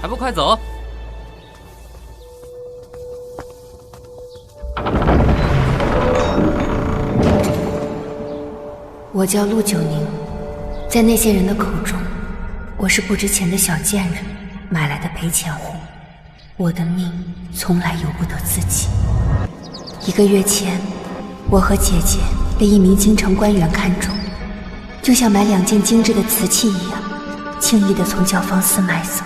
还不快走！我叫陆九宁，在那些人的口中，我是不值钱的小贱人，买来的赔钱货。我的命从来由不得自己。1个月前，我和姐姐被一名京城官员看中，就像买2件精致的瓷器一样，轻易地从教坊司买走，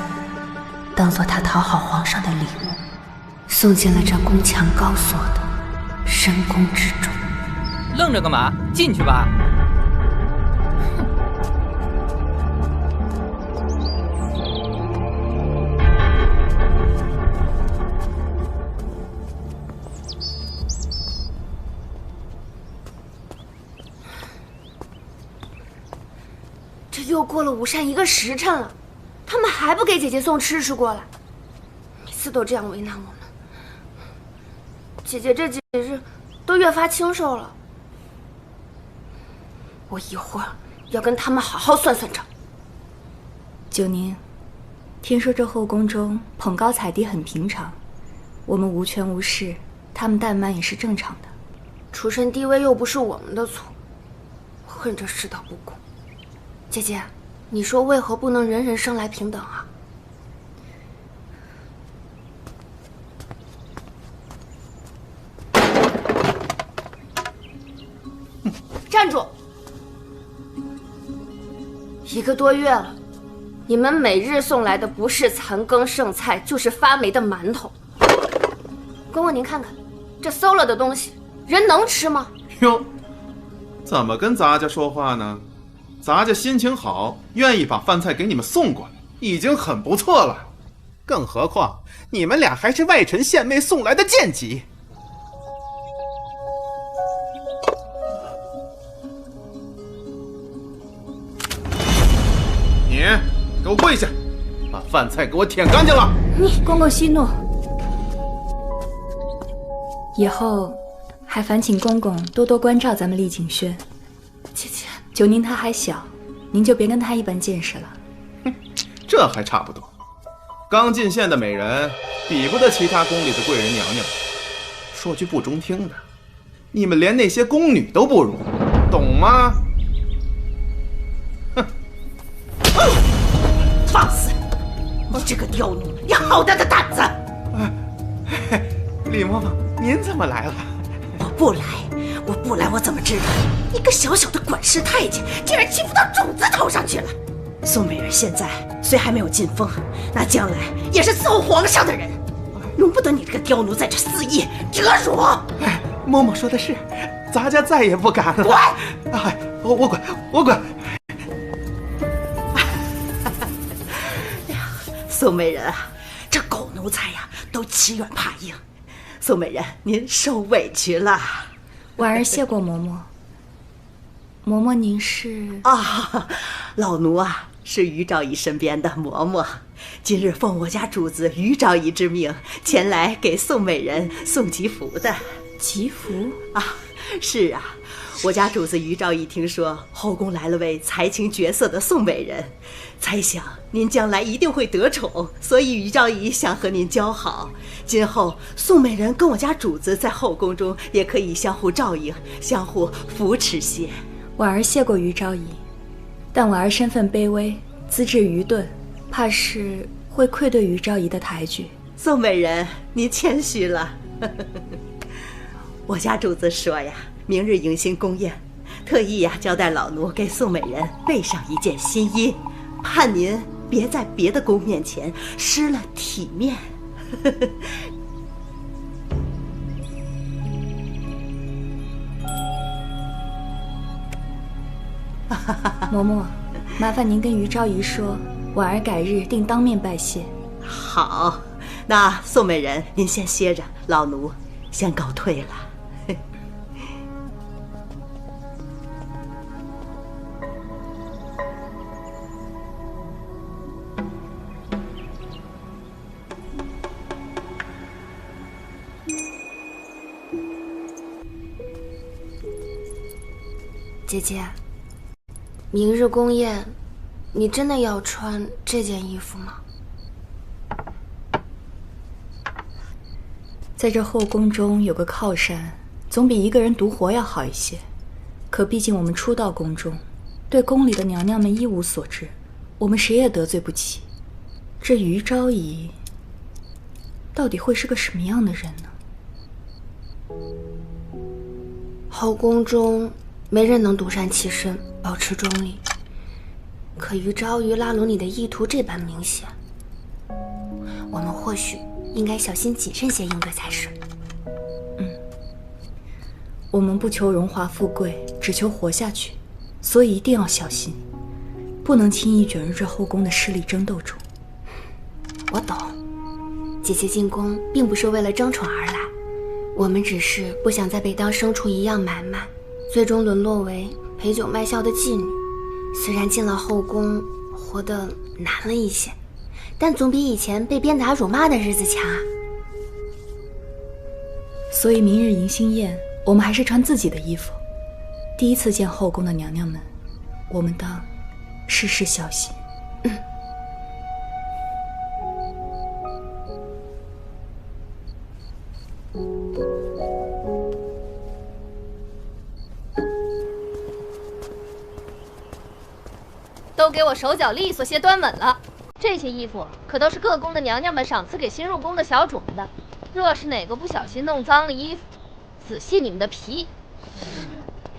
当做他讨好皇上的礼物，送进了这宫墙高锁的深宫之中。愣着干嘛？进去吧！这又过了午膳1个时辰了，他们还不给姐姐送吃过来，每次都这样为难我们。姐姐这几日都越发清瘦了，我一会儿要跟他们好好算算账。九宁，听说这后宫中捧高踩低很平常，我们无权无势，他们怠慢也是正常的。出身低微又不是我们的错，我恨这世道不公。姐姐，你说为何不能人人生来平等啊？站住！1个多月了，你们每日送来的不是残羹剩菜，就是发霉的馒头。公公，您看看，这馊了的东西，人能吃吗？哟，怎么跟咱家说话呢？咱家心情好，愿意把饭菜给你们送过来，已经很不错了。更何况你们俩还是外臣献媚送来的贱籍。你给我跪下，把饭菜给我舔干净了。公公息怒，以后还烦请公公多多关照咱们厉景轩。姐姐，九宁他还小，您就别跟他一般见识了。哼，这还差不多。刚进县的美人比不得其他宫里的贵人娘娘。说句不中听的，你们连那些宫女都不如，懂吗？哼！放肆！你这个刁奴，你好大的胆子！李嬷嬷，您怎么来了？我不来，我怎么知道？一个小小的管事太监，竟然欺负到主子头上去了。宋美人现在虽还没有进封，那将来也是伺候皇上的人，容不得你这个刁奴在这肆意折辱。嬷嬷说的是，咱家再也不敢了。滚！我滚！宋美人啊，这狗奴才呀，都欺软怕硬。宋美人，您受委屈了。婉儿谢过嬷嬷。嬷嬷您是？老奴啊，是于昭仪身边的嬷嬷，今日奉我家主子于昭仪之命，前来给宋美人送吉福的。吉福啊，是啊，我家主子于昭仪听说后宫来了位才情绝色的宋美人，猜想您将来一定会得宠，所以于昭仪想和您交好。今后宋美人跟我家主子在后宫中也可以相互照应，相互扶持些。婉儿谢过于昭仪，但婉儿身份卑微，资质愚钝，怕是会愧对于昭仪的抬举。宋美人，你谦虚了。我家主子说呀，明日迎新宫宴，特意呀交代老奴给宋美人备上一件新衣，盼您别在别的宫面前失了体面。嬷嬷，麻烦您跟于昭仪说，婉儿改日定当面拜谢。好，那宋美人您先歇着，老奴先告退了。姐姐，明日宫宴，你真的要穿这件衣服吗？在这后宫中有个靠山，总比一个人独活要好一些。可毕竟我们初到宫中，对宫里的娘娘们一无所知，我们谁也得罪不起。这于昭仪到底会是个什么样的人呢？后宫中没人能独善其身，保持中立。可于昭仪拉拢你的意图这般明显，我们或许应该小心谨慎些应对才是。我们不求荣华富贵，只求活下去，所以一定要小心，不能轻易卷入这后宫的势力争斗中。我懂，姐姐进宫并不是为了争宠而来，我们只是不想再被当牲畜一样买卖，最终沦落为陪酒卖笑的妓女。虽然进了后宫，活得难了一些，但总比以前被鞭打辱骂的日子强啊。所以明日迎新宴，我们还是穿自己的衣服。第一次见后宫的娘娘们，我们当事事小心。都给我手脚利索些，端稳了。这些衣服可都是各宫的娘娘们赏赐给新入宫的小主们的。若是哪个不小心弄脏了衣服，仔细你们的皮。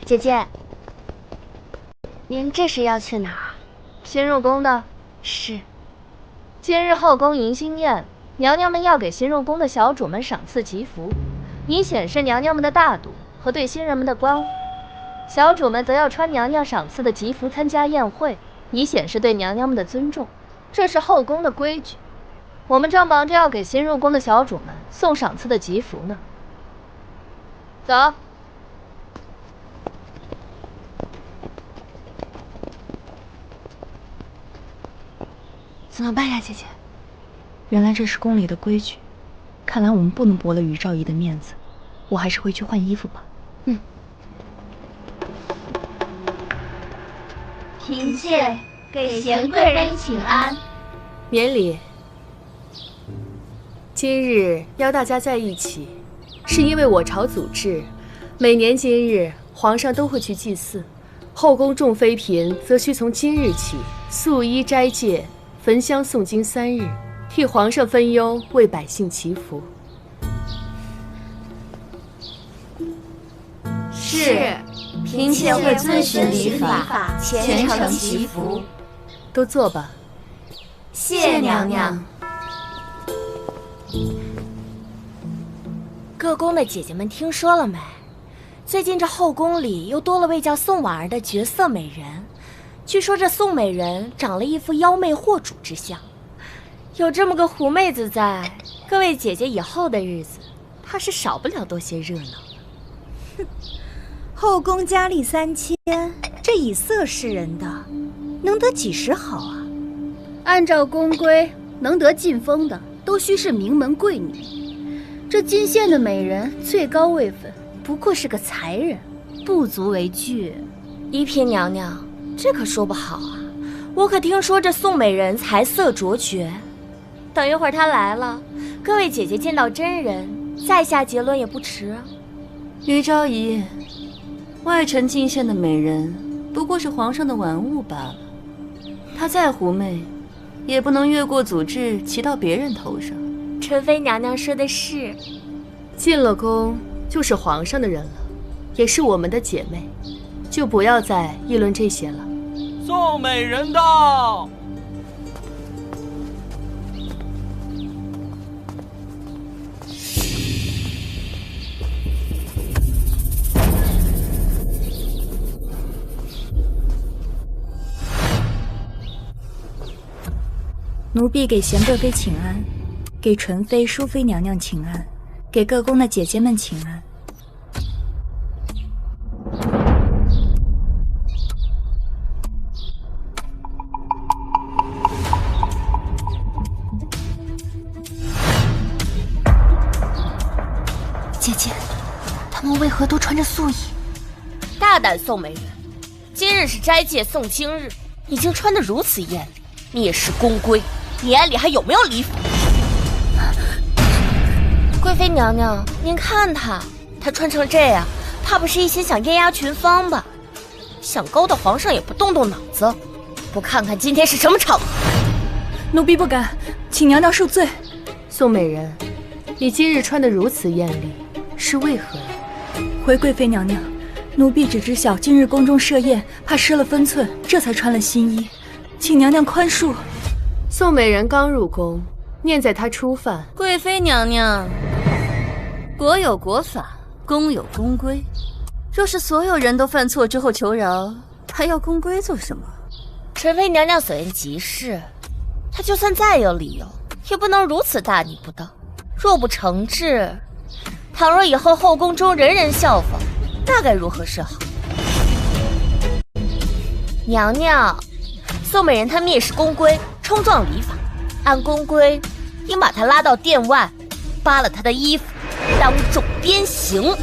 姐姐，您这是要去哪儿？新入宫的是。今日后宫迎新宴，娘娘们要给新入宫的小主们赏赐吉服，以显示娘娘们的大度和对新人们的关怀。小主们则要穿娘娘赏赐的吉服参加宴会，以显示对娘娘们的尊重。这是后宫的规矩。我们正忙着要给新入宫的小主们送赏赐的吉服呢。走。怎么办呀，姐姐？原来这是宫里的规矩，看来我们不能驳了于昭仪的面子。我还是回去换衣服吧。嫔妾给贤贵人请安。免礼。今日邀大家在一起，是因为我朝祖制，每年今日皇上都会去祭祀，后宫众妃嫔则需从今日起素衣斋戒，焚香诵经3日，替皇上分忧，为百姓祈福。是，嫔妾会遵循礼法，虔诚祈福。都坐吧。谢娘娘。各宫的姐姐们听说了没？最近这后宫里又多了位叫宋婉儿的绝色美人，据说这宋美人长了一副妖媚惑主之相。有这么个狐妹子在，各位姐姐以后的日子怕是少不了多些热闹。哼，后宫佳丽3000，这以色侍人的，能得几时好啊？按照宫规，能得进封的都须是名门贵女。这金县的美人最高位分不过是个才人，不足为惧。宜嫔娘娘，这可说不好啊！我可听说这宋美人才色卓绝，等一会儿她来了，各位姐姐见到真人，再下结论也不迟啊。于昭仪，外臣进献的美人不过是皇上的玩物罢了，她再狐媚，也不能越过祖制骑到别人头上。纯妃娘娘说的是，进了宫就是皇上的人了，也是我们的姐妹，就不要再议论这些了。宋美人到。奴婢给贤贵妃请安，给纯妃、淑妃娘娘请安，给各宫的姐姐们请安。姐姐，他们为何都穿着素衣？大胆宋美人，今日是斋戒诵经日，已经穿得如此艳丽，蔑视宫规，你眼里还有没有礼法？贵妃娘娘，您看她穿成这样，怕不是一心想艳压群芳吧？想勾搭皇上也不动动脑子，不看看今天是什么场合？奴婢不敢，请娘娘恕罪。宋美人，你今日穿得如此艳丽，是为何呀？回贵妃娘娘，奴婢只知晓今日宫中设宴，怕失了分寸，这才穿了新衣，请娘娘宽恕。宋美人刚入宫，念在她初犯。贵妃娘娘，国有国法，宫有宫规。若是所有人都犯错之后求饶，还要宫规做什么？纯妃娘娘所言极是，她就算再有理由，也不能如此大逆不道。若不惩治，倘若以后后宫中人人效仿，那该如何是好？娘娘，宋美人她蔑视宫规，冲撞礼法，按宫规应把她拉到殿外，扒了她的衣服，当众鞭刑。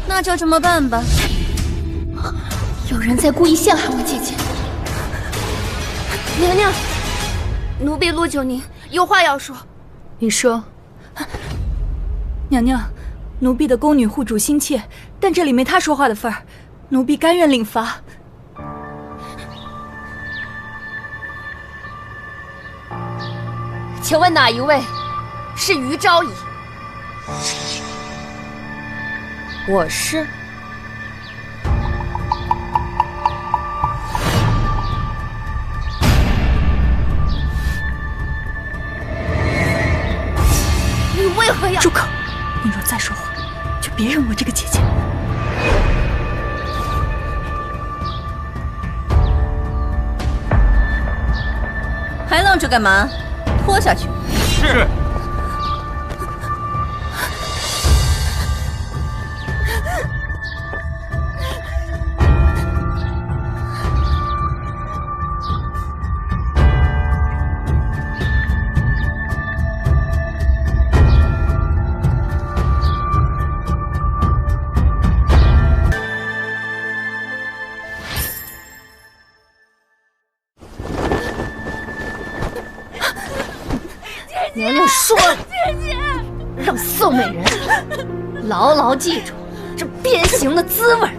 那就这么办吧。有人在故意陷害我姐姐。娘娘，奴婢陆九宁有话要说。你说。娘娘，奴婢的宫女护主心切，但这里没她说话的份儿，奴婢甘愿领罚。请问哪一位是于昭仪？我是。你为何要？住口！你若再说话，就别认我这个姐姐。还愣着干嘛？拖下去。是。娘娘说了，让宋美人牢牢记住这鞭刑的滋味。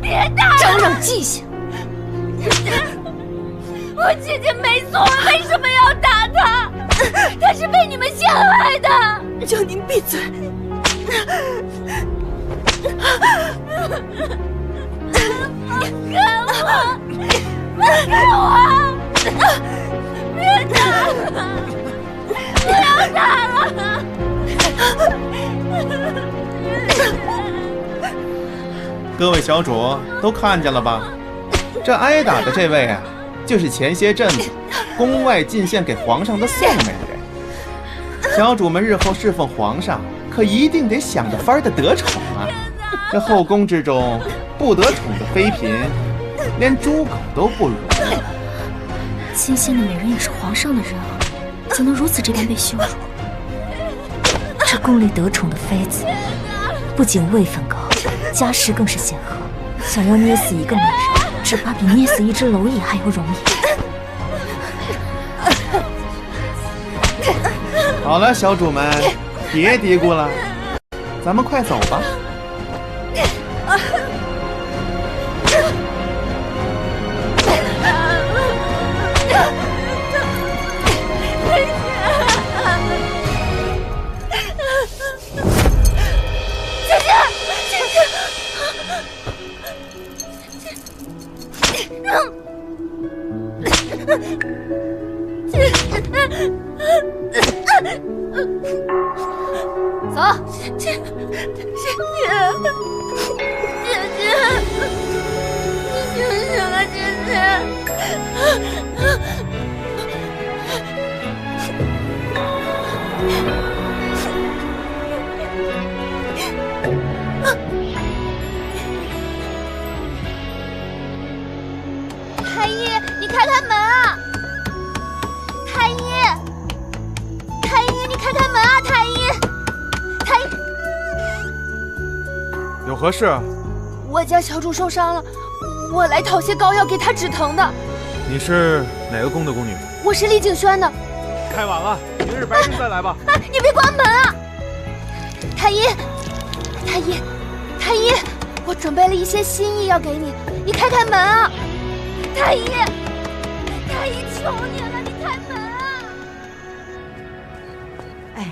别打！张让记下。我姐姐没错，为什么要打她？她是被你们陷害的。求您闭嘴！放开我！放开我！别打了！不要打了！各位小主都看见了吧？这挨打的这位啊，就是前些阵子宫外进献给皇上的宋美人。小主们日后侍奉皇上，可一定得想着法儿的得宠啊！这后宫之中不得宠的妃嫔，连猪狗都不如。新鲜的美人也是皇上的人啊，怎能如此这般被羞辱？这宫里得宠的妃子，不仅位分高，家世更是显赫。想要捏死一个美人，只怕比捏死一只蝼蚁还要容易。好了，小主们，别嘀咕了，咱们快走吧。走，姐姐，你醒醒啊，姐姐！太医，你开开门啊！太医，太医，你开开门啊！太医，太医，有何事啊？我家小主受伤了，我来讨些膏药给她止疼的。你是哪个宫的宫女？我是厉景轩的。太晚了，明日白天再来吧。你别关门啊！太医，太医，太医，我准备了一些心意要给你，你开开门啊！太医，太医，求你了，你开门啊！哎，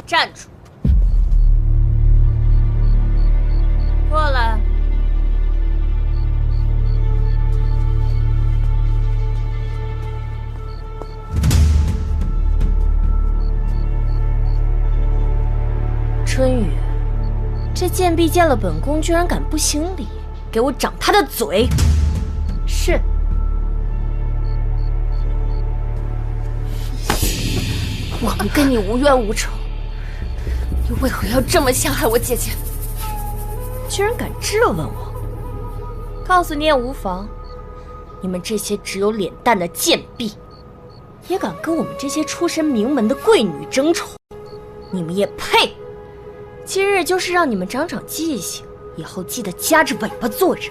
站住！过来。春雨，这贱婢见了本宫居然敢不行礼，给我掌他的嘴！是。我们跟你无冤无仇，你为何要这么陷害我姐姐？居然敢质问我！告诉你也无妨，你们这些只有脸蛋的贱婢，也敢跟我们这些出身名门的贵女争宠，你们也配！今日就是让你们长长记性，以后记得夹着尾巴做人。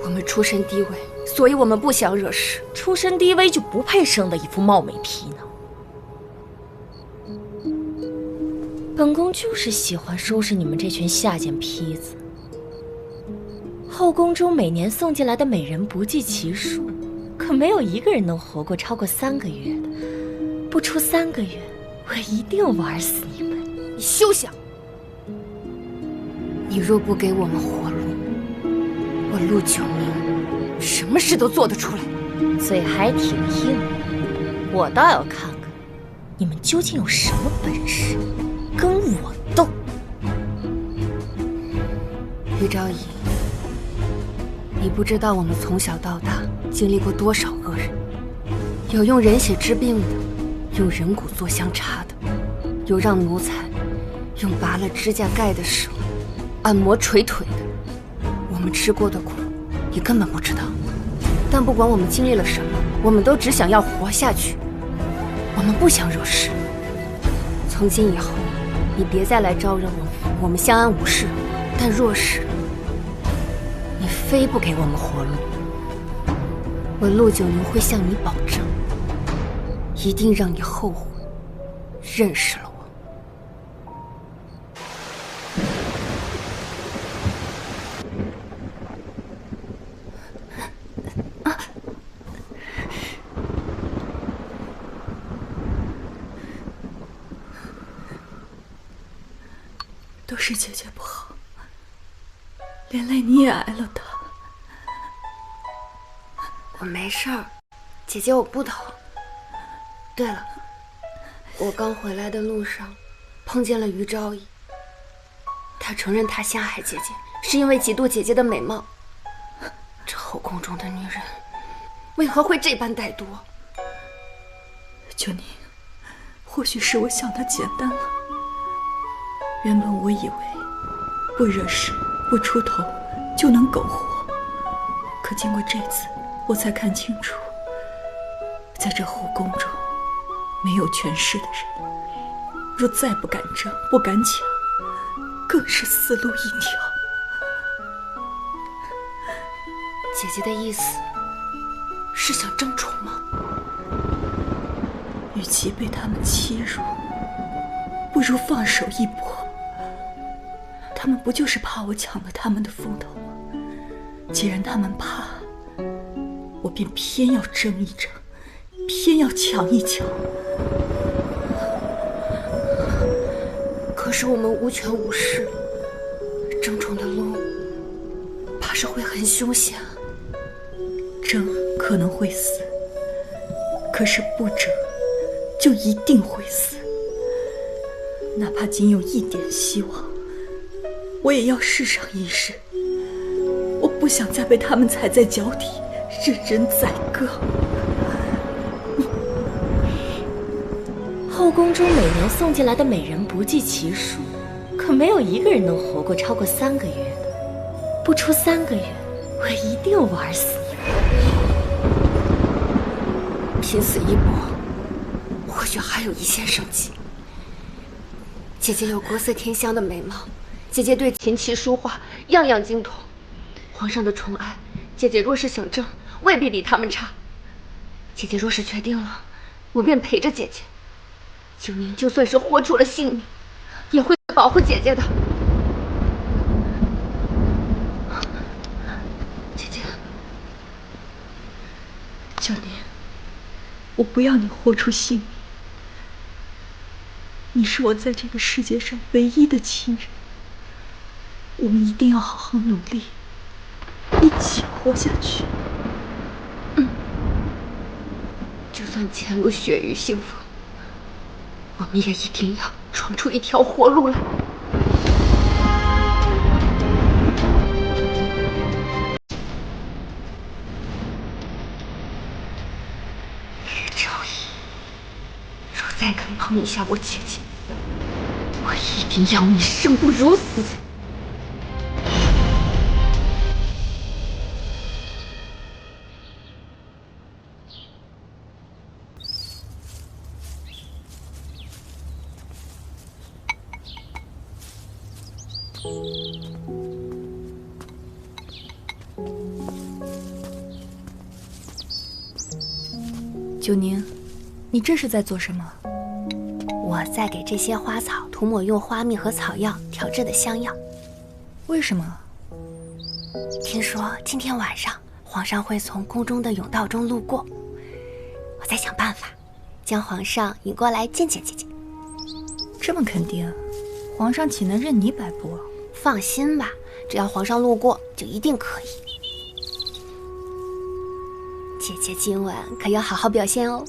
我们出身低微，所以我们不想惹事。出身低微就不配生的一副貌美皮呢。本宫就是喜欢收拾你们这群下贱坯子。后宫中每年送进来的美人不计其数，可没有一个人能活过超过3个月的。不出3个月，我一定玩死你们！你休想！你若不给我们活路，我陆九明什么事都做得出来。嘴还挺硬，我倒要看看你们究竟有什么本事，跟我斗！于昭仪，你不知道我们从小到大经历过多少个人，有用人血治病的，用人骨做香插的，有让奴才用拔了指甲盖的手按摩捶腿的。我们吃过的苦，你根本不知道。但不管我们经历了什么，我们都只想要活下去。我们不想惹事。从今以后，你别再来招惹我们相安无事。但若是你非不给我们活路，我陆九宁会向你保证，一定让你后悔认识了我。都是姐姐不好，连累你也挨了打。我没事儿，姐姐我不疼。对了，我刚回来的路上碰见了于昭仪，她承认她陷害姐姐是因为嫉妒姐姐的美貌。这后宫中的女人为何会这般歹毒？九宁，或许是我想的简单了。原本我以为不惹事不出头就能苟活，可经过这次我才看清楚，在这后宫中没有权势的人，若再不敢争不敢抢，更是死路一条。姐姐的意思是想争宠吗？与其被他们欺辱，不如放手一搏。他们不就是怕我抢了他们的风头吗？既然他们怕，我便偏要争一争，偏要抢一抢。可是我们无权无势，争宠的路怕是会很凶险。争可能会死，可是不争就一定会死。哪怕仅有一点希望，我也要试上一试。我不想再被他们踩在脚底，任人宰割。后宫中每年送进来的美人不计其数，可没有一个人能活过超过3个月的。不出3个月，我一定玩死你们！拼死一搏，或许还有一线生机。姐姐有国色天香的美貌，姐姐对琴棋书画样样精通。皇上的宠爱，姐姐若是想争，未必比他们差。姐姐若是决定了，我便陪着姐姐。九宁就算是豁出了性命，也会保护姐姐的。姐姐，九宁，我不要你豁出性命。你是我在这个世界上唯一的亲人，我们一定要好好努力，一起活下去。就算前路血雨腥风，我们也一定要闯出一条活路来。于昭仪，若再敢碰一下我姐姐，我一定要你生不如死！九宁，你这是在做什么？我在给这些花草涂抹用花蜜和草药调制的香药。为什么？听说今天晚上皇上会从宫中的甬道中路过，我在想办法将皇上引过来见见姐姐。这么肯定，皇上岂能任你摆布？放心吧，只要皇上路过，就一定可以。姐姐今晚可要好好表现哦。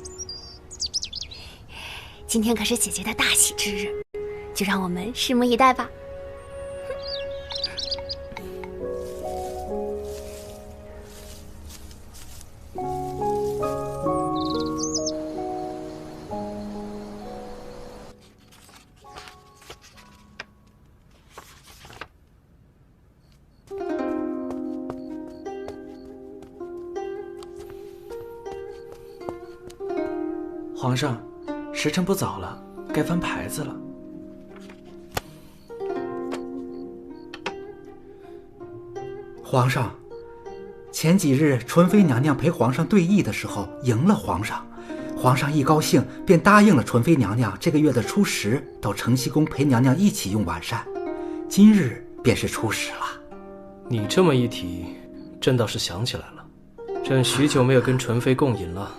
今天可是姐姐的大喜之日，就让我们拭目以待吧。皇上，时辰不早了，该翻牌子了。皇上，前几日纯妃娘娘陪皇上对弈的时候赢了皇上，皇上一高兴便答应了纯妃娘娘这个月的初10到承禧宫陪娘娘一起用晚膳，今日便是初10了。你这么一提，朕倒是想起来了，朕许久没有跟纯妃共饮了。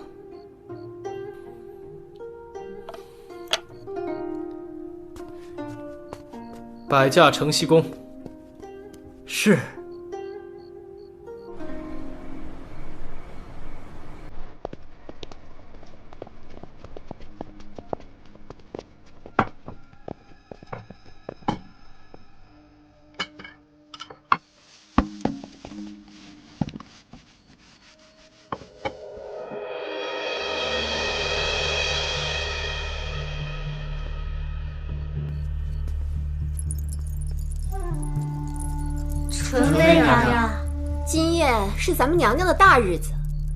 摆驾承禧宫。是。纯妃娘娘，今夜是咱们娘娘的大日子，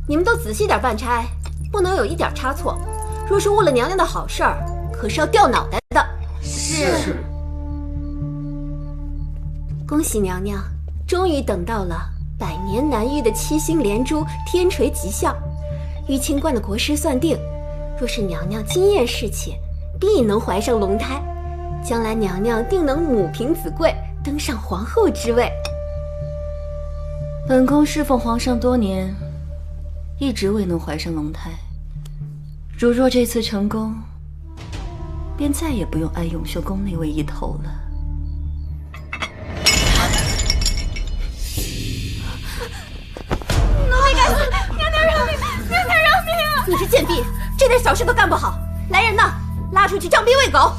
你们都仔细点办差，不能有一点差错。若是误了娘娘的好事儿，可是要掉脑袋的。是。恭喜娘娘，终于等到了100年难遇的7星连珠天垂吉象。玉清观的国师算定，若是娘娘经验侍妾，必能怀上龙胎，将来娘娘定能母凭子贵，登上皇后之位。本宫侍奉皇上多年，一直未能怀上龙胎。如若这次成功，便再也不用挨永秀宫内卫一头了。你该死！娘娘饶命！娘娘饶命啊！你这贱婢，这点小事都干不好！来人呐，拉出去杖毙喂狗！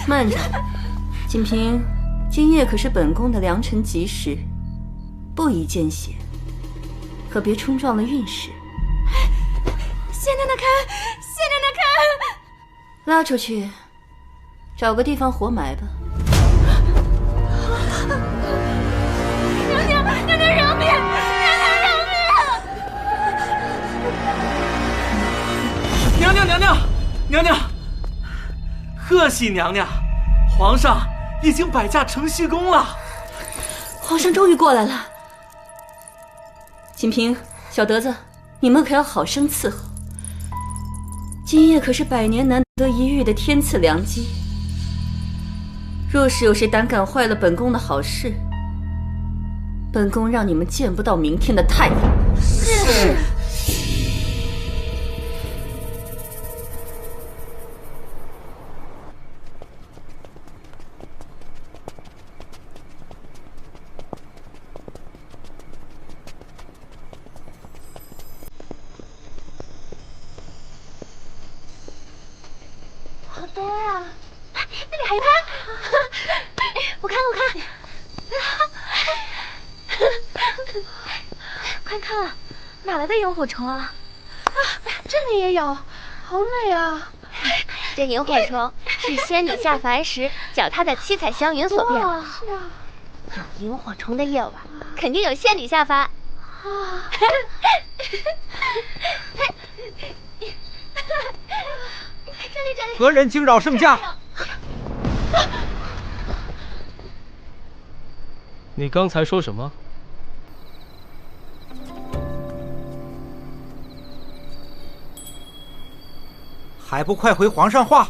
慢着，锦屏，今夜可是本宫的良辰吉时，不宜见血，可别冲撞了运势。谢娘娘开！谢娘娘开！拉出去，找个地方活埋吧。娘娘，娘娘饶命！娘娘饶命！娘娘，娘娘，娘娘，贺喜娘娘！皇上已经摆驾承禧宫了。皇上终于过来了。锦屏，小德子，你们可要好生伺候。今夜可是百年难得一遇的天赐良机，若是有谁胆敢坏了本宫的好事，本宫让你们见不到明天的太阳。是。好多呀！那里还有，我看，快看，哪来的萤火虫啊？这里也有，好美啊！这萤火虫是仙女下凡时脚踏的七彩祥云所变的。是啊，有萤火虫的夜晚，肯定有仙女下凡。何人惊扰圣驾？你刚才说什么？还不快回皇上话！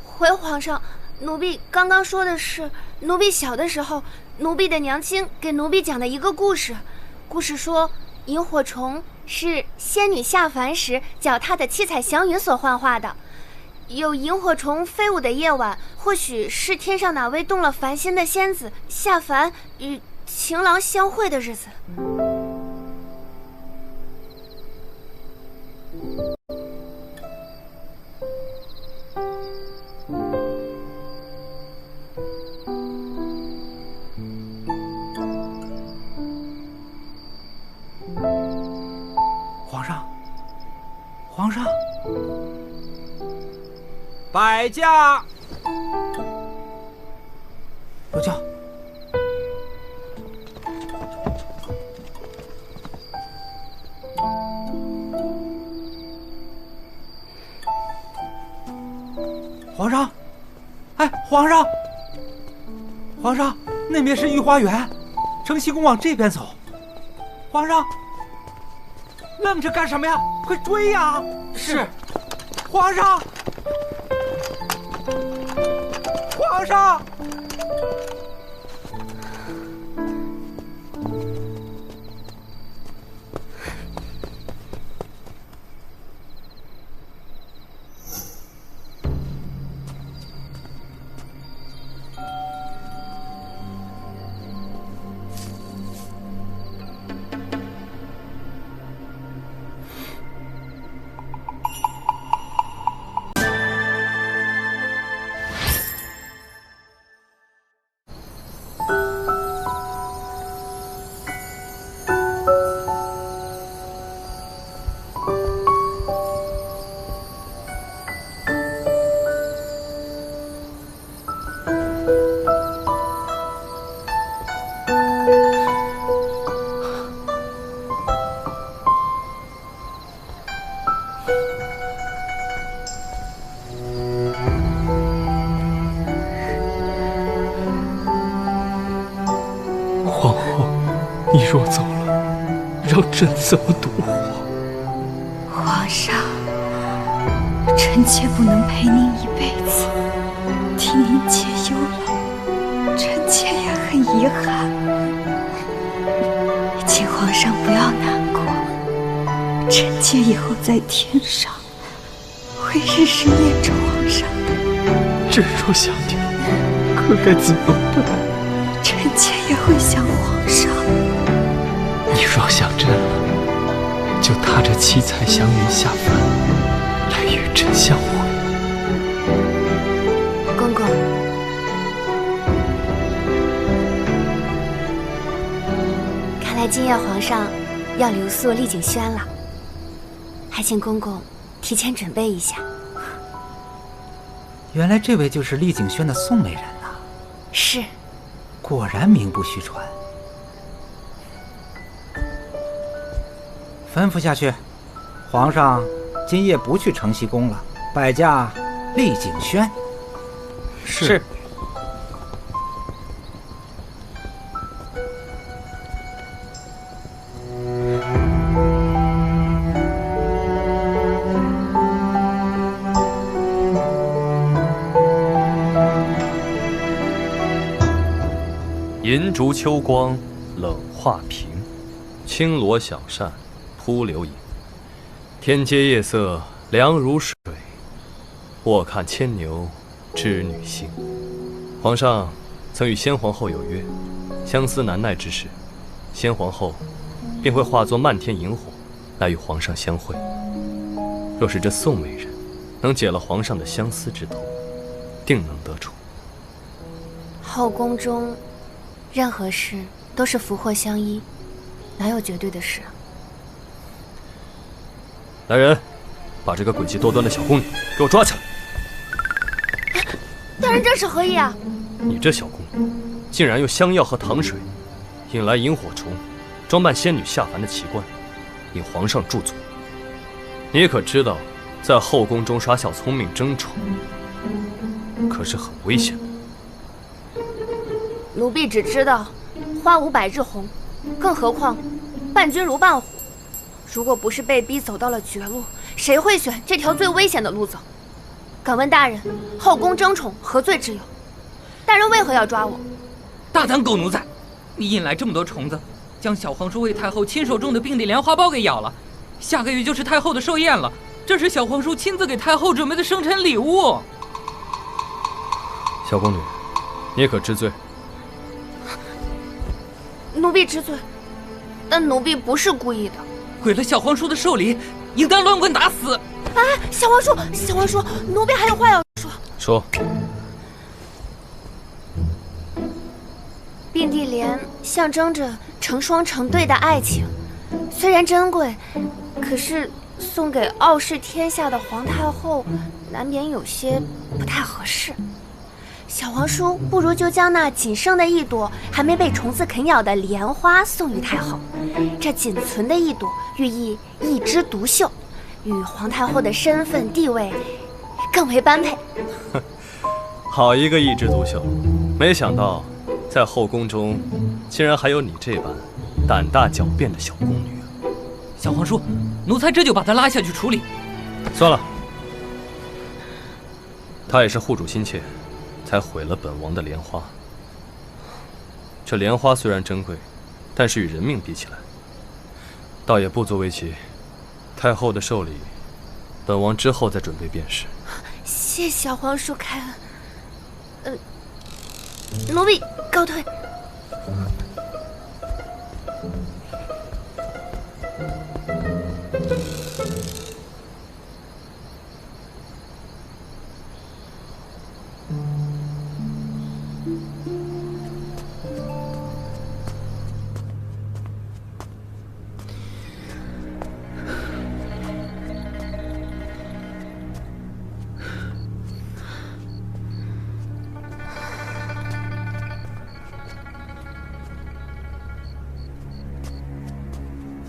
回皇上，奴婢刚刚说的是奴婢小的时候，奴婢的娘亲给奴婢讲的一个故事。故事说，萤火虫是仙女下凡时脚踏的七彩祥云所幻化的。有萤火虫飞舞的夜晚，或许是天上哪位动了凡心的仙子下凡与情郎相会的日子。皇上，摆驾！有轿。皇上，哎，皇上，皇上，那边是御花园，承禧宫往这边走。皇上。愣着干什么呀？快追呀！是，皇上，皇上。你若走了，让朕怎么独活？皇上，臣妾不能陪您一辈子，替您解忧了，臣妾也很遗憾。请皇上不要难过，臣妾以后在天上会日日念着皇上的。朕若想你，可该怎么办？臣妾也会想皇上。你若想朕了，就踏着七彩祥云下凡，来与朕相会。公公，看来今夜皇上要留宿丽景轩了，还请公公提前准备一下。原来这位就是丽景轩的宋美人呐！是，果然名不虚传。吩咐下去，皇上今夜不去承禧宫了，摆驾丽景轩。是。银烛秋光冷画屏，轻罗小扇扑流萤。天阶夜色凉如水，卧看牵牛织女星。皇上曾与先皇后有约，相思难耐之时，先皇后便会化作漫天萤火来与皇上相会。若是这宋美人能解了皇上的相思之痛，定能得宠。后宫中任何事都是福祸相依，哪有绝对的事啊？来人，把这个诡计多端的小宫女给我抓起来！大人这是何意啊？你这小宫女，竟然用香药和糖水引来萤火虫，装扮仙女下凡的奇观，引皇上驻足。你可知道，在后宫中耍小聪明争宠，可是很危险的。奴婢只知道花无百日红，更何况伴君如伴虎。如果不是被逼走到了绝路，谁会选这条最危险的路走？敢问大人，后宫争宠何罪之有？大人为何要抓我？大胆狗奴才！你引来这么多虫子，将小皇叔为太后亲手种的并蒂莲花苞给咬了。下个月就是太后的寿宴了，这是小皇叔亲自给太后准备的生辰礼物。小宫女，你可知罪？奴婢知罪，但奴婢不是故意的。毁了小皇叔的寿礼，应当乱棍打死！哎，小皇叔，小皇叔，奴婢还有话要说。说。并蒂莲象征着成双成对的爱情，虽然珍贵，可是送给傲视天下的皇太后，难免有些不太合适。小皇叔不如就将那仅剩的一朵还没被虫子啃咬的莲花送予太后，这仅存的一朵寓意一枝独秀，与皇太后的身份地位更为般配。好一个一枝独秀，没想到在后宫中竟然还有你这般胆大狡辩的小宫女啊！小皇叔，奴才这就把她拉下去处理。算了，她也是护主心切，才毁了本王的莲花。这莲花虽然珍贵，但是与人命比起来，倒也不足为奇。太后的寿礼，本王之后再准备便是。谢小皇叔开恩。奴婢告退。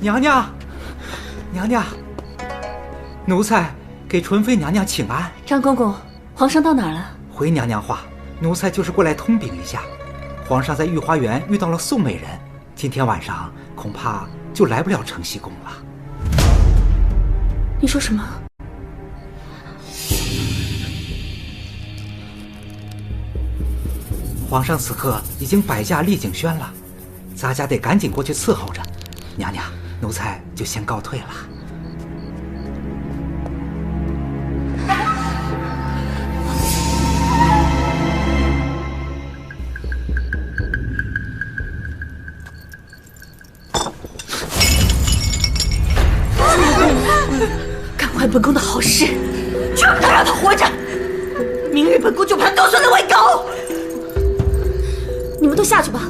娘娘，娘娘，奴才给纯妃娘娘请安。张公公，皇上到哪儿了？回娘娘话，奴才就是过来通禀一下，皇上在御花园遇到了宋美人，今天晚上恐怕就来不了承禧宫了。你说什么？皇上此刻已经摆驾丽景轩了，咱家得赶紧过去伺候着。娘娘，奴才就先告退了。干坏本宫的好事，绝不能让他活着！明日本宫就把他剁碎了喂狗！你们都下去吧。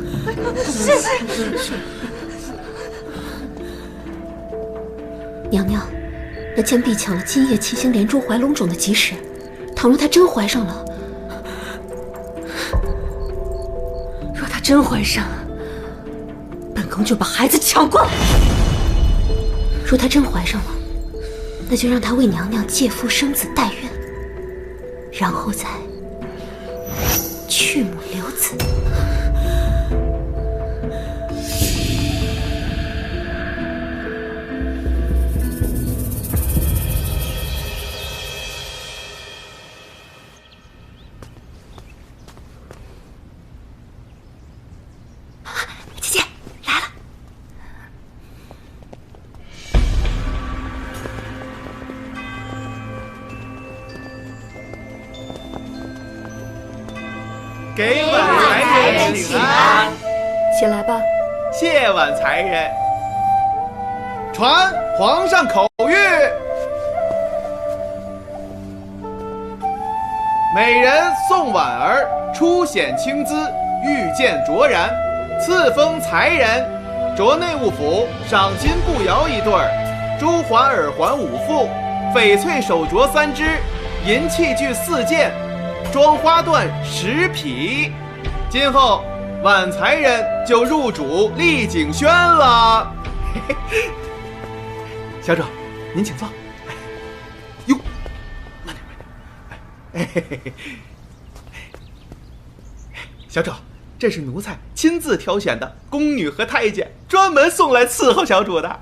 是。娘娘，那贱婢抢了今夜七星连珠怀龙种的吉时，倘若她真怀上了，若她真怀上，本宫就把孩子抢过来。若她真怀上了，那就让她为娘娘借腹生子代孕，然后再去母留子。给晚才人请安。起来吧。谢晚才人。传皇上口谕。美人宋婉儿出显青姿，玉剑卓然，赐封才人，着内务府赏金步摇1对儿，珠环耳环5副，翡翠手镯3只，银器具4件，装花缎10匹。今后晚才人就入主丽景轩了。小主，您请坐。哟，慢点。小主，这是奴才亲自挑选的宫女和太监，专门送来伺候小主的。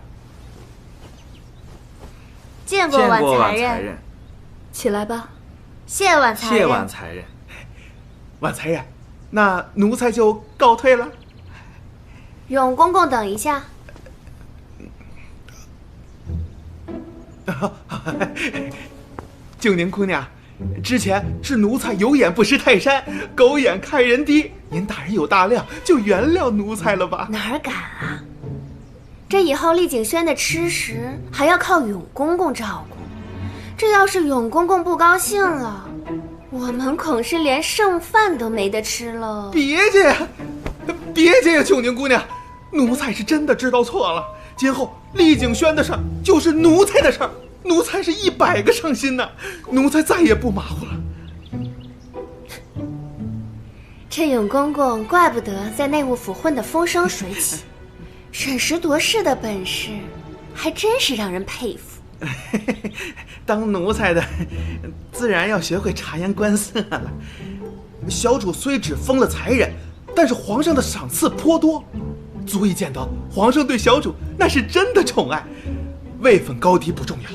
见过晚才人。起来吧。谢晚才人。谢晚才人。晚才人，那奴才就告退了。永公公等一下。静宁姑娘，之前是奴才有眼不识泰山，狗眼看人低，您大人有大量，就原谅奴才了吧。哪儿敢啊！这以后丽景轩的吃食还要靠永公公照顾，这要是永公公不高兴了，我们恐是连剩饭都没得吃了。别介呀，别介呀，静宁姑娘，奴才是真的知道错了。今后丽景轩的事儿就是奴才的事儿，奴才是100个上心呢，奴才再也不马虎了。这永公公怪不得在内务府混得风生水起，审时度势的本事还真是让人佩服。当奴才的自然要学会察言观色了。小主虽只封了才人，但是皇上的赏赐颇多，足以见得皇上对小主那是真的宠爱。位分高低不重要，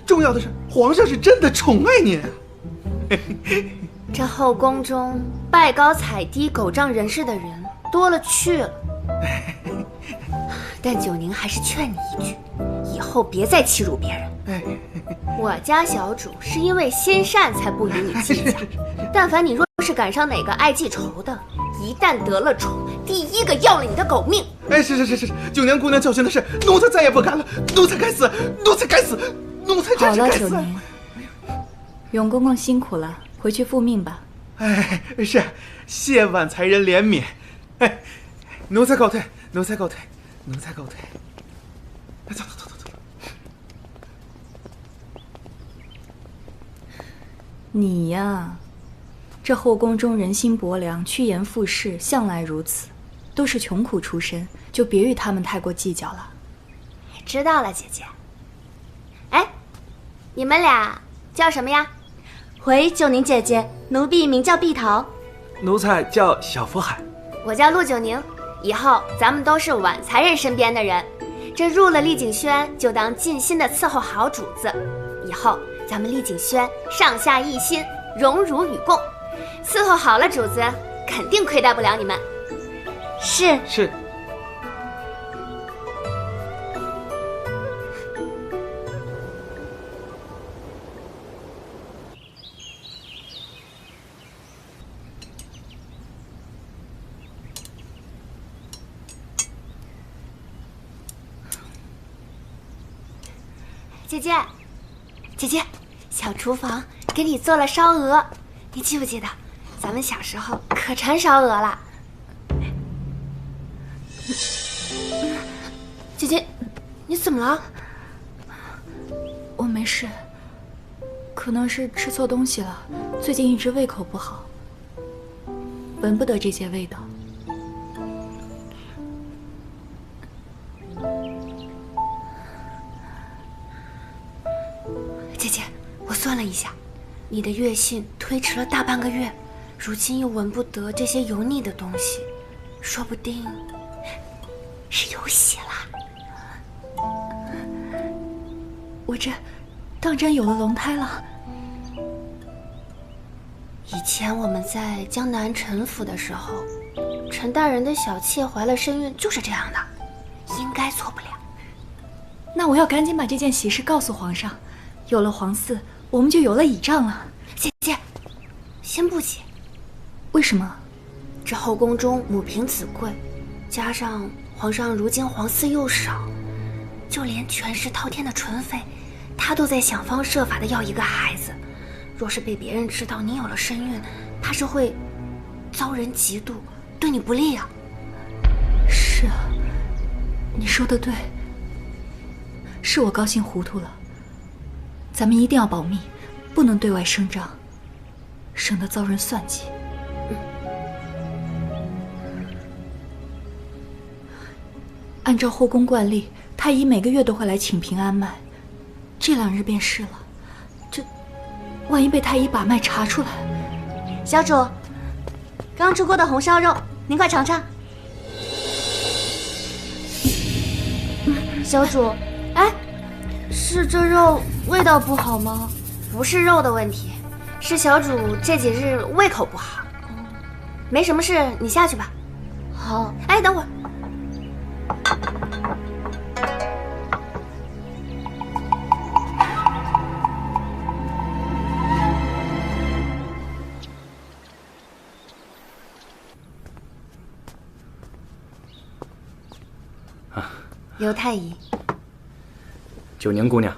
重要的是皇上是真的宠爱您啊。这后宫中拜高踩低、狗仗人势的人多了去了，但九宁还是劝你一句，以后别再欺辱别人。我家小主是因为心善才不与你计较，但凡你若是赶上哪个爱记仇的，一旦得了宠，第一个要了你的狗命。是，九娘姑娘教训的是，奴才再也不敢了，奴才该死，奴才该死，奴才真是该死。好了，九宁，永公公辛苦了，回去复命吧。是，谢晚才人怜悯。奴才告退，奴才告退，奴才告退。走。你呀，这后宫中人心薄凉，趋炎附势，向来如此，都是穷苦出身，就别与他们太过计较了。知道了，姐姐。哎，你们俩叫什么呀？回九宁姐姐，奴婢名叫碧桃。奴才叫小福海。我叫陆九宁。以后咱们都是晚才人身边的人，这入了丽景轩就当尽心的伺候好主子。以后咱们丽景轩上下一心，荣辱与共，伺候好了主子，肯定亏待不了你们。是。姐姐，小厨房给你做了烧鹅，你记不记得？咱们小时候可馋烧鹅了。姐姐，你怎么了？我没事，可能是吃错东西了，最近一直胃口不好，闻不得这些味道。姐姐，我算了一下，你的月信推迟了大半个月，如今又闻不得这些油腻的东西，说不定是有喜了。我这当真有了龙胎了。以前我们在江南陈府的时候，陈大人的小妾怀了身孕就是这样的，应该错不了。那我要赶紧把这件喜事告诉皇上，有了皇嗣，我们就有了倚仗了。姐姐，先不急。为什么？这后宫中母凭子贵，加上皇上如今皇嗣又少，就连权势滔天的纯妃，她都在想方设法的要一个孩子。若是被别人知道你有了身孕，怕是会遭人嫉妒，对你不利啊。是啊，你说的对，是我高兴糊涂了。咱们一定要保密，不能对外声张，省得遭人算计。按照后宫惯例，太医每个月都会来请平安脉，这2日便是了。这万一被太医把脉查出来……小主，刚出锅的红烧肉，您快尝尝。小主，哎，是这肉味道不好吗？不是肉的问题，是小主这几日胃口不好。没什么事，你下去吧。好。哎，等会儿。刘太医，九宁姑娘，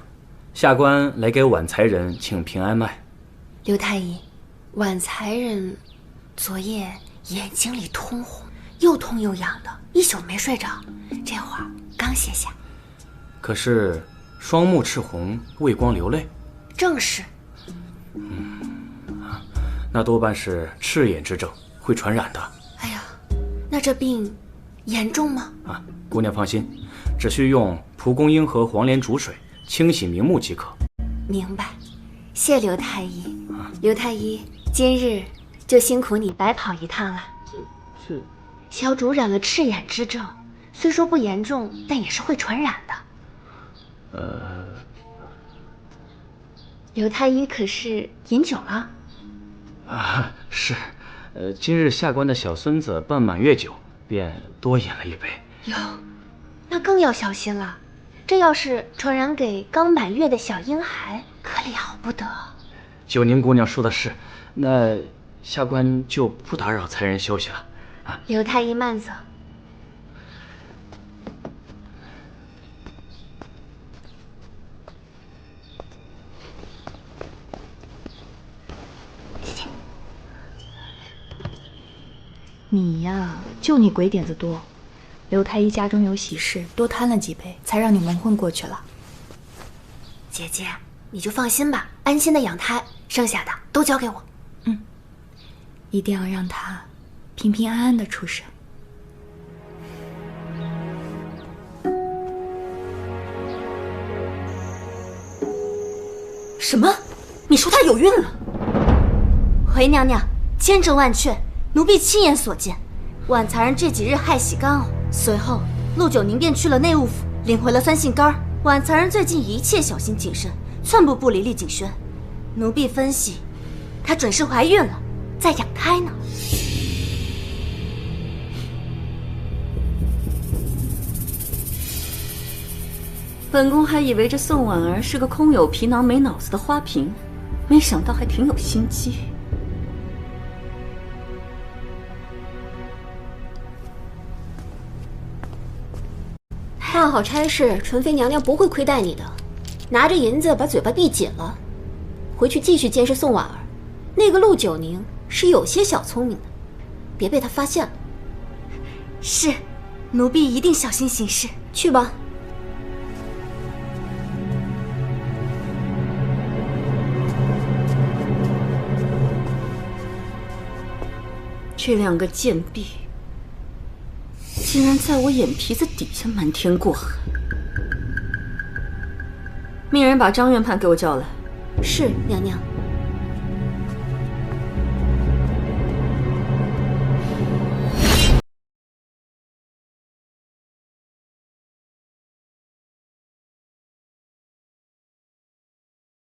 下官来给婉才人请平安脉。刘太医，婉才人昨夜眼睛里通红，又痛又痒的，一宿没睡着，这会儿刚歇下。可是双目赤红，畏光流泪。正是。那多半是赤眼之症，会传染的。哎呀，那这病严重吗？姑娘放心，只需用蒲公英和黄连煮水清洗明目即可。明白，谢刘太医。刘太医，今日就辛苦你白跑一趟了。是。小主染了赤眼之症，虽说不严重，但也是会传染的。刘太医可是饮酒了？是。今日下官的小孙子办满月酒，便多饮了一杯。哟，那更要小心了。这要是传染给刚满月的小婴孩，可了不得。九宁姑娘说的是，那下官就不打扰才人休息了。刘太医慢走。你呀，就你鬼点子多。刘太医家中有喜事，多贪了几杯，才让你蒙混过去了。姐姐，你就放心吧，安心的养胎，剩下的都交给我。一定要让他平平安安的出生。什么？你说她有孕了？回娘娘，千真万确，奴婢亲眼所见。婉才人这几日害喜干呕，随后陆九宁便去了内务府，领回了酸杏干。婉才人最近一切小心谨慎，寸步不离厉景轩。奴婢分析，她准是怀孕了，在养胎呢。本宫还以为这宋婉儿是个空有皮囊没脑子的花瓶，没想到还挺有心机。办好差事，纯妃娘娘不会亏待你的。拿着银子把嘴巴闭紧了，回去继续监视宋婉儿。那个陆九宁是有些小聪明的，别被他发现了。是，奴婢一定小心行事。去吧。这2个贱婢，竟然在我眼皮子底下瞒天过海！命人把张院判给我叫来。是，娘娘。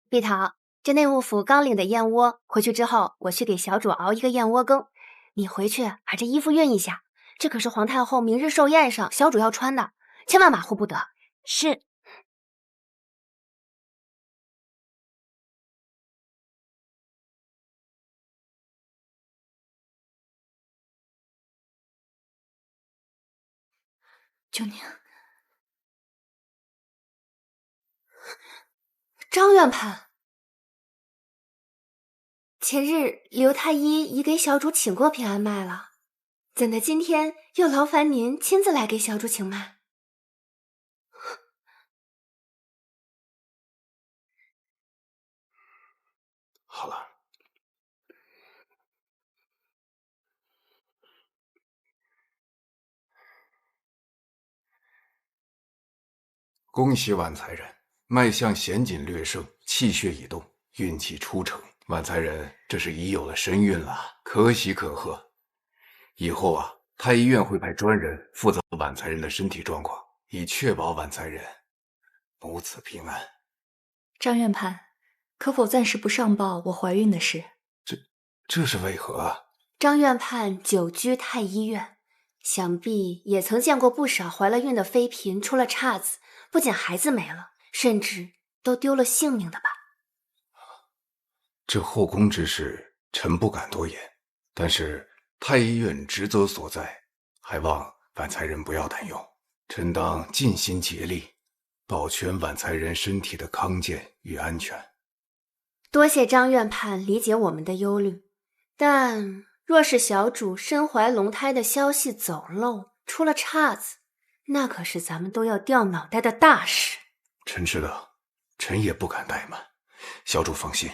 碧桃，这内务府刚领的燕窝，回去之后我去给小主熬一个燕窝羹。你回去把这衣服熨一下，这可是皇太后明日寿宴上小主要穿的，千万马虎不得。是。九宁，张院判，前日刘太医已给小主请过平安脉了，怎的今天又劳烦您亲自来给小主请脉？好了，恭喜晚才人，脉象显紧略盛，气血已动，运气初成。晚才人这是已有了身孕了，可喜可贺。以后啊，太医院会派专人负责晚才人的身体状况，以确保晚才人母子平安。张院判，可否暂时不上报我怀孕的事？这是为何啊？张院判久居太医院，想必也曾见过不少怀了孕的妃嫔出了岔子，不仅孩子没了，甚至都丢了性命的吧？这后宫之事，臣不敢多言。但是太医院职责所在，还望晚才人不要担忧。臣当尽心竭力，保全晚才人身体的康健与安全。多谢张院判理解我们的忧虑，但若是小主身怀龙胎的消息走漏，出了岔子，那可是咱们都要掉脑袋的大事。臣知道，臣也不敢怠慢。小主放心，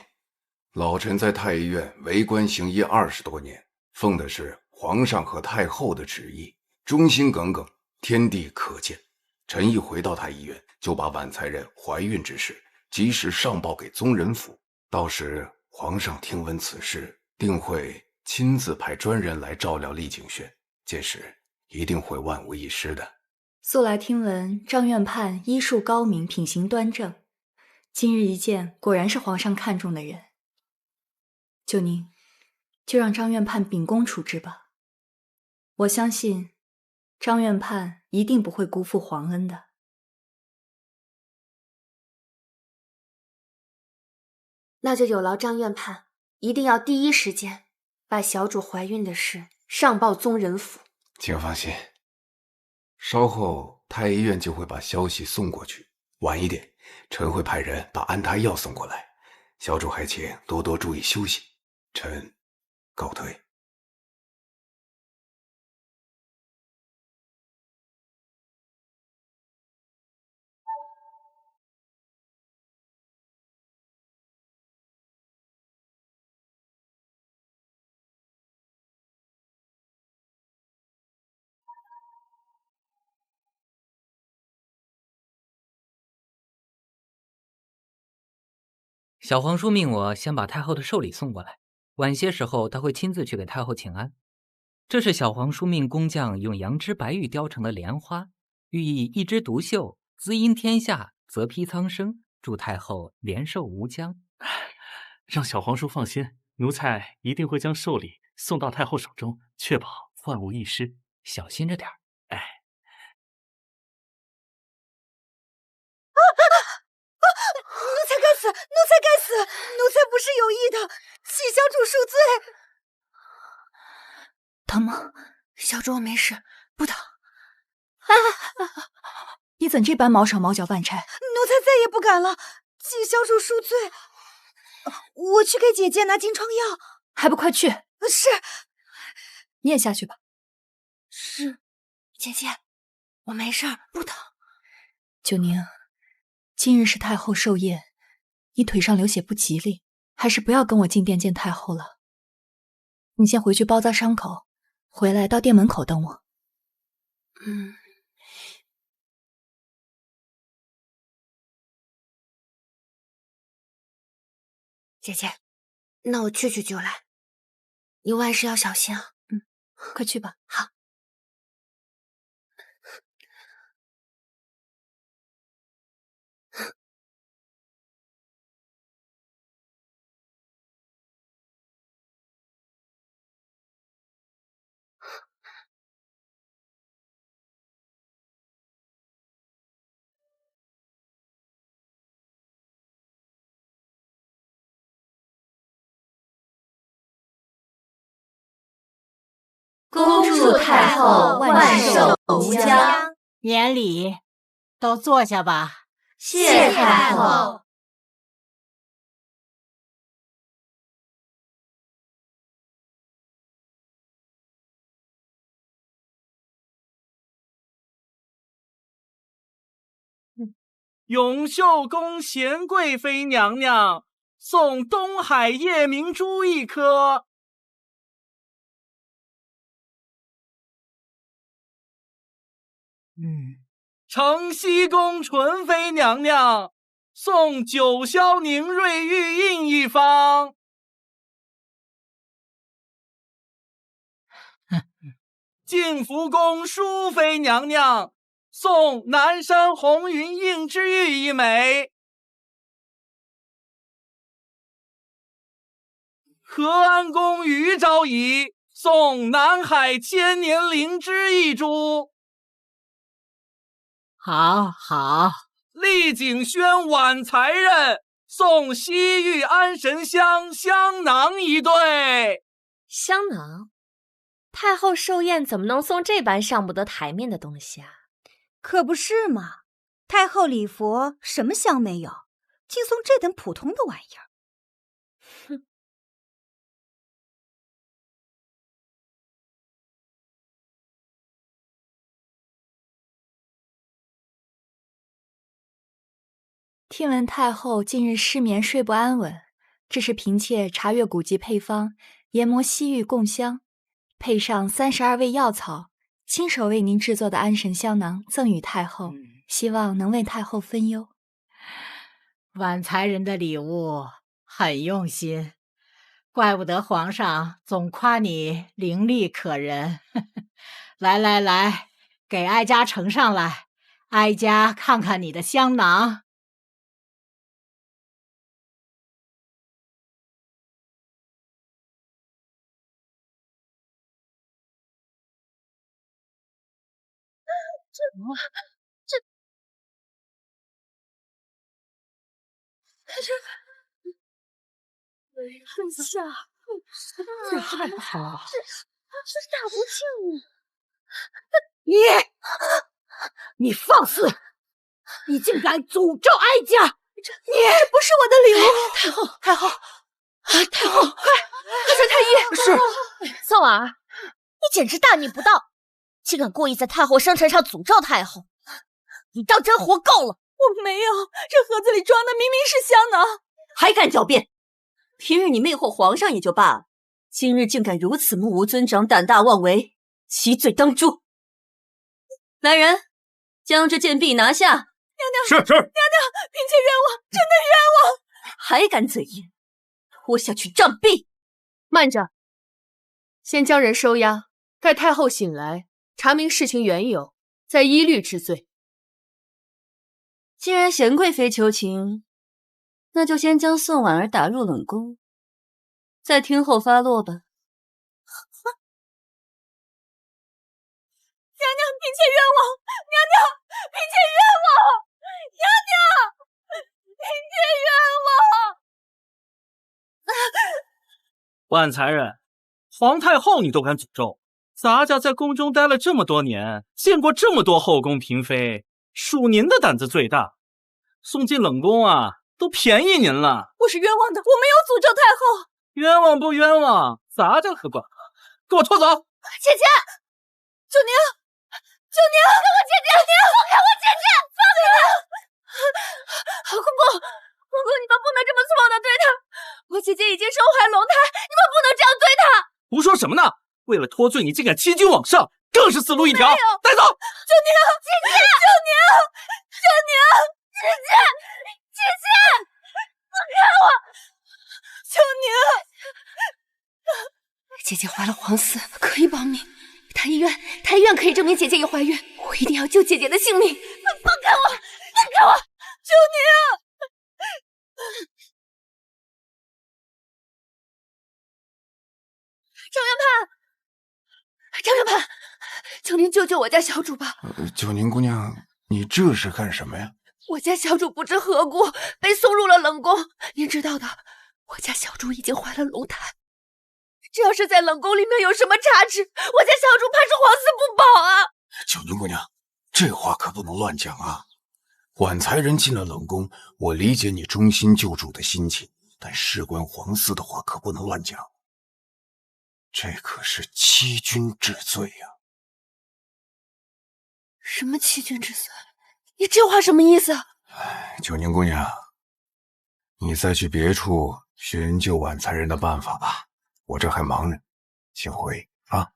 老臣在太医院为官行医20多年，奉的是皇上和太后的旨意，忠心耿耿，天地可见。臣一回到太医院，就把晚才人怀孕之事及时上报给宗人府，到时皇上听闻此事，定会亲自派专人来照料厉景轩，届时一定会万无一失的。素来听闻张院判医术高明，品行端正，今日一见，果然是皇上看中的人。九宁，就让张院判秉公处置吧。我相信张院判一定不会辜负皇恩的。那就有劳张院判，一定要第一时间把小主怀孕的事上报宗人府。请放心，稍后太医院就会把消息送过去，晚一点臣会派人把安胎药送过来。小主还请多多注意休息，臣告退。小皇叔命我先把太后的寿礼送过来，晚些时候他会亲自去给太后请安。这是小皇叔命工匠用羊脂白玉雕成的莲花，寓意一枝独秀，滋阴天下，泽披苍生，祝太后连寿无疆。让小皇叔放心，奴才一定会将寿礼送到太后手中，确保万无一失。小心着点。哎。奴才该死！奴才该死！奴才不是有意的，请小主恕罪。疼吗？小主我没事，不疼。你怎这般毛手毛脚办差？奴才再也不敢了，请小主恕罪。我去给姐姐拿金疮药。还不快去！是。你也下去吧。是，姐姐，我没事儿，不疼。九宁，今日是太后寿宴，你腿上流血不吉利，还是不要跟我进殿见太后了。你先回去包扎伤口，回来到店门口等我。姐姐，那我去就来。你万事要小心啊。快去吧。好。恭祝太后万寿无疆。免礼，都坐下吧。谢太后。永秀宫贤贵妃娘娘送东海夜明珠1颗。承熙宫纯妃娘娘送九霄凝瑞玉印1方。晋福宫淑妃娘娘送南山红云映之玉1枚。和安宫于昭仪送南海千年灵芝1株。好。丽景轩婉才人送西域安神香香囊1对。香囊？太后寿宴怎么能送这般上不得台面的东西啊？可不是嘛，太后礼佛什么香没有，竟送这等普通的玩意儿。哼！听闻太后近日失眠睡不安稳，这是嫔妾查阅古籍配方，研磨西域贡香，配上32味药草，亲手为您制作的安神香囊赠与太后，希望能为太后分忧。婉才人的礼物很用心，怪不得皇上总夸你伶俐可人。来，给哀家呈上来，哀家看看你的香囊。很下，这还不好，这打不进。你放肆！你竟敢诅咒哀家！这不是我的礼物。太后，快传太医！是宋儿，你简直大逆不道，竟敢故意在太后生辰上诅咒太后，你当真活够了！我没有，这盒子里装的明明是香囊，还敢狡辩！平日你魅惑皇上也就罢了，今日竟敢如此目无尊长、胆大妄为，其罪当诛！来人，将这贱婢拿下！娘娘，是娘娘，嫔妾冤枉，真的冤枉！还敢嘴硬，拖下去杖毙！慢着，先将人收押，待太后醒来，查明事情缘由，再依律治罪。既然贤贵妃求情，那就先将宋婉儿打入冷宫，再听候发落吧。娘娘，嫔妾冤枉！娘娘，嫔妾冤枉！娘娘，嫔妾冤枉！婉才人，皇太后你都敢诅咒，咱家在宫中待了这么多年，见过这么多后宫嫔妃，属您的胆子最大，送进冷宫啊，都便宜您了。我是冤枉的，我没有诅咒太后。冤枉不冤枉，咱家可管。给我拖走！姐姐，救您！救您！放开我姐姐！放开我姐姐！放开她！公公，你们不能这么粗暴的对她。我姐姐已经身怀龙胎，你们不能这样对她。胡说什么呢？为了脱罪，你竟敢欺君罔上，更是死路一条！带走！救您！姐姐！救您！救您！姐姐！放开我！救您！姐姐怀了皇嗣，可以保命。太医院可以证明姐姐已怀孕，我一定要救姐姐的性命！放开我！放开我！救您！张元盘，求您救救我家小主吧！九宁姑娘，你这是干什么呀？我家小主不知何故被送入了冷宫，您知道的，我家小主已经怀了龙胎。这要是在冷宫里面有什么差池，我家小主怕是皇嗣不保啊！九宁姑娘，这话可不能乱讲啊！晚才人进了冷宫，我理解你忠心救主的心情，但事关皇嗣的话可不能乱讲。这可是欺君之罪呀！什么欺君之罪？你这话什么意思？九宁姑娘，你再去别处寻救晚才人的办法吧，我这还忙呢，请回啊。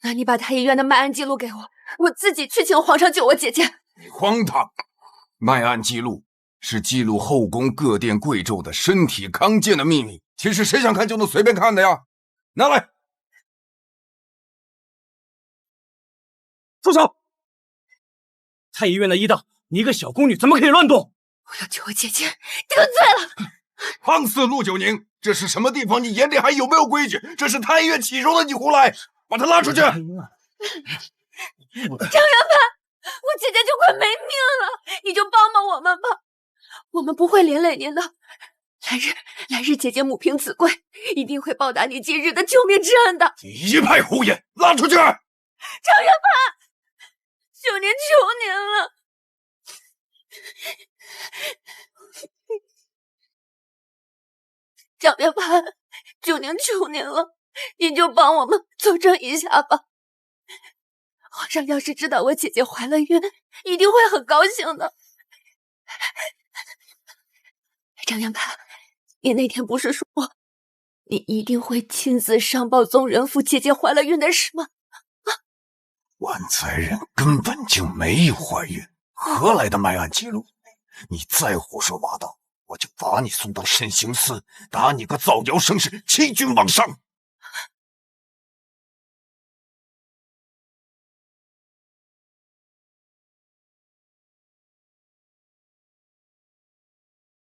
那你把太医院的卖案记录给我，我自己去请皇上救我姐姐。你荒唐！卖案记录是记录后宫各殿贵胄的身体康健的秘密，其实谁想看就能随便看的呀！拿来。住手！太医院的医道，你一个小宫女怎么可以乱动？我要救我姐姐，得罪了！放肆陆九宁，这是什么地方？你眼里还有没有规矩？这是太医院岂容得你胡来！把他拉出去！张元盘，我姐姐就快没命了，你就帮帮我们吧，我们不会连累您的。来日姐姐母凭子贵，一定会报答你今日的救命之恩的。一派胡言，拉出去！张元盘，求您了。张元盘，求您了，您就帮我们作证一下吧。皇上要是知道我姐姐怀了孕，一定会很高兴的。张元盘，你那天不是说你一定会亲自上报宗人府姐姐怀了孕的事吗？晚才人根本就没有怀孕，何来的卖案记录？你再胡说八道，我就把你送到慎刑司，打你个造谣生事、欺君罔上！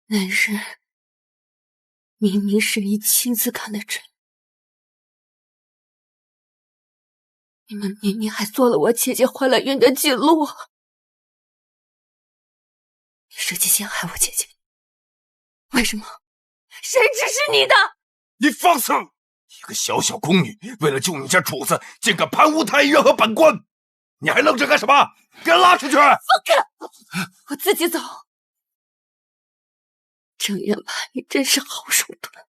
那日明明是你亲自看的诊，你们明明还做了我姐姐怀了孕的记录。你设计陷害我姐姐，为什么？谁指使你的？你放肆！一个小小宫女，为了救你家主子，竟敢贪污太医院和本官，你还愣着干什么？给他拉出去！放开！我自己走。郑元盘，你真是好手段！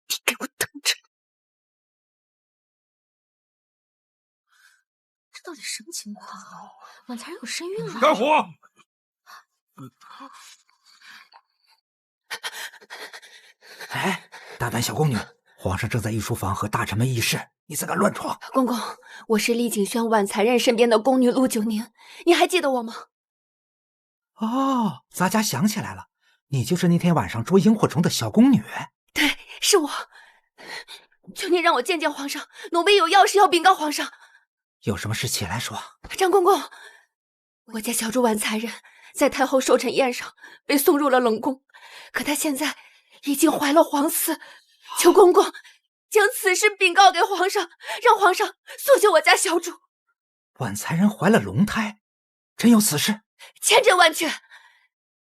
你给我等着！这到底什么情况啊？晚才人有身孕了？干活！哎，大胆小宫女，皇上正在御书房和大臣们议事，你怎敢乱闯？公公，我是厉景轩晚才人身边的宫女陆九宁，你还记得我吗？哦，咱家想起来了，你就是那天晚上捉萤火虫的小宫女。对，是我。求您让我见见皇上，奴婢有要事要禀告皇上。有什么事起来说。张公公，我家小主晚才人在太后寿辰宴上被送入了冷宫，可她现在已经怀了皇嗣，求公公将此事禀告给皇上，让皇上速救我家小主。晚才人怀了龙胎，真有此事？千真万确，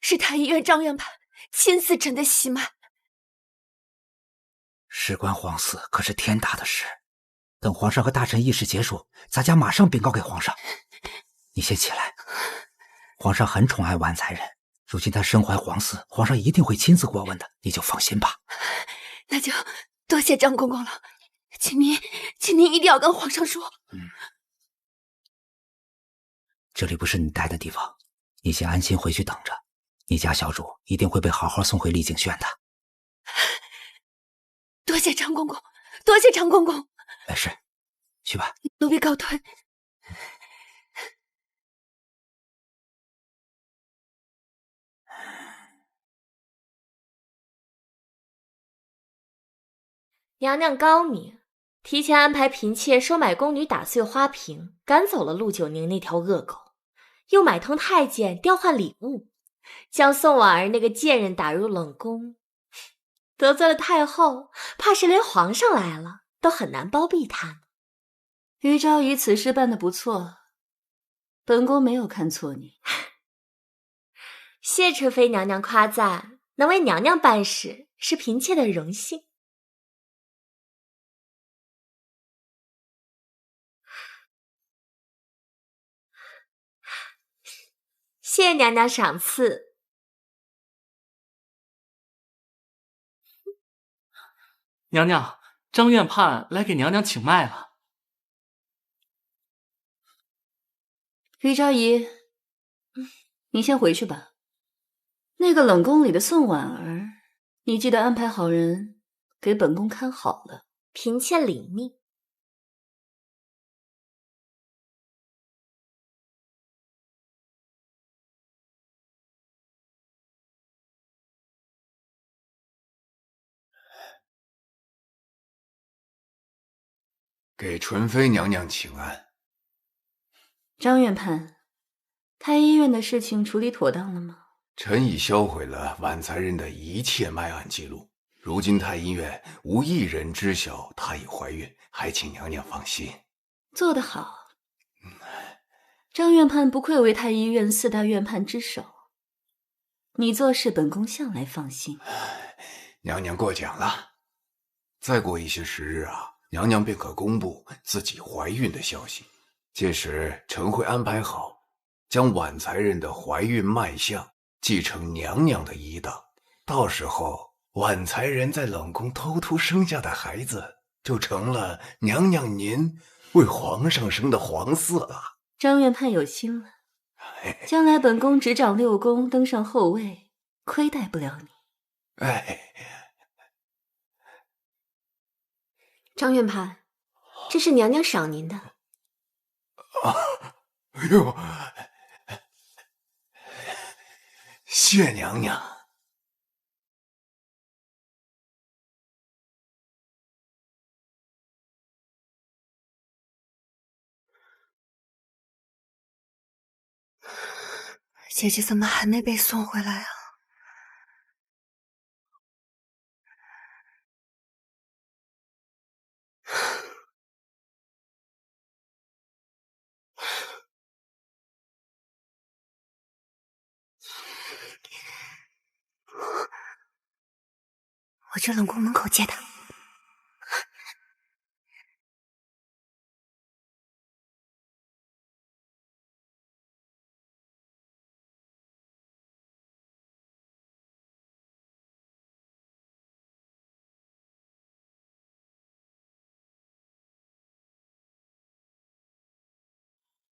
是太医院张元盘亲自诊的喜脉。事关皇嗣，可是天大的事。等皇上和大臣议事结束，咱家马上禀告给皇上。你先起来。皇上很宠爱晚才人，如今他身怀皇嗣，皇上一定会亲自过问的，你就放心吧。那就多谢张公公了，请您一定要跟皇上说。这里不是你待的地方，你先安心回去等着，你家小主一定会被好好送回厉景轩的。多谢张公公，多谢张公公。没事，去吧。奴婢告退。娘娘高明，提前安排嫔妾收买宫女打碎花瓶，赶走了陆九宁那条恶狗，又买通太监调换礼物，将宋婉儿那个贱人打入冷宫，得罪了太后，怕是连皇上来了都很难包庇她呢。于昭仪此事办得不错，本宫没有看错你。谢纯妃娘娘夸赞，能为娘娘办事是嫔妾的荣幸。谢娘娘赏赐。娘娘，张院判来给娘娘请脉了。于昭仪，你先回去吧。那个冷宫里的宋婉儿，你记得安排好人给本宫看好了。嫔妾领命。给纯妃娘娘请安。张院判，太医院的事情处理妥当了吗？臣已销毁了婉才人的一切脉案记录，如今太医院无一人知晓她已怀孕，还请娘娘放心。做得好。张院判不愧为太医院4大院判之首，你做事本宫向来放心。娘娘过奖了。再过一些时日啊，娘娘便可公布自己怀孕的消息。届时臣会安排好，将婉才人的怀孕脉象继承娘娘的遗档。到时候婉才人在冷宫偷偷生下的孩子，就成了娘娘您为皇上生的皇嗣了。张院判有心了，将来本宫执掌6宫，登上后位，亏待不了你。张院判，这是娘娘赏您的。哎呦，谢娘娘。姐姐怎么还没被送回来啊？我去冷宫门口接她。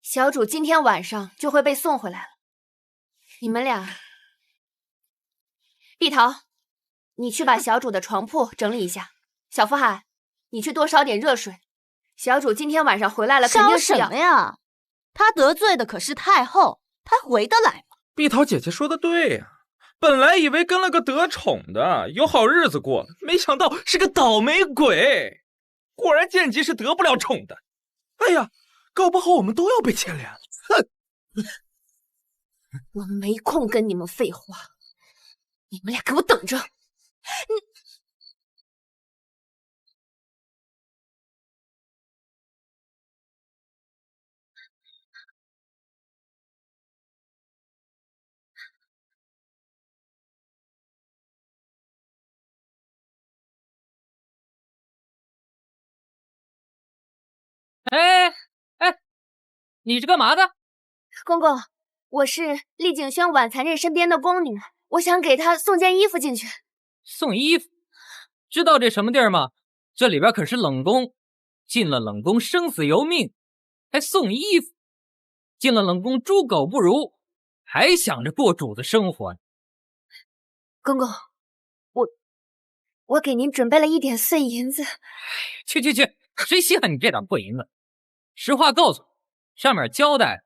小主今天晚上就会被送回来了。你们俩，碧桃，你去把小主的床铺整理一下。小福海，你去多烧点热水。小主今天晚上回来了，肯定是要烧什么呀？他得罪的可是太后，他回得来吗？碧桃姐姐说的对呀，本来以为跟了个得宠的，有好日子过，没想到是个倒霉鬼。果然贱籍是得不了宠的。哎呀，搞不好我们都要被牵连了。哼！我没空跟你们废话，你们俩给我等着！哎，你是干嘛的？公公，我是厉景轩婉才人身边的宫女，我想给她送件衣服进去。送衣服？知道这什么地儿吗？这里边可是冷宫，进了冷宫生死由命，还送衣服？进了冷宫猪狗不如，还想着过主子生活呢。公公，我给您准备了一点碎银子。去，谁稀罕你这点破银子？实话告诉你，上面交代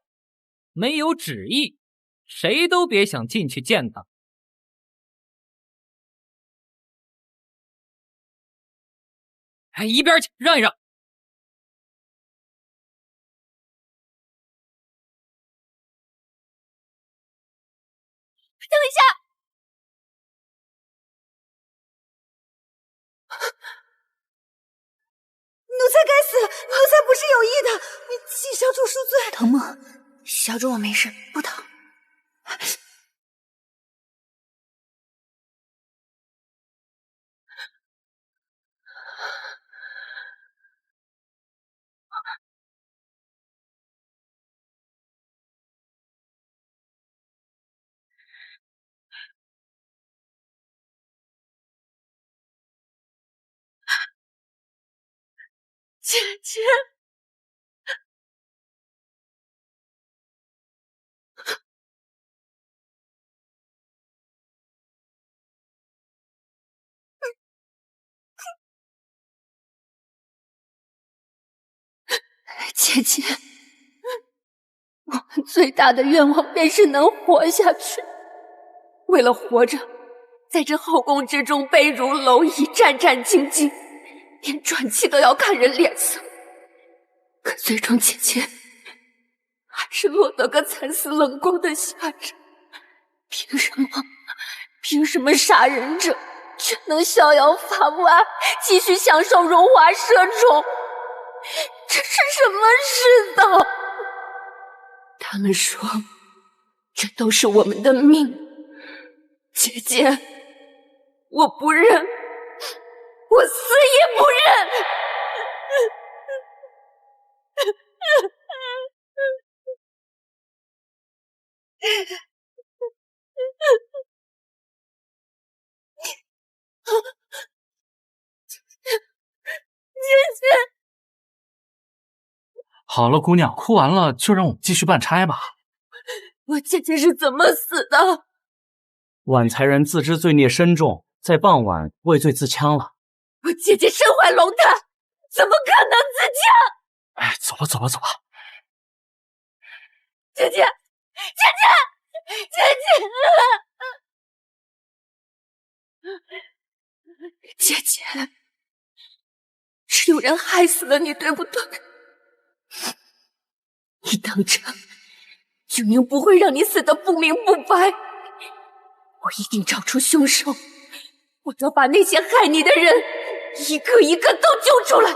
没有旨意，谁都别想进去见他。哎，一边去，让一让。等一下！奴才该死，奴才不是有意的，请小主恕罪。藤梦，嘘。小主，我没事，不疼。姐姐，姐姐，我们最大的愿望便是能活下去。为了活着，在这后宫之中背如蝼蚁，战战兢兢，连喘气都要看人脸色。可最终姐姐还是落得个惨死冷宫的下场。凭什么？凭什么杀人者却能逍遥法外，继续享受荣华奢宠？这是什么世道？他们说，这都是我们的命。姐姐，我不认，我死也不认。姐姐，好了，姑娘，哭完了就让我们继续办差吧。我姐姐是怎么死的？婉才人自知罪孽深重，在傍晚畏罪自枪了。我姐姐身怀龙胎，怎么可能自枪？哎，走吧，走吧，走吧。姐姐，姐姐，姐姐，姐姐，是有人害死了你，对不对？你当真？九宁不会让你死得不明不白。我一定找出凶手，我要把那些害你的人一个一个都揪出来。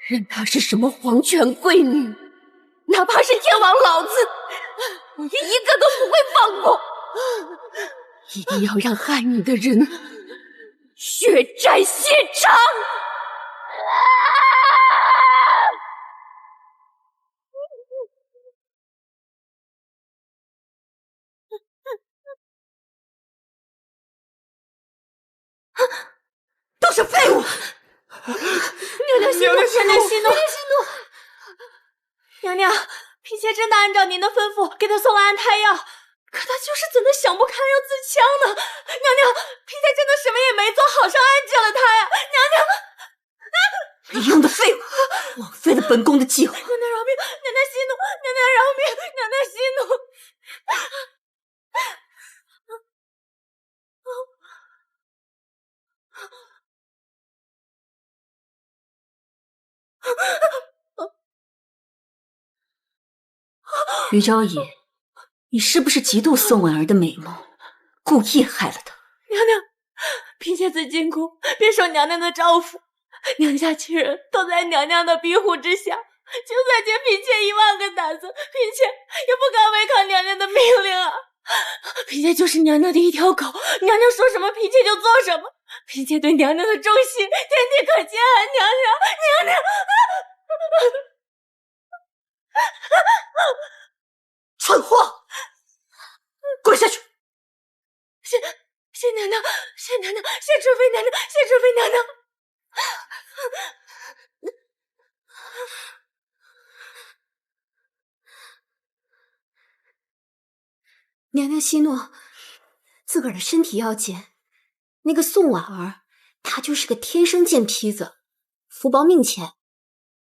任他是什么皇权贵女，哪怕是天王老子，我也一个都不会放过。一定要让害你的人血债血偿。都是废物！娘娘息怒，娘娘息怒，娘娘，嫔妾真的按照您的吩咐给他送了安胎药，可他就是怎的想不开要自枪呢？娘娘，嫔妾真的什么也没做，好生安置了他呀！没用的废物，浪费了本宫的机会。娘娘饶命！娘娘息怒！娘娘饶命！娘娘息怒！于昭仪，你是不是嫉妒宋婉儿的美貌，故意害了她？娘娘，嫔妾自进宫便受娘娘的诏咐，娘家亲人都在娘娘的庇护之下。就算借嫔妾10000个胆子，嫔妾也不敢违抗娘娘的命令啊！嫔妾就是娘娘的一条狗，娘娘说什么嫔妾就做什么。嫔妾对娘娘的忠心，天地可见啊！娘娘，蠢货，跪下去！谢娘娘，谢娘娘，谢纯妃娘娘，谢纯妃娘娘。娘娘息怒，自个儿的身体要紧。那个宋婉儿，她就是个天生贱坯子，福薄命浅。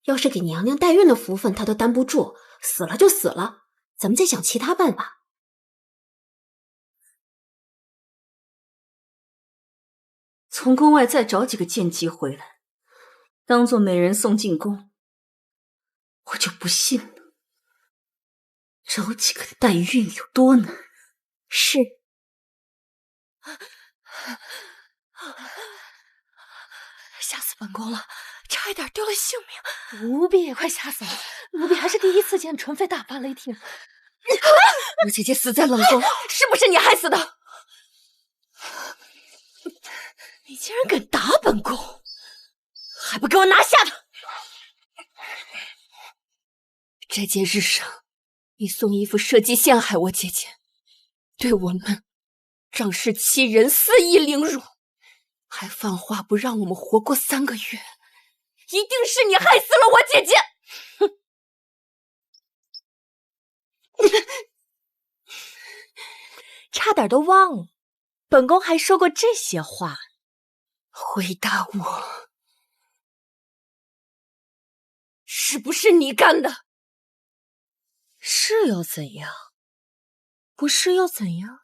要是给娘娘代孕的福分，她都担不住，死了就死了，咱们再想其他办法。从宫外再找几个贱姬回来，当做美人送进宫，我就不信了。找几个代孕有多难？是。吓死本宫了！差一点丢了性命，奴婢也快吓死了。奴婢还是第一次见纯妃大发雷霆。我姐姐死在冷宫，是不是你害死的？你竟然敢打本宫，还不给我拿下他！这件事上，你宋义父设计陷害我姐姐，对我们仗势欺人，肆意凌辱，还放话不让我们活过3个月，一定是你害死了我姐姐！差点都忘了，本宫还说过这些话。回答我，是不是你干的？是又怎样？不是又怎样？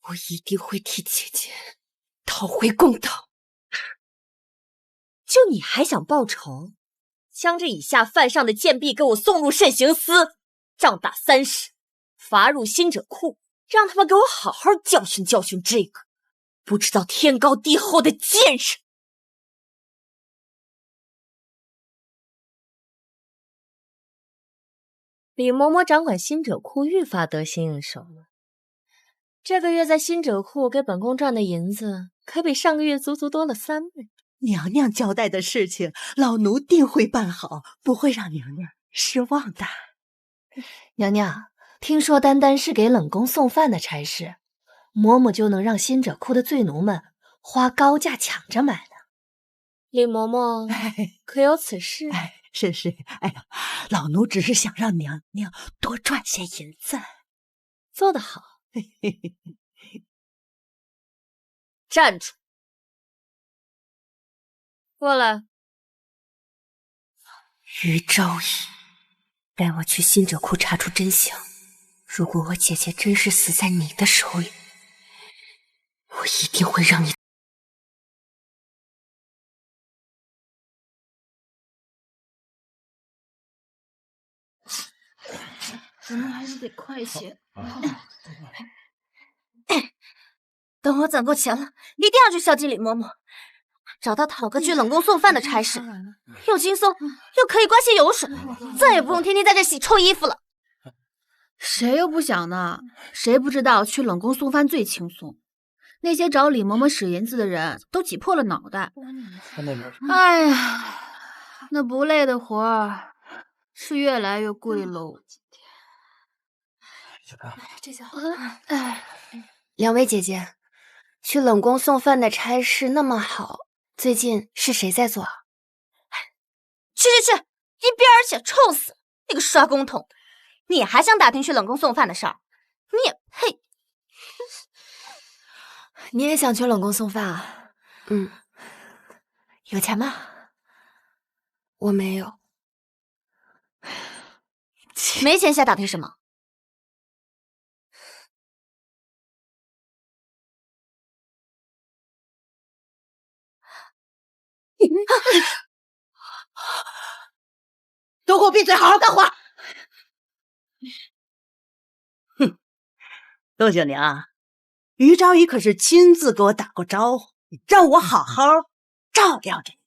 我一定会替姐姐讨回公道。就你还想报仇？将这以下犯上的贱婢给我送入慎刑司，杖打30，罚入新者库，让他们给我好好教训教训这个不知道天高地厚的贱人！李嬷嬷掌管新者库愈发得心应手了。这个月在新者库给本宫赚的银子，可比上个月足足多了3倍。娘娘交代的事情，老奴定会办好，不会让娘娘失望的。娘娘，听说单单是给冷宫送饭的差事，嬷嬷就能让新者库的罪奴们花高价抢着买呢。李嬷嬷可有此事？是，哎呀，老奴只是想让娘娘多赚些银子。做得好。站住！过来。于昭仪，带我去新者库查出真相。如果我姐姐真是死在你的手里，我一定会让你。咱们还是得快一些。等我攒够钱了，一定要去孝敬李嬷嬷，找他讨个去冷宫送饭的差事，又轻松又可以刮些油水，再也不用天天在这洗臭衣服了。谁又不想呢？谁不知道去冷宫送饭最轻松？那些找李嬷嬷使银子的人都挤破了脑袋。哎呀，那不累的活儿是越来越贵喽。两位姐姐，去冷宫送饭的差事那么好，最近是谁在做？去，一边儿去，臭死！那个刷公桶，你还想打听去冷宫送饭的事儿？你也配？你也想去冷宫送饭啊？有钱吗？我没有。没钱瞎打听什么？都给我闭嘴，好好干活！哼，陆九娘，于昭仪可是亲自给我打过招呼，让我好好照料着你。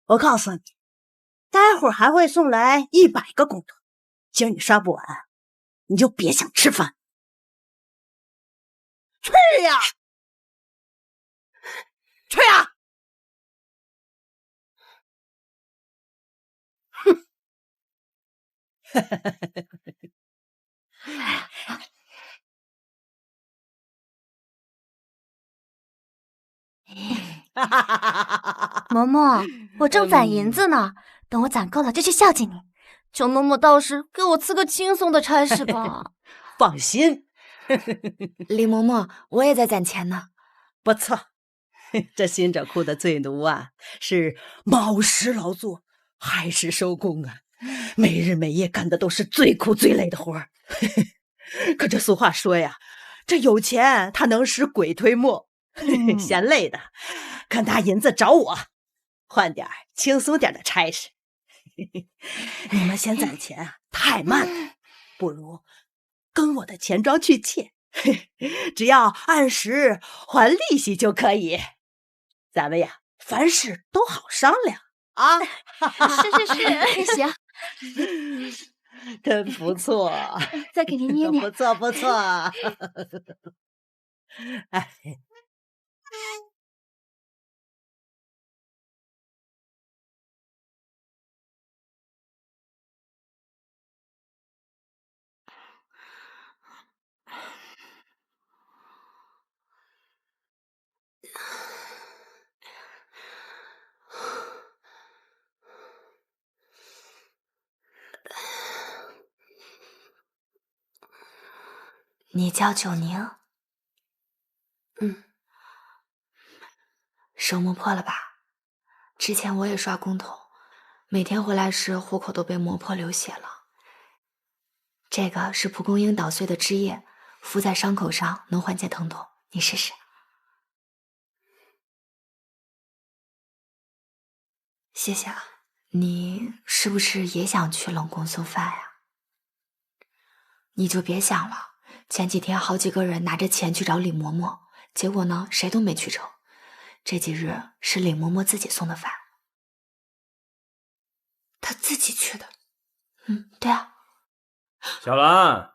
我告诉你，待会儿还会送来100个公桶，今儿你刷不完，你就别想吃饭。去呀，去呀！哼。嬷嬷，我正攒银子呢，等我攒够了就去孝敬你。求嬷嬷到时给我赐个轻松的差事吧。放心，李嬷嬷，我也在攒钱呢。不错，这新者库的罪奴啊，是卯时劳作，亥时收工啊，没日没夜干的都是最苦最累的活儿。可这俗话说呀，这有钱他能使鬼推磨。嫌累的，可拿银子找我，换点轻松点的差事。你们先攒钱啊，太慢了，不如跟我的钱庄去借，只要按时还利息就可以。咱们呀，凡事都好商量啊。是，行，真不错，再给您捏捏，不错不错。哎，你叫九宁？手磨破了吧？之前我也刷工头，每天回来时虎口都被磨破流血了。这个是蒲公英捣碎的汁液，敷在伤口上能缓解疼痛，你试试。谢谢啊。你是不是也想去冷宫送饭呀？你就别想了，前几天好几个人拿着钱去找李嬷嬷，结果呢，谁都没去成。这几日是李嬷嬷自己送的饭。她自己去的？对啊。小兰，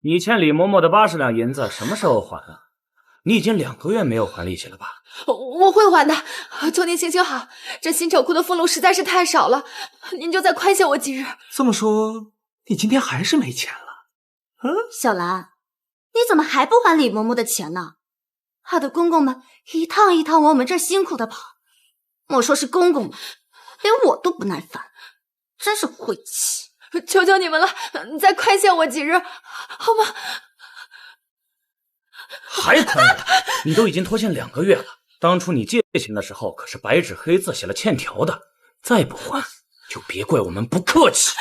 你欠李嬷嬷的80两银子什么时候还啊？你已经2个月没有还利息了吧？我会还的，求您行行好，这新丑库的俸禄实在是太少了，您就再宽限我几日。这么说，你今天还是没钱了？小兰，你怎么还不还李嬷嬷的钱呢？害得公公们一趟一趟往我们这儿辛苦的跑。莫说是公公们，连我都不耐烦，真是晦气。求求你们了，再宽限我几日，好吗？还宽了？你都已经拖欠2个月了。当初你借钱的时候可是白纸黑字写了欠条的，再不还就别怪我们不客气。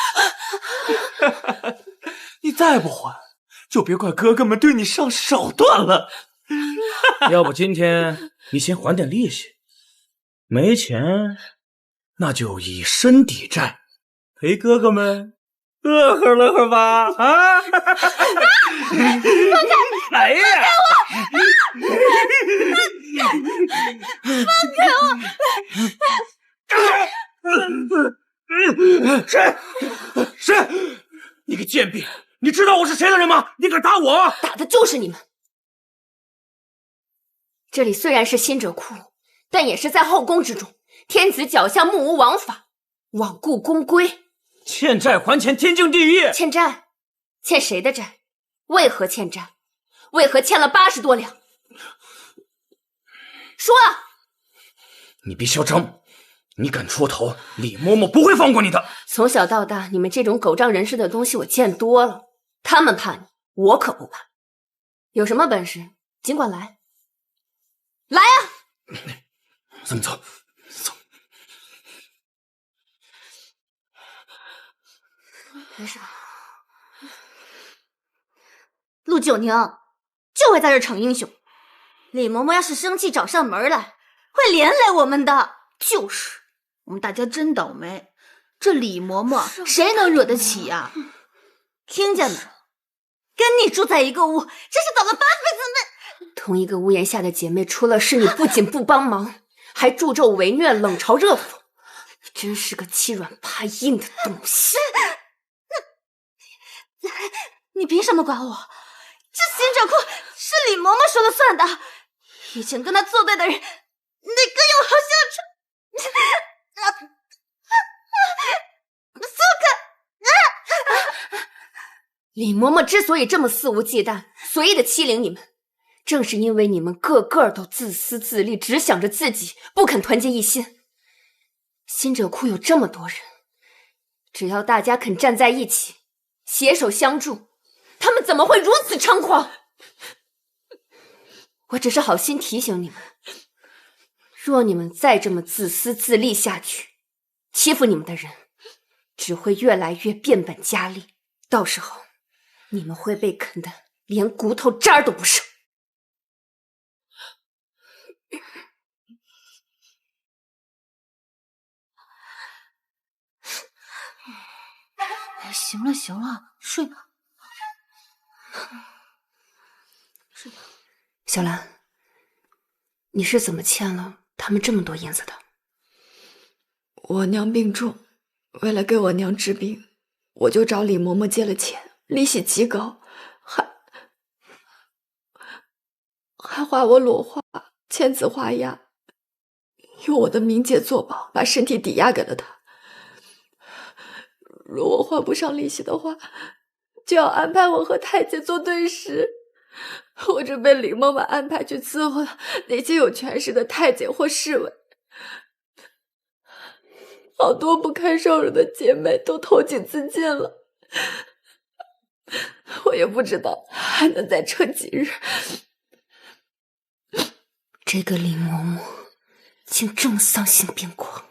你再不还，就别怪哥哥们对你上手段了。要不今天你先还点利息，没钱那就以身抵债，陪哥哥们乐呵乐呵吧！啊！放开！来呀！放开我！谁？你个贱婢！你知道我是谁的人吗？你敢打我？打的就是你们！这里虽然是新者库，但也是在后宫之中，天子脚下，目无王法，罔顾宫规。欠债还钱，天经地义。欠债？欠谁的债？为何欠债？为何欠了80多两？说啊！你别嚣张！你敢出头，李嬷嬷不会放过你的。从小到大，你们这种狗仗人势的东西我见多了，他们怕你，我可不怕。有什么本事，尽管来。来呀！咱们走。没事吧？陆九宁就会在这逞英雄。李嬷嬷要是生气找上门来，会连累我们的。就是，我们大家真倒霉。这李嬷嬷谁能惹得起呀？听见没？跟你住在一个屋，真是倒了8辈子霉。同一个屋檐下的姐妹出了事，你不仅不帮忙，还助纣为虐，冷嘲热讽，真是个欺软怕硬的东西。你凭什么管我？这新者库是李嬷嬷说了算的，以前跟她作对的人，哪个有好下场？松开！李嬷嬷之所以这么肆无忌惮、随意的欺凌你们，正是因为你们个个都自私自利，只想着自己，不肯团结一心。新者库有这么多人，只要大家肯站在一起，携手相助，他们怎么会如此猖狂？我只是好心提醒你们，若你们再这么自私自利下去，欺负你们的人只会越来越变本加厉，到时候你们会被啃得连骨头渣都不剩。行了行了，睡吧。小兰，你是怎么欠了他们这么多银子的？我娘病重，为了给我娘治病，我就找李嬷嬷借了钱，利息极高，还画我裸画，签字画押，用我的名节作保，把身体抵押给了他。如果还不上利息的话，就要安排我和太监做对食。我就被李嬷嬷安排去伺候那些有权势的太监或侍卫。好多不堪受辱的姐妹都投井自尽了，我也不知道还能再撑几日。这个李嬷嬷竟这么丧心病狂，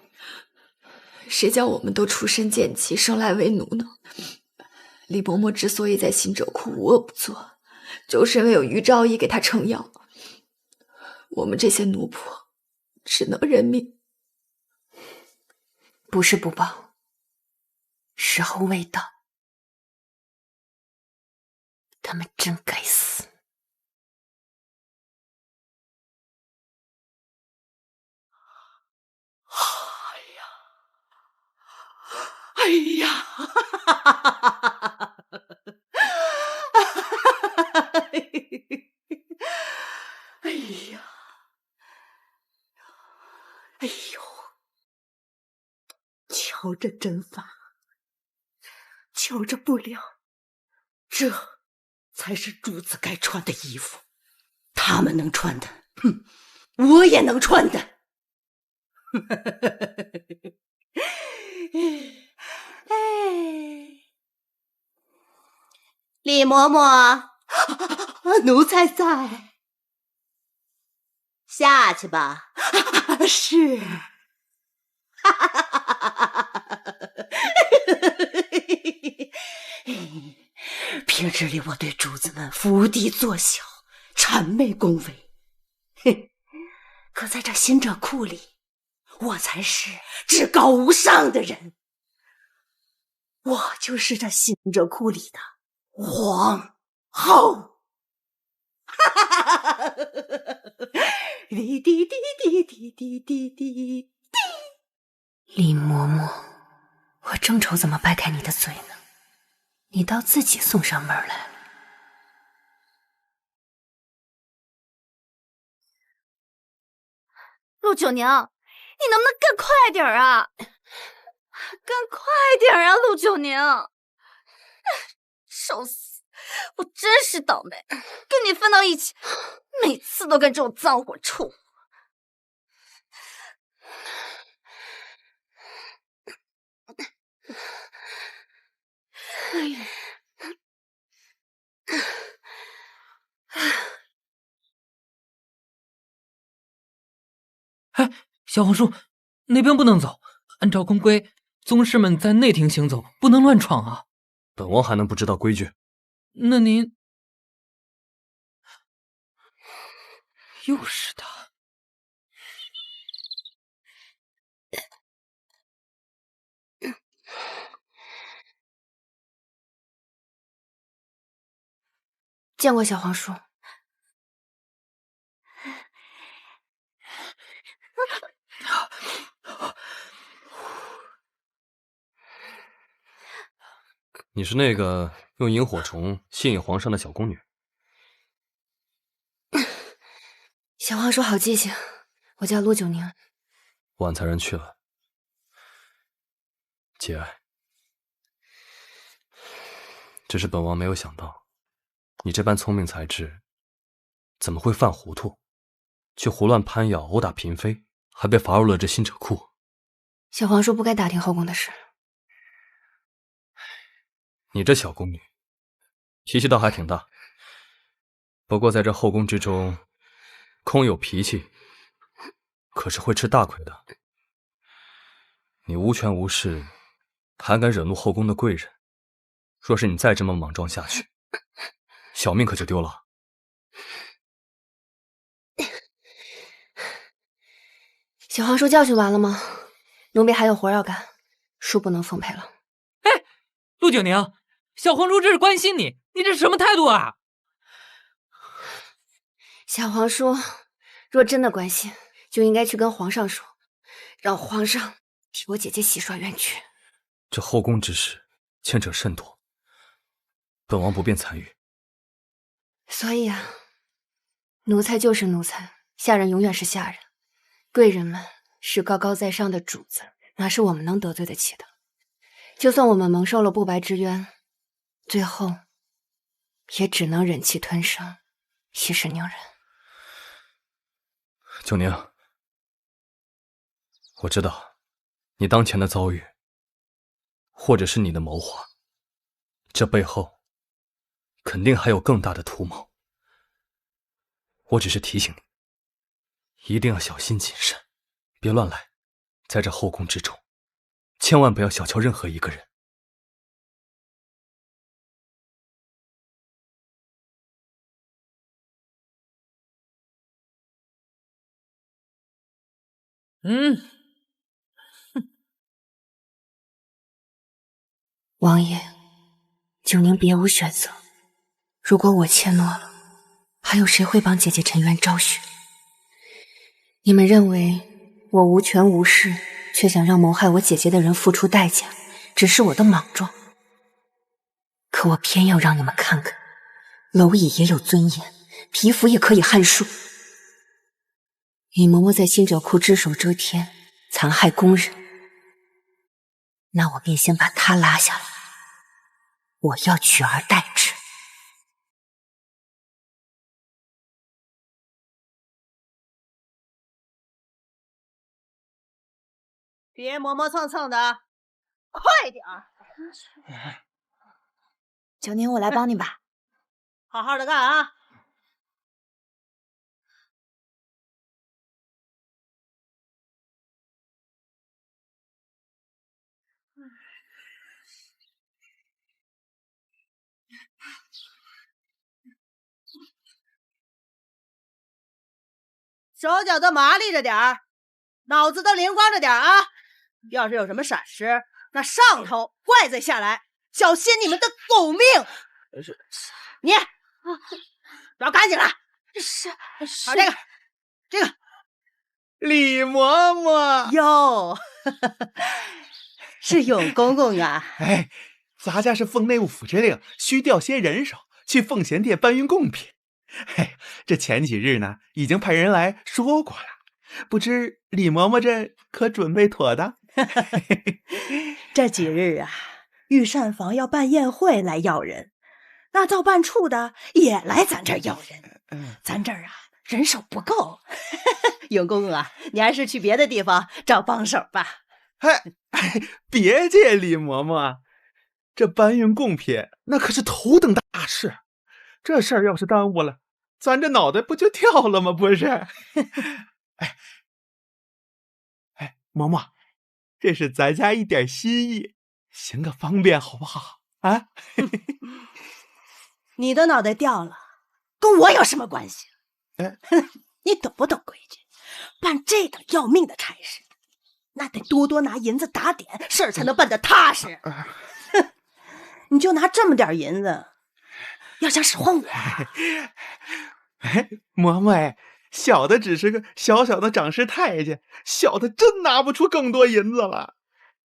谁叫我们都出身贱籍，生来为奴呢？李嬷嬷之所以在行者库无恶不作，就是因为有于昭仪给她撑腰。我们这些奴仆只能认命。不是不报，时候未到。他们真该死。哎呀！哎呀！哎呦！瞧这针法，瞧这布料，这才是主子该穿的衣服。他们能穿的，哼，我也能穿的。李嬷嬷，奴才在，下去吧。是。平日里我对主子们伏低作小，谄媚恭维，可在这行者库里，我才是至高无上的人。我就是这行者库里的皇后。滴滴滴滴滴滴滴滴。李嬷嬷，我正愁怎么掰开你的嘴呢，你倒自己送上门来了。陆九娘，你能不能更快点啊？更快点啊，陆九娘！受死！我真是倒霉，跟你分到一起，每次都跟这种脏活处。哎呀！哎，小黄叔，那边不能走，按照公规，宗室们在内庭行走，不能乱闯啊。本王还能不知道规矩？那您又是他。见过小黄叔。你是那个用萤火虫吸引皇上的小宫女？小黄叔好记性，我叫陆九宁。晚才人去了，节哀。只是本王没有想到，你这般聪明才智，怎么会犯糊涂，去胡乱攀咬殴打嫔妃，还被罚入了这新者库？小黄叔不该打听后宫的事。你这小宫女，脾气倒还挺大。不过在这后宫之中，空有脾气，可是会吃大亏的。你无权无势，还敢惹怒后宫的贵人，若是你再这么莽撞下去，小命可就丢了。小黄叔教训完了吗？奴婢还有活要干，恕不能奉陪了。哎，陆九宁，小黄叔这是关心你，你这是什么态度啊？小黄叔若真的关心，就应该去跟皇上说，让皇上替我姐姐洗刷冤屈。这后宫之事牵扯甚多，本王不便参与。所以啊，奴才就是奴才，下人永远是下人，贵人们是高高在上的主子，哪是我们能得罪得起的？就算我们蒙受了不白之冤，最后也只能忍气吞声，息事宁人。九宁，我知道你当前的遭遇，或者是你的谋划，这背后肯定还有更大的图谋。我只是提醒你，一定要小心谨慎，别乱来。在这后宫之中，千万不要小瞧任何一个人。王爷，九宁别无选择。如果我怯懦了，还有谁会帮姐姐沉冤昭雪？你们认为我无权无势，却想让谋害我姐姐的人付出代价，只是我的莽撞。可我偏要让你们看看，蝼蚁也有尊严，皮肤也可以撼树。李嬷嬷在新者库只手遮天，残害宫人，那我便先把她拉下来，我要取而代之。别磨磨蹭蹭的，快点儿！九宁，我来帮你吧。好好的干啊！手脚都麻利着点儿，脑子都灵光着点儿啊！要是有什么闪失，那上头怪罪下来，小心你们的狗命！是你抓干净了。是。好，这个，李嬷嬷哟，是永公公啊！哎，咱家是奉内务府之令，需调些人手去奉贤殿搬运贡品。嘿，这前几日呢，已经派人来说过了，不知李嬷嬷这可准备妥当？这几日啊，御膳房要办宴会来要人，那造办处的也来咱这儿要人，咱这儿啊人手不够。永公公啊，你还是去别的地方找帮手吧。别介，李嬷嬷，这搬运贡品那可是头等大事，这事儿要是耽误了，咱这脑袋不就掉了吗？不是？嬷嬷，这是咱家一点心意，行个方便好不好啊？你的脑袋掉了，跟我有什么关系？你懂不懂规矩？办这等要命的差事，那得多多拿银子打点，事儿才能办得踏实。你就拿这么点银子，要想使唤我？嬷嬷，小的只是个小小的长侍太监，小的真拿不出更多银子了。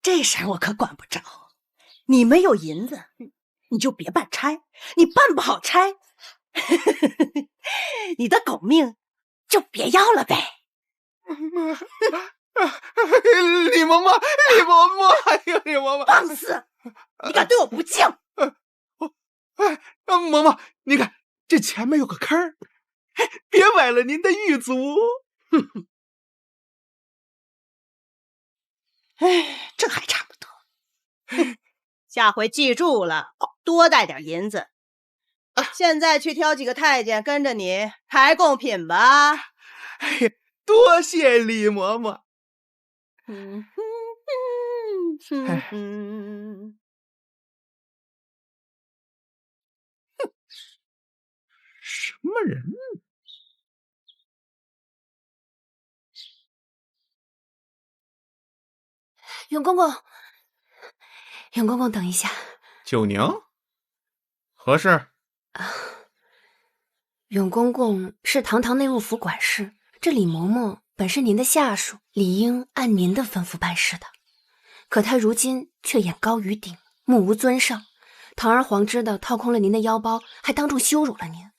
这事儿我可管不着。你没有银子，你就别办差，你办不好差，你的狗命就别要了呗。李嬷嬷，李嬷嬷，哎呀，李嬷嬷，放肆！你敢对我不敬？嬷嬷，你看这前面有个坑儿，别崴了您的玉足。这还差不多。下回记住了，多带点银子。现在去挑几个太监跟着你抬贡品吧。多谢李嬷嬷。什么人？永公公，永公公，等一下。九宁，何事？永公公是堂堂内务府管事，这李嬷嬷本是您的下属，理应按您的吩咐办事的。可他如今却眼高于顶，目无尊上。堂而皇之的掏空了您的腰包，还当众羞辱了您。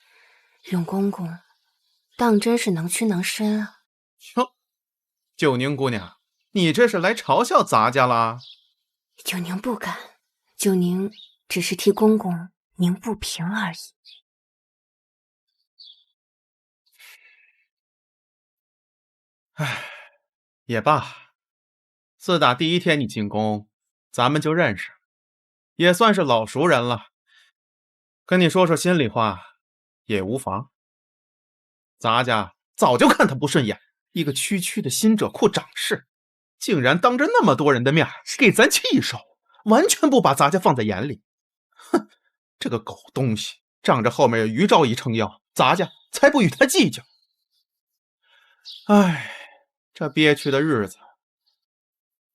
永公公，当真是能屈能伸啊！哟，九宁姑娘，你这是来嘲笑咱家啦？九宁不敢，九宁只是替公公鸣不平而已。唉，也罢，自打第一天你进宫，咱们就认识，也算是老熟人了。跟你说说心里话，也无妨。咱家早就看他不顺眼，一个区区的新者库长事，竟然当着那么多人的面给咱气手，完全不把咱家放在眼里。哼，这个狗东西，仗着后面有于昭仪撑腰，咱家才不与他计较。唉，这憋屈的日子，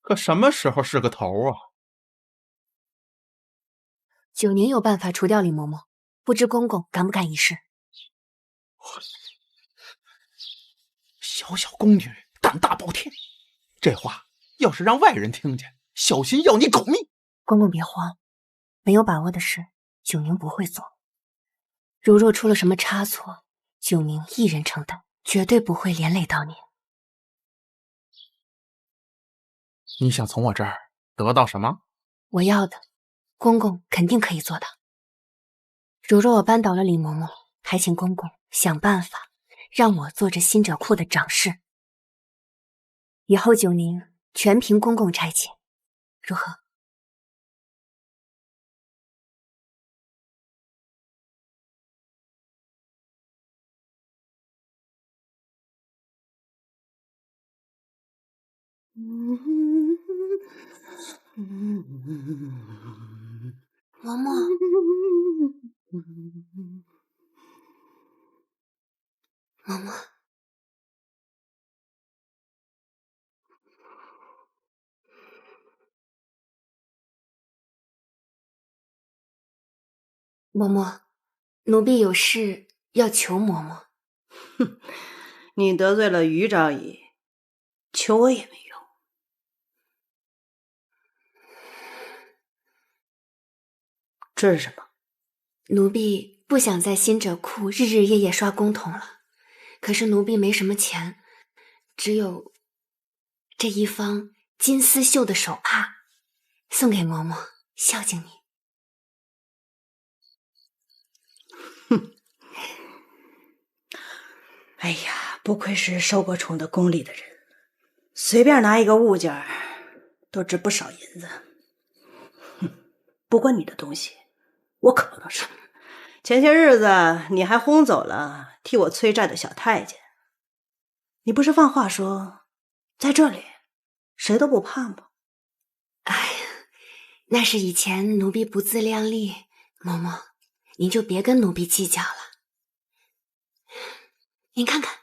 可什么时候是个头啊？九宁有办法除掉李嬷嬷，不知公公敢不敢一试？小小宫女胆大包天，这话要是让外人听见，小心要你狗命！公公别慌，没有把握的事，九宁不会做。如若出了什么差错，九宁一人承担，绝对不会连累到您。你想从我这儿得到什么？我要的，公公肯定可以做到。如若我扳倒了李嬷嬷，还请公公想办法让我做这新者库的长侍。以后九宁全凭公公差遣，如何？嬷嬷，嬷嬷，嬷嬷，奴婢有事要求嬷嬷。哼，你得罪了于昭仪，求我也没用。这是什么？奴婢不想在新者库日日夜夜刷公桶了，可是奴婢没什么钱，只有这一方金丝绣的手帕，送给嬷嬷孝敬你。哼，哎呀，不愧是受过宠的宫里的人，随便拿一个物件都值不少银子。哼，不过你的东西我可不能少。前些日子你还轰走了替我催债的小太监，你不是放话说在这里谁都不怕吗？哎呀，那是以前奴婢不自量力，嬷嬷，您就别跟奴婢计较了。您看看，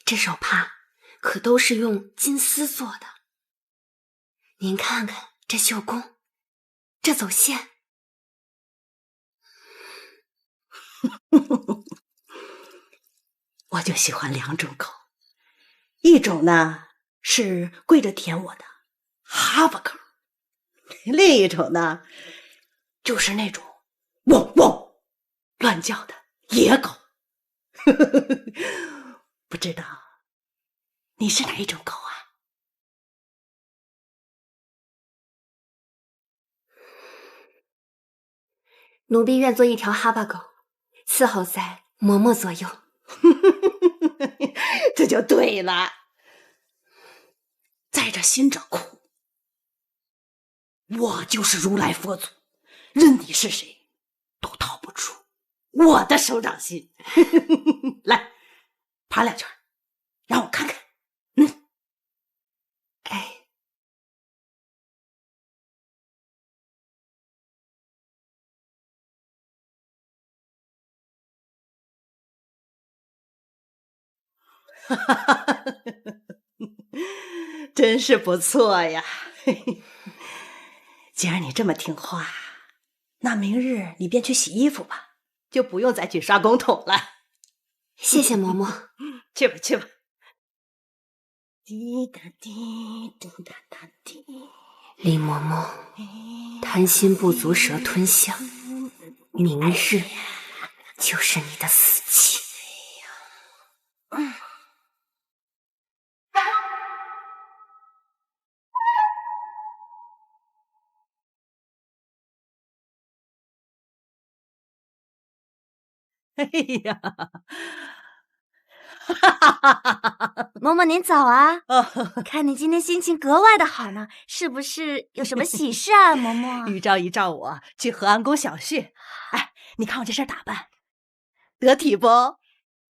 这手帕可都是用金丝做的。您看看这绣工，这走线。我就喜欢两种狗，一种呢是跪着舔我的哈巴狗，另一种呢就是那种汪汪乱叫的野狗。不知道你是哪一种狗啊？奴婢愿做一条哈巴狗，伺候在嬷嬷左右。这就对了。在这新者库，我就是如来佛祖，任你是谁都逃不出我的手掌心。来，爬两圈，让我看看。哎。真是不错呀。既然你这么听话，那明日你便去洗衣服吧，就不用再去刷公桶了。谢谢嬷嬷。去吧去吧。滴答滴，嘟答答滴。李嬷嬷，贪心不足蛇吞象，明日就是你的死期。哎呀，嬷嬷您早啊！看你今天心情格外的好呢，是不是有什么喜事啊，嬷嬷？于昭仪召我去和安宫小训。哎，你看我这身打扮，得体不？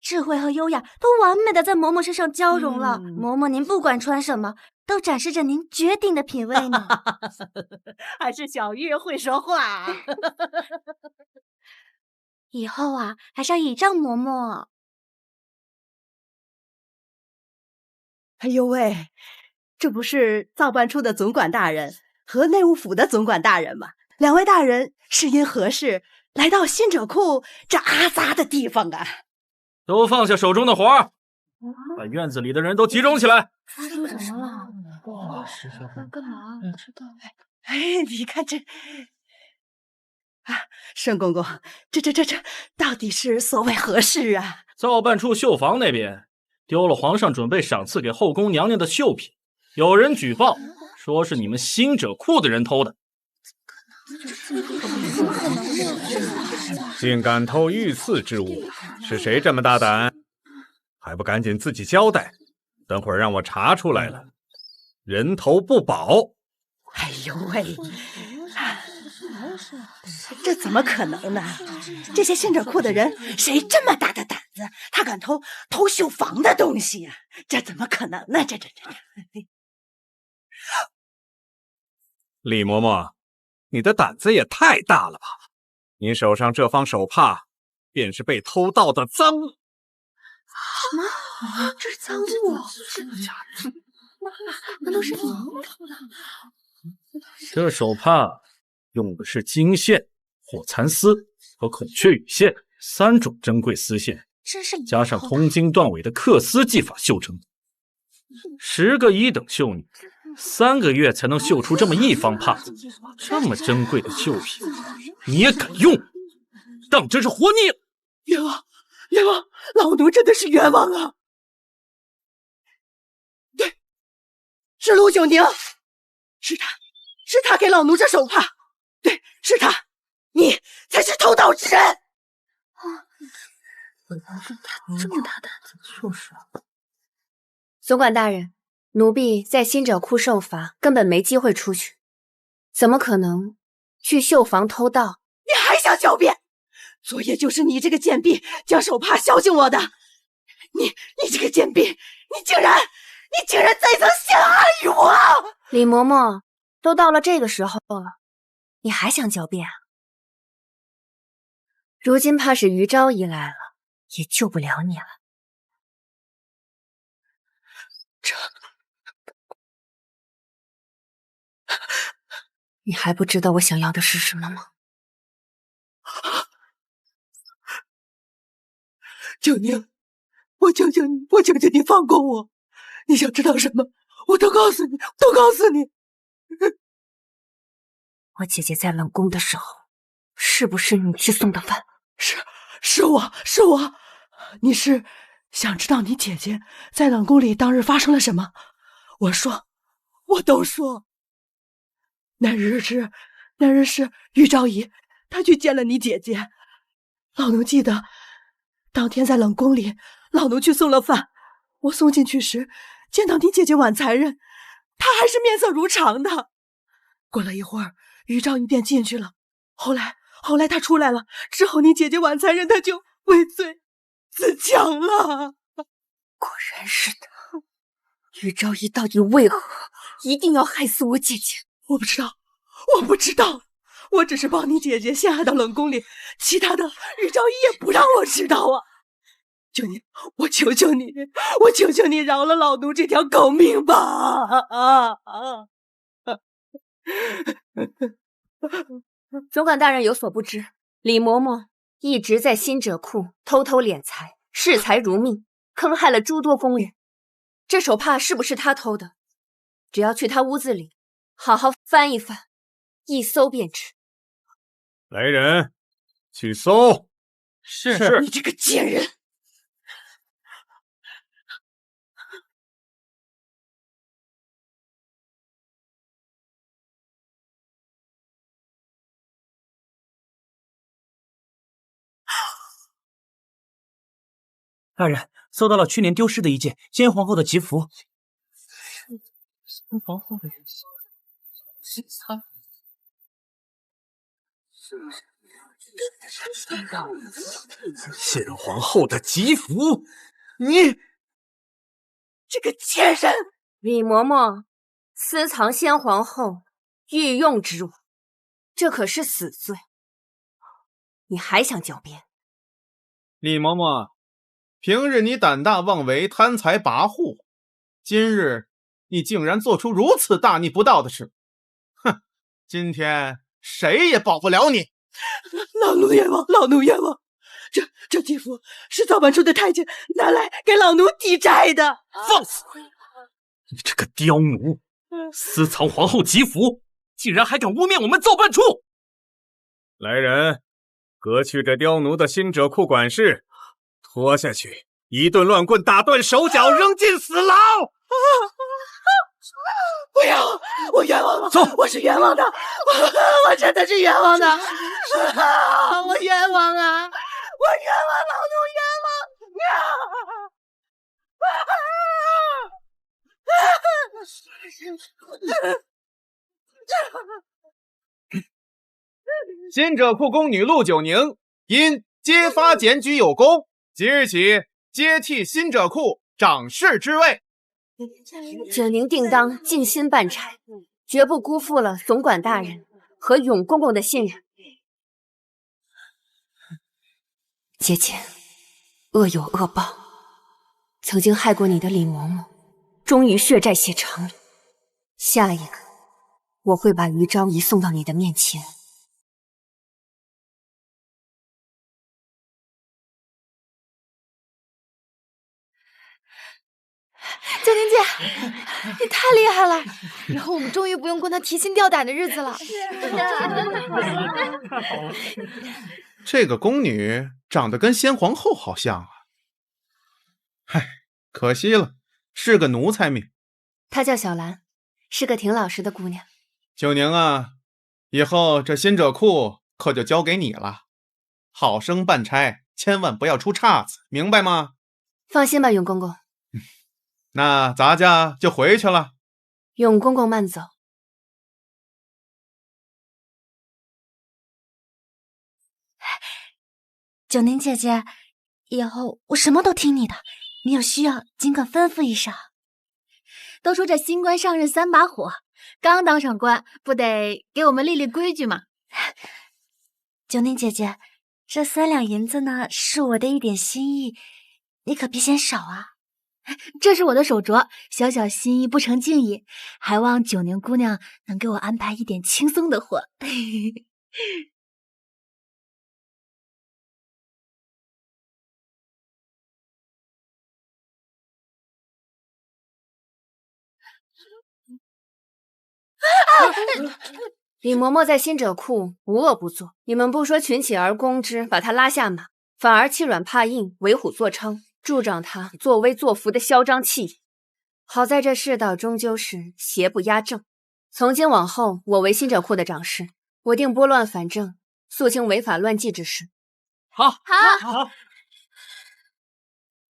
智慧和优雅都完美的在嬷嬷身上交融了。嬷嬷您不管穿什么，都展示着您绝顶的品味呢。还是小玉会说话。以后啊，还是要倚仗嬷嬷。哎呦喂，这不是造办处的总管大人和内务府的总管大人吗？两位大人是因何事来到新者库这阿杂的地方啊？都放下手中的活儿，把院子里的人都集中起来。发生什么了？干嘛？知道？哎，你看这。啊，盛公公，这到底是所谓何事啊？造办处绣房那边丢了皇上准备赏赐给后宫娘娘的绣品，有人举报说是你们新者库的人偷的。竟敢偷御赐之物，是谁这么大胆？还不赶紧自己交代，等会儿让我查出来了，人头不保。哎呦喂！这怎么可能呢？这些新者库的人，谁这么大的胆子？他敢偷绣房的东西啊？这怎么可能呢？这！李嬷嬷，你的胆子也太大了吧！你手上这方手帕，便是被偷盗的赃物。什么？这是赃物？真的假的？难道是你偷的？这手帕用的是金线、火蚕丝和孔雀羽线3种珍贵丝线，加上通经断纬的缂丝技法绣成的。10个1等绣女，3个月才能绣出这么一方帕子。这么珍贵的绣品，你也敢用？当真是活腻了！冤枉！冤枉！老奴真的是冤枉啊！对，是陆九宁，是他给老奴这手帕。对，是他，你才是偷盗之人！这么大胆子，就是。总管大人，奴婢在新者库受罚，根本没机会出去，怎么可能去绣房偷盗？你还想狡辩？昨夜就是你这个贱婢将手帕捎进我的，你这个贱婢，你竟然再曾陷害于我！李嬷嬷，都到了这个时候了，你还想狡辩啊？如今怕是于昭仪来了，也救不了你了。你还不知道我想要的是什么吗？九宁，我求求你放过我！你想知道什么，我都告诉你，我姐姐在冷宫的时候，是不是你去送的饭？是我。你是想知道你姐姐在冷宫里当日发生了什么？我都说。那日是于昭仪，她去见了你姐姐。老奴记得，当天在冷宫里，老奴去送了饭。我送进去时，见到你姐姐婉才人，她还是面色如常的。过了一会儿，于昭仪便进去了。后来她出来了之后，你姐姐婉才人她就畏罪自强了。果然是她。于昭仪到底为何一定要害死我姐姐？我不知道，我只是帮你姐姐陷害到冷宫里，其他的于昭仪也不让我知道啊！求你，我求求你饶了老奴这条狗命吧！总管大人有所不知，李嬷嬷一直在新者库偷偷敛财，视财如命，坑害了诸多宫人。这手帕是不是他偷的？只要去他屋子里，好好翻一翻，一搜便知。来人，去搜。是。你这个贱人！大人，搜到了去年丢失的一件先皇后的吉服。先皇后的是他。先皇后的吉服，你这个贱人！李嬷嬷私藏先皇后御用之物，这可是死罪。你还想狡辩？李嬷嬷，平日你胆大妄为、贪财跋扈，今日你竟然做出如此大逆不道的事！哼，今天谁也保不了你！老奴冤枉，老奴冤枉！这吉服是造办处的太监拿来给老奴抵债的。放肆！你这个刁奴，私藏皇后吉服，竟然还敢污蔑我们造办处！来人，革去这刁奴的新者库管事，拖下去，一顿乱棍打断手脚，扔进死牢！不要！我冤枉了，走，我是冤枉的，我真的是冤枉的，我冤枉啊！我冤枉，老奴冤枉！新者库宫女陆九宁因揭发检举有功，即日起接替新者库掌事之位。九宁定当尽心办差，绝不辜负了总管大人和永公公的信任。姐姐，恶有恶报，曾经害过你的李嬷嬷，终于血债血偿了。下一个，我会把于昭仪送到你的面前。九宁姐，你太厉害了！以后我们终于不用过那提心吊胆的日子了。这个宫女长得跟先皇后好像啊，唉，可惜了，是个奴才命。她叫小兰，是个挺老实的姑娘。九宁啊，以后这新者库可就交给你了，好生办差，千万不要出岔子，明白吗？放心吧，永公公。那咱家就回去了。永公公慢走。九宁姐姐，以后我什么都听你的，你有需要尽管吩咐一声。都说这新官上任三把火，刚当上官不得给我们立立规矩吗？九宁姐姐，这3两银子呢，是我的一点心意，你可别嫌少啊。这是我的手镯，小小心意不成敬意，还望九宁姑娘能给我安排一点轻松的活。李嬷嬷在新者库无恶不作，你们不说群起而攻之，把她拉下马，反而欺软怕硬，为虎作伥，助长她作威作福的嚣张气焰。好在这世道终究是邪不压正，从今往后，我为新者库的掌事，我定拨乱反正，肃清违法乱纪之事。好，好。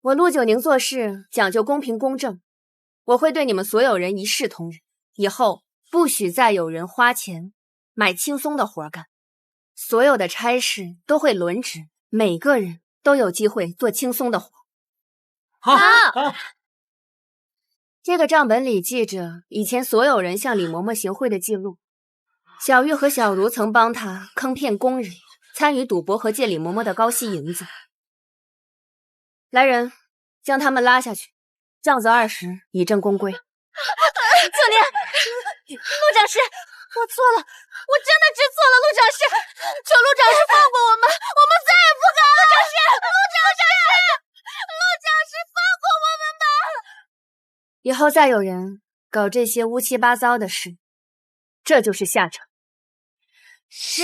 我陆九宁做事讲究公平公正，我会对你们所有人一视同仁，以后不许再有人花钱买轻松的活干，所有的差事都会轮值，每个人都有机会做轻松的活。好。这个账本里记着以前所有人向李嬷嬷行贿的记录，小玉和小茹曾帮她坑骗工人，参与赌博和借李嬷嬷的高息银子。来人，将他们拉下去，杖责20，以正宫规。九宁，陆长师，我错了，我真的知错了，陆长师，求陆长师放过我们，我们再也不敢了。陆长师，陆长师，陆长师放过我们吧！后再有人搞这些乌七八糟的事，这就是下场。是。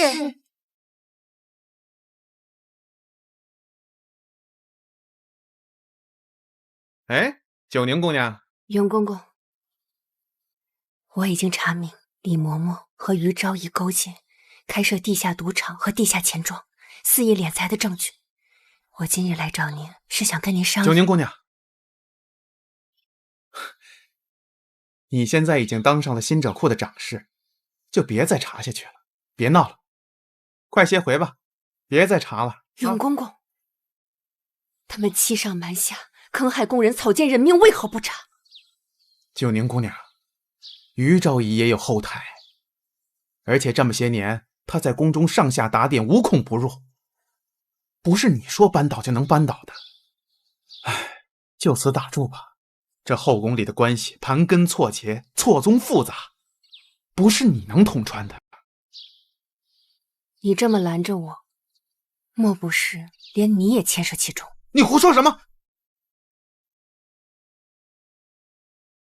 哎，九宁姑娘，永公公，我已经查明李嬷嬷和于昭仪勾结，开设地下赌场和地下钱庄，肆意敛财的证据。我今日来找您，是想跟您商量。九宁姑娘，你现在已经当上了新者库的掌事，就别再查下去了，别闹了，快些回吧，别再查了。永公公，他们欺上瞒下，坑害工人，草菅人命，为何不查？九宁姑娘，于昭仪也有后台，而且这么些年，她在宫中上下打点，无孔不入，不是你说扳倒就能扳倒的。唉，就此打住吧。这后宫里的关系盘根错节，错综复杂，不是你能统穿的。你这么拦着我，莫不是连你也牵涉其中？你胡说什么？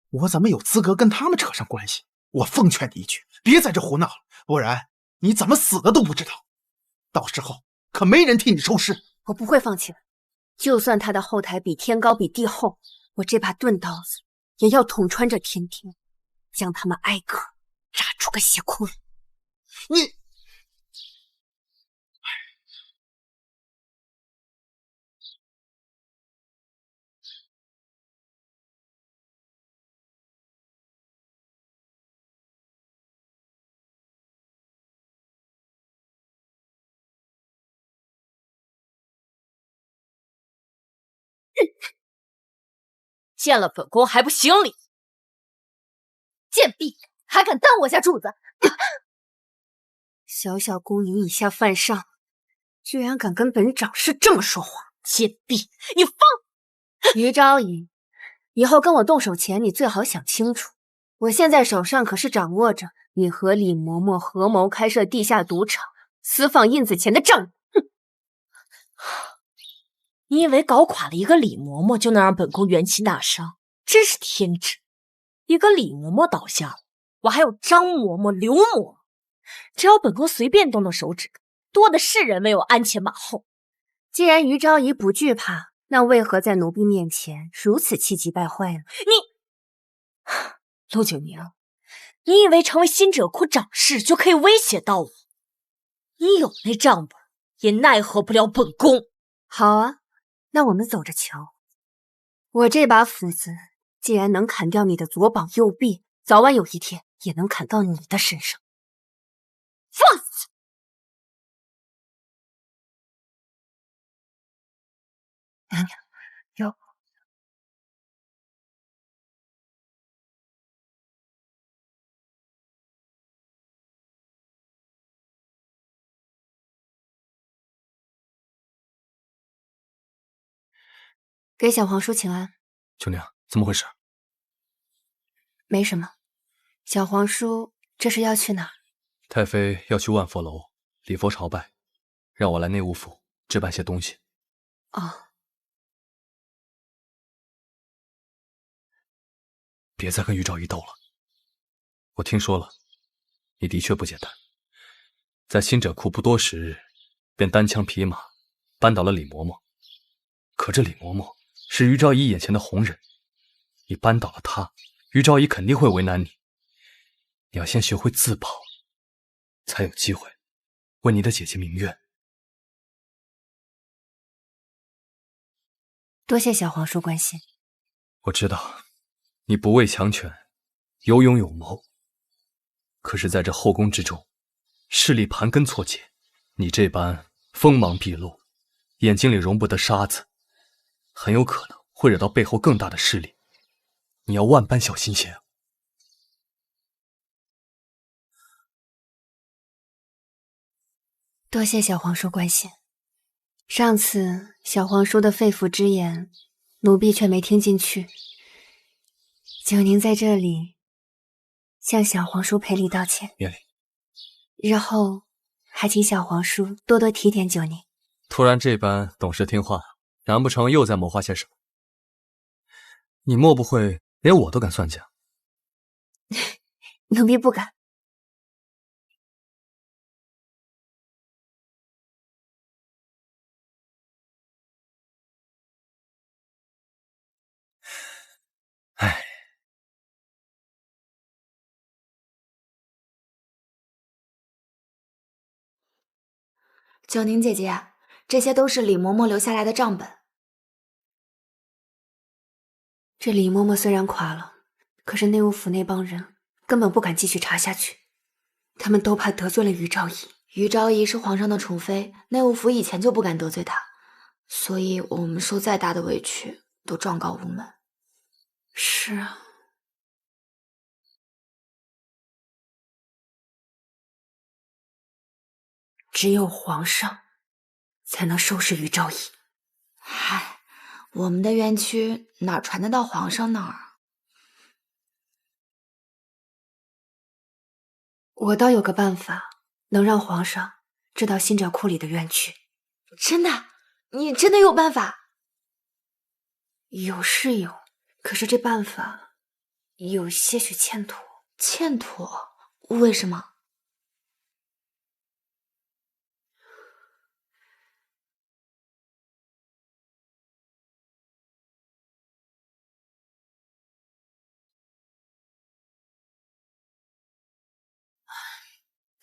我怎么有资格跟他们扯上关系？我奉劝你一句，别在这胡闹了，不然你怎么死的都不知道，到时候可没人替你收尸。我不会放弃的，就算他的后台比天高比地厚，我这把钝刀子也要捅穿这天庭，将他们挨个扎出个血窟窿。你见了本宫还不行礼？贱婢，还敢当我家主子？小小宫女以下犯上，居然敢跟本掌事这么说话！贱婢，你放！于昭仪，以后跟我动手前，你最好想清楚，我现在手上可是掌握着你和李嬷嬷合谋开设地下赌场、私放印子钱的证据。你以为搞垮了一个李嬷嬷就能让本宫元气大伤？真是天真！一个李嬷嬷倒下了，我还有张嬷嬷、刘嬷嬷，只要本宫随便动动手指，多的是人为我鞍前马后。既然于昭仪不惧怕，那为何在奴婢面前如此气急败坏呢？陆九宁，你以为成为新者库掌事就可以威胁到我？你有那账本，也奈何不了本宫。好啊，那我们走着瞧。我这把斧子既然能砍掉你的左膀右臂，早晚有一天也能砍到你的身上。放肆！娘娘，有。给小皇叔请安。九娘，怎么回事？没什么。小皇叔这是要去哪儿？太妃要去万佛楼礼佛朝拜，让我来内务府置办些东西。哦。别再跟于昭仪斗了。我听说了，你的确不简单，在新者库不多时日，便单枪匹马扳倒了李嬷嬷。可这李嬷嬷是于昭仪眼前的红人，你扳倒了她，于昭仪肯定会为难你。你要先学会自保，才有机会为你的姐姐鸣冤。多谢小皇叔关心。我知道你不畏强权，有勇有谋，可是在这后宫之中，势力盘根错节，你这般锋芒毕露，眼睛里容不得沙子，很有可能会惹到背后更大的势力，你要万般小心些啊。多谢小皇叔关心。上次小皇叔的肺腑之言，奴婢却没听进去。九宁在这里向小皇叔赔礼道歉。免礼。日后还请小皇叔多多提点九宁。突然这般懂事听话，难不成又在谋划些什么？你莫不会连我都敢算计啊？奴婢不敢。唉，九宁姐姐，这些都是李嬷嬷留下来的账本。这李嬷嬷虽然垮了，可是内务府那帮人根本不敢继续查下去，他们都怕得罪了于昭仪。于昭仪是皇上的宠妃，内务府以前就不敢得罪她，所以我们受再大的委屈都状告无门。是啊。只有皇上才能收拾于昭仪。嗨，我们的冤屈哪传得到皇上那儿？我倒有个办法，能让皇上知道新者库里的冤屈。真的？你真的有办法？有是有，可是这办法有些许欠妥。欠妥？为什么？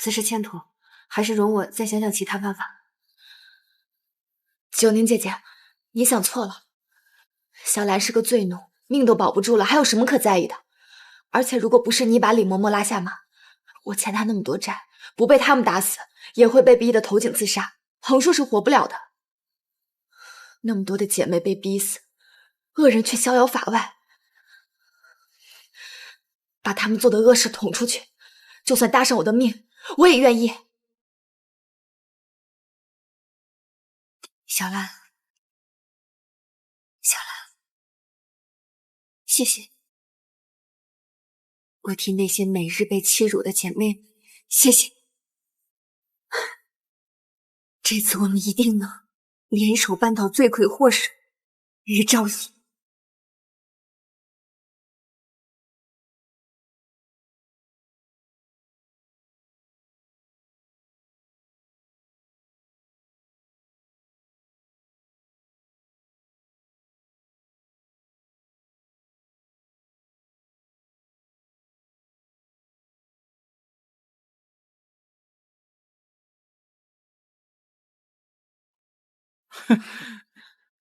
此事欠妥，还是容我再想想其他办法。九宁姐姐，你想错了。小兰是个罪奴，命都保不住了，还有什么可在意的？而且如果不是你把李嬷嬷拉下马，我欠她那么多债，不被他们打死，也会被逼得投井自杀，横竖是活不了的。那么多的姐妹被逼死，恶人却逍遥法外，把他们做的恶事捅出去，就算搭上我的命，我也愿意。小兰，小兰，谢谢。我替那些每日被欺辱的姐妹谢谢。这次我们一定能联手扳倒罪魁祸首于昭仪。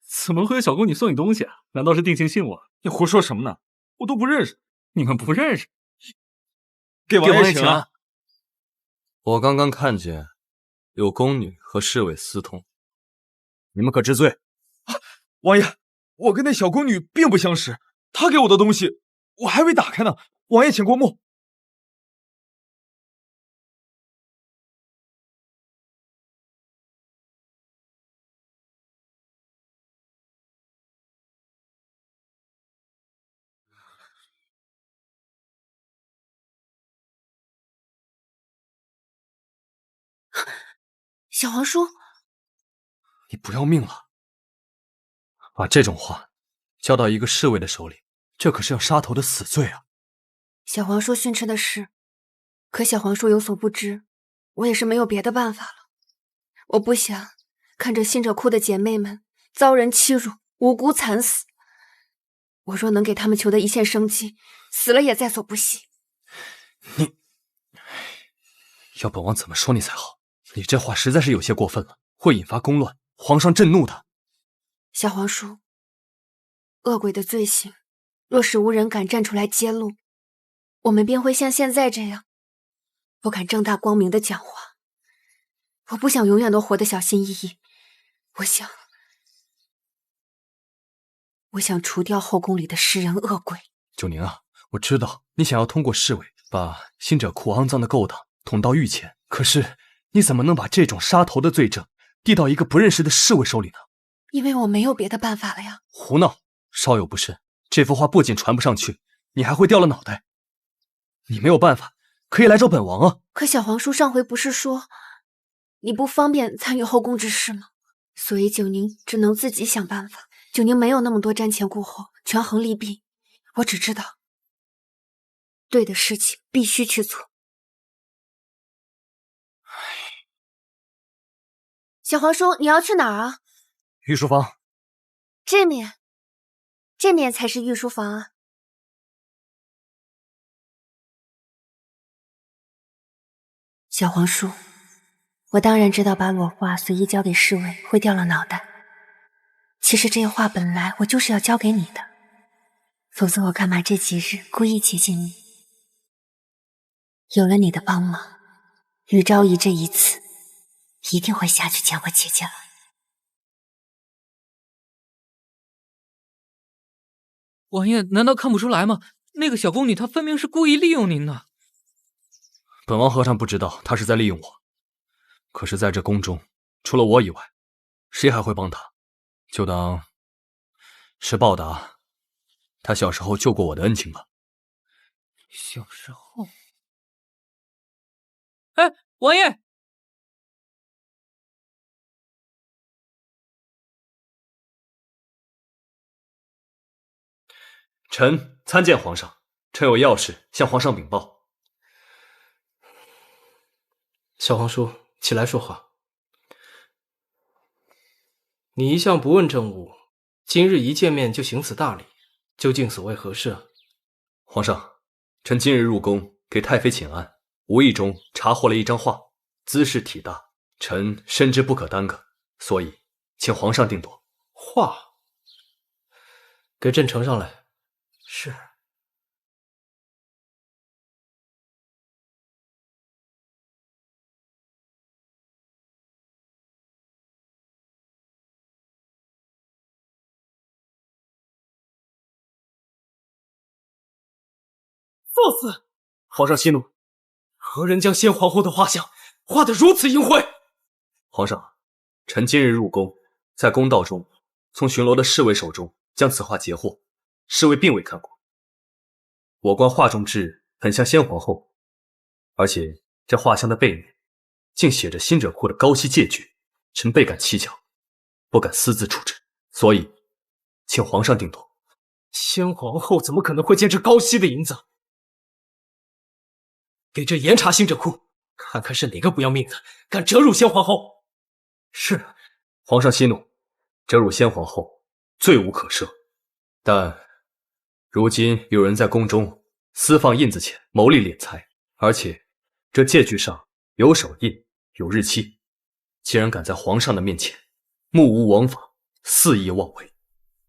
怎么会有小宫女送你东西啊？难道是定情信物？你胡说什么呢？我都不认识，你们不认识？给王爷请啊！我刚刚看见有宫女和侍卫私通，你们可知罪？王爷，我跟那小宫女并不相识，她给我的东西我还未打开呢。王爷请过目。小皇叔，你不要命了？把这种话交到一个侍卫的手里，这可是要杀头的死罪啊！小皇叔训斥的是，可小皇叔有所不知，我也是没有别的办法了。我不想看着新者库的姐妹们遭人欺辱，无辜惨死。我若能给他们求得一线生机，死了也在所不惜。你，要本王怎么说你才好？你这话实在是有些过分了，会引发宫乱，皇上震怒的。小皇叔，恶鬼的罪行，若是无人敢站出来揭露，我们便会像现在这样，不敢正大光明的讲话。我不想永远都活得小心翼翼，我想除掉后宫里的食人恶鬼。九宁啊，我知道你想要通过侍卫把新者库肮脏的勾当捅到御前，可是你怎么能把这种杀头的罪证递到一个不认识的侍卫手里呢？因为我没有别的办法了呀。胡闹，稍有不慎，这幅画不仅传不上去，你还会掉了脑袋。你没有办法，可以来找本王啊。可小皇叔上回不是说你不方便参与后宫之事吗？所以九宁只能自己想办法。九宁没有那么多瞻前顾后、权衡利弊，我只知道，对的事情必须去做。小皇叔，你要去哪儿啊？御书房。这面才是御书房啊。小皇叔，我当然知道把裸画随意交给侍卫会掉了脑袋。其实这些画本来我就是要交给你的，否则我干嘛这几日故意接近你？有了你的帮忙，宇昭仪这一次一定会下去见我姐姐了。王爷难道看不出来吗？那个小宫女她分明是故意利用您的。本王何尝不知道她是在利用我，可是在这宫中，除了我以外，谁还会帮她？就当是报答她小时候救过我的恩情吧。小时候……哎，王爷！臣参见皇上，臣有要事向皇上禀报。小皇叔，起来说话。你一向不问政务，今日一见面就行此大礼，究竟所谓何事？皇上，臣今日入宫给太妃请安，无意中查获了一张画，姿势体大，臣深知不可耽搁，所以请皇上定夺。画，给朕呈上来。是。作死！皇上息怒，何人将先皇后的画像画得如此淫秽？皇上，臣今日入宫，在宫道中从巡逻的侍卫手中将此画截获，侍卫并未看过。我观画中之很像先皇后，而且这画像的背面竟写着新者库的高息借据，臣倍感蹊跷，不敢私自处置，所以请皇上定夺。先皇后怎么可能会见这高息的银子？给朕严查新者库，看看是哪个不要命的敢折辱先皇后。是。皇上息怒，折辱先皇后罪无可赦，但如今有人在宫中私放印子钱牟利敛财，而且这借据上有手印有日期，既然敢在皇上的面前目无王法肆意妄为，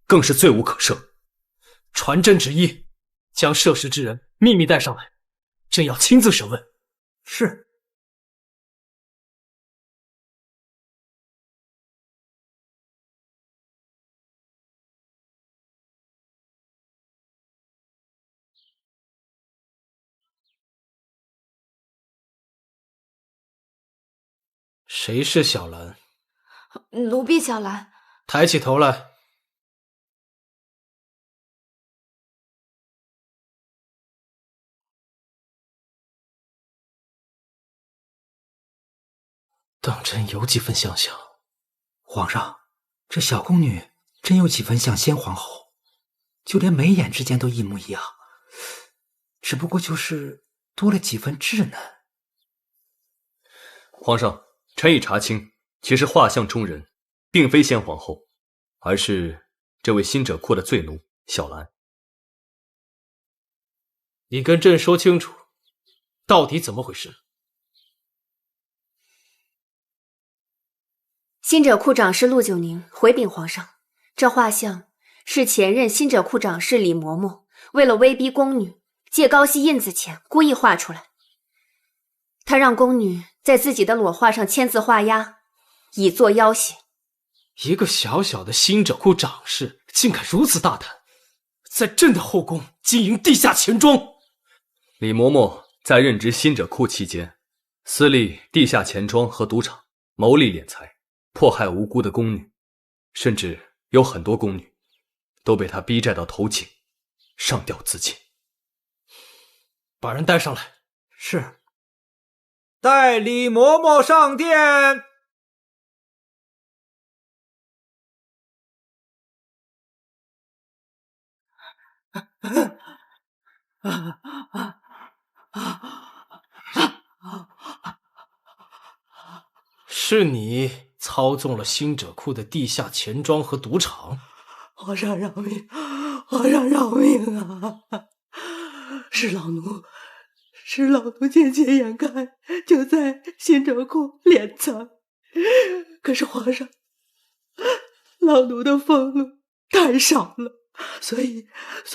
更是罪无可赦。传朕旨意，将涉事之人秘密带上来，朕要亲自审问。是。谁是小兰？奴婢小兰。抬起头来。当真有几分相像。皇上，这小宫女真有几分像先皇后，就连眉眼之间都一模一样，只不过就是多了几分稚嫩。皇上，臣已查清，其实画像中人并非先皇后，而是这位新者库的罪奴小兰。你跟朕说清楚，到底怎么回事？新者库长事陆九宁回禀皇上，这画像是前任新者库长事李嬷嬷为了威逼宫女借高息印子钱故意画出来。他让宫女在自己的裸画上签字画押，以作要挟。一个小小的新者库长事，竟敢如此大胆，在朕的后宫经营地下钱庄。李嬷嬷在任职新者库期间，私立地下钱庄和赌场，牟利敛财，迫害无辜的宫女，甚至有很多宫女都被他逼债到头颈，上吊自尽。把人带上来。是。带李嬷嬷上殿。是你操纵了星者库的地下钱庄和赌场。皇上饶命！皇上饶命啊！是老奴见钱眼开，就在星者库敛财。可是皇上，老奴的俸禄太少了，所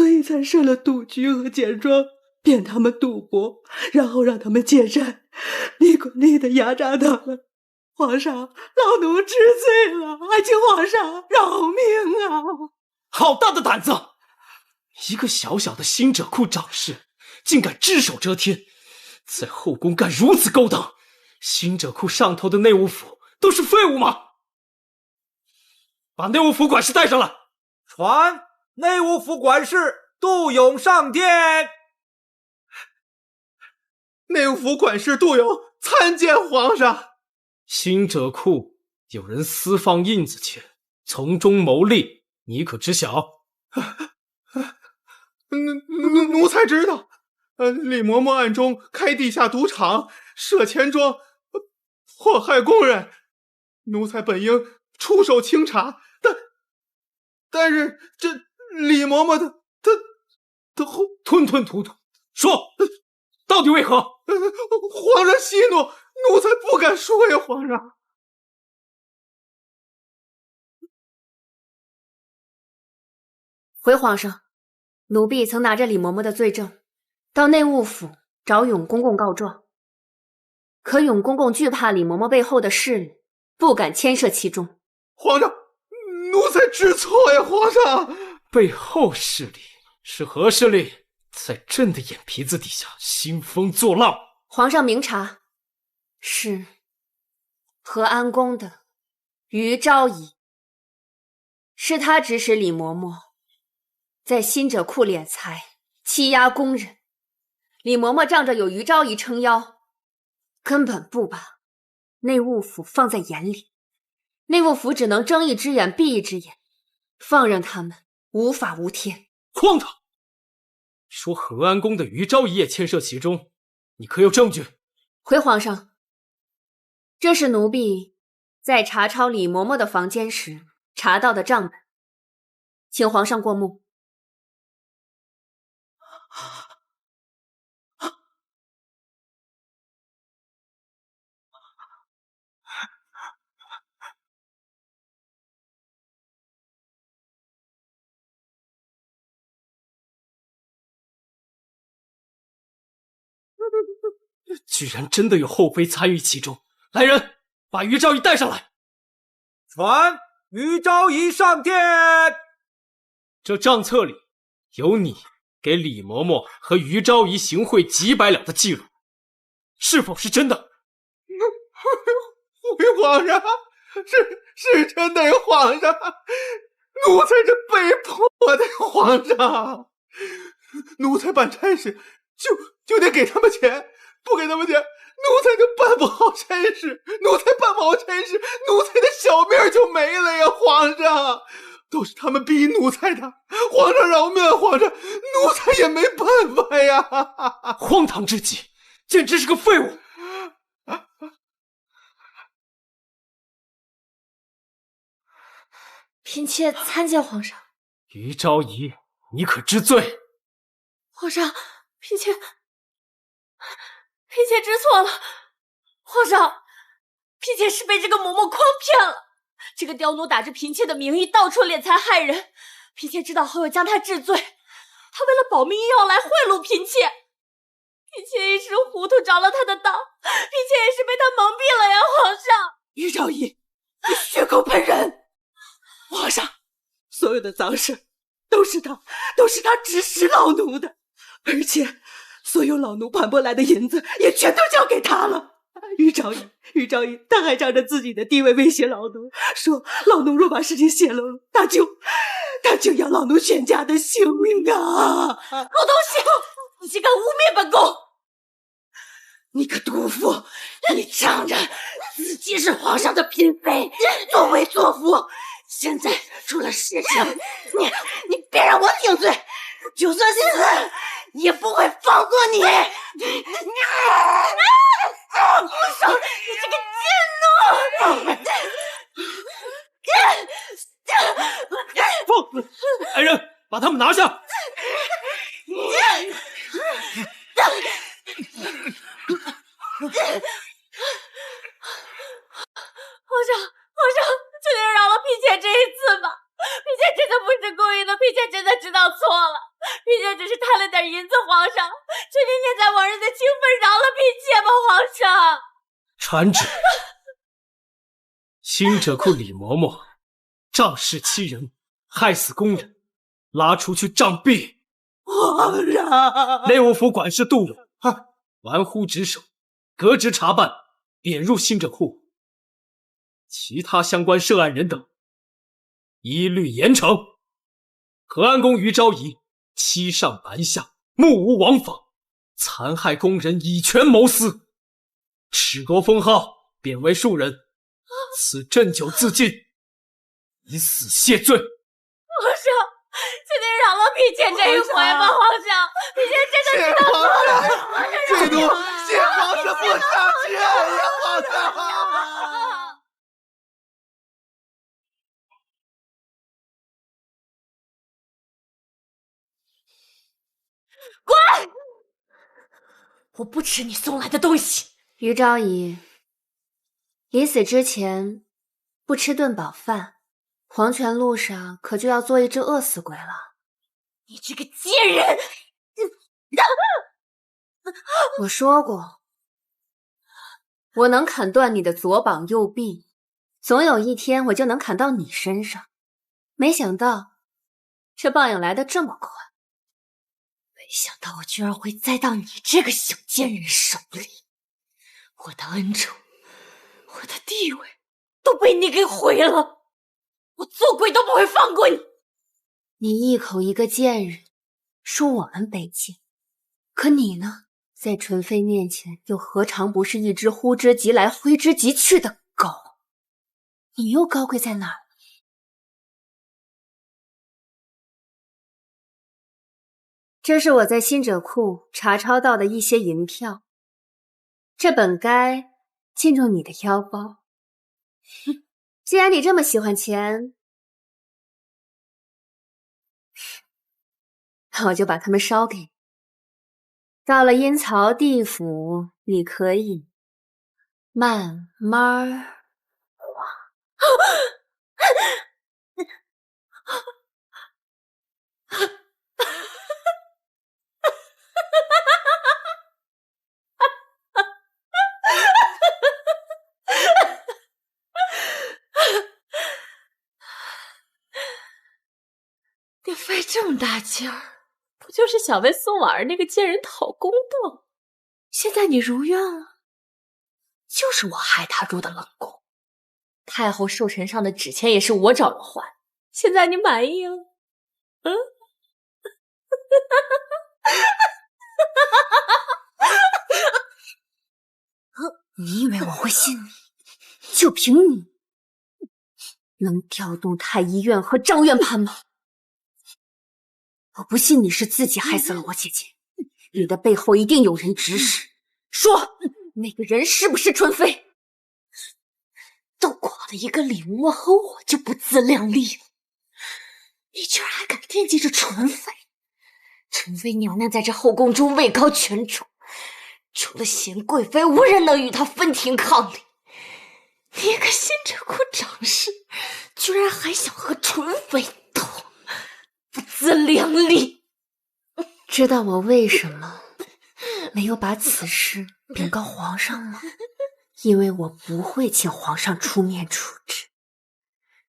以才设了赌局和钱庄，骗他们赌博，然后让他们借债，利滚利的压榨他们。皇上，老奴知罪了，还请皇上饶命啊！好大的胆子！一个小小的星者库掌事，竟敢只手遮天，在后宫干如此勾当！星者库上头的内务府都是废物吗？把内务府管事带上来。传内务府管事杜勇上殿。内务府管事杜勇参见皇上。星者库有人私放印子钱，从中牟利，你可知晓？奴才知道。李嬷嬷暗中开地下赌场，设钱庄，祸害工人。奴才本应出手清查，但是这李嬷嬷的吞吞吐吐，说到底为何？皇上息怒，奴才不敢说呀，皇上。回皇上，奴婢曾拿着李嬷嬷的罪证，到内务府找永公公告状，可永公公惧怕李嬷嬷背后的势力，不敢牵涉其中。皇上，奴才知错呀，皇上。背后势力是何势力？在朕的眼皮子底下兴风作浪。皇上明察，是和安宫的于昭仪，是他指使李嬷嬷在新者库敛财，欺压工人。李嬷嬷仗着有于昭仪撑腰，根本不把内务府放在眼里，内务府只能睁一只眼闭一只眼，放任他们无法无天。荒唐！说和安宫的于昭仪也牵涉其中，你可有证据？回皇上，这是奴婢在查抄李嬷嬷的房间时查到的账本，请皇上过目。居然真的有后妃参与其中！来人，把于昭仪带上来。传于昭仪上殿。这账册里有你给李嬷嬷和于昭仪行贿几百两的记录，是否是真的？回皇上，是真的呀，皇上。奴才是被迫的，皇上。奴才办差事就得给他们钱，不给他们钱，奴才就办不好差事。奴才办不好差事，奴才的小命就没了呀，皇上。都是他们逼奴才的，皇上饶命啊，皇上，奴才也没办法呀。荒唐至极，简直是个废物。嫔妾参见皇上。于昭仪，你可知罪？皇上，嫔妾知错了。皇上，嫔妾是被这个嬷嬷诓骗了。这个刁奴打着嫔妾的名义到处敛财害人，嫔妾知道后又将他治罪。他为了保命要来贿赂嫔妾，嫔妾一时糊涂着了他的当，嫔妾也是被他蒙蔽了呀，皇上。于昭仪，你血口喷人！皇上，所有的脏事都是他指使老奴的，而且所有老奴盘剥来的银子也全都交给他了。于昭仪，他还仗着自己的地位威胁老奴，说老奴若把事情泄露了，他就要老奴全家的性命啊！狗东西，你竟敢污蔑本宫！你个毒妇，你仗着自己是皇上的嫔妃，作威作福，现在出了事情，你别让我顶罪！就算死也不会放过你！住手！你这个贱奴！放！来人，把他们拿下！皇上，求您饶了嫔妾这一次吧！嫔妾真的不是故意的，嫔妾真的知道错了，嫔妾只是贪了点银子，皇上，求您念在往日的情分，饶了嫔妾吧，皇上。传旨，新者库李嬷嬷仗势欺人，害死工人，拉出去杖毙。皇上，内务府管事杜勇玩忽职守，革职查办，贬入新者库。其他相关涉案人等一律严惩。河安公于昭仪欺上瞒下，目无王法，残害工人，以权谋私，褫夺封号，贬为庶人，此鸩酒自尽，以死谢罪。皇上，求您饶了嫔妾这一回吧，皇上，嫔妾真的知道错了。这都谢皇上不杀之恩呀，皇上！滚！我不吃你送来的东西。于昭仪，临死之前不吃顿饱饭，黄泉路上可就要做一只饿死鬼了。你这个贱人！我说过，我能砍断你的左膀右臂，总有一天我就能砍到你身上。没想到，这棒影来得这么快。没想到我居然会栽到你这个小贱人手里，我的恩宠，我的地位都被你给毁了，我做鬼都不会放过你！你一口一个贱人，说我们卑贱，可你呢，在纯妃面前又何尝不是一只呼之即来挥之即去的狗？你又高贵在哪儿？这是我在新者库查抄到的一些银票，这本该进入你的腰包。既然你这么喜欢钱，那我就把它们烧给你。到了阴曹地府，你可以慢慢花。你费这么大劲儿，不就是想为宋婉儿那个贱人讨公道？现在你如愿了，就是我害她入的冷宫，太后寿辰上的纸钱也是我找人还，现在你满意了？嗯？你以为我会信你？就凭你，能调动太医院和张院判吗？我不信你是自己害死了我姐姐，你的背后一定有人指使。说，那个人是不是纯妃？都寡了一个李嬷和我就不自量力了，你居然还敢惦记着纯妃？纯妃娘娘在这后宫中位高权重，除了贤贵妃，无人能与她分庭抗礼。你一个新者库长侍，居然还想和纯妃斗，不自量力！知道我为什么没有把此事禀告皇上吗？因为我不会请皇上出面处置，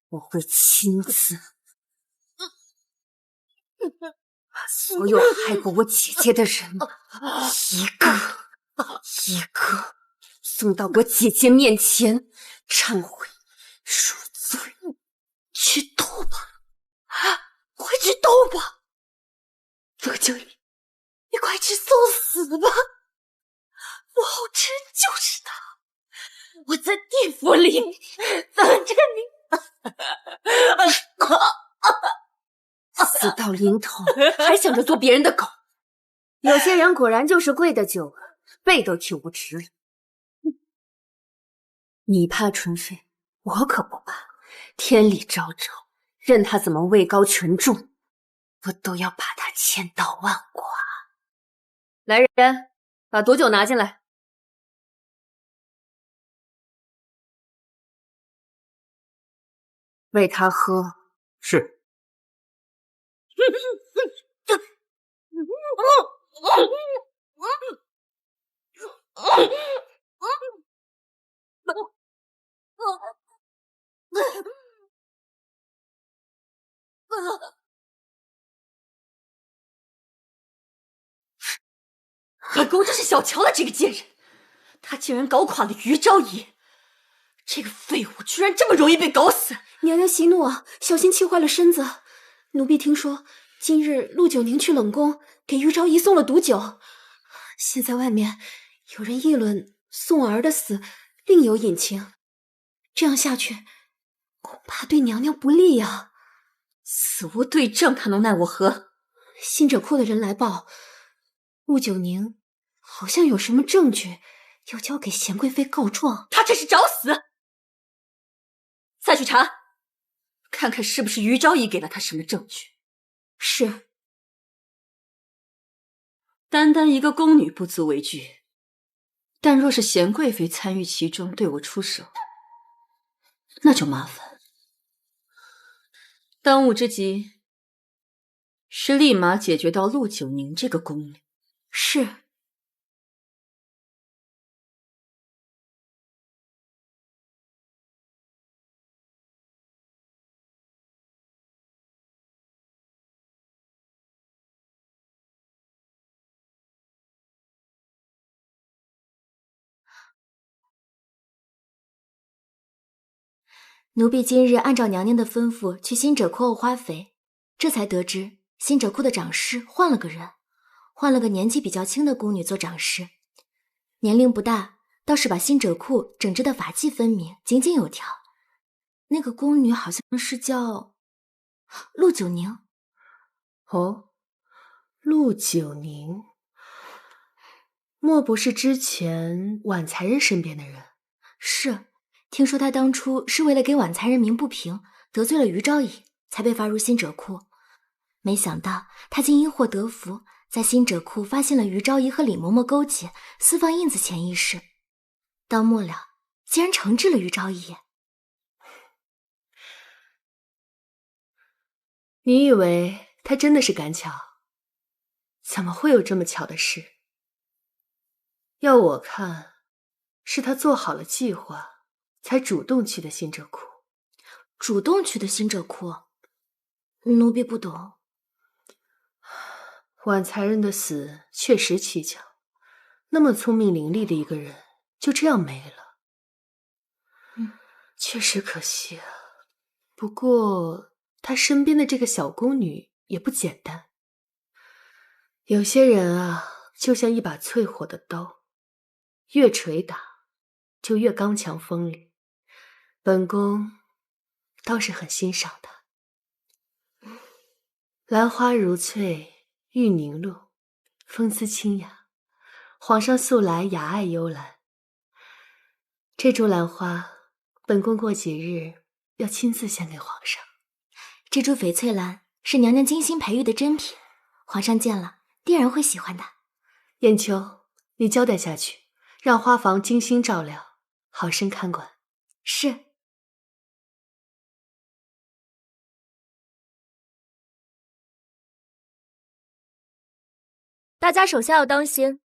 我会亲自把所有害过我姐姐的人一个一个送到我姐姐面前忏悔赎罪。去斗吧，快去斗吧！罗九姨，你快去送死吧！武后之人就是他，我在地府里等着你。死到小零头，还想着做别人的狗。有些人果然就是跪的久了，背都挺不直了。你怕纯妃，我可不怕。天理昭昭，任他怎么位高权重，我都要把他千刀万剐。来人，把毒酒拿进来。喂他喝。是。老公，这是小乔的这个贱人，他竟然搞垮了于昭仪，这个废物居然这么容易被搞死！娘娘息怒啊，小心气坏了身子。奴婢听说今日陆九宁去冷宫给于昭仪送了毒酒，现在外面有人议论宋儿的死另有隐情，这样下去恐怕对娘娘不利啊。死无对证，他能奈我何？新者库的人来报，陆九宁好像有什么证据要交给贤贵妃告状。他这是找死！再去查，看看是不是于昭仪给了他什么证据。是。单单一个宫女不足为惧，但若是贤贵妃参与其中，对我出手，那就麻烦。当务之急是立马解决到陆九宁这个宫女。是。奴婢今日按照娘娘的吩咐去新者库沤花肥，这才得知新者库的长侍换了个人，换了个年纪比较轻的宫女做长侍，年龄不大，倒是把新者库整治的法纪分明，井井有条。那个宫女好像是叫陆九宁。哦，陆九宁，莫不是之前婉才人身边的人？是。听说他当初是为了给婉才人鸣不平，得罪了于昭仪，才被罚入新者库。没想到他竟因祸得福，在新者库发现了于昭仪和李嬷嬷勾结，私放印子钱一事，到末了竟然惩治了于昭仪。你以为他真的是赶巧？怎么会有这么巧的事？要我看，是他做好了计划才主动去的新者库。主动去的新者库？奴婢不懂。婉才人的死确实蹊跷，那么聪明伶俐的一个人就这样没了。确实可惜啊。不过他身边的这个小宫女也不简单。有些人啊，就像一把淬火的刀，越捶打就越刚强锋利。本宫倒是很欣赏他。兰花如翠，玉凝露，风姿清雅，皇上素来雅爱幽兰。这株兰花，本宫过几日要亲自献给皇上。这株翡翠兰是娘娘精心培育的珍品，皇上见了必然会喜欢的。燕秋，你交代下去，让花房精心照料，好生看管。是。大家手下要当心，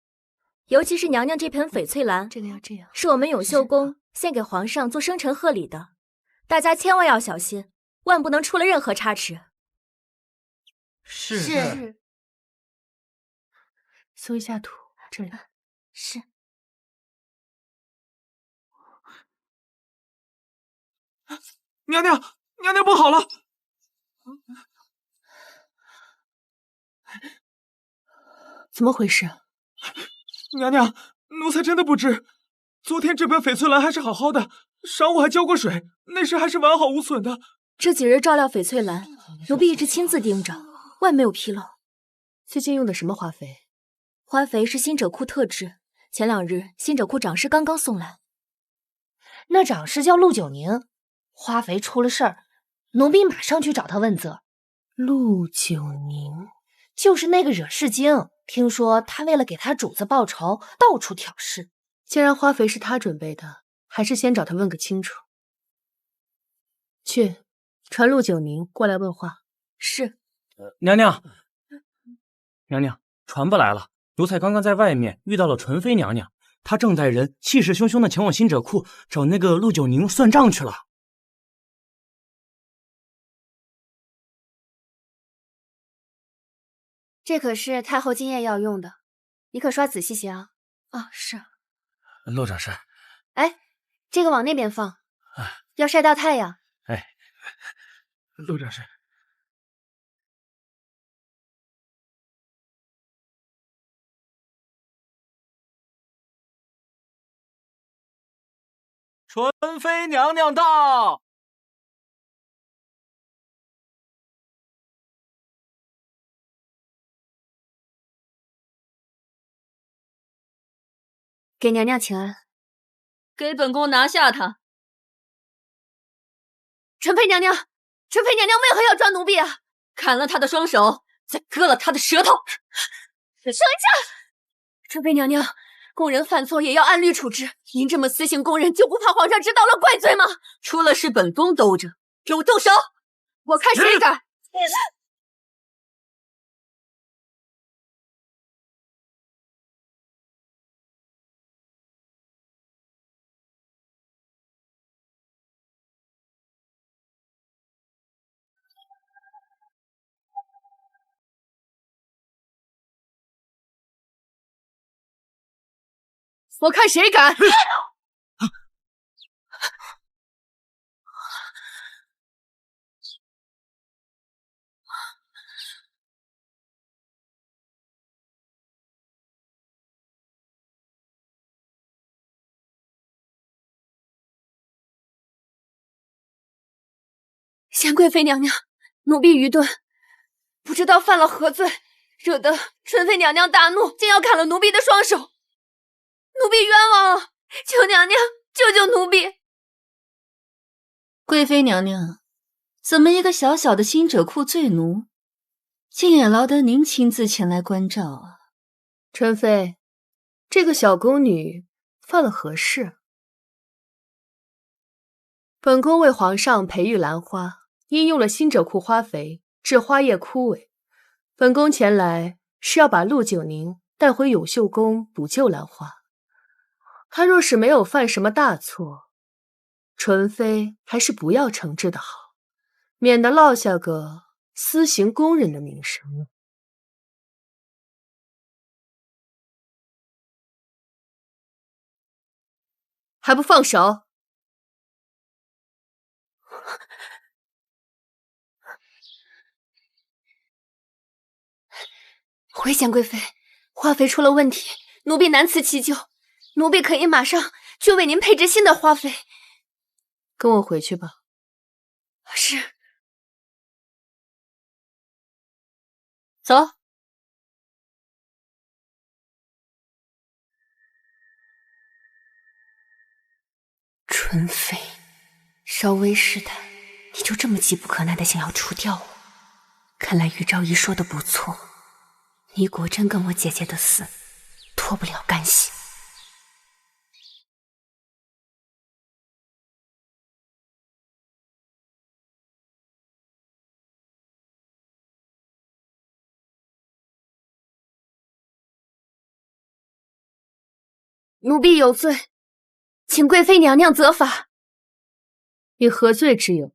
尤其是娘娘这盆翡翠兰，这个要这样，是我们永秀宫献给皇上做生辰贺礼的，大家千万要小心，万不能出了任何差池。是。搜一下图，这里。是。娘娘，娘娘不好了！怎么回事？娘娘，奴才真的不知，昨天这盆翡翠兰还是好好的，上午还浇过水，那时还是完好无损的。这几日照料翡翠兰，奴婢一直亲自盯着，万没有纰漏。最近用的什么花肥？花肥是新者库特制，前2日新者库长师刚刚送来。那长师叫陆九宁，花肥出了事儿，奴婢马上去找他问责。陆九宁就是那个惹事精，听说他为了给他主子报仇，到处挑事。既然花肥是他准备的，还是先找他问个清楚。去，传陆九宁过来问话。是。娘娘，娘娘，传不来了。奴才刚刚在外面遇到了纯妃娘娘，她正带人气势汹汹的前往新者库找那个陆九宁算账去了。这可是太后今夜要用的，你可刷仔细些啊。啊，是。陆长师，哎，这个往那边放，要晒到太阳。哎，陆长师。纯妃娘娘到！给娘娘请安。给本宫拿下他！纯妃娘娘，纯妃娘娘为何要抓奴婢啊？砍了他的双手，再割了他的舌头！生下！纯妃娘娘，宫人犯错也要按律处置，您这么私刑宫人，就不怕皇上知道了怪罪吗？出了事本宫兜着，给我动手！我看谁敢！我看谁敢！贤贵妃娘娘，奴婢愚钝，不知道犯了何罪，惹得纯妃娘娘大怒，竟要砍了奴婢的双手。奴婢冤枉啊！求娘娘救救奴婢！贵妃娘娘，怎么一个小小的新者库罪奴，竟也劳得您亲自前来关照啊？纯妃，这个小宫女犯了何事？本宫为皇上培育兰花，因用了新者库花肥，致花叶枯萎。本宫前来是要把陆九宁带回永秀宫补救兰花。他若是没有犯什么大错，纯妃还是不要惩治的好，免得落下个私刑宫人的名声。还不放手！回贤贵妃，花肥出了问题，奴婢难辞其咎。奴婢可以马上去为您配置新的花肥。跟我回去吧。是。走。纯妃，稍微试探，你就这么急不可耐的想要除掉我？看来于昭仪说的不错，你果真跟我姐姐的死脱不了干系。奴婢有罪，请贵妃娘娘责罚。你何罪之有？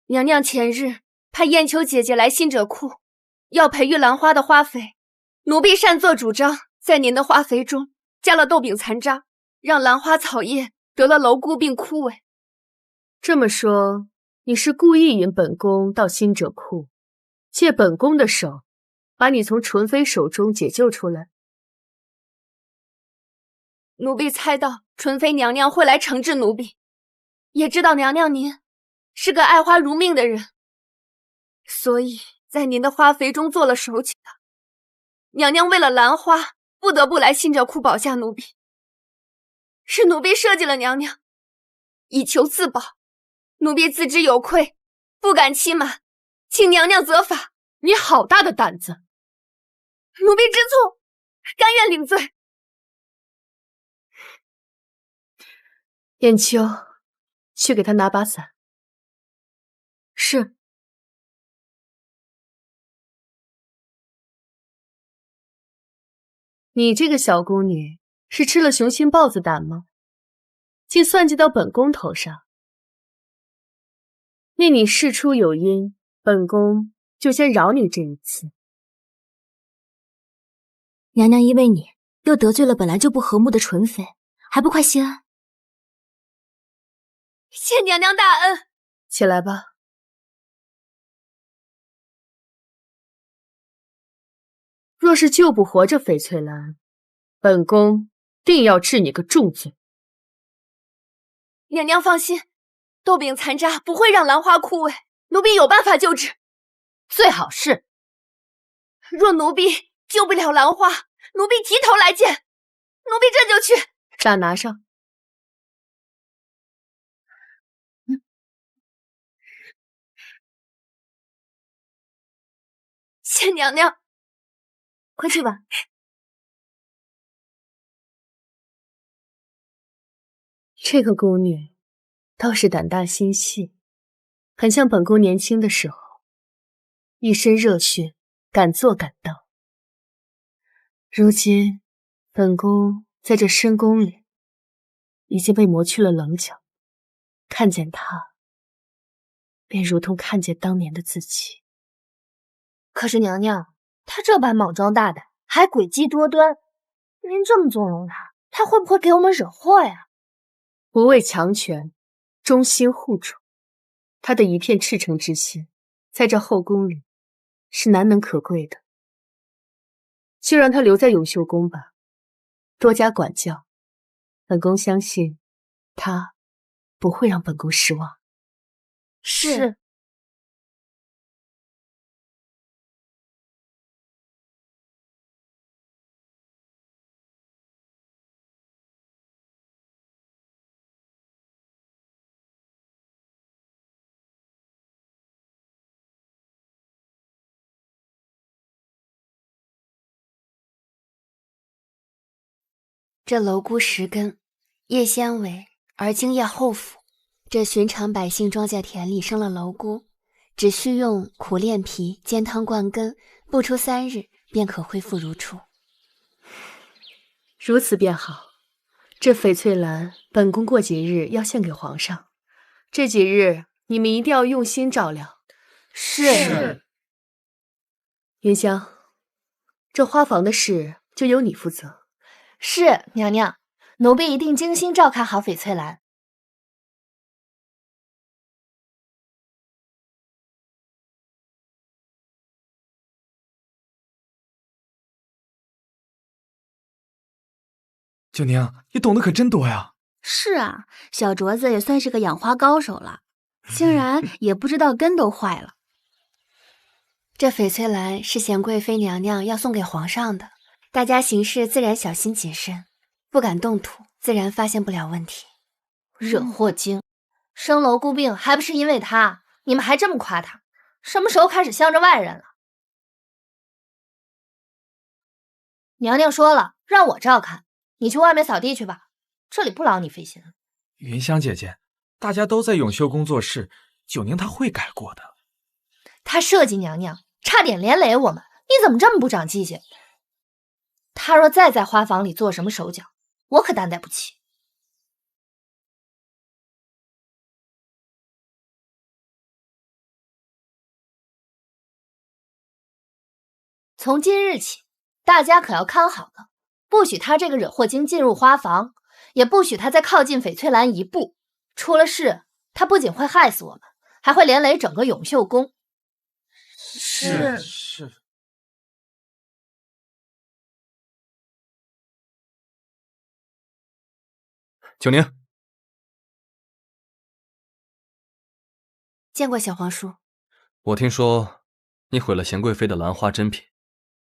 娘娘前日派燕秋姐姐来新者库，要培育兰花的花肥，奴婢擅作主张，在您的花肥中加了豆饼残渣，让兰花草叶得了蝼蛄并枯萎。这么说，你是故意引本宫到新者库，借本宫的手，把你从纯妃手中解救出来？奴婢猜到纯妃娘娘会来惩治奴婢，也知道娘娘您是个爱花如命的人，所以在您的花肥中做了手脚的。娘娘为了兰花，不得不来新者库保下奴婢。是奴婢设计了娘娘，以求自保。奴婢自知有愧，不敢欺瞒，请娘娘责罚。你好大的胆子！奴婢知错，甘愿领罪。燕秋，去给他拿把伞。是。你这个小宫女是吃了雄心豹子胆吗？竟算计到本宫头上。念你事出有因，本宫就先饶你这一次。娘娘因为你又得罪了本来就不和睦的纯妃，还不快谢恩？谢娘娘大恩。起来吧。若是救不活这翡翠兰，本宫定要治你个重罪。娘娘放心，豆饼残渣不会让兰花枯萎，奴婢有办法救治。最好是。若奴婢救不了兰花，奴婢提头来见。奴婢这就去。伞拿上。谢娘娘。快去吧。这个宫女倒是胆大心细，很像本宫年轻的时候，一身热血，敢做敢当。如今本宫在这深宫里已经被磨去了棱角，看见她便如同看见当年的自己。可是娘娘，她这般莽撞大胆，还诡计多端，您这么纵容她，她会不会给我们惹祸呀？不畏强权，忠心护主，她的一片赤诚之心，在这后宫里是难能可贵的。就让她留在永秀宫吧，多加管教。本宫相信，她不会让本宫失望。是。这蒌菇10根，叶纤维而茎叶厚腐。这寻常百姓庄稼田里生了蒌菇，只需用苦炼皮煎汤灌根，不出3日便可恢复如初。如此便好。这翡翠兰，本宫过几日要献给皇上，这几日你们一定要用心照料。是。云香，这花房的事就由你负责。是，娘娘，奴婢一定精心照看好翡翠兰。九宁，你懂得可真多呀！是啊，小镯子也算是个养花高手了，竟然也不知道根都坏了。这翡翠兰是贤贵妃娘娘要送给皇上的，大家行事自然小心谨慎，不敢动土，自然发现不了问题。惹祸精，生蒌菇病还不是因为他？你们还这么夸他？什么时候开始向着外人了？娘娘说了，让我照看，你去外面扫地去吧，这里不劳你费心。云香姐姐，大家都在永秀宫做事，九宁她会改过的。他设计娘娘，差点连累我们，你怎么这么不长记性？他若再在花房里做什么手脚，我可担待不起。从今日起，大家可要看好了，不许他这个惹祸精进入花房，也不许他再靠近翡翠兰一步。出了事，他不仅会害死我们，还会连累整个永秀宫。是。九宁，见过小皇叔。我听说你毁了贤贵妃的兰花珍品，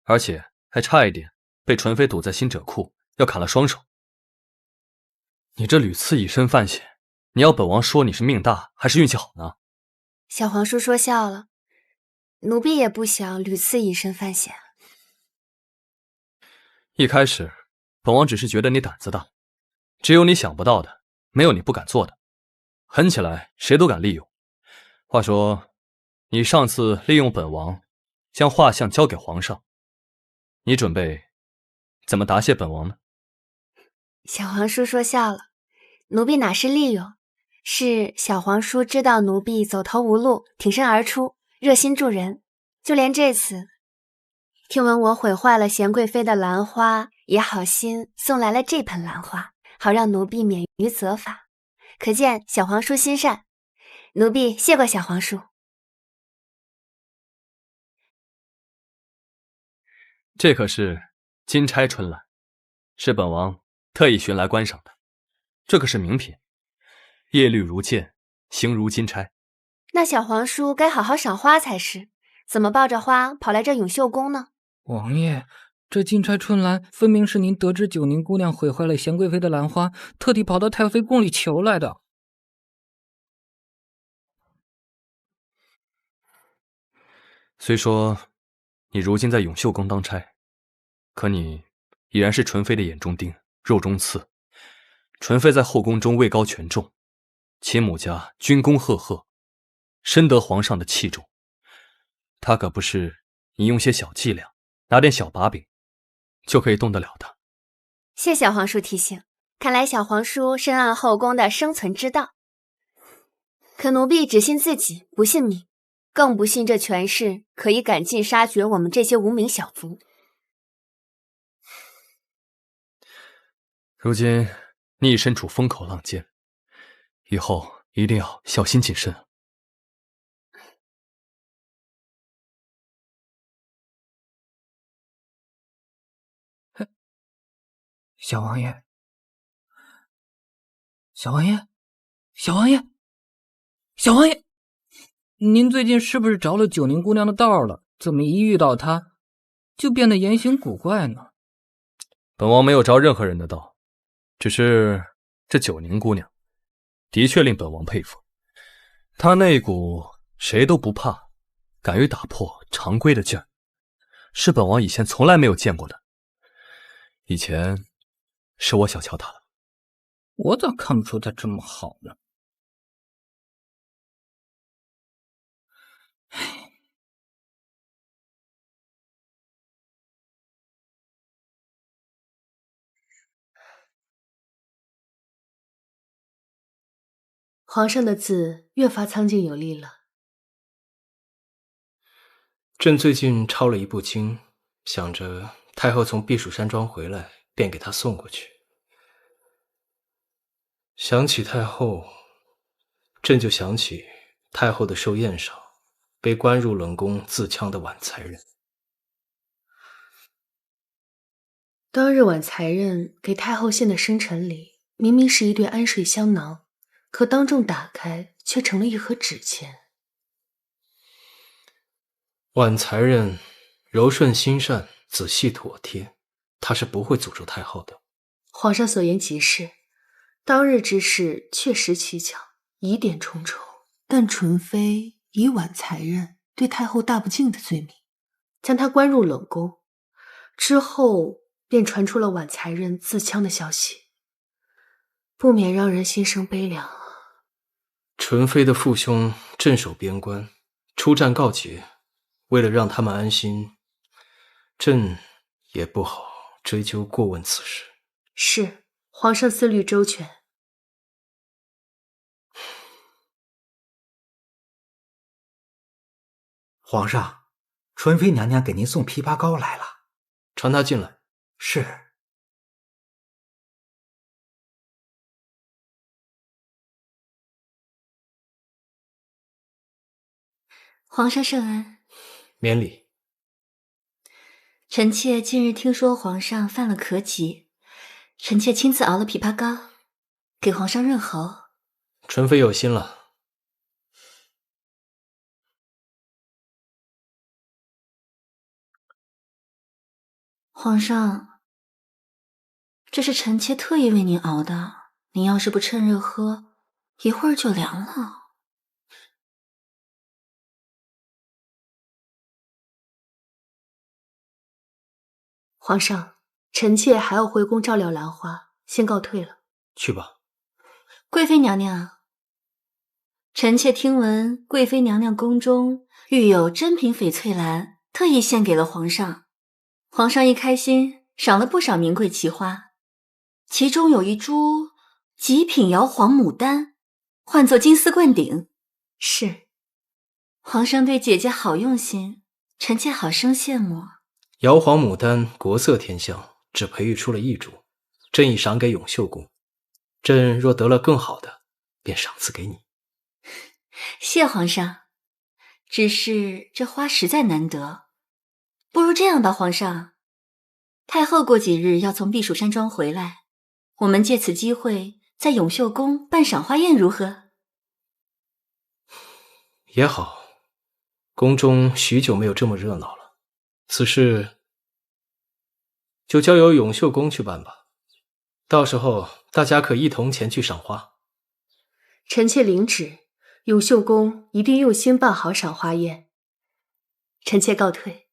而且还差一点被纯妃堵在新者库，要砍了双手。你这屡次以身犯险，你要本王说你是命大还是运气好呢？小皇叔说笑了，奴婢也不想屡次以身犯险。一开始，本王只是觉得你胆子大，只有你想不到的，没有你不敢做的。狠起来，谁都敢利用。话说，你上次利用本王，将画像交给皇上，你准备怎么答谢本王呢？小皇叔说笑了，奴婢哪是利用，是小皇叔知道奴婢走投无路，挺身而出，热心助人。就连这次，听闻我毁坏了贤贵妃的兰花，也好心送来了这盆兰花，好让奴婢免于责罚。可见小皇叔心善，奴婢谢过小皇叔。这可是金钗春兰，是本王特意寻来观赏的。这可是名品，叶绿如剑，形如金钗。那小皇叔该好好赏花才是，怎么抱着花跑来这永秀宫呢？王爷，这金钗春兰分明是您得知九宁姑娘毁坏了贤贵妃的兰花，特地跑到太妃宫里求来的。虽说你如今在永秀宫当差，可你已然是纯妃的眼中钉、肉中刺。纯妃在后宫中位高权重，其母家军功赫赫，深得皇上的器重。她可不是你用些小伎俩，拿点小把柄就可以动得了的。谢小皇叔提醒，看来小皇叔深谙后宫的生存之道。可奴婢只信自己，不信命，更不信这权势可以赶尽杀绝我们这些无名小卒。如今你已身处风口浪尖，以后一定要小心谨慎。小王爷，小王爷，小王爷，小王爷，您最近是不是着了九宁姑娘的道了？怎么一遇到她，就变得言行古怪呢？本王没有着任何人的道，只是这九宁姑娘的确令本王佩服。她那一股谁都不怕，敢于打破常规的劲儿，是本王以前从来没有见过的。以前是我小瞧她了。我咋看不出她这么好呢？皇上的字越发苍劲有力了。朕最近抄了一部经，想着太后从避暑山庄回来，便给她送过去。想起太后，朕就想起太后的寿宴上被关入冷宫自戕的婉才人。当日婉才人给太后献的生辰礼，明明是一对安睡香囊，可当众打开，却成了一盒纸钱。婉才人柔顺心善，仔细妥帖，他是不会诅咒太后的。皇上所言极是，当日之事确实蹊跷，疑点重重。但纯妃以婉才人对太后大不敬的罪名，将她关入冷宫，之后便传出了婉才人自戕的消息，不免让人心生悲凉啊。纯妃的父兄镇守边关，出战告捷，为了让他们安心，朕也不好追究过问此事。是，皇上思虑周全。皇上，纯妃娘娘给您送枇杷膏来了，传她进来。是。皇上圣安。免礼。臣妾近日听说皇上犯了咳疾，臣妾亲自熬了枇杷膏，给皇上润喉。纯妃有心了。皇上，这是臣妾特意为您熬的，您要是不趁热喝，一会儿就凉了。皇上，臣妾还要回宫照料兰花，先告退了。去吧。贵妃娘娘，臣妾听闻贵妃娘娘宫中育有珍品翡翠兰，特意献给了皇上。皇上一开心，赏了不少名贵奇花，其中有一株极品瑶黄牡丹，唤作金丝冠顶。是，皇上对姐姐好用心，臣妾好生羡慕。瑶黄牡丹国色天香，只培育出了一株，朕已赏给永秀宫。朕若得了更好的，便赏赐给你。谢皇上，只是这花实在难得，不如这样吧，皇上，太后过几日要从避暑山庄回来，我们借此机会在永秀宫办赏花宴，如何？也好，宫中许久没有这么热闹了，此事就交由永秀宫去办吧。到时候大家可一同前去赏花。臣妾领旨，永秀宫一定用心办好赏花宴。臣妾告退。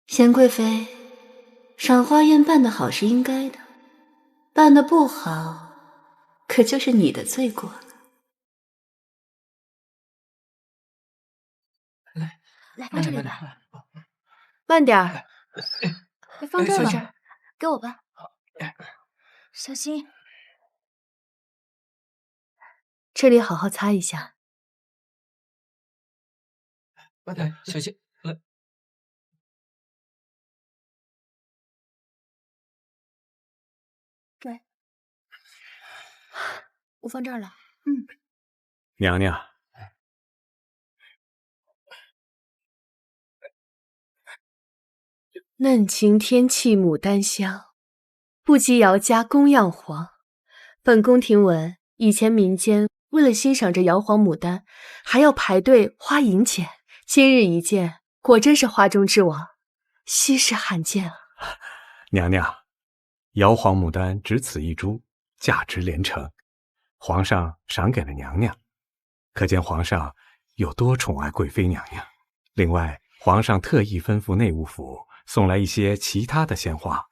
贤贵妃，赏花宴办得好是应该的，办得不好，可就是你的罪过了。来，放这里吧。慢点儿。放这儿，给我吧。小心。这里好好擦一下。慢点，小心。来。对。我放这儿了。娘娘。嫩晴天气牡丹香，不及瑶家宫样黄。本宫听闻，以前民间为了欣赏这瑶黄牡丹，还要排队花银钱。今日一见，果真是花中之王，稀世罕见啊！娘娘，瑶黄牡丹只此一株，价值连城，皇上赏给了娘娘，可见皇上有多宠爱贵妃娘娘。另外，皇上特意吩咐内务府送来一些其他的鲜花，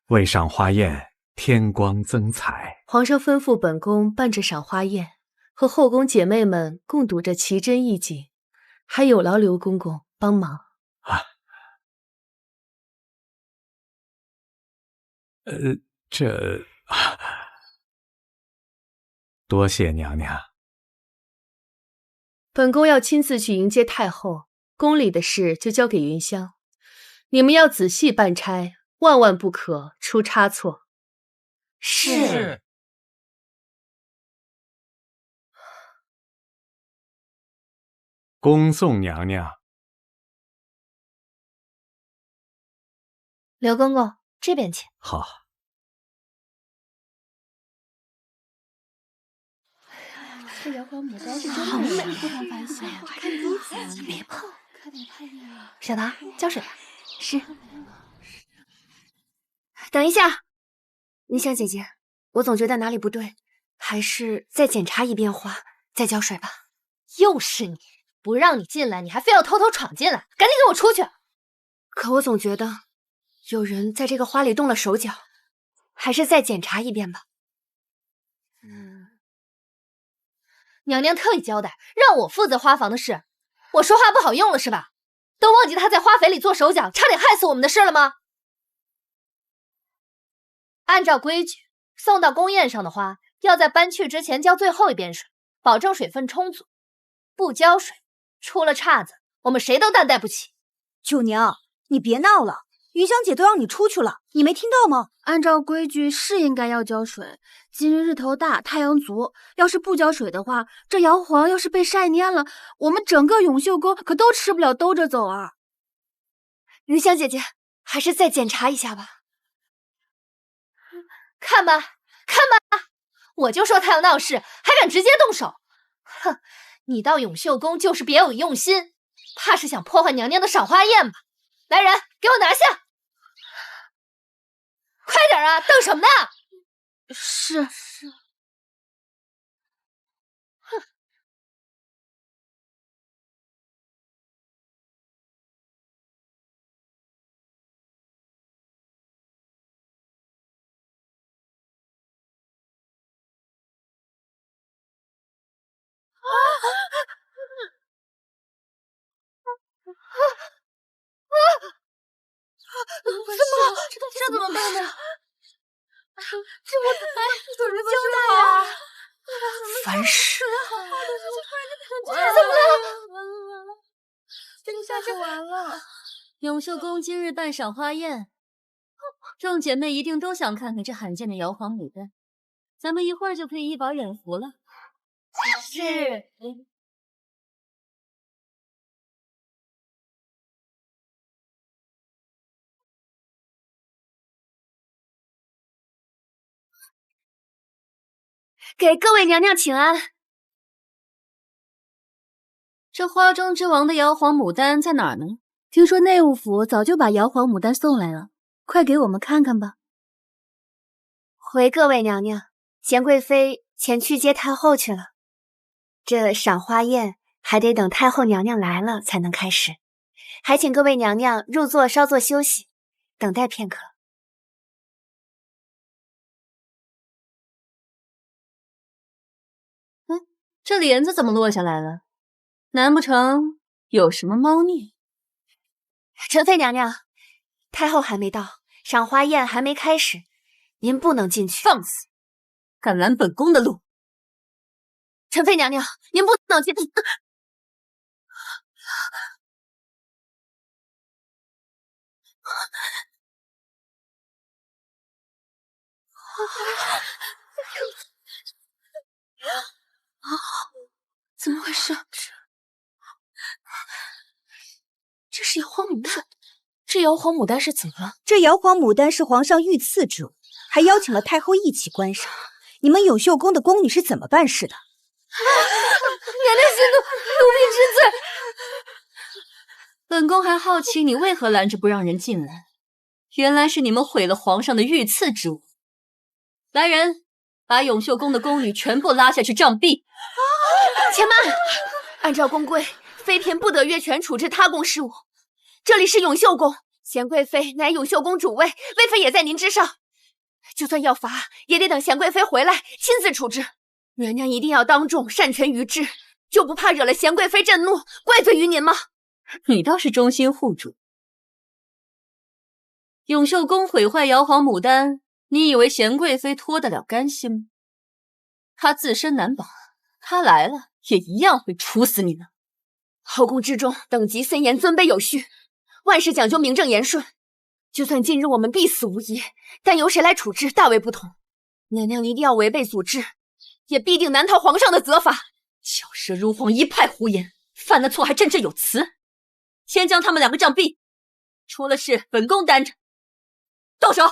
为赏花宴添光增彩。皇上吩咐本宫办这赏花宴，和后宫姐妹们共睹这奇珍异景，还有劳刘公公帮忙啊。多谢娘娘。本宫要亲自去迎接太后，宫里的事就交给云香。你们要仔细办差，万万不可出差错。是。恭送娘娘。刘公公，这边请。好。这瑶黄牡丹是真美，不敢反省。我看第一次，别碰，快点拍呀！小桃，浇水吧。是。等一下，云香姐姐，我总觉得哪里不对，还是再检查一遍花，再浇水吧。又是你，不让你进来，你还非要偷偷闯进来，赶紧给我出去！可我总觉得有人在这个花里动了手脚，还是再检查一遍吧。娘娘特意交代，让我负责花房的事。我说话不好用了是吧？都忘记她在花肥里做手脚，差点害死我们的事了吗？按照规矩，送到宫宴上的花，要在搬去之前浇最后一遍水，保证水分充足。不浇水，出了岔子，我们谁都担待不起。九娘，你别闹了，云香姐都让你出去了，你没听到吗？按照规矩是应该要浇水，今日日头大，太阳足，要是不浇水的话，这瑶黄要是被晒蔫了，我们整个永秀宫可都吃不了兜着走啊！云香姐姐，还是再检查一下吧。看吧，看吧，我就说他要闹事，还敢直接动手！哼，你到永秀宫就是别有用心，怕是想破坏娘娘的赏花宴吧？来人，给我拿下！快点啊，等什么呢？是。这怎么办呢？这我怎么交代啊？烦事！这怎么了？这下就完了。永秀宫今日办赏花宴，众姐妹一定都想看看这罕见的瑶皇牡丹，咱们一会儿就可以一饱眼福了。是。给各位娘娘请安。这花中之王的瑶皇牡丹在哪儿呢？听说内务府早就把瑶皇牡丹送来了，快给我们看看吧。回各位娘娘，贤贵妃前去接太后去了。这赏花宴还得等太后娘娘来了才能开始，还请各位娘娘入座稍作休息，等待片刻。这帘子怎么落下来了？难不成有什么猫腻？纯妃娘娘，太后还没到，赏花宴还没开始，您不能进去。放肆！敢拦本宫的路！纯妃娘娘，您不能进。怎么回事？这是瑶皇牡丹，这瑶皇牡丹是怎么了？这瑶皇牡丹是皇上御赐之物，还邀请了太后一起观赏。你们永秀宫的宫女是怎么办事的？娘娘息怒，奴婢知罪。本宫还好奇你为何拦着不让人进来，原来是你们毁了皇上的御赐之物。来人，把永秀宫的宫女全部拉下去杖毙。且慢，按照宫规，妃嫔不得越权处置他宫事务。这里是永秀宫，贤贵妃乃永秀宫主位，位分也在您之上。就算要罚，也得等贤贵妃回来亲自处置。娘娘一定要当众擅权于制，就不怕惹了贤贵妃震怒，怪罪于您吗？你倒是忠心护主。永秀宫毁坏瑶皇牡丹，你以为贤贵妃脱得了干系吗？她自身难保，她来了也一样会处死你呢。后宫之中等级森严，尊卑有序，万事讲究名正言顺。就算今日我们必死无疑，但由谁来处置大为不同。娘娘一定要违背祖制，也必定难逃皇上的责罚。巧舌如簧，一派胡言，犯了错还振振有词。先将他们两个杖毙，出了事本宫担着。动手！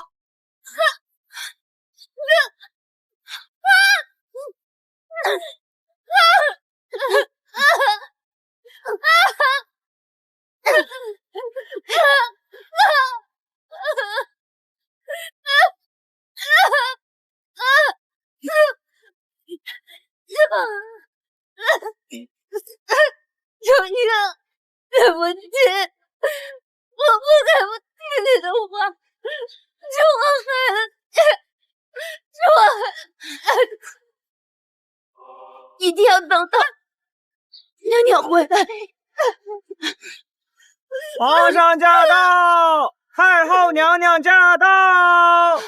娘娘，对不起，我不该不听你的话，是我害了你，一定要等到娘娘回来。皇上驾到！太后娘娘驾到！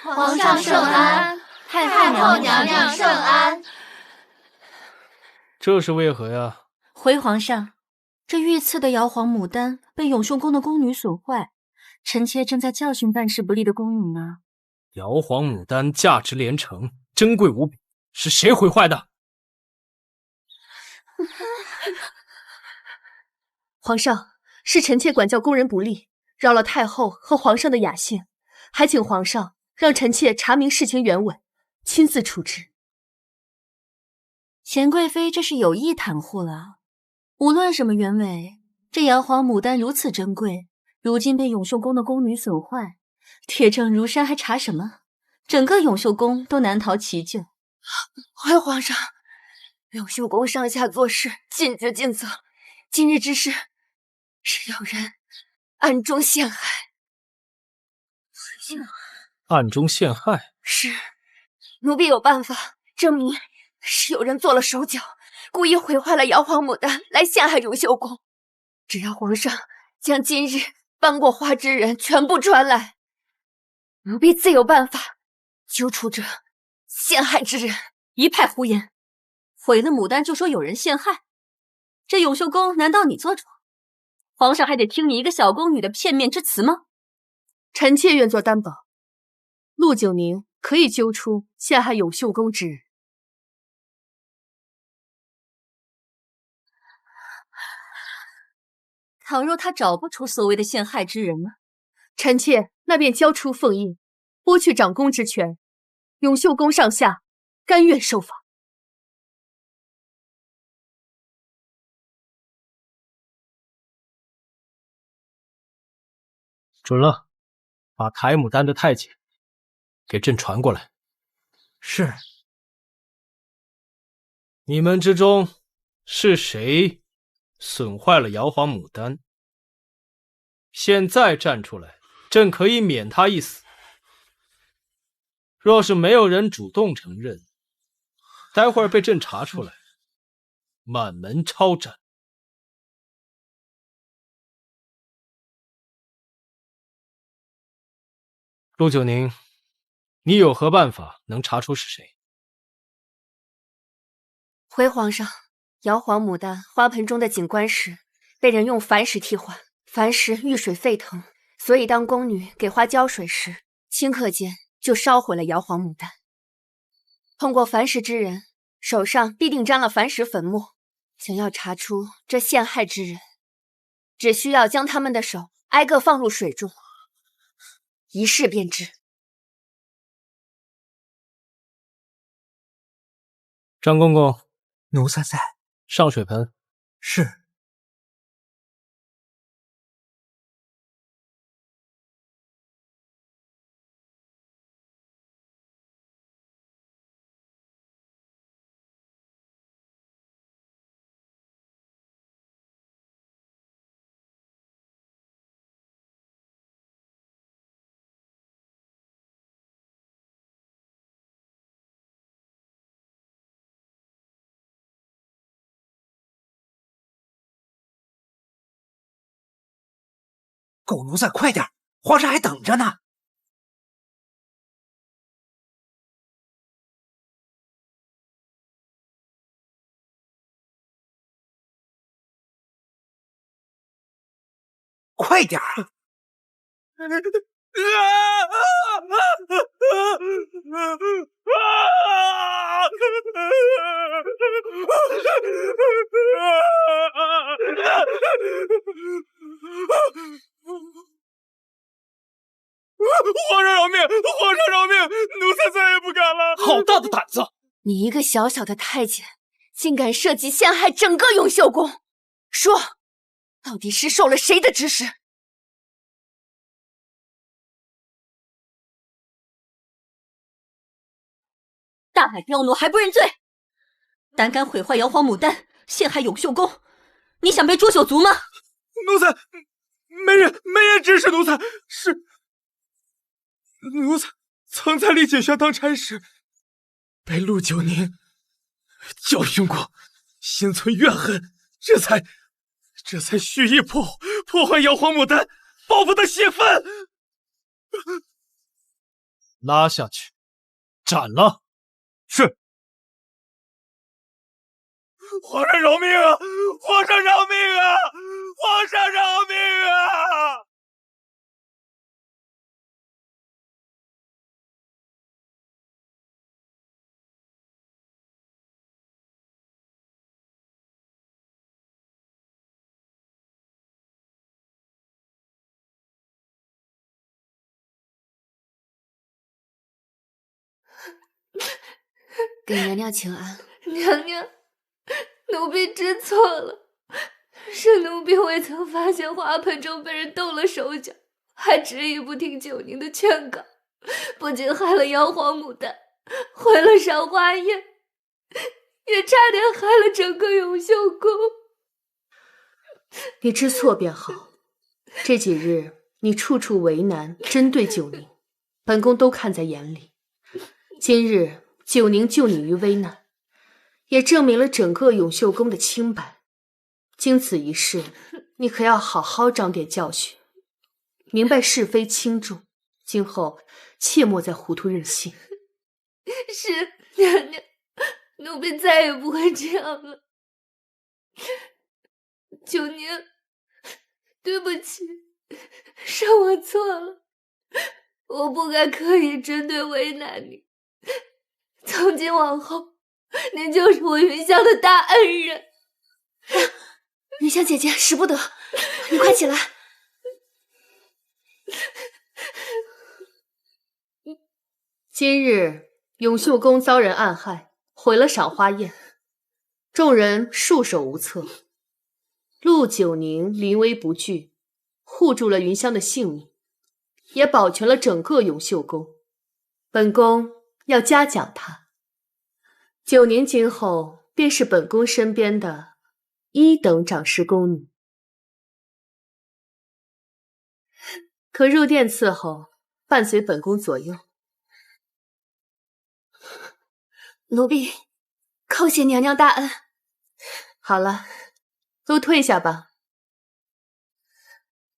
皇上圣安，太后娘娘圣安。这是为何呀？回皇上，这御赐的瑶皇牡丹被永秀宫的宫女损坏，臣妾正在教训办事不力的宫女呢。瑶皇牡丹价值连城，珍贵无比，是谁毁坏的？皇上，是臣妾管教宫人不力，扰了太后和皇上的雅兴，还请皇上让臣妾查明事情原委，亲自处置。钱贵妃这是有意袒护了。无论什么原委，这瑶皇牡丹如此珍贵，如今被永秀宫的宫女损坏，铁证如山，还查什么？整个永秀宫都难逃其咎。回皇上，永秀宫上下做事尽职尽责，今日之事是有人暗中陷害。暗中陷害？是，奴婢有办法证明是有人做了手脚，故意毁坏了瑶皇牡丹，来陷害永秀宫。只要皇上将今日搬过花之人全部传来，奴婢自有办法揪出这陷害之人。一派胡言！毁了牡丹就说有人陷害，这永秀宫难道你做主？皇上还得听你一个小宫女的片面之词吗？臣妾愿做担保，陆九宁可以揪出陷害永秀宫之人。倘若他找不出所谓的陷害之人呢？臣妾那便交出凤印，剥去长宫之权，永秀宫上下甘愿受罚。准了，把抬牡丹的太监给朕传过来。是。你们之中是谁损坏了瑶皇牡丹？现在站出来，朕可以免他一死。若是没有人主动承认，待会儿被朕查出来，满门抄斩。陆九宁，你有何办法能查出是谁？回皇上，瑶皇牡丹花盆中的景观石被人用矾石替换，矾石遇水沸腾，所以当宫女给花浇水时，顷刻间就烧毁了瑶皇牡丹。碰过矾石之人手上必定沾了矾石粉末，想要查出这陷害之人，只需要将他们的手挨个放入水中，一试便知。张公公，奴才在。上水盆。是。狗奴才，快点！皇上还等着呢。快点儿！皇上饶命！皇上饶命！奴才再也不敢了！好大的胆子！你一个小小的太监，竟敢设计陷害整个永秀宫！说，到底是受了谁的指使？大胆刁奴，还不认罪！胆敢毁坏瑶皇牡丹，陷害永秀宫，你想被诛九族吗？奴才，没人指使奴才，是奴才曾在丽景轩当差时，被陆九宁教训过，心存怨恨，这才蓄意破坏瑶皇牡丹，报复他泄愤。拉下去，斩了。是。皇上饶命啊！皇上饶命啊！皇上饶命啊！给娘娘请安。娘娘，奴婢知错了，是奴婢未曾发现花盆中被人动了手脚，还执意不听九宁的劝告，不仅害了妖皇牡丹，毁了赏花宴，也差点害了整个永秀宫。你知错便好，这几日你处处为难，针对九宁，本宫都看在眼里。今日九宁救你于危难，也证明了整个永秀宫的清白。经此一事，你可要好好长点教训，明白是非轻重，今后切莫再糊涂任性。是娘娘，奴婢再也不会这样了。九宁，对不起，是我错了，我不该刻意针对为难你。从今往后，您就是我云香的大恩人。云香姐姐，使不得，你快起来。今日永秀宫遭人暗害，毁了赏花宴，众人束手无策。陆九宁临危不惧，护住了云香的性命，也保全了整个永秀宫。本宫要嘉奖他。九宁今后便是本宫身边的1等长侍宫女，可入殿伺候，伴随本宫左右。奴婢叩谢娘娘大恩。好了，都退下吧。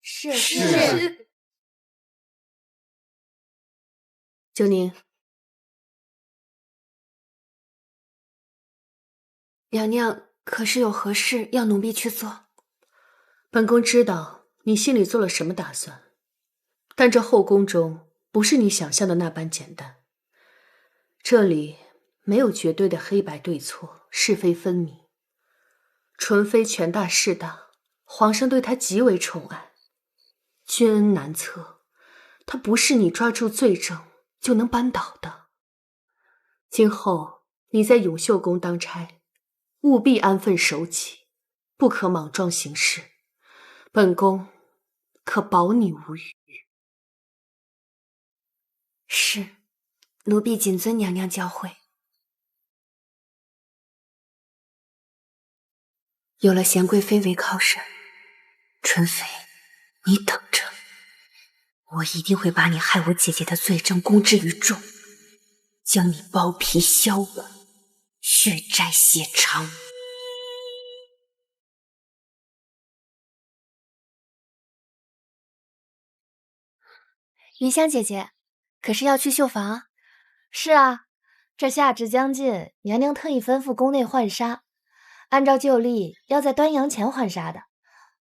是。九宁，娘娘可是有何事要奴婢去做？本宫知道你心里做了什么打算，但这后宫中不是你想象的那般简单。这里没有绝对的黑白对错，是非分明。纯妃权大势大，皇上对她极为宠爱，君恩难测，她不是你抓住罪证就能扳倒的。今后你在永秀宫当差，务必安分守己，不可莽撞行事，本宫可保你无虞。是，奴婢谨遵娘娘教诲。有了贤贵妃为靠山，纯妃，你等着，我一定会把你害我姐姐的罪证公之于众，将你剥皮削骨，血债血偿。云香姐姐，可是要去绣房？是啊，这夏至将近，娘娘特意吩咐宫内换纱，按照旧例要在端阳前换纱的。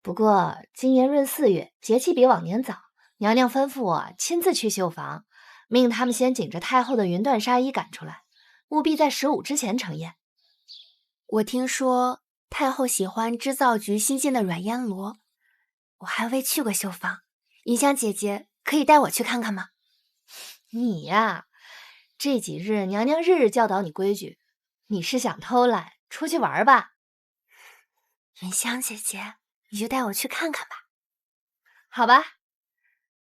不过今年闰4月，节气比往年早，娘娘吩咐我亲自去绣房，命他们先紧着太后的云缎纱衣赶出来，务必在15之前呈验。我听说太后喜欢织造局新进的软烟罗，我还未去过绣房，云香姐姐可以带我去看看吗？你呀，这几日娘娘日日教导你规矩，你是想偷懒出去玩吧？云香姐姐，你就带我去看看吧。好吧，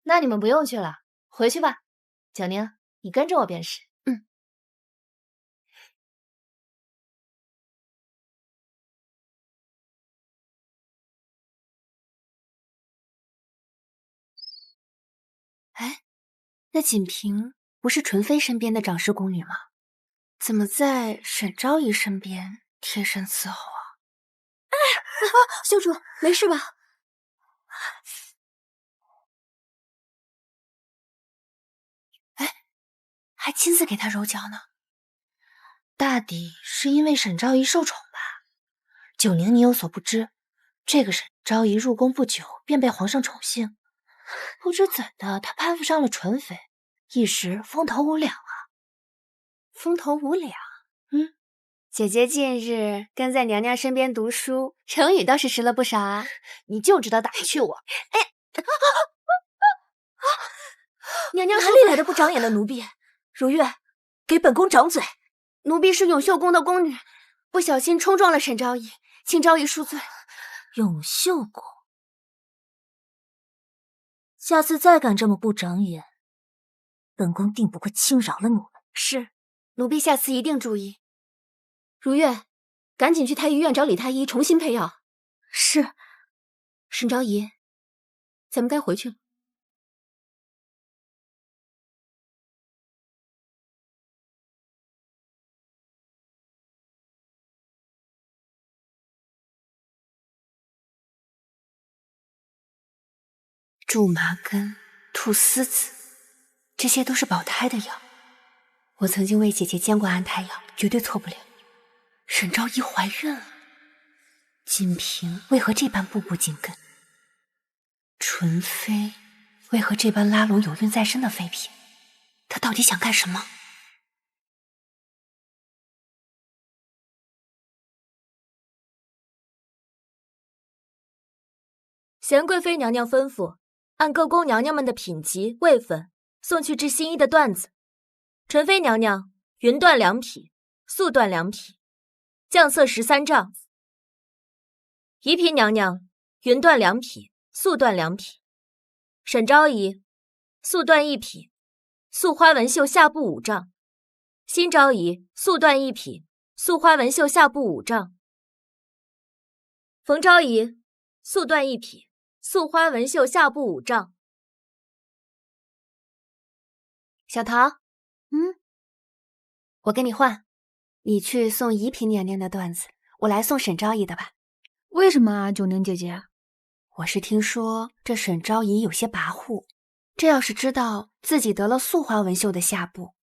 那你们不用去了，回去吧。九宁，你跟着我便是。哎，那锦屏不是纯妃身边的长侍宫女吗？怎么在沈昭仪身边贴身伺候啊？秀主，没事吧？哎，还亲自给她揉脚呢。大抵是因为沈昭仪受宠吧。九宁，你有所不知，这个沈昭仪入宫不久便被皇上宠幸，不知怎的，她攀附上了纯妃，一时风头无两啊。风头无两？姐姐近日跟在娘娘身边读书，成语倒是识了不少啊。你就知道打趣我。娘娘哪里来的不长眼的奴婢？如月，给本宫掌嘴！奴婢是永秀宫的宫女，不小心冲撞了沈昭仪，请昭仪恕罪。永秀宫，下次再敢这么不长眼，本宫定不会轻饶了你们。是，奴婢下次一定注意。如月，赶紧去太医院找李太医重新配药。是。沈昭仪，咱们该回去了。苎麻根、菟丝子，这些都是保胎的药。我曾经为姐姐煎过安胎药，绝对错不了。沈昭仪怀孕了，锦屏为何这般步步紧跟？纯妃为何这般拉拢有孕在身的妃嫔？她到底想干什么？贤贵妃娘娘吩咐，按各宫娘娘们的品级、位分送去制新衣的缎子。纯妃娘娘云缎2匹，素缎2匹，绛色13丈。宜嫔娘娘云缎2匹，素缎2匹。沈昭仪素缎1匹，素花纹绣下布5丈。新昭仪素缎1匹，素花纹绣下布5丈。冯昭仪素缎1匹，素花纹绣下布5丈。小桃，我跟你换，你去送宜嫔娘娘的缎子，我来送沈昭仪的吧。为什么啊，九宁姐姐？我是听说这沈昭仪有些跋扈，这要是知道自己得了素花纹绣的下布，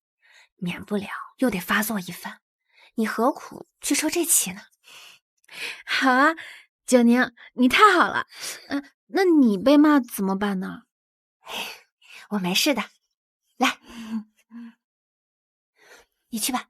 免不了又得发作一番。你何苦去受这气呢？好啊，九宁，你太好了。那你被骂怎么办呢？我没事的，来，你去吧。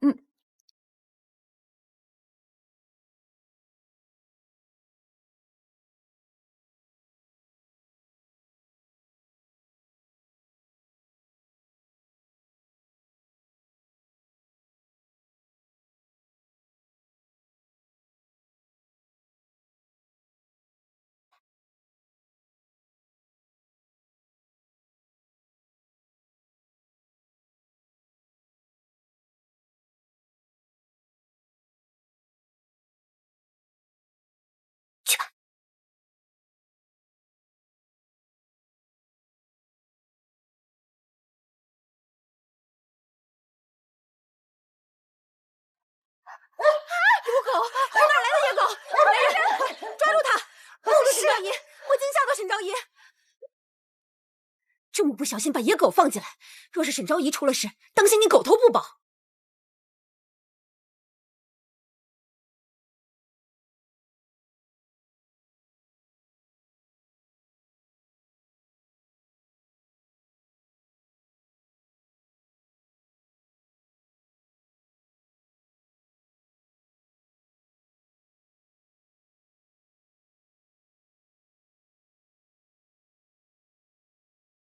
野狗，从哪来的野狗？来人，抓住他！抱住沈昭仪，我惊吓到沈昭仪。这么不小心把野狗放进来，若是沈昭仪出了事，当心你狗头不保。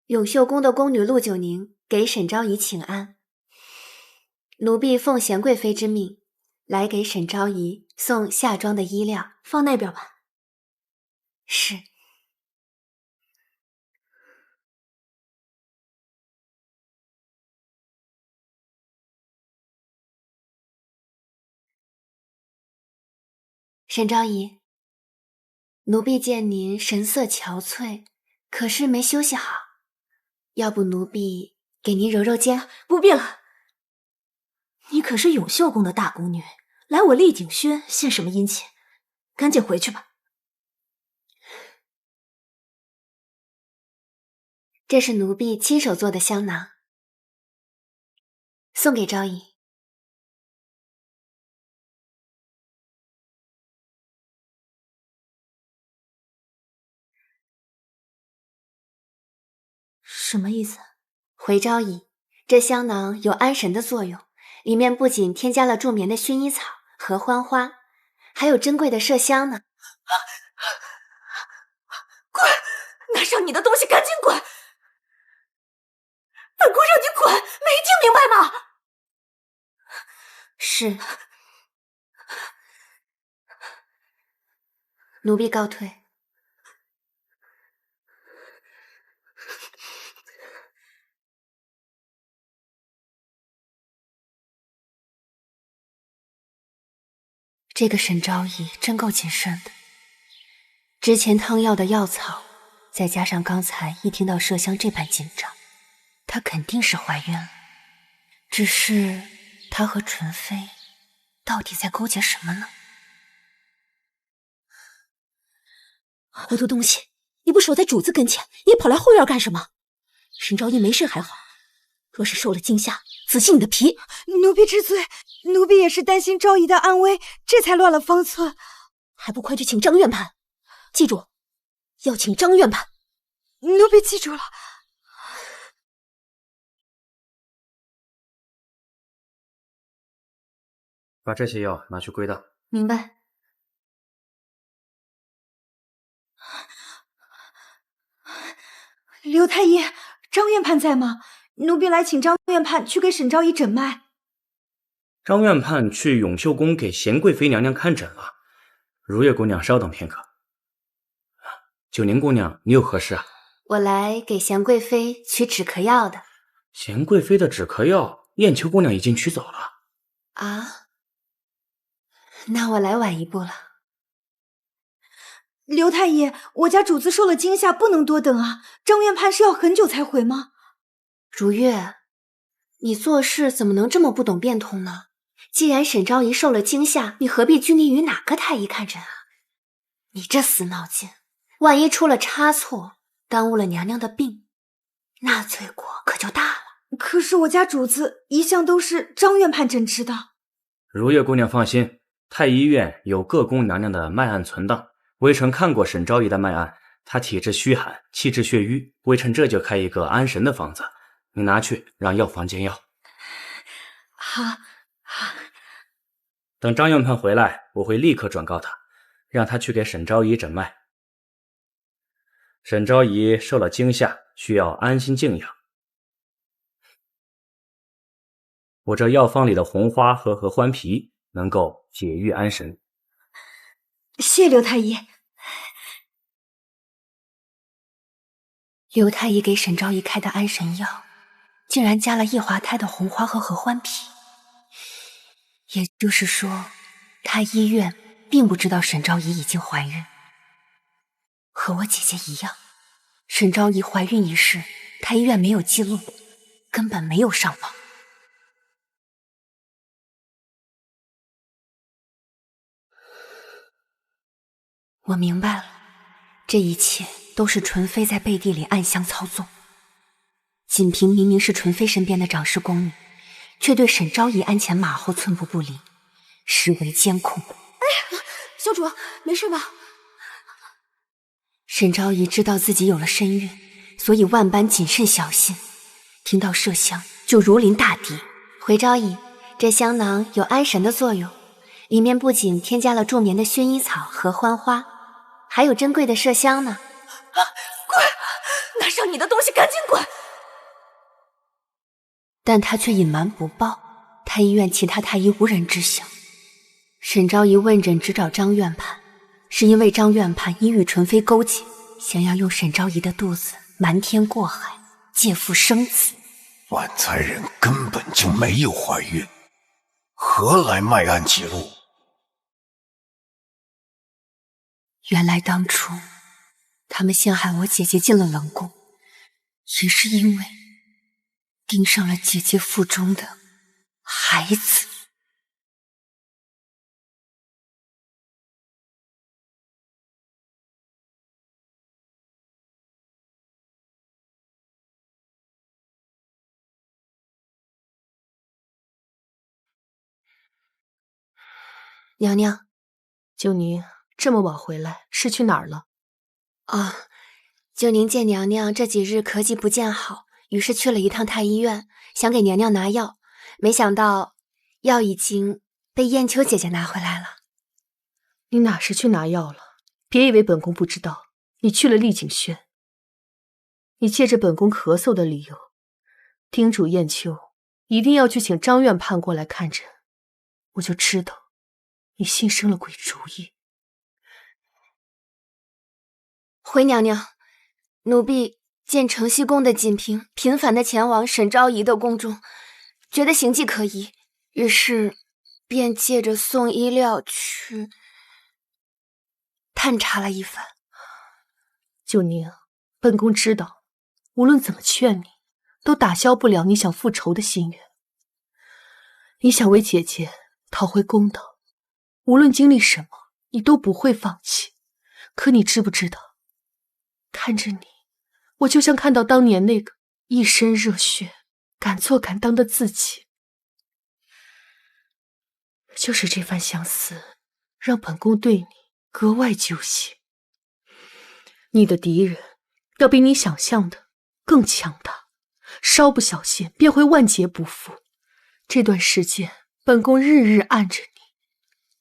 永秀宫的宫女陆九宁给沈昭仪请安，奴婢奉贤贵妃之命，来给沈昭仪送夏装的衣料，放那边吧。是。沈昭仪，奴婢见您神色憔悴，可是没休息好。要不奴婢给您揉揉肩？不必了，你可是永秀宫的大宫女，来我丽景轩献什么殷勤？赶紧回去吧。这是奴婢亲手做的香囊，送给昭仪。什么意思？回昭仪，这香囊有安神的作用，里面不仅添加了助眠的薰衣草、合欢花，还有珍贵的麝香呢。滚！拿上你的东西，赶紧滚！本宫让你滚，没听明白吗？是。奴婢告退。这个沈昭仪真够谨慎的。之前汤药的药草，再加上刚才一听到麝香这般紧张，她肯定是怀孕了。只是她和纯妃到底在勾结什么呢？糊涂东西，你不守在主子跟前，你跑来后院干什么？沈昭仪没事还好，若是受了惊吓，仔细你的皮！奴婢知罪，奴婢也是担心昭仪的安危，这才乱了方寸。还不快去请张院判！记住，要请张院判。奴婢记住了。把这些药拿去归档。明白。刘太医，张院判在吗？奴婢来请张院判去给沈昭仪诊脉。张院判去永秀宫给贤贵妃娘娘看诊了。如月姑娘稍等片刻。九宁姑娘，你有何事啊？我来给贤贵妃取止咳药的。贤贵妃的止咳药，燕秋姑娘已经取走了。啊？那我来晚一步了。刘太医，我家主子受了惊吓，不能多等啊。张院判是要很久才回吗？如月，你做事怎么能这么不懂变通呢？既然沈昭仪受了惊吓，你何必拘泥于哪个太医看诊啊？你这死脑筋，万一出了差错，耽误了娘娘的病，那罪过可就大了。可是我家主子一向都是张院判诊治的。如月姑娘放心，太医院有各宫娘娘的脉案存档。微臣看过沈昭仪的脉案，她体质虚寒，气滞血瘀，微臣这就开一个安神的方子，你拿去让药房煎药。好。等张院判回来，我会立刻转告他，让他去给沈昭仪诊脉。沈昭仪受了惊吓，需要安心静养。我这药方里的红花和合欢皮能够解郁安神。谢刘太医。刘太医给沈昭仪开的安神药，竟然加了益华胎的红花和合欢皮。也就是说，太医院并不知道沈昭仪已经怀孕。和我姐姐一样，沈昭仪怀孕一事，太医院没有记录，根本没有上报。我明白了，这一切都是纯妃在背地里暗箱操纵。锦屏明明是纯妃身边的掌事宫女，却对沈昭仪鞍前马后，寸步不离，实为监控。哎呀，小主，没事吧？沈昭仪知道自己有了身孕，所以万般谨慎小心，听到麝香就如临大敌。回昭仪，这香囊有安神的作用，里面不仅添加了助眠的薰衣草、合欢花，还有珍贵的麝香呢。滚！拿上你的东西，赶紧滚！但他却隐瞒不报，太医院其他太医无人知晓。沈昭仪问诊只找张院判，是因为张院判已与纯妃勾结，想要用沈昭仪的肚子瞒天过海，借腹生子。万才人根本就没有怀孕，何来脉案记录？原来当初他们陷害我姐姐进了冷宫，也是因为盯上了姐姐腹中的孩子。娘娘，九宁这么晚回来是去哪儿了？九宁见娘娘这几日咳疾不见好，于是去了一趟太医院，想给娘娘拿药，没想到药已经被燕秋姐姐拿回来了。你哪是去拿药了？别以为本宫不知道，你去了丽景轩。你借着本宫咳嗽的理由，叮嘱燕秋一定要去请张院判过来看诊。我就知道你心生了鬼主意。回娘娘，奴婢见承熙宫的锦屏频繁地前往沈昭仪的宫中，觉得行迹可疑，于是便借着送衣料去探查了一番。九宁，本宫知道，无论怎么劝你，都打消不了你想复仇的心愿。你想为姐姐讨回公道，无论经历什么，你都不会放弃。可你知不知道，看着你，我就像看到当年那个一身热血、敢做敢当的自己。就是这番相思，让本宫对你格外揪心。你的敌人要比你想象的更强大，稍不小心便会万劫不复。这段时间，本宫日日按着你，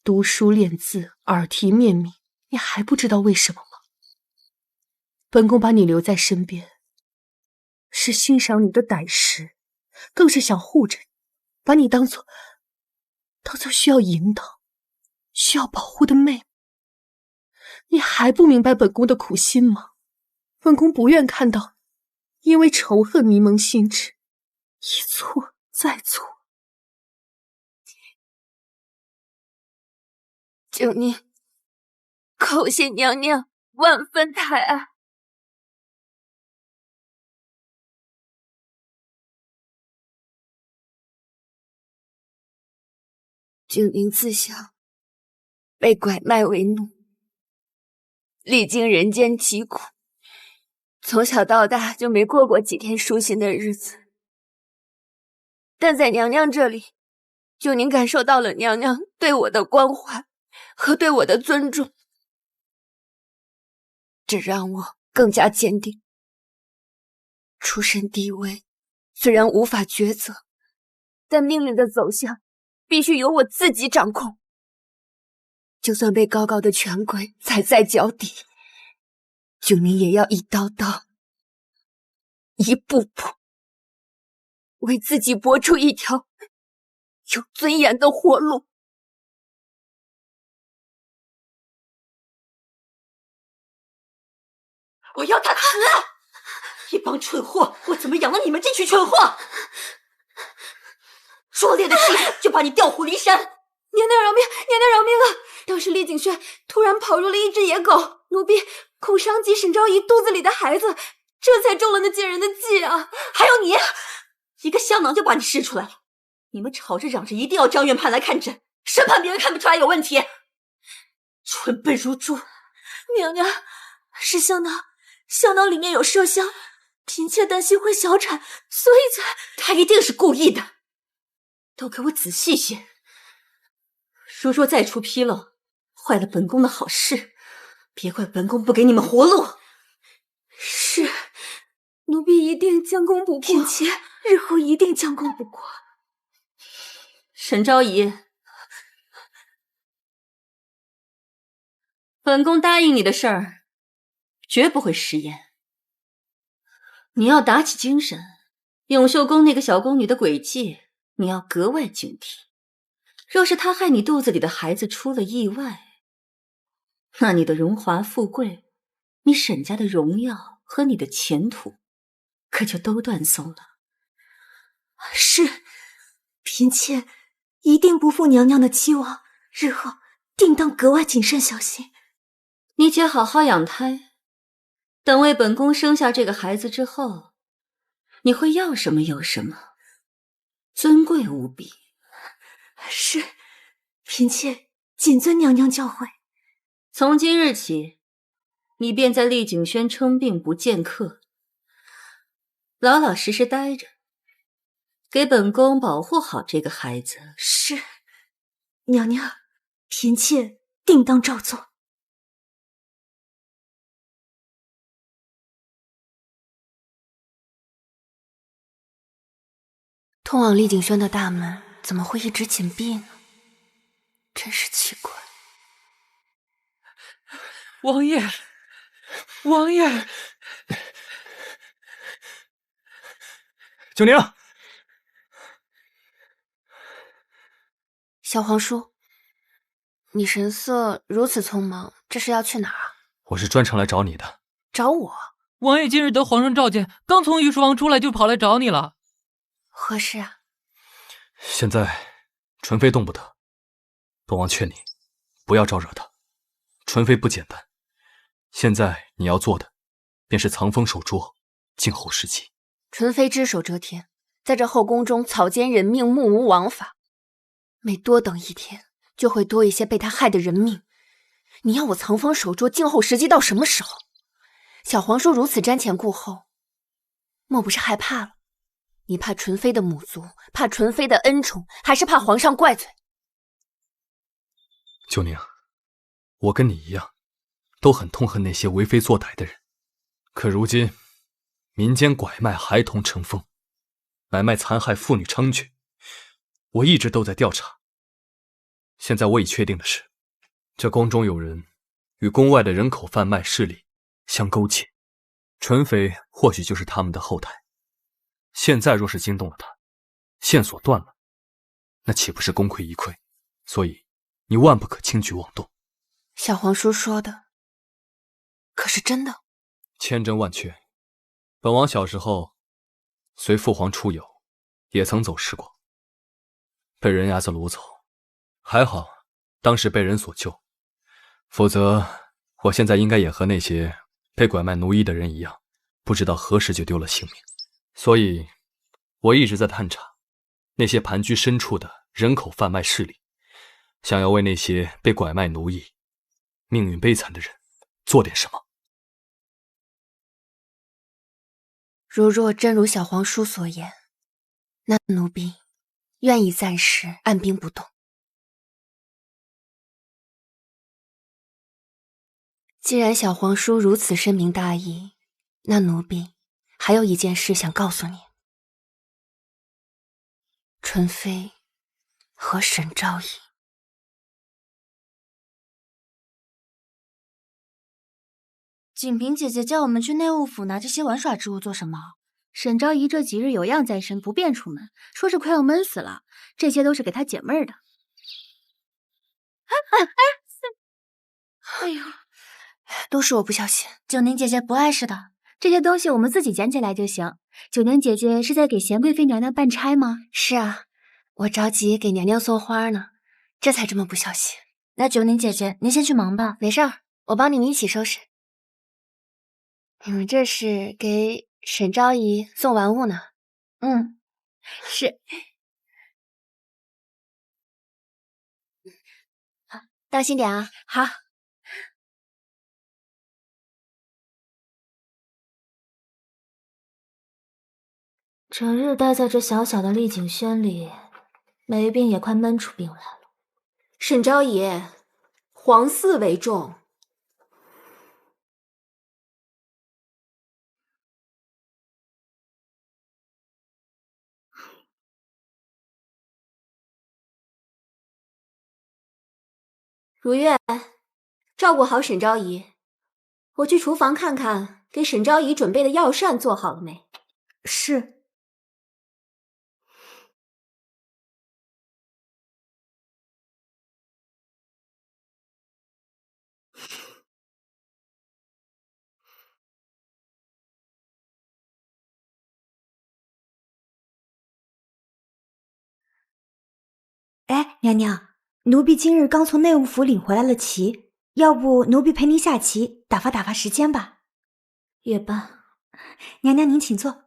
读书练字，耳提面命，你还不知道为什么吗？本宫把你留在身边，是欣赏你的胆识，更是想护着你，把你当作需要引导、需要保护的妹妹。你还不明白本宫的苦心吗？本宫不愿看到你因为仇恨迷蒙心智，一错再错。九宁，叩谢娘娘万分抬爱。九宁自小被拐卖为奴，历经人间疾苦，从小到大就没过过几天舒心的日子。但在娘娘这里，九宁感受到了娘娘对我的关怀和对我的尊重，这让我更加坚定。出身低微，虽然无法抉择，但命运的走向必须由我自己掌控。就算被高高的权贵踩在脚底，九宁也要一刀刀，一步步，为自己搏出一条有尊严的活路。我要他死！一帮蠢货，我怎么养了你们这群蠢货？拙劣的气就把你调虎离山！娘娘饶命，娘娘饶命啊！当时厉景轩突然跑入了一只野狗，奴婢恐伤及沈昭仪肚子里的孩子，这才中了那贱人的计啊！还有你，一个香囊就把你试出来了。你们吵着嚷着一定要张院判来看诊，生怕别人看不出来有问题，蠢笨如猪。娘娘，是香囊里面有麝香，嫔妾担心会小产，所以才……他一定是故意的。都给我仔细些！如若再出纰漏，坏了本宫的好事，别怪本宫不给你们活路。是，奴婢一定将功补过，嫔妾日后一定将功补过。沈昭仪，本宫答应你的事儿，绝不会食言。你要打起精神，永秀宫那个小宫女的诡计，你要格外警惕。若是她害你肚子里的孩子出了意外，那你的荣华富贵，你沈家的荣耀和你的前途，可就都断送了。是，嫔妾一定不负娘娘的期望，日后定当格外谨慎小心。你且好好养胎，等为本宫生下这个孩子之后，你会要什么有什么，尊贵无比。是，嫔妾谨遵娘娘教诲。从今日起，你便在厉景轩称病不见客，老老实实待着，给本宫保护好这个孩子。是，娘娘，嫔妾定当照做。通往厉景轩的大门怎么会一直紧闭呢？真是奇怪。王爷，王爷，九宁，小皇叔，你神色如此匆忙，这是要去哪儿啊？我是专程来找你的。找我？王爷今日得皇上召见，刚从御书房出来就跑来找你了。何事啊？现在纯妃动不得，本王劝你不要招惹她。纯妃不简单，现在你要做的便是藏锋守拙，静候时机。纯妃只手遮天，在这后宫中草菅人命，目无王法。每多等一天，就会多一些被他害的人命。你要我藏锋守拙，静候时机到什么时候？小皇叔如此瞻前顾后，莫不是害怕了？你怕纯妃的母族，怕纯妃的恩宠，还是怕皇上怪罪？九宁，我跟你一样，都很痛恨那些为非作歹的人。可如今，民间拐卖孩童成风，买卖残害妇女猖獗，我一直都在调查。现在我已确定的是，这宫中有人与宫外的人口贩卖势力相勾结，纯妃或许就是他们的后台。现在若是惊动了他，线索断了，那岂不是功亏一篑？所以你万不可轻举妄动。小皇叔说的可是真的？千真万确。本王小时候随父皇出游，也曾走失过，被人牙子掳走，还好当时被人所救，否则我现在应该也和那些被拐卖奴役的人一样，不知道何时就丢了性命。所以我一直在探查那些盘踞深处的人口贩卖势力，想要为那些被拐卖奴役、命运悲惨的人做点什么。如若真如小皇叔所言，那奴婢愿意暂时按兵不动。既然小皇叔如此深明大义，那奴婢还有一件事想告诉你。纯妃和沈昭仪。锦屏姐姐叫我们去内务府拿这些玩耍之物做什么？沈昭仪这几日有恙在身，不便出门，说是快要闷死了。这些都是给她解闷儿的。哎呦，都是我不小心。九宁姐姐不碍事的，这些东西我们自己捡起来就行。九宁姐姐是在给贤贵妃娘娘办差吗？是啊，我着急给娘娘送花呢，这才这么不小心。那九宁姐姐，您先去忙吧。没事儿，我帮你们一起收拾。你们这是给沈昭仪送玩物呢？嗯，是。好，当心点啊。好。整日待在这小小的丽景轩里，没病也快闷出病来了。沈昭仪，皇嗣为重。如月，照顾好沈昭仪。我去厨房看看，给沈昭仪准备的药膳做好了没？是。哎，娘娘，奴婢今日刚从内务府领回来了棋，要不奴婢陪您下棋，打发时间吧。也罢，娘娘您请坐。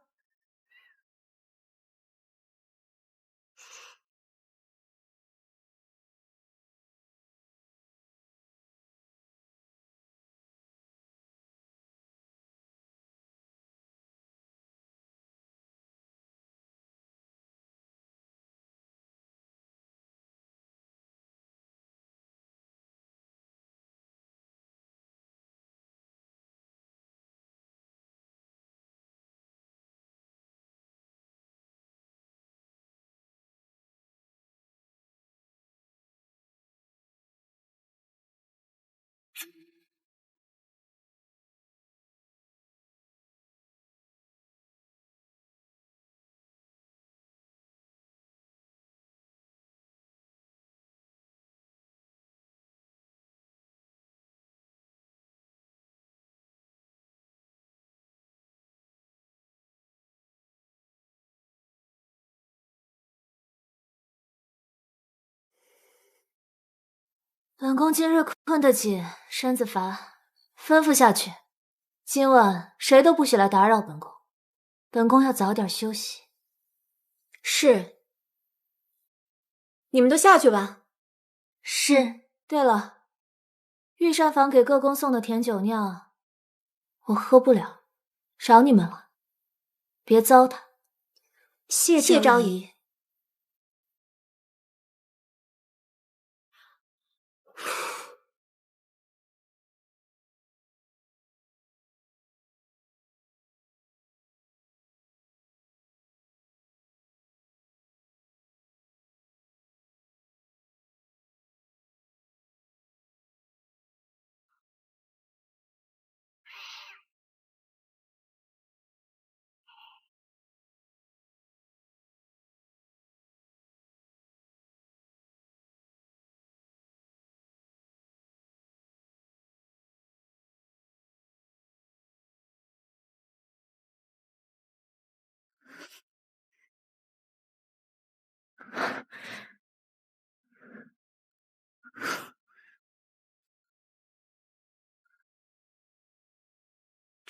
本宫今日困得紧，身子乏，吩咐下去，今晚谁都不许来打扰本宫。本宫要早点休息。是。你们都下去吧。是。对了，御膳房给各宫送的甜酒酿，我喝不了，饶你们了，别糟蹋。谢昭仪。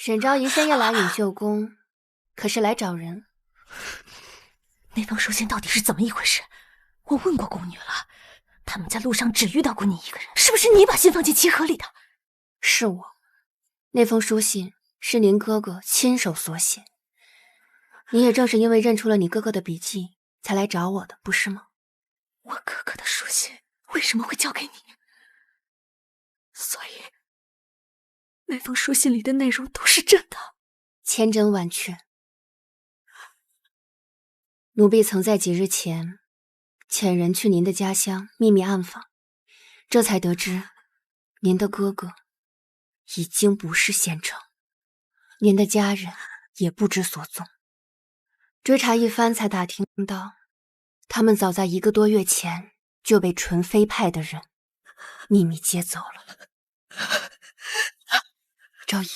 沈昭仪深夜来永秀宫，可是来找人。那封书信到底是怎么一回事？我问过宫女了，他们在路上只遇到过你一个人，是不是你把信放进棋盒里的？是我。那封书信是您哥哥亲手所写，你也正是因为认出了你哥哥的笔迹，才来找我的，不是吗？我哥哥的书信为什么会交给你？所以那封书信里的内容都是真的，千真万确。奴婢曾在几日前遣人去您的家乡秘密暗访，这才得知您的哥哥已经不是县丞，您的家人也不知所踪。追查一番，才打听到他们早在1个多月前就被纯妃派的人秘密接走了。昭仪，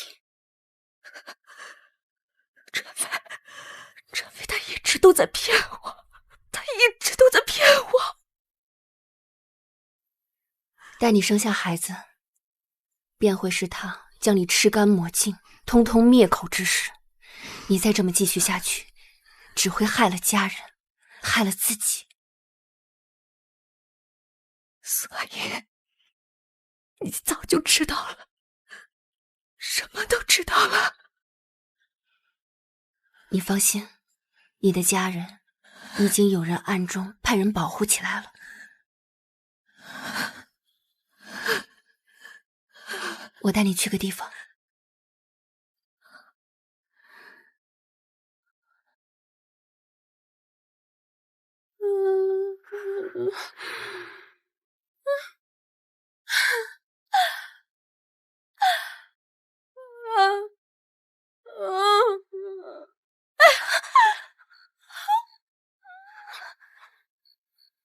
陈飞他一直都在骗我，他一直都在骗我。待你生下孩子，便会是他将你吃干抹净，通通灭口之时。你再这么继续下去，只会害了家人，害了自己。所以你早就知道了，什么都知道了。你放心，你的家人已经有人暗中派人保护起来了。我带你去个地方。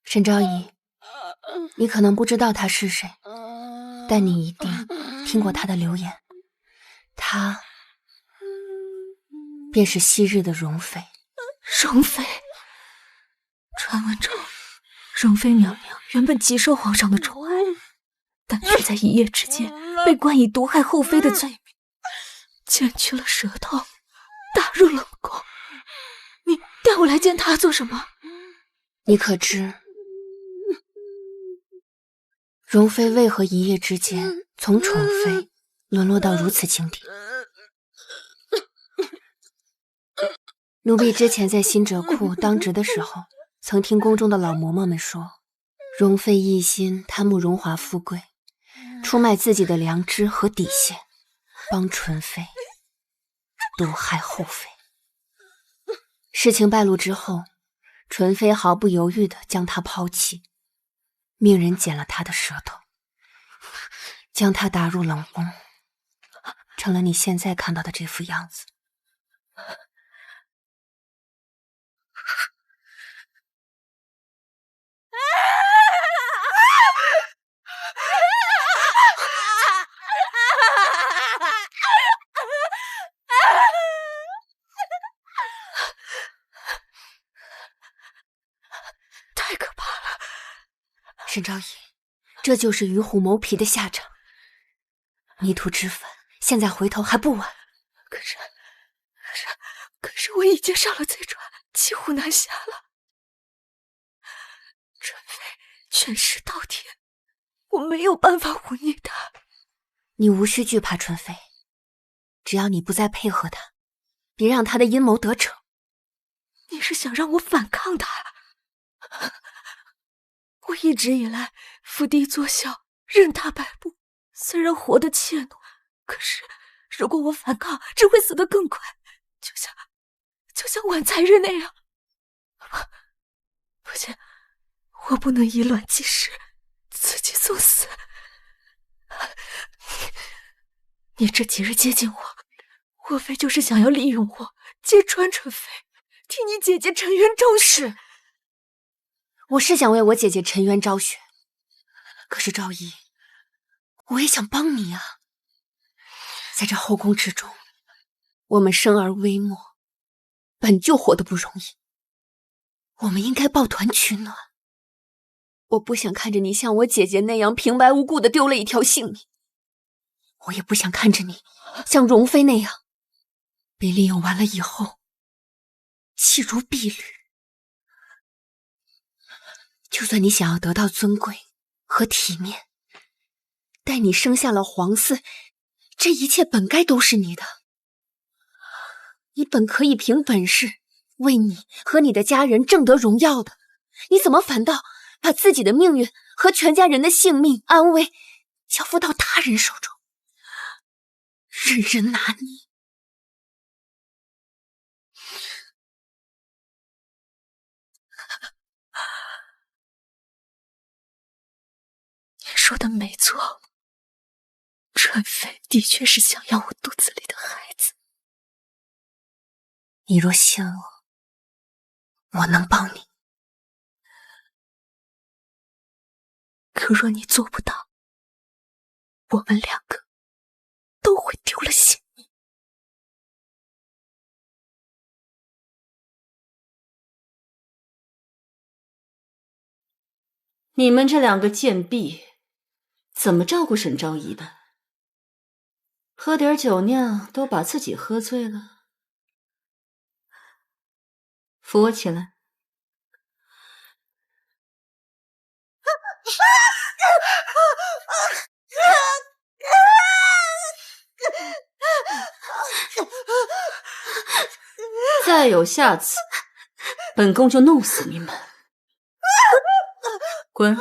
沈昭仪，你可能不知道他是谁，但你一定听过他的流言。他便是昔日的容妃。容妃，传闻中，容妃娘娘原本极受皇上的宠爱，但却在一夜之间被冠以毒害后妃的罪名，剪去了舌头，打入冷宫。你带我来见她做什么？你可知容妃为何一夜之间从宠妃沦落到如此境地？奴婢之前在新哲库当值的时候，曾听宫中的老嬷嬷们说，容妃一心贪慕荣华富贵，出卖自己的良知和底线，帮纯妃毒害后妃。事情败露之后，纯妃毫不犹豫地将她抛弃，命人剪了她的舌头，将她打入冷宫，成了你现在看到的这副样子。沈昭仪，这就是与虎谋皮的下场。泥土之粉，现在回头还不晚。可是我已经上了贼船，骑虎难下了。纯妃权势滔天，我没有办法忤逆他。你无需惧怕纯妃，只要你不再配合他，别让他的阴谋得逞。你是想让我反抗他？我一直以来伏低作小，任他摆布，虽然活得怯懦，可是如果我反抗，只会死得更快，就像晚才日那样。不行，我不能以卵击石，自己送死。你这几日接近我，莫非就是想要利用我揭穿纯妃，替你姐姐沉冤昭雪？我是想为我姐姐沉冤昭雪，可是昭仪，我也想帮你啊。在这后宫之中，我们生而微末，本就活得不容易，我们应该抱团取暖。我不想看着你像我姐姐那样平白无故的丢了一条性命，我也不想看着你像容妃那样被利用完了以后弃如敝履。就算你想要得到尊贵和体面，待你生下了皇嗣，这一切本该都是你的。你本可以凭本事为你和你的家人挣得荣耀的，你怎么反倒把自己的命运和全家人的性命安危交付到他人手中，任人拿捏？你说的没错，纯妃的确是想要我肚子里的孩子。你若信我，我能帮你。可若你做不到，我们两个都会丢了性命。你们这两个贱婢，怎么照顾沈昭仪的？喝点酒酿都把自己喝醉了。扶我起来。再有下次，本宫就弄死你们！滚！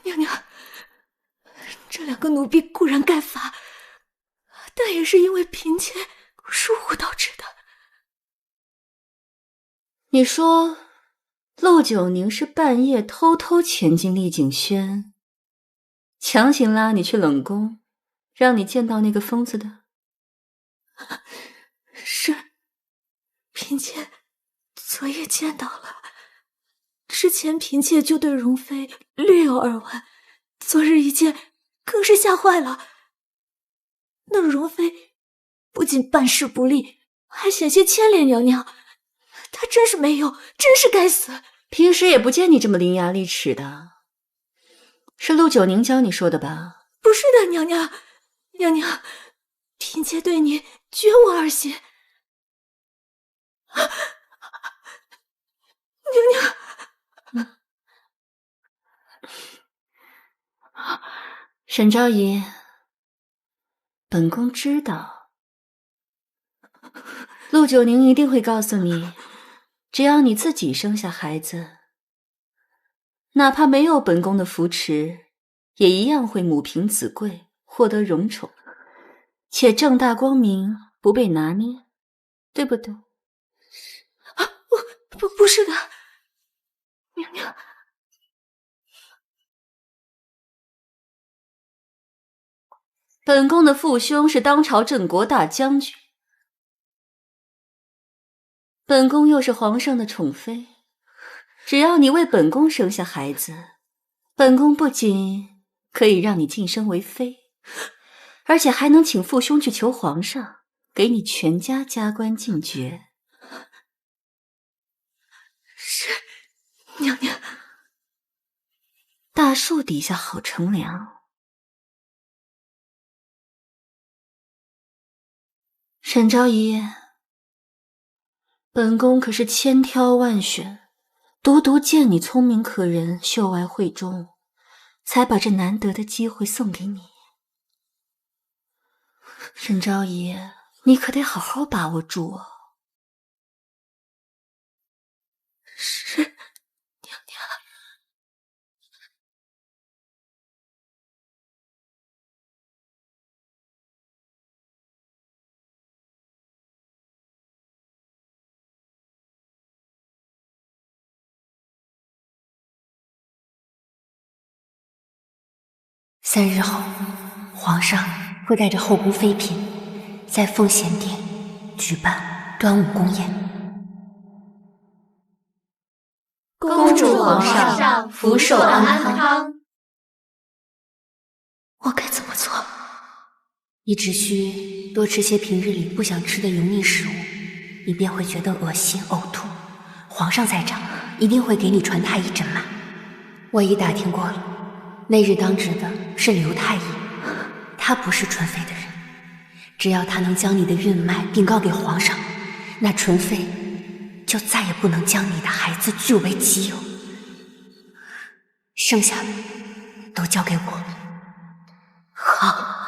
娘娘，这两个奴婢固然该罚，但也是因为嫔妾疏忽导致的。你说陆九宁是半夜偷偷潜进丽景轩，强行拉你去冷宫，让你见到那个疯子的？是，嫔妾昨夜见到了。之前嫔妾就对容妃略有耳闻，昨日一见更是吓坏了。那容妃不仅办事不力，还险些牵连娘娘，她真是没有，真是该死。平时也不见你这么伶牙俐齿的，是陆九宁教你说的吧？不是的，娘娘，嫔妾对你绝无二心。娘娘。沈昭仪，本宫知道，陆九宁一定会告诉你，只要你自己生下孩子，哪怕没有本宫的扶持，也一样会母凭子贵，获得荣宠，且正大光明，不被拿捏，对不对？啊，不是的，娘娘。本宫的父兄是当朝镇国大将军，本宫又是皇上的宠妃，只要你为本宫生下孩子，本宫不仅可以让你晋升为妃，而且还能请父兄去求皇上，给你全家加官进爵。是，娘娘。大树底下好乘凉。沈昭仪，本宫可是千挑万选，独独见你聪明可人，秀外慧中，才把这难得的机会送给你。沈昭仪，你可得好好把握住哦。是，娘娘。3日后，皇上会带着后宫妃嫔，在奉贤殿举办端午宫宴。恭祝皇上福寿安康。我该怎么做？你只需多吃些平日里不想吃的油腻食物，你便会觉得恶心呕吐。皇上在场，一定会给你传太医诊脉。我已打听过了。那日当值的是刘太医，他不是纯妃的人。只要他能将你的孕脉禀告给皇上，那纯妃就再也不能将你的孩子据为己有。剩下的都交给我。好。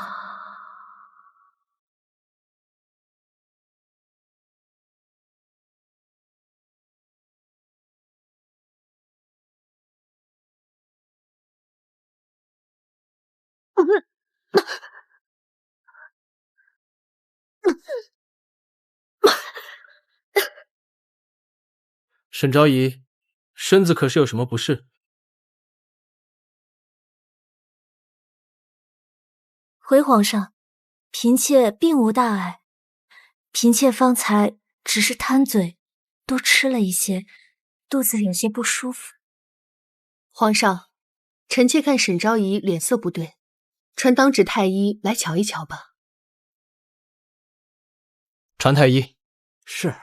沈昭仪，身子可是有什么不适？回皇上，嫔妾并无大碍，嫔妾方才只是贪嘴，多吃了一些，肚子有些不舒服。皇上，臣妾看沈昭仪脸色不对，传当值太医来瞧一瞧吧。传太医。是。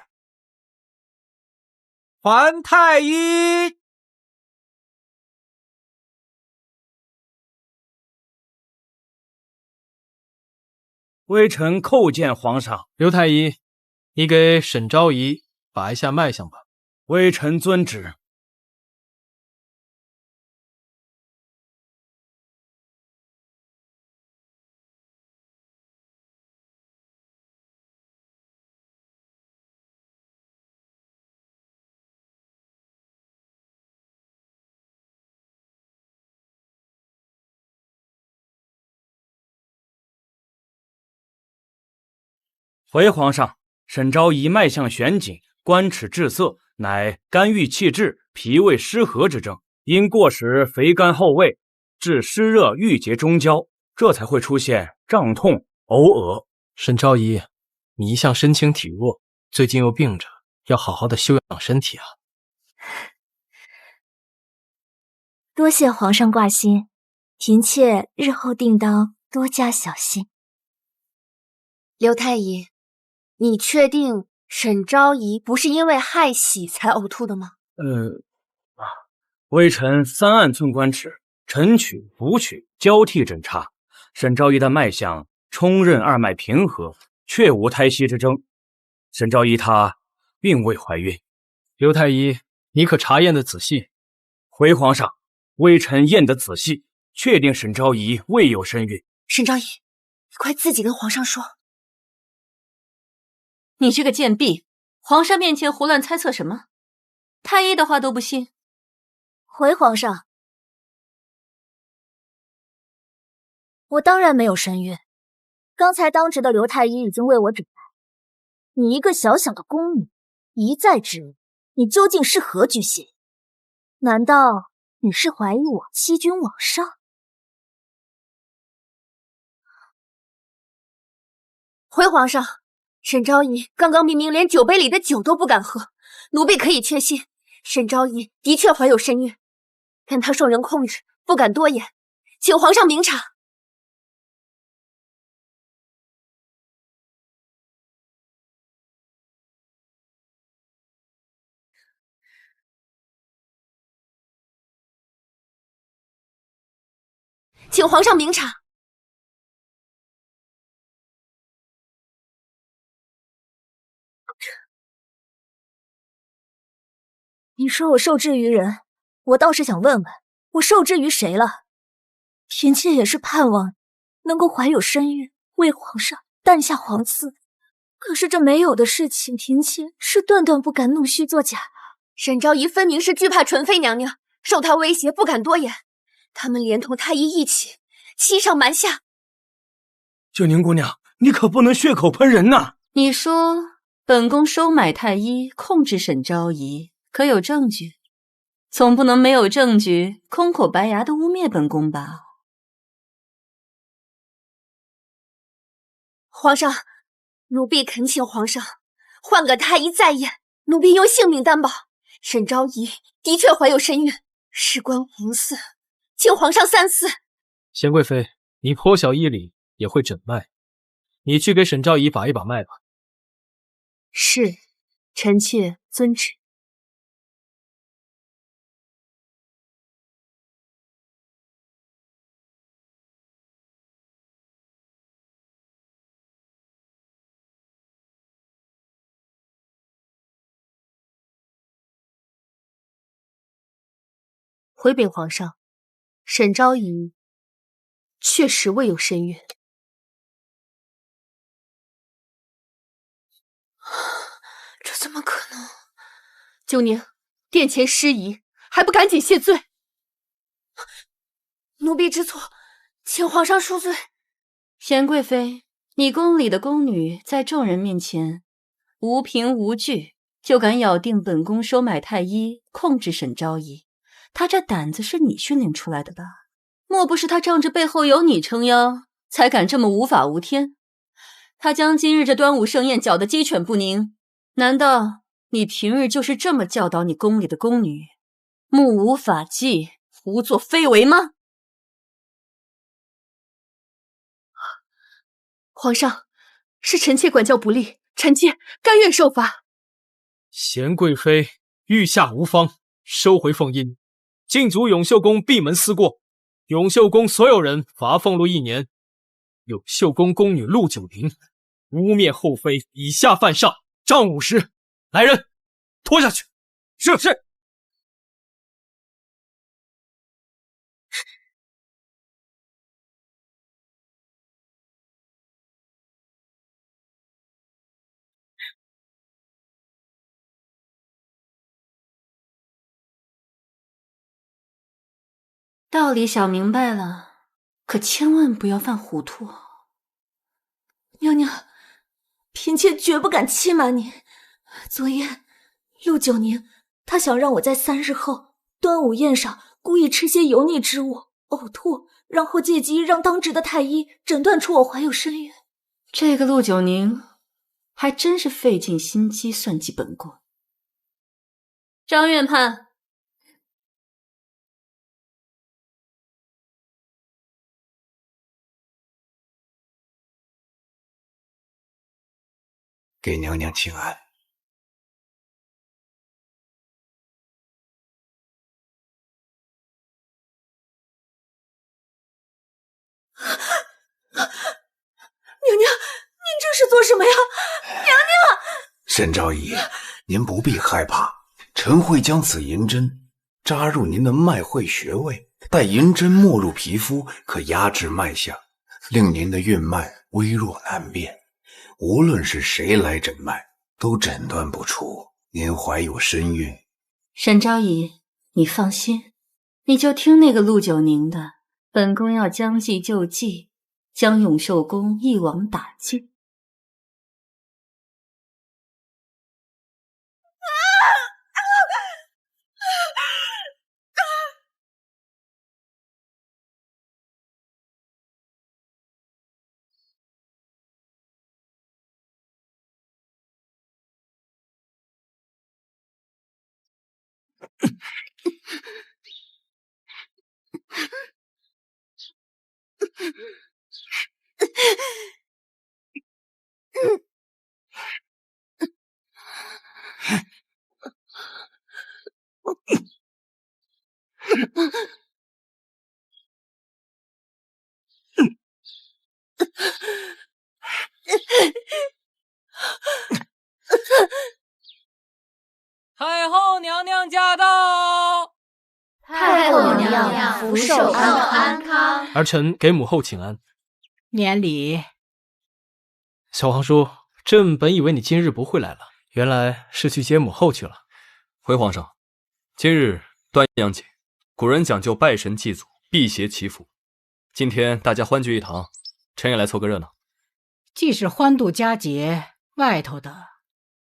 传太医。微臣叩见皇上。刘太医，你给沈昭仪把一下脉象吧。微臣遵旨。回皇上，沈昭仪脉象悬紧，关齿滞涩，乃肝郁气滞、脾胃失和之症，因过食肥甘厚味，致湿热郁结中焦，这才会出现胀痛、呕恶。沈昭仪，你一向身轻体弱，最近又病着，要好好的休养身体啊。多谢皇上挂心，嫔妾日后定当多加小心。刘太医，你确定沈昭仪不是因为害喜才呕吐的吗？微臣3按寸关尺，晨取补取交替诊查，沈昭仪的脉象冲任二脉平和，确无胎息之征。沈昭仪她并未怀孕。刘太医，你可查验的仔细？回皇上，微臣验得仔细，确定沈昭仪未有身孕。沈昭仪，你快自己跟皇上说。你这个贱婢，皇上面前胡乱猜测什么？太医的话都不信？回皇上，我当然没有身孕。刚才当值的刘太医已经为我诊脉。你一个小小的宫女，一再质问，你究竟是何居心？难道你是怀疑我欺君罔上？回皇上，沈昭仪刚刚明明连酒杯里的酒都不敢喝，奴婢可以确信，沈昭仪的确怀有身孕，但她受人控制，不敢多言，请皇上明察。请皇上明察。你说我受制于人，我倒是想问问，我受制于谁了？嫔妾也是盼望能够怀有身孕，为皇上诞下皇嗣。可是这没有的事情，嫔妾是断断不敢弄虚作假。沈昭仪分明是惧怕纯妃娘娘，受她威胁不敢多言。他们连同太医一起欺上瞒下。九宁姑娘，你可不能血口喷人呐！你说本宫收买太医，控制沈昭仪，可有证据？总不能没有证据，空口白牙的污蔑本宫吧？皇上，奴婢恳请皇上换个太医再验，奴婢用性命担保，沈昭仪的确怀有身孕，事关皇嗣，请皇上三思。贤贵妃，你颇晓医理，也会诊脉，你去给沈昭仪把一把脉吧。是，臣妾遵旨。回禀皇上，沈昭仪确实未有身孕。这怎么可能？九宁，殿前失仪，还不赶紧谢罪！奴婢知错，请皇上恕罪。贤贵妃，你宫里的宫女在众人面前无凭无据就敢咬定本宫收买太医，控制沈昭仪，她这胆子是你训练出来的吧？莫不是她仗着背后有你撑腰，才敢这么无法无天？她将今日这端午盛宴搅得鸡犬不宁，难道你平日就是这么教导你宫里的宫女，目无法纪，胡作非为吗？皇上，是臣妾管教不力，臣妾甘愿受罚。贤贵妃，御下无方，收回凤音，禁足永秀宫闭门思过。永秀宫所有人罚俸禄1年。永秀宫宫女陆九龄污蔑后妃，以下犯上，杖50。来人，拖下去。是。道理想明白了，可千万不要犯糊涂。娘娘，嫔妾绝不敢欺瞒您。昨夜，陆九宁他想让我在3日后端午宴上故意吃些油腻之物，呕吐，然后借机让当值的太医诊断出我怀有身孕。这个陆九宁还真是费尽心机算计本宫。张院判。给娘娘请安。娘娘，您这是做什么呀？娘娘！沈昭仪，您不必害怕，臣会将此银针扎入您的脉会穴位，待银针没入皮肤，可压制脉象，令您的孕脉微弱难辨。无论是谁来诊脉，都诊断不出您怀有身孕。沈昭仪，你放心，你就听那个陆九宁的，本宫要将计就计，将永寿宫一网打尽。娘娘驾到！太后娘娘福寿安康。儿臣给母后请安。免礼。小皇叔，朕本以为你今日不会来了，原来是去接母后去了。回皇上，今日端阳节，古人讲究拜神祭祖，辟邪祈福。今天大家欢聚一堂，臣也来凑个热闹。既是欢度佳节，外头的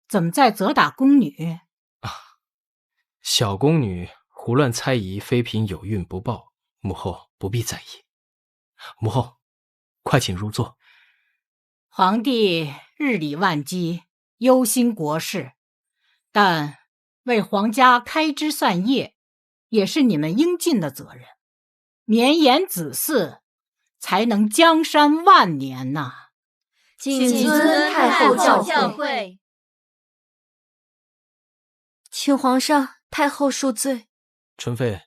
怎么在责打宫女？小宫女胡乱猜疑妃嫔有孕不报，母后不必在意。母后，快请入座。皇帝日理万机，忧心国事，但为皇家开枝散叶，也是你们应尽的责任。绵延子嗣，才能江山万年呐！谨遵太后教诲。请皇上、太后恕罪。纯妃，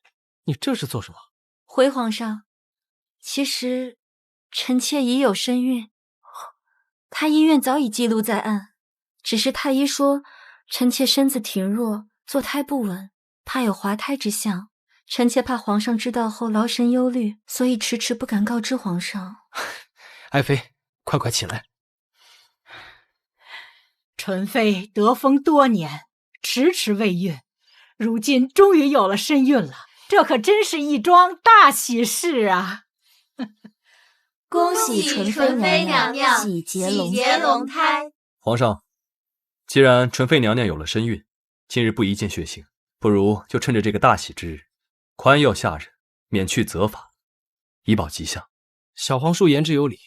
你这是做什么？回皇上，其实臣妾已有身孕，太医院早已记录在案，只是太医说臣妾身子挺弱，坐胎不稳，怕有滑胎之象。臣妾怕皇上知道后劳神忧虑，所以迟迟不敢告知皇上。爱妃，快起来。纯妃得风多年，迟迟未孕，如今终于有了身孕了，这可真是一桩大喜事啊！恭喜纯妃娘娘喜结龙胎。皇上，既然纯妃娘娘有了身孕，今日不宜见血腥，不如就趁着这个大喜之日，宽宥下人，免去责罚，以保吉祥。小皇叔言之有理，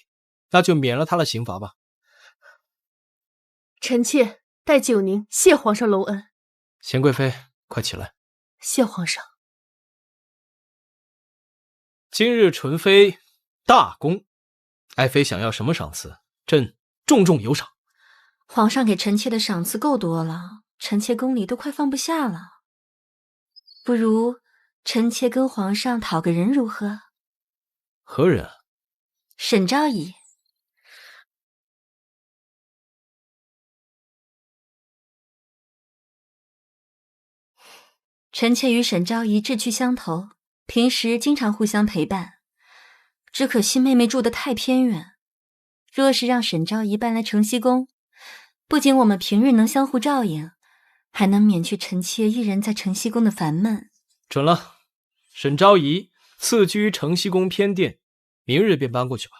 那就免了他的刑罚吧。臣妾代九宁谢皇上隆恩。贤贵妃，快起来。谢皇上。今日纯妃大功，爱妃想要什么赏赐，朕重重有赏。皇上给臣妾的赏赐够多了，臣妾宫里都快放不下了。不如臣妾跟皇上讨个人如何？何人？沈昭仪。臣妾与沈昭仪志趣相投，平时经常互相陪伴。只可惜妹妹住得太偏远，若是让沈昭仪搬来承熙宫，不仅我们平日能相互照应，还能免去臣妾一人在承熙宫的烦闷。准了，沈昭仪次居承熙宫偏殿，明日便搬过去吧。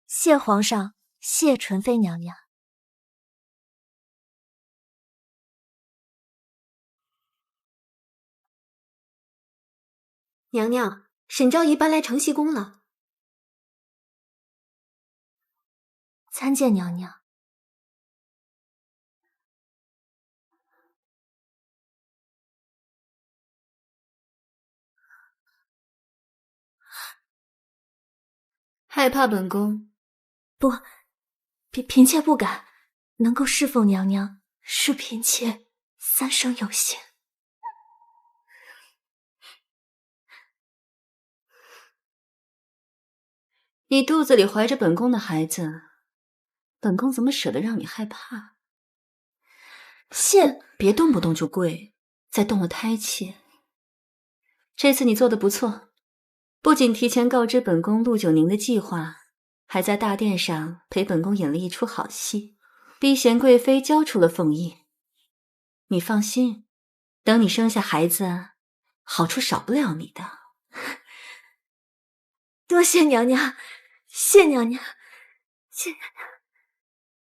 谢皇上，谢纯妃娘娘。娘娘，沈昭仪搬来承熙宫了。参见娘娘。害怕本宫？不，嫔妾不敢。能够侍奉娘娘，恕嫔妾三生有幸。你肚子里怀着本宫的孩子，本宫怎么舍得让你害怕？别动不动就跪，再动了胎气。这次你做得不错，不仅提前告知本宫陆九宁的计划，还在大殿上陪本宫演了一出好戏，逼贤贵妃交出了凤印。你放心，等你生下孩子，好处少不了你的。多谢娘娘，谢娘娘，谢娘娘。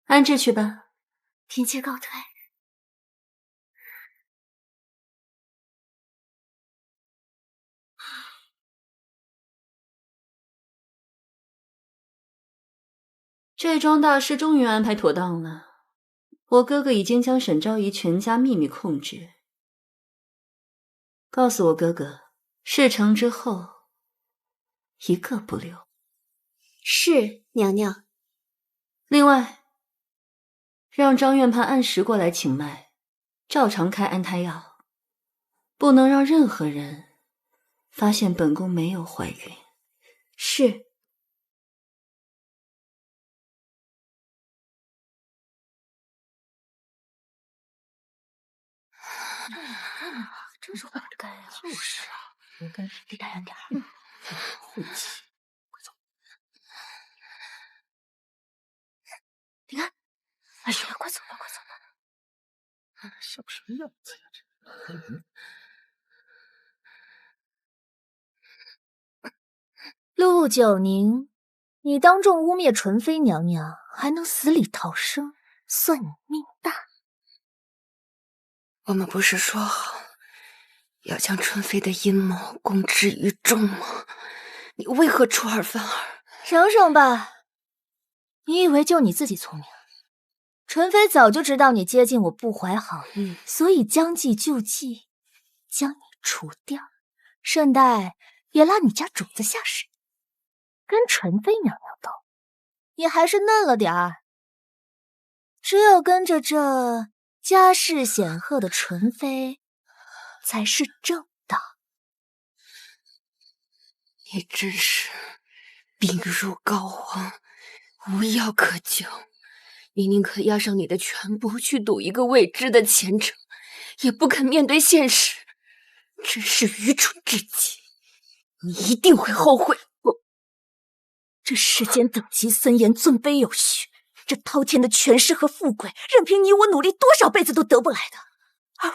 安置去吧。嫔妾告退。这桩大事终于安排妥当了。我哥哥已经将沈昭仪全家秘密控制。告诉我哥哥，事成之后，一个不留。是，娘娘。另外，让张院判按时过来请脉，照常开安胎药，不能让任何人发现本宫没有怀孕。是。真是活该啊！就是啊，活该，离他远点儿。晦气，快走！你看，哎呀，快走吧，快走吧！像什么样子呀？这陆九宁，你当众污蔑纯妃娘娘，还能死里逃生，算你命大。我们不是说好要将纯妃的阴谋公之于众吗？你为何出尔反尔？省省吧！你以为就你自己聪明？纯妃早就知道你接近我不怀好意，所以将计就计，将你除掉，顺带也拉你家主子下水。跟纯妃娘娘斗，你还是嫩了点儿。只有跟着这家世显赫的纯妃，才是正道。你真是病入膏肓，无药可救。你宁可押上你的全部去赌一个未知的前程，也不肯面对现实，真是愚蠢至极。你一定会后悔。这世间等级森严，尊卑有序。这滔天的权势和富贵，任凭你我努力多少辈子都得不来的。而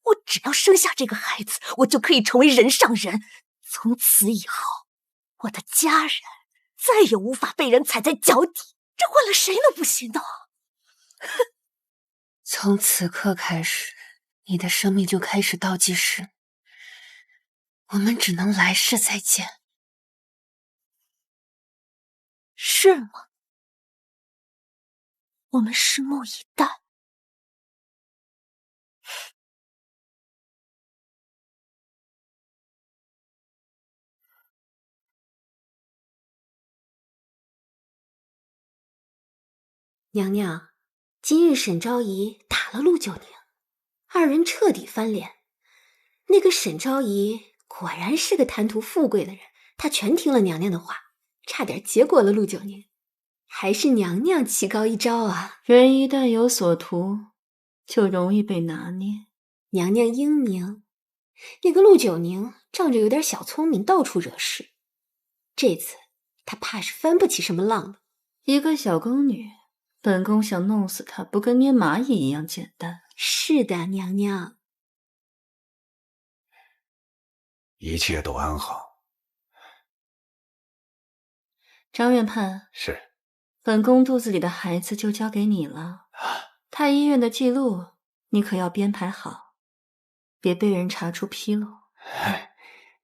我只要生下这个孩子，我就可以成为人上人。从此以后，我的家人再也无法被人踩在脚底。这换了谁都不行的。从此刻开始，你的生命就开始倒计时。我们只能来世再见。是吗？我们拭目以待。娘娘，今日沈昭仪打了陆九宁，二人彻底翻脸。那个沈昭仪果然是个贪图富贵的人，他全听了娘娘的话，差点结果了陆九宁。还是娘娘棋高一招啊！人一旦有所图，就容易被拿捏。娘娘英明，那个陆九宁仗着有点小聪明，到处惹事。这次他怕是翻不起什么浪了。一个小宫女，本宫想弄死她，不跟捏蚂蚁一样简单。是的，娘娘。一切都安好。张院判是。本宫肚子里的孩子就交给你了。太医院的记录，你可要编排好，别被人查出纰漏。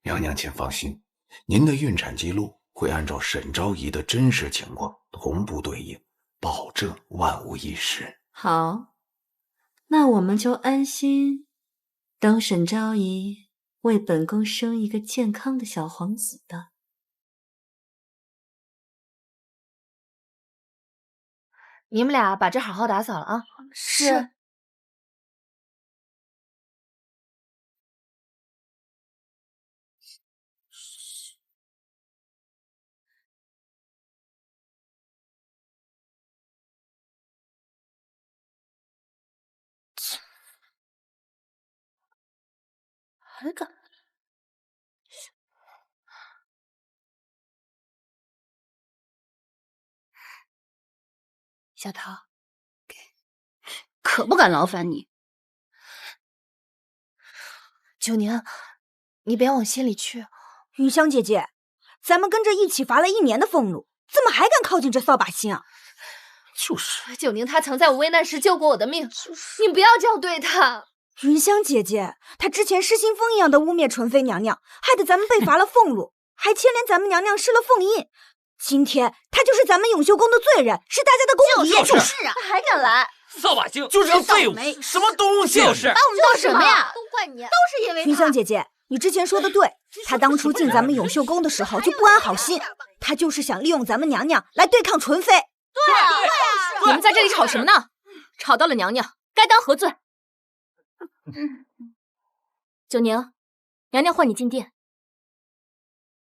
娘娘请放心，您的孕产记录会按照沈昭仪的真实情况同步对应，保证万无一失。好，那我们就安心等沈昭仪为本宫生一个健康的小皇子的。你们俩把这好好打扫了啊！是。还敢！小桃，可不敢劳烦你。九宁，你别往心里去。云香姐姐，咱们跟着一起罚了1年的俸禄，怎么还敢靠近这扫把星啊？就是九宁，他曾在我危难时救过我的命，你不要这样对他。云香姐姐，她之前失心疯一样的污蔑纯妃娘娘，害得咱们被罚了俸禄，还牵连咱们娘娘失了凤印。今天她就是咱们永秀宫的罪人，是大家的公敌。就是啊，他还敢来！扫把星就是个废物，什么东西？就是把我们当什么呀？都怪你，都是因为他。云香姐姐，你之前说的对，她当初进咱们永秀宫的时候就不安好心，她就是想利用咱们娘娘来对抗纯妃。对啊，你们在这里吵什么呢？吵到了娘娘，该当何罪？九宁，娘娘唤你进殿。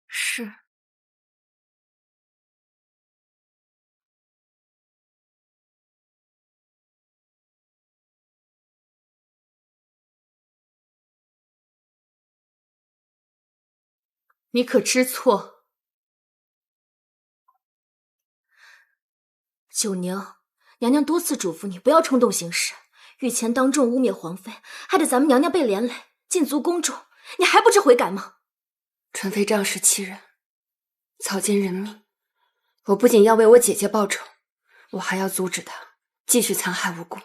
是。你可知错？九宁，娘娘多次嘱咐你不要冲动行事，御前当众污蔑皇妃，害得咱们娘娘被连累，禁足宫中，你还不知悔改吗？纯妃仗势欺人，草菅人命。我不仅要为我姐姐报仇，我还要阻止她继续残害无辜。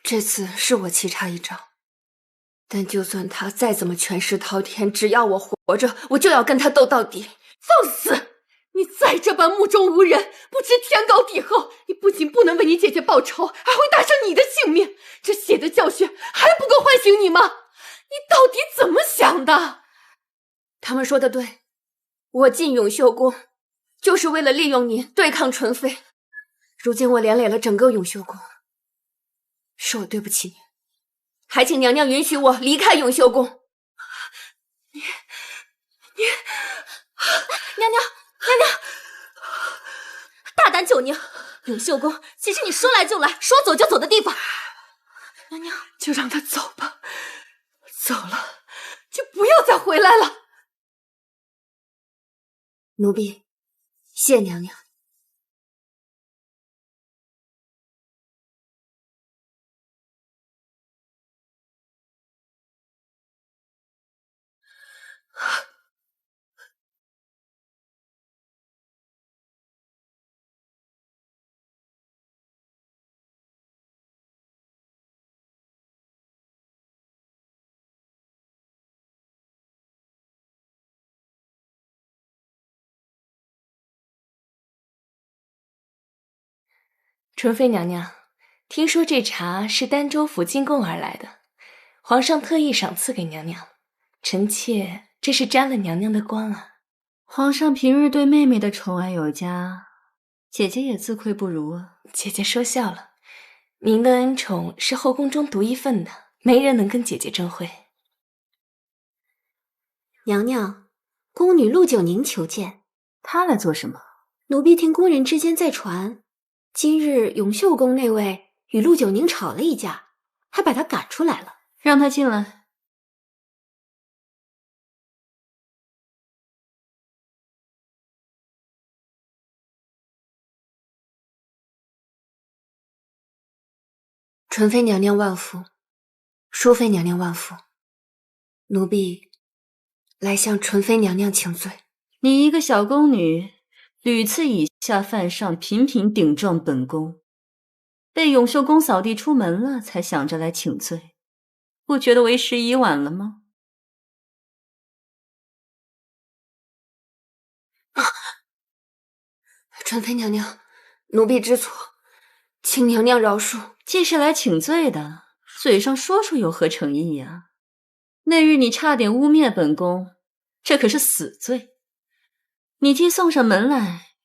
这次是我棋差一招，但就算她再怎么权势滔天，只要我活着，我就要跟她斗到底。放肆！你再这般目中无人，不知天高地厚，你不仅不能为你姐姐报仇，还会搭上你的性命。这血的教训还不够唤醒你吗？你到底怎么想的？他们说的对，我进永秀宫就是为了利用你对抗纯妃。如今我连累了整个永秀宫，是我对不起你，还请娘娘允许我离开永秀宫。娘娘，大胆九宁！永秀宫岂是你说来就来、说走就走的地方？娘娘，就让他走吧，走了就不要再回来了。奴婢谢娘娘。纯妃娘娘，听说这茶是儋州府进贡而来的，皇上特意赏赐给娘娘，臣妾这是沾了娘娘的光啊。皇上平日对妹妹的宠爱有加，姐姐也自愧不如啊。姐姐说笑了，您的恩宠是后宫中独一份的，没人能跟姐姐争辉。娘娘，宫女陆九宁求见。她来做什么？奴婢听宫人之间在传，今日永秀宫那位与陆九宁吵了一架，还把她赶出来了。让她进来。纯妃娘娘万福，淑妃娘娘万福。奴婢来向纯妃娘娘请罪。你一个小宫女，屡次以下犯上，频频顶撞本宫，被永秀宫扫地出门了，才想着来请罪，不觉得为时已晚了吗？纯妃娘娘，奴婢知错，请娘娘饶恕。既是来请罪的，嘴上说说有何诚意呀？那日你差点污蔑本宫，这可是死罪。你既送上门来，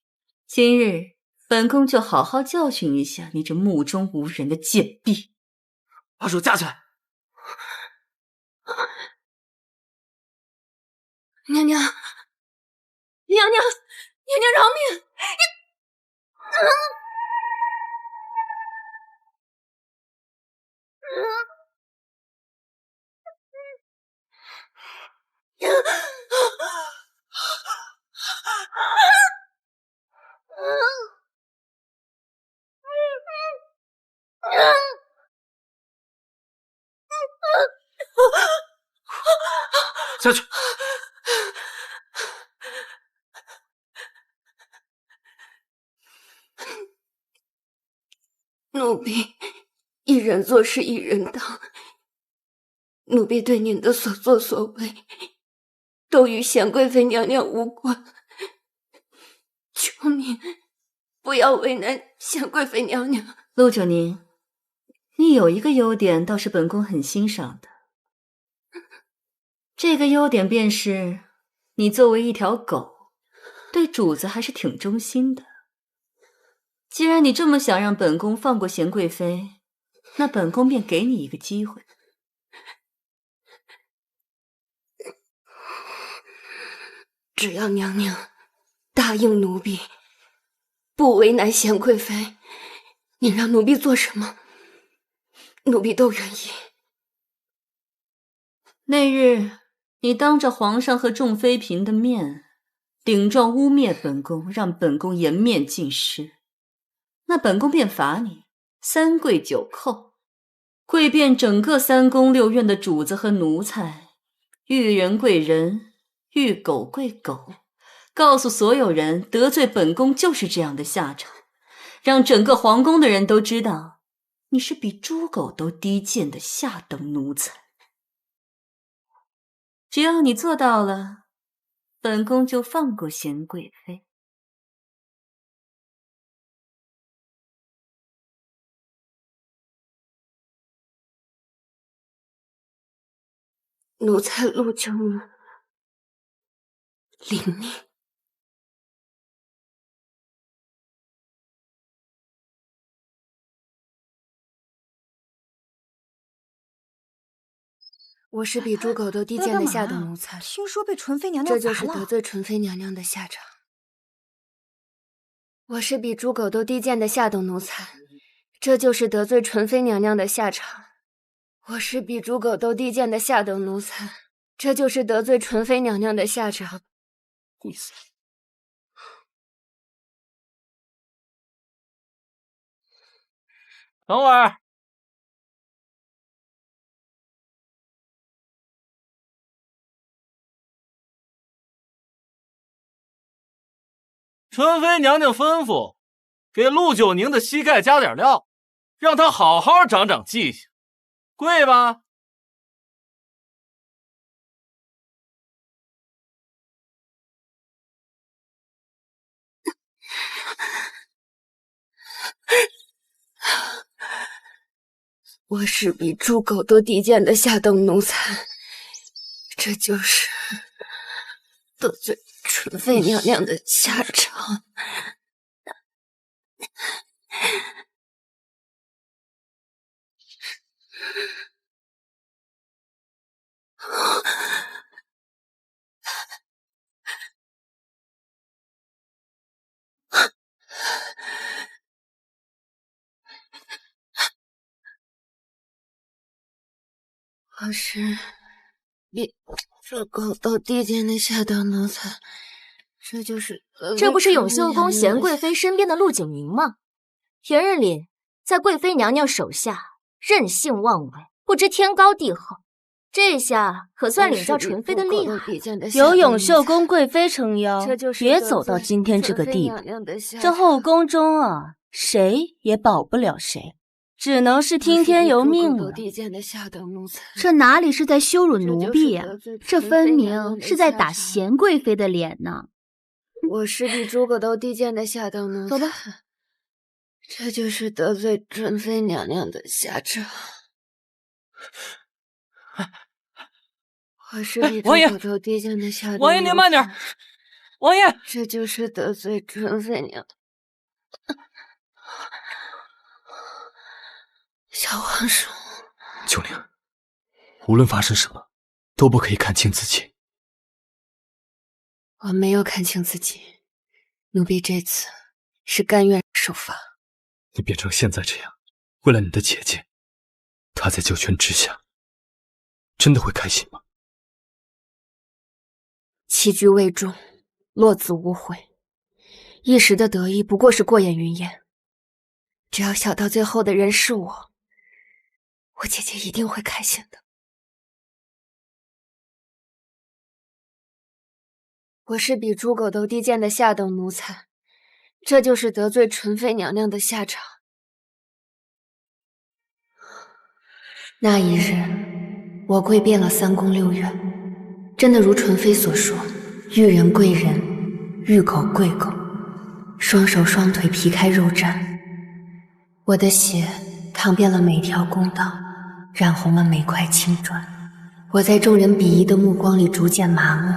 今日本宫就好好教训一下你这目中无人的贱婢。把手架起来！娘娘，娘娘，娘娘饶命！下去。奴婢一人做事一人当，奴婢对您的所作所为都与贤贵妃娘娘无关，求您不要为难贤贵妃娘娘。陆九宁，你有一个优点倒是本宫很欣赏的，这个优点便是你作为一条狗，对主子还是挺忠心的。既然你这么想让本宫放过贤贵妃，那本宫便给你一个机会。只要娘娘答应奴婢，不为难贤贵妃，你让奴婢做什么，奴婢都愿意。那日你当着皇上和众妃嫔的面，顶撞污蔑本宫，让本宫颜面尽失，那本宫便罚你3跪9叩，跪遍整个3宫6院的主子和奴才，遇人跪人，遇狗跪狗，告诉所有人得罪本宫就是这样的下场，让整个皇宫的人都知道你是比猪狗都低贱的下等奴才。只要你做到了，本宫就放过贤贵妃。奴才陆九宁领命。我是比猪狗都低贱的下等奴才。听说被纯妃娘娘这就是得罪纯妃娘娘的下场。我是比猪狗都低贱的下等奴才，这就是得罪纯妃娘娘的下场。我是比猪狗都低贱的下等奴才，这就是得罪纯妃娘娘的下场。跪死！等会儿。纯妃娘娘吩咐，给陆九宁的膝盖加点料，让他好好长长记性。跪吧。我是比猪狗都低贱的下等奴才，这就是得罪纯妃娘娘的下场。我是比猪狗都低贱的下等奴才，这就是这不是永秀宫贤贵妃身边的陆景宁吗？平日里在贵妃娘娘手下任性妄为，不知天高地厚，这下可算领教纯妃的厉害。有永秀宫贵妃撑腰，别走到今天这个地步。这后宫中啊，谁也保不了谁。只能是听天由命了。这哪里是在羞辱奴婢呀？这分明是在打贤贵妃的脸呢。我是比猪狗都低贱的下等奴才。走吧，这就是得罪纯妃娘娘的下场。我是比猪狗都低贱的下等奴才。王爷，您慢点。王爷，这就是得罪纯妃娘娘。小皇叔，九灵，无论发生什么，都不可以看清自己。我没有看清自己，奴婢这次是甘愿受罚。你变成现在这样，为了你的姐姐，她在九泉之下，真的会开心吗？棋局未终，落子无悔，一时的得意不过是过眼云烟。只要笑到最后的人是我姐姐一定会开心的。我是比猪狗都低贱的下等奴才，这就是得罪纯妃娘娘的下场。那一日，我跪遍了3宫6院，真的如纯妃所说，遇人跪人，遇狗跪狗，双手双腿皮开肉绽。我的血淌遍了每条宫道，染红了每块青砖。我在众人鄙夷的目光里逐渐麻木，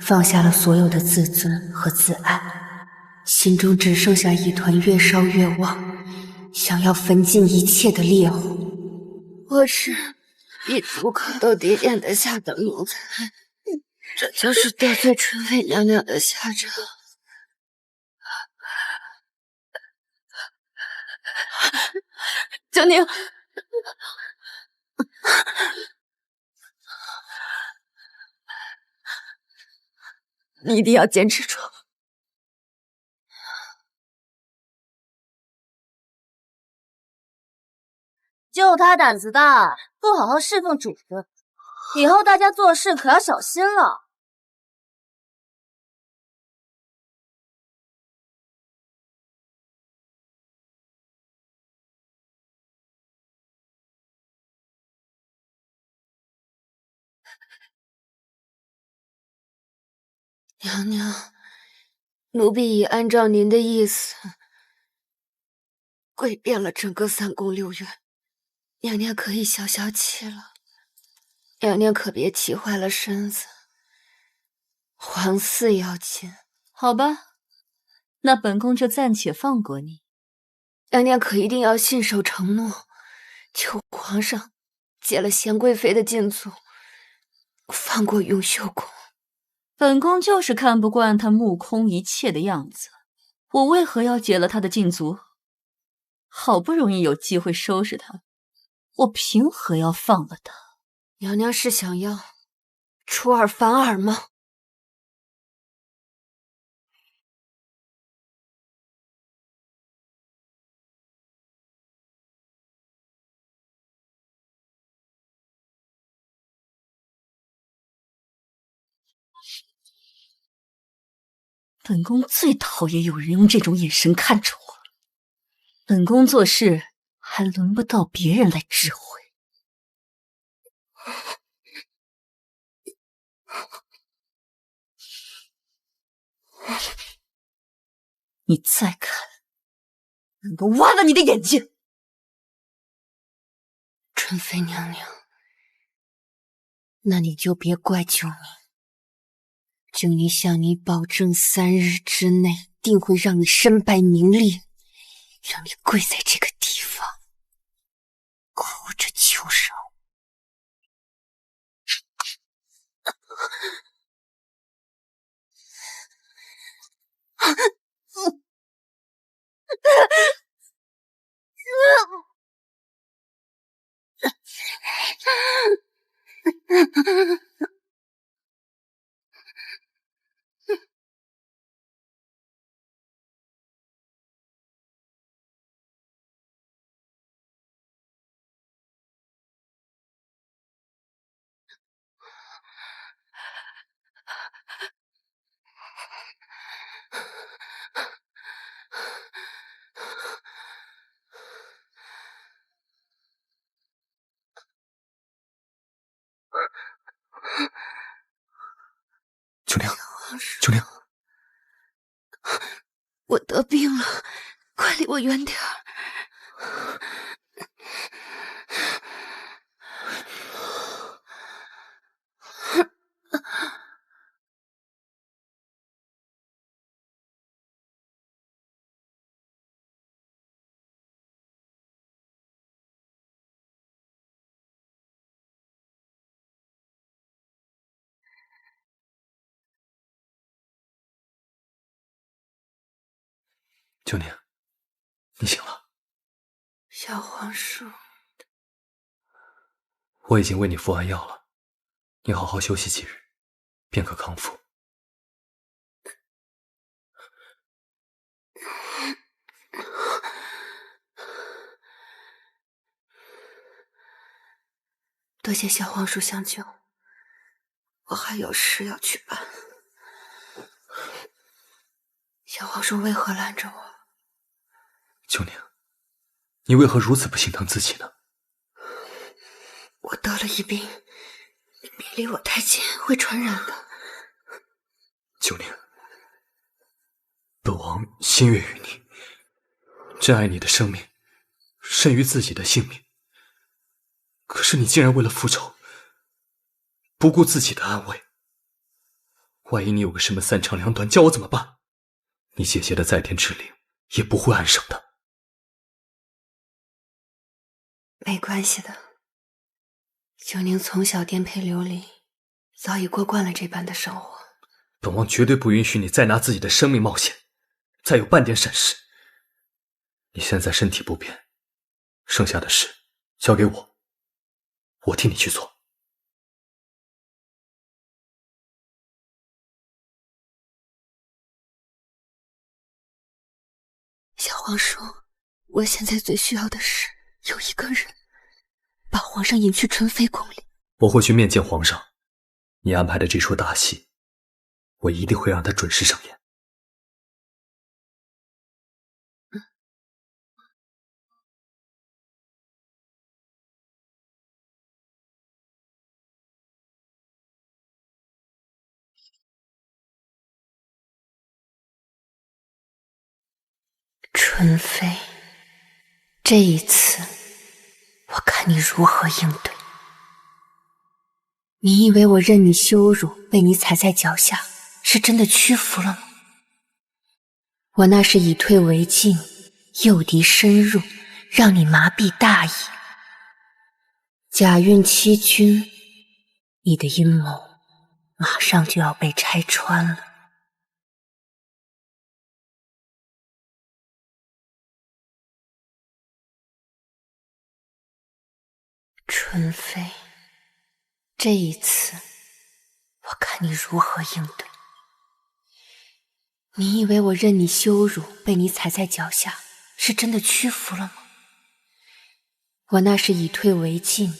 放下了所有的自尊和自爱，心中只剩下一团越烧越旺，想要焚尽一切的烈火。我是比猪狗都低贱的下等奴才，这就是得罪纯妃娘娘的下场。九宁，你一定要坚持住。就他胆子大，不好好侍奉主子，以后大家做事可要小心了。娘娘，奴婢已按照您的意思，跪遍了整个三宫六院，娘娘可以消消气了。娘娘可别气坏了身子，皇嗣要紧。好吧，那本宫就暂且放过你。娘娘可一定要信守承诺，求皇上解了贤贵妃的禁足，放过永秀宫。本宫就是看不惯他目空一切的样子，我为何要解了他的禁足？好不容易有机会收拾他，我凭何要放了他？娘娘是想要出尔反尔吗？本宫最讨厌有人用这种眼神看着我。本宫做事还轮不到别人来指挥。你再看，本宫挖了你的眼睛！纯妃娘娘，那你就别怪九宁。九宁向你保证，3日之内定会让你身败名裂，让你跪在这个地方，哭着求饶。九娘，九娘，我得病了，快离我远点儿。九宁，你醒了。小皇叔，我已经为你服完药了，你好好休息几日，便可康复。多谢小皇叔相救，我还有事要去办。小皇叔为何拦着我？九宁，你为何如此不心疼自己呢？我得了一病，你别离我太近，会传染的。九宁，本王心悦于你，珍爱你的生命，胜于自己的性命。可是你竟然为了复仇，不顾自己的安危。万一你有个什么3长2短，叫我怎么办？你姐姐的在天之灵也不会安生的。没关系的，九宁从小颠沛流离，早已过惯了这般的生活。本王绝对不允许你再拿自己的生命冒险，再有半点闪失。你现在身体不便，剩下的事交给我，我替你去做。小皇叔，我现在最需要的是有一个人把皇上引去纯妃宫里。我会去面见皇上，你安排的这出大戏，我一定会让他准时上演。纯妃，这一次我看你如何应对。你以为我任你羞辱，被你踩在脚下，是真的屈服了吗？我那是以退为进，诱敌深入，让你麻痹大意。假孕欺君，你的阴谋马上就要被拆穿了。纯妃，这一次我看你如何应对。你以为我任你羞辱，被你踩在脚下，是真的屈服了吗？我那是以退为进，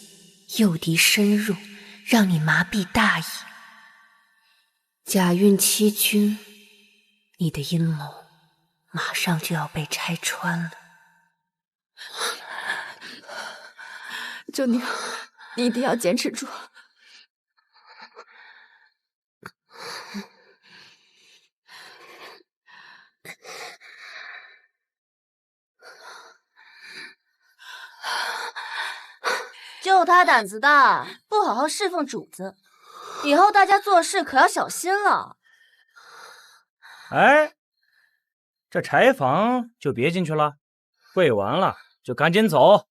诱敌深入，让你麻痹大意。假孕欺君，你的阴谋马上就要被拆穿了。九宁，你一定要坚持住。就他胆子大，不好好侍奉主子，以后大家做事可要小心了。哎，这柴房就别进去了，跪完了就赶紧走。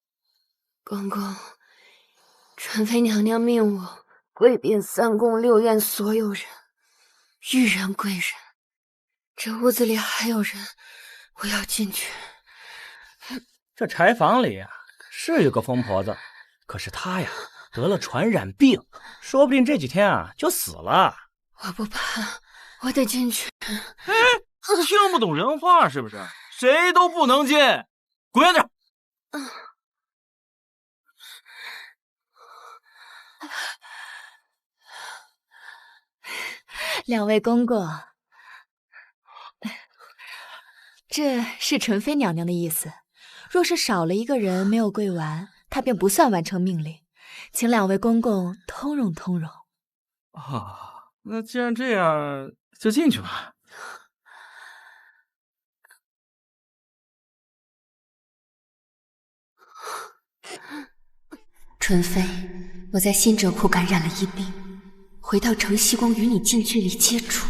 公公，纯妃娘娘命我跪遍三宫六院所有人，遇人贵人。这屋子里还有人，我要进去。这柴房里是有个疯婆子，可是她得了传染病，说不定这几天就死了。我不怕，我得进去。哎，听不懂人话是不是？谁都不能进，滚着！两位公公，这是纯妃娘娘的意思。若是少了一个人没有跪完，她便不算完成命令，请两位公公通融通融。啊，那既然这样，就进去吧。纯妃，我在新者库感染了疫病，回到承熙宫与你近距离接触。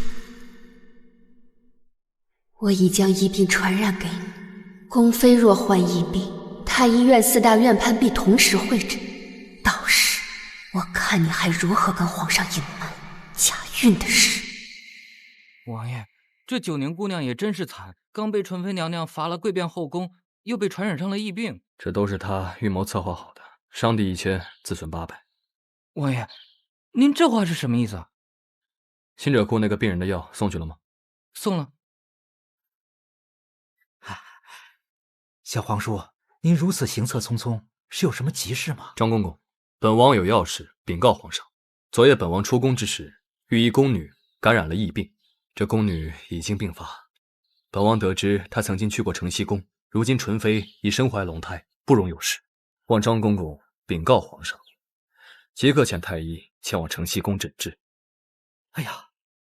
我已将疫病传染给你，宫妃若患疫病，太医院四大院判必同时会诊，到时我看你还如何跟皇上隐瞒假孕的事。王爷，这九宁姑娘也真是惨，刚被纯妃娘娘罚了跪遍后宫，又被传染上了疫病。这都是她预谋策划好的，伤敌1000，自损800。王爷，您这话是什么意思啊？新者库那个病人的药送去了吗？送了。小皇叔，您如此行色匆匆，是有什么急事吗？张公公，本王有要事禀告皇上。昨夜本王出宫之时，遇一宫女感染了疫病，这宫女已经病发。本王得知她曾经去过承熙宫，如今纯妃已身怀龙胎，不容有失，望张公公禀告皇上，即刻遣太医前往承熙宫诊治。哎呀，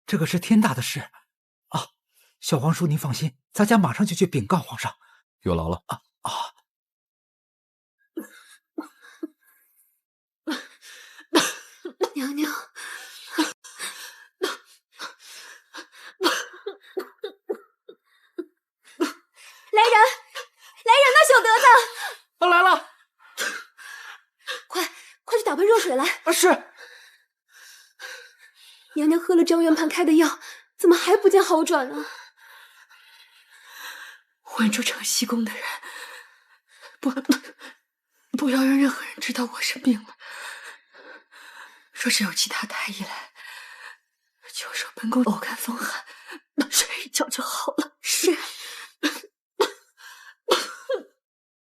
这可是天大的事啊！小皇叔您放心，咱家马上就去禀告皇上。有劳了。娘娘，来人，来人呐，小德子！来了，快去打杯热水来。是。娘娘喝了张元盘开的药，怎么还不见好转呢？稳住承熙宫的人，不要让任何人知道我生病了。若是有其他太医来，就说本宫偶感风寒，睡一觉就好了。是。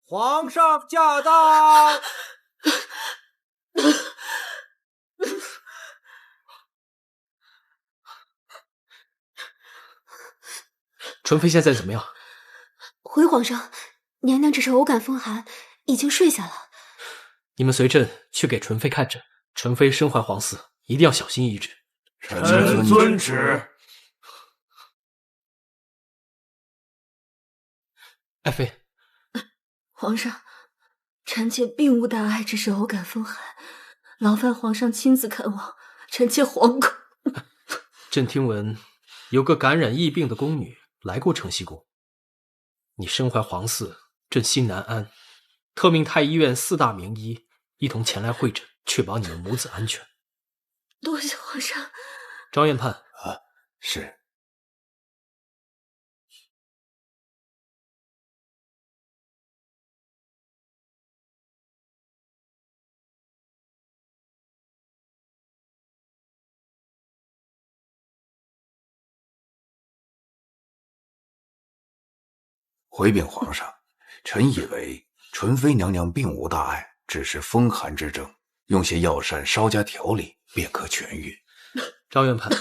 皇上驾到！纯妃现在怎么样？回皇上，娘娘只是偶感风寒，已经睡下了。你们随朕去给纯妃看诊。纯妃身怀皇嗣，一定要小心医治。臣遵旨。爱妃，皇上，臣妾并无大碍，只是偶感风寒，劳烦皇上亲自看望，臣妾惶恐。朕听闻有个感染疫病的宫女来过承熙宫，你身怀皇嗣，朕心难安，特命太医院4大名医一同前来会诊，确保你们母子安全。多谢皇上。张院判是。回禀皇上，臣以为纯妃娘娘并无大碍，只是风寒之症，用些药膳稍加调理便可痊愈。张院判，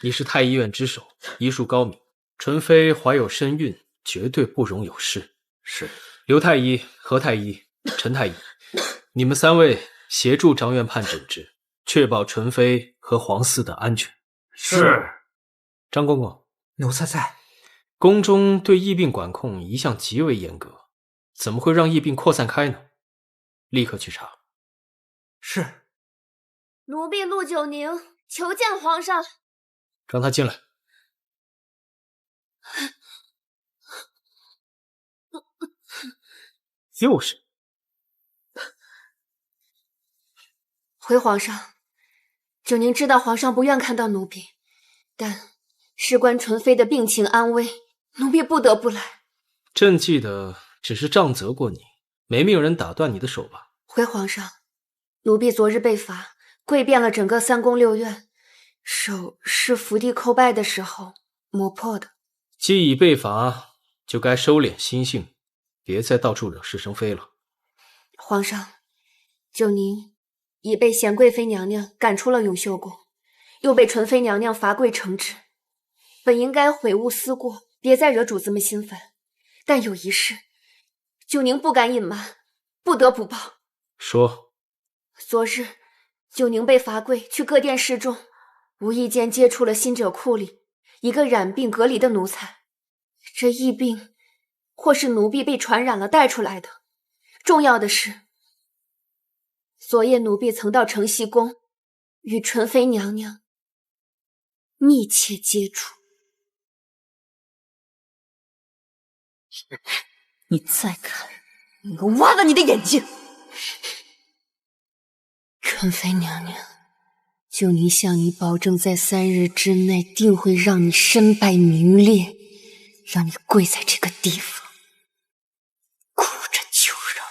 你是太医院之首，医术高明，纯妃怀有身孕，绝对不容有失。是。刘太医、何太医、陈太医，你们3位协助张院判诊治，确保纯妃和皇嗣的安全。是。张公公，奴才在。宫中对疫病管控一向极为严格，怎么会让疫病扩散开呢？立刻去查。是。奴婢陆九宁求见皇上。让他进来。又是。回皇上，九宁知道皇上不愿看到奴婢，但事关纯妃的病情安危，奴婢不得不来。朕记得只是杖责过你，没命人打断你的手吧？回皇上，奴婢昨日被罚，跪遍了整个3宫6院，手是伏地叩拜的时候磨破的。既已被罚，就该收敛心性，别再到处惹是生非了。皇上，九宁已被贤贵妃娘娘赶出了永秀宫，又被纯妃娘娘罚跪惩治。本应该悔悟思过，别再惹主子们心烦，但有一事，九宁不敢隐瞒，不得不报。说。昨日九宁被罚跪去各殿示众，无意间接触了新者库里一个染病隔离的奴才，这疫病或是奴婢被传染了带出来的。重要的是，昨夜奴婢曾到承熙宫与纯妃娘娘密切接触。你再看，我挖了你的眼睛！纯妃娘娘，九宁向你保证，在3日之内定会让你身败名裂，让你跪在这个地方，哭着求饶。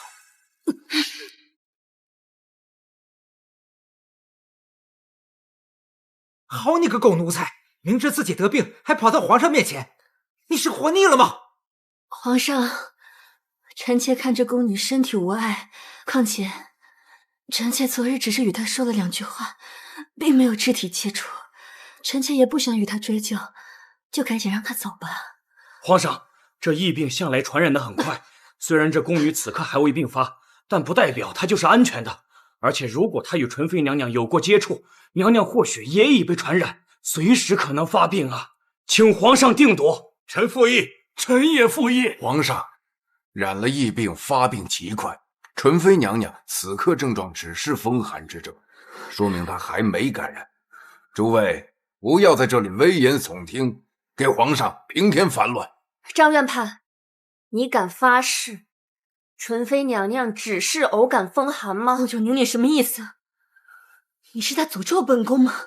好你个狗奴才，明知自己得病还跑到皇上面前，你是活腻了吗？皇上，臣妾看这宫女身体无碍，况且臣妾昨日只是与她说了2句话，并没有肢体接触，臣妾也不想与她追究，就赶紧让她走吧。皇上，这疫病向来传染得很快，虽然这宫女此刻还未病发，但不代表她就是安全的。而且如果她与纯妃娘娘有过接触，娘娘或许也已被传染，随时可能发病啊！请皇上定夺。臣附议。臣也附议。皇上，染了疫病发病极快，纯妃娘娘此刻症状只是风寒之症，说明她还没感染。诸位不要在这里危言耸听，给皇上平添烦乱。张院判，你敢发誓纯妃娘娘只是偶感风寒吗？陆九宁，你什么意思？你是在诅咒本宫吗？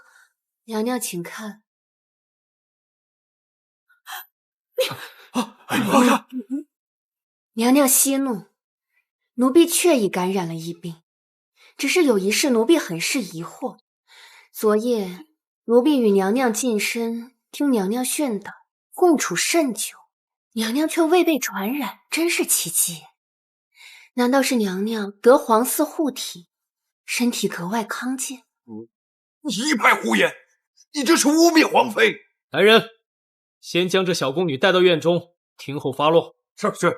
娘娘请看。皇上，娘娘息怒，奴婢确已感染了疫病，只是有一事奴婢很是疑惑。昨夜奴婢与娘娘近身，听娘娘训导，共处甚久，娘娘却未被传染，真是奇迹。难道是娘娘得皇嗣护体，身体格外康健？一派胡言！你这是污蔑皇妃！来人，先将这小宫女带到院中，听候发落。是。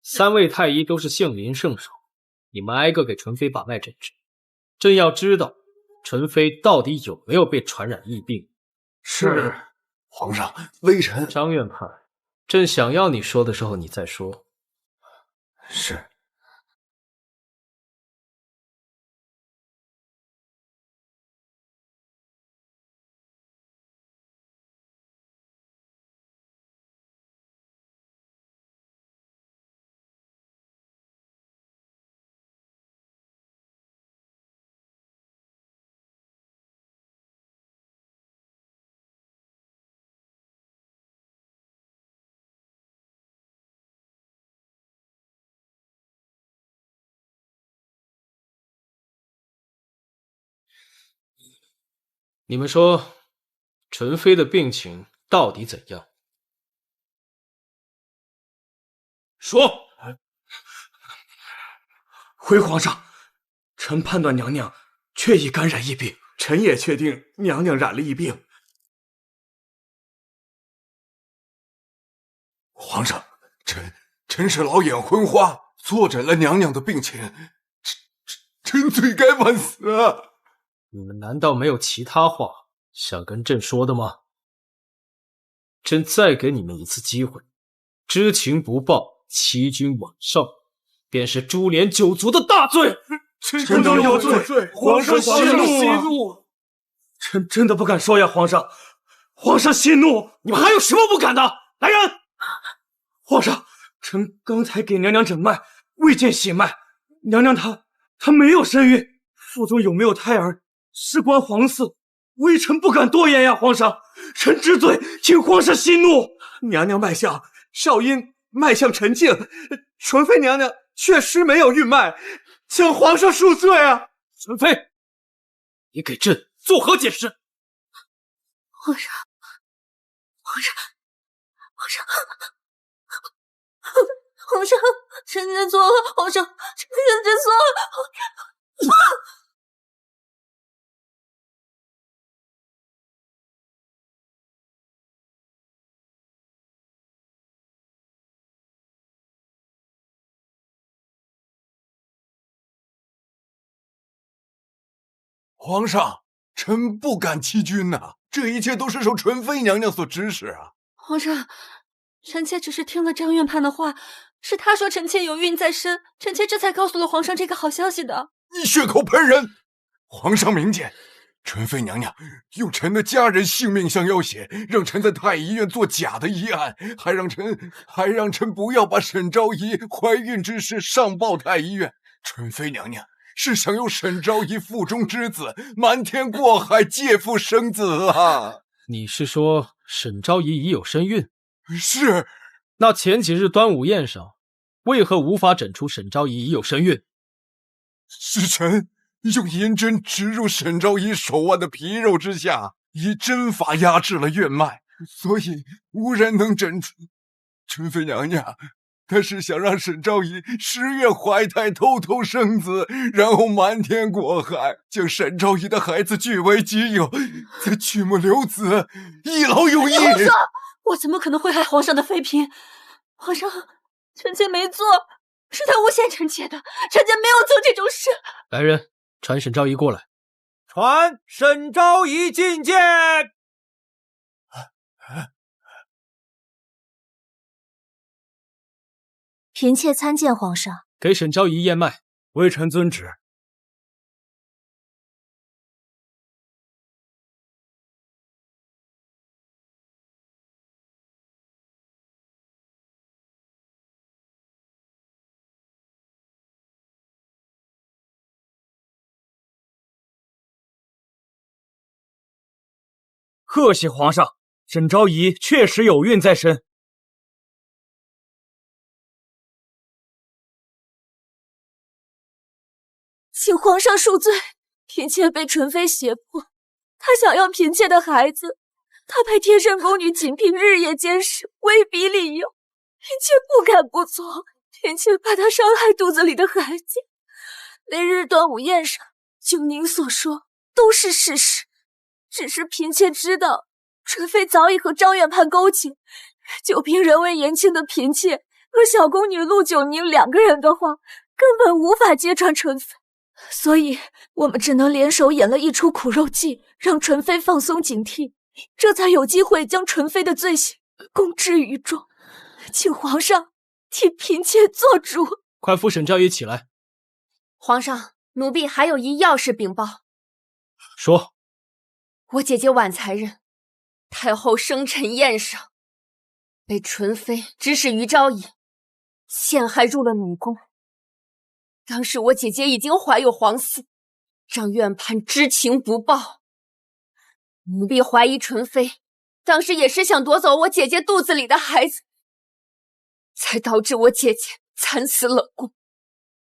3位太医都是杏林圣手，你们挨个给纯妃把脉诊治。朕要知道纯妃到底有没有被传染疫病。是，皇上，微臣张院判，朕想要你说的时候你再说。是。你们说，纯妃的病情到底怎样？说。回皇上，臣判断娘娘确已感染疫病，臣也确定娘娘染了疫病。皇上，臣是老眼昏花，错诊了娘娘的病情，臣罪该万死啊！你们难道没有其他话想跟朕说的吗？朕再给你们一次机会，知情不报，欺君罔上，便是株连九族的大罪。臣等有罪，皇上息怒。臣真的不敢说呀，皇上，皇上息怒。你们还有什么不敢的？来人！皇上，臣刚才给娘娘诊脉，未见血脉，娘娘她没有身孕，腹中有没有胎儿？事关皇嗣，微臣不敢多言呀，皇上，臣知罪，请皇上息怒。娘娘脉象，少阴脉象沉静，纯妃娘娘确实没有孕脉，请皇上恕罪啊！纯妃，你给朕作何解释？皇上，臣知错了，皇上，臣知错了。皇上，臣不敢欺君呐，这一切都是受纯妃娘娘所指使啊。皇上，臣妾只是听了张院判的话，是他说臣妾有孕在身，臣妾这才告诉了皇上这个好消息的。你血口喷人！皇上明鉴，纯妃娘娘用臣的家人性命相要挟，让臣在太医院做假的医案，还让臣不要把沈昭仪怀孕之事上报太医院。纯妃娘娘是想用沈昭仪腹中之子瞒天过海，借腹生子啊！你是说沈昭仪已有身孕？是。那前几日端午宴上，为何无法诊出沈昭仪已有身孕？是臣用银针植入沈昭仪手腕的皮肉之下，以针法压制了院脉，所以无人能诊出。纯妃娘娘她是想让沈昭仪10月怀胎，偷偷生子，然后瞒天过海，将沈昭仪的孩子据为己有，再娶母留子，一劳永逸。皇上，我怎么可能会害皇上的妃嫔？皇上，臣妾没做，是他诬陷臣妾的，臣妾没有做这种事。来人，传沈昭仪过来。传沈昭仪觐见。嫔妾参见皇上。给沈昭仪验脉。微臣遵旨。贺喜皇上，沈昭仪确实有孕在身。请皇上恕罪，嫔妾被纯妃胁迫，她想要嫔妾的孩子，他派贴身宫女锦屏日夜监视，威逼利诱，嫔妾不敢不从。嫔妾怕他伤害肚子里的孩子。那日端午宴上，就您所说都是事实。只是嫔妾知道，纯妃早已和张院判勾结，就凭人微言轻的嫔妾和小宫女陆九宁2个人的话，根本无法揭穿纯妃。所以我们只能联手演了一出苦肉计，让纯妃放松警惕，这才有机会将纯妃的罪行公之于众。请皇上替嫔妾做主。快扶沈昭仪起来。皇上，奴婢还有一要事禀报。说。我姐姐晚才日，太后生辰宴上，被纯妃指使于昭仪，陷害入了女宫。当时我姐姐已经怀有皇嗣，让院判知情不报。奴婢怀疑纯妃当时也是想夺走我姐姐肚子里的孩子，才导致我姐姐惨死冷宫。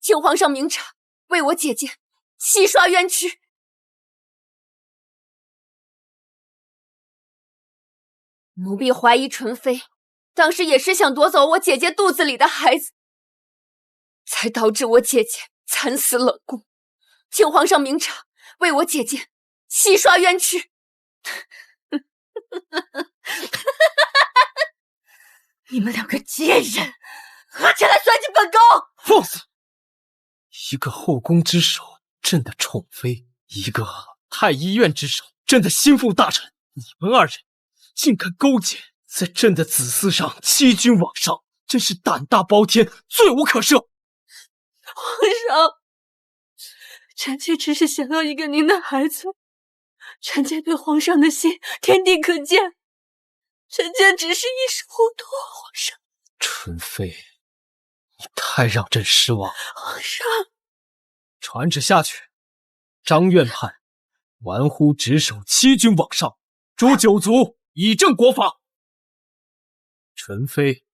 请皇上明察，为我姐姐洗刷冤屈。奴婢怀疑纯妃当时也是想夺走我姐姐肚子里的孩子，才导致我姐姐惨死冷宫。请皇上明察，为我姐姐洗刷冤屈。你们2个贱人，合起来算计本宫！放肆！一个后宫之首，朕的宠妃；一个太医院之首，朕的心腹大臣。你们2人竟敢勾结，在朕的子嗣上欺君罔上，真是胆大包天，罪无可赦！皇上，臣妾只是想要一个您的孩子，臣妾对皇上的心天地可见，臣妾只是一时糊涂。皇上，纯妃，你太让朕失望。皇上，传旨下去，张院判玩忽职守，欺君罔上，诛9族，以正国法。纯妃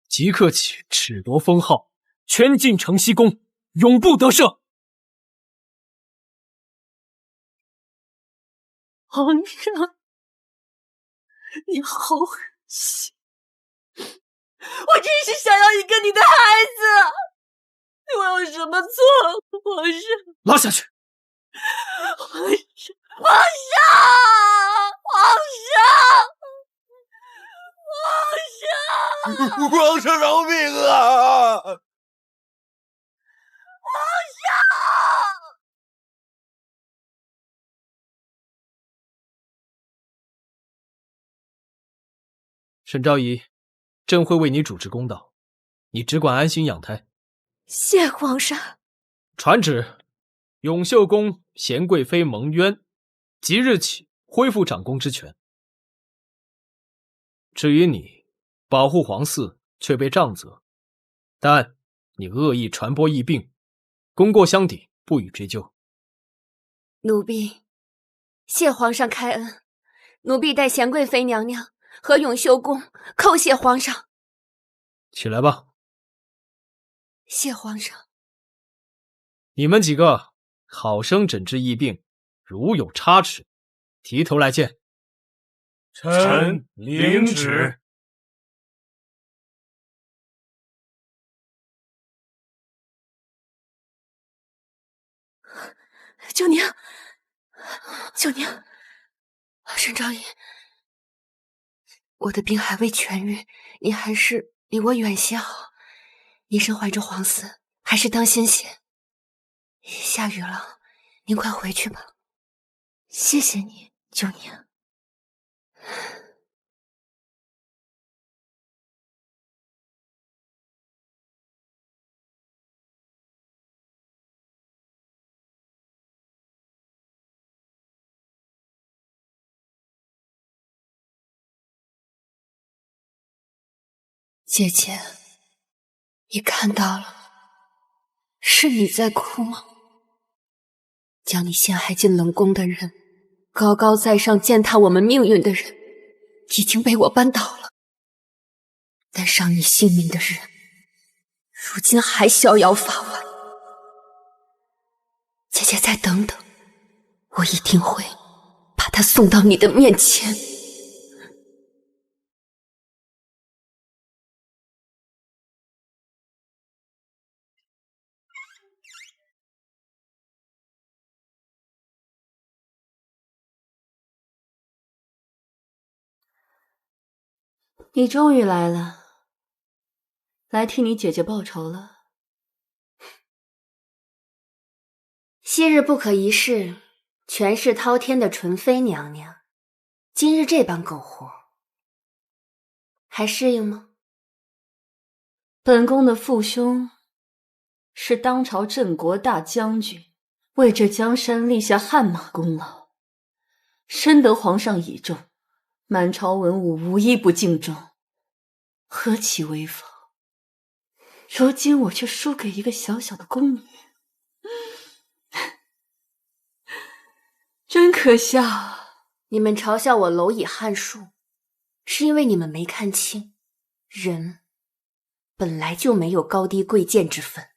即刻起褫夺封号，圈禁承熙宫，永不得赦。皇上，你好狠心！我只是想要一个你的孩子，我有什么错？皇上，拉下去！皇上，皇上，皇上，皇上饶命啊！皇上！沈昭仪，朕会为你主持公道，你只管安心养胎。谢皇上。传旨，永秀宫贤贵妃蒙冤，即日起恢复长宫之权。至于你，保护皇嗣却被杖责，但你恶意传播疫病，功过相抵，不予追究。奴婢谢皇上开恩，奴婢代贤贵妃娘娘和永秀宫叩谢皇上。起来吧。谢皇上。你们几个好生诊治疫病，如有差池，提头来见。臣领旨。九宁，九宁，沈昭仪，我的病还未痊愈，您还是离我远些好。您身怀着皇嗣，还是当心些。下雨了，您快回去吧。谢谢你，九宁。姐姐，你看到了，是你在哭吗？将你陷害进冷宫的人，高高在上践踏我们命运的人，已经被我扳倒了。但伤你性命的人，如今还逍遥法外。姐姐再等等，我一定会把他送到你的面前。你终于来了，来替你姐姐报仇了。昔日不可一世、权势滔天的纯妃娘娘，今日这般苟活，还适应吗？本宫的父兄是当朝镇国大将军，为这江山立下汗马功劳，深得皇上倚重，满朝文武无一不敬重，何其威风！如今我却输给一个小小的宫女，真可笑。你们嘲笑我蝼蚁撼树，是因为你们没看清，人本来就没有高低贵贱之分，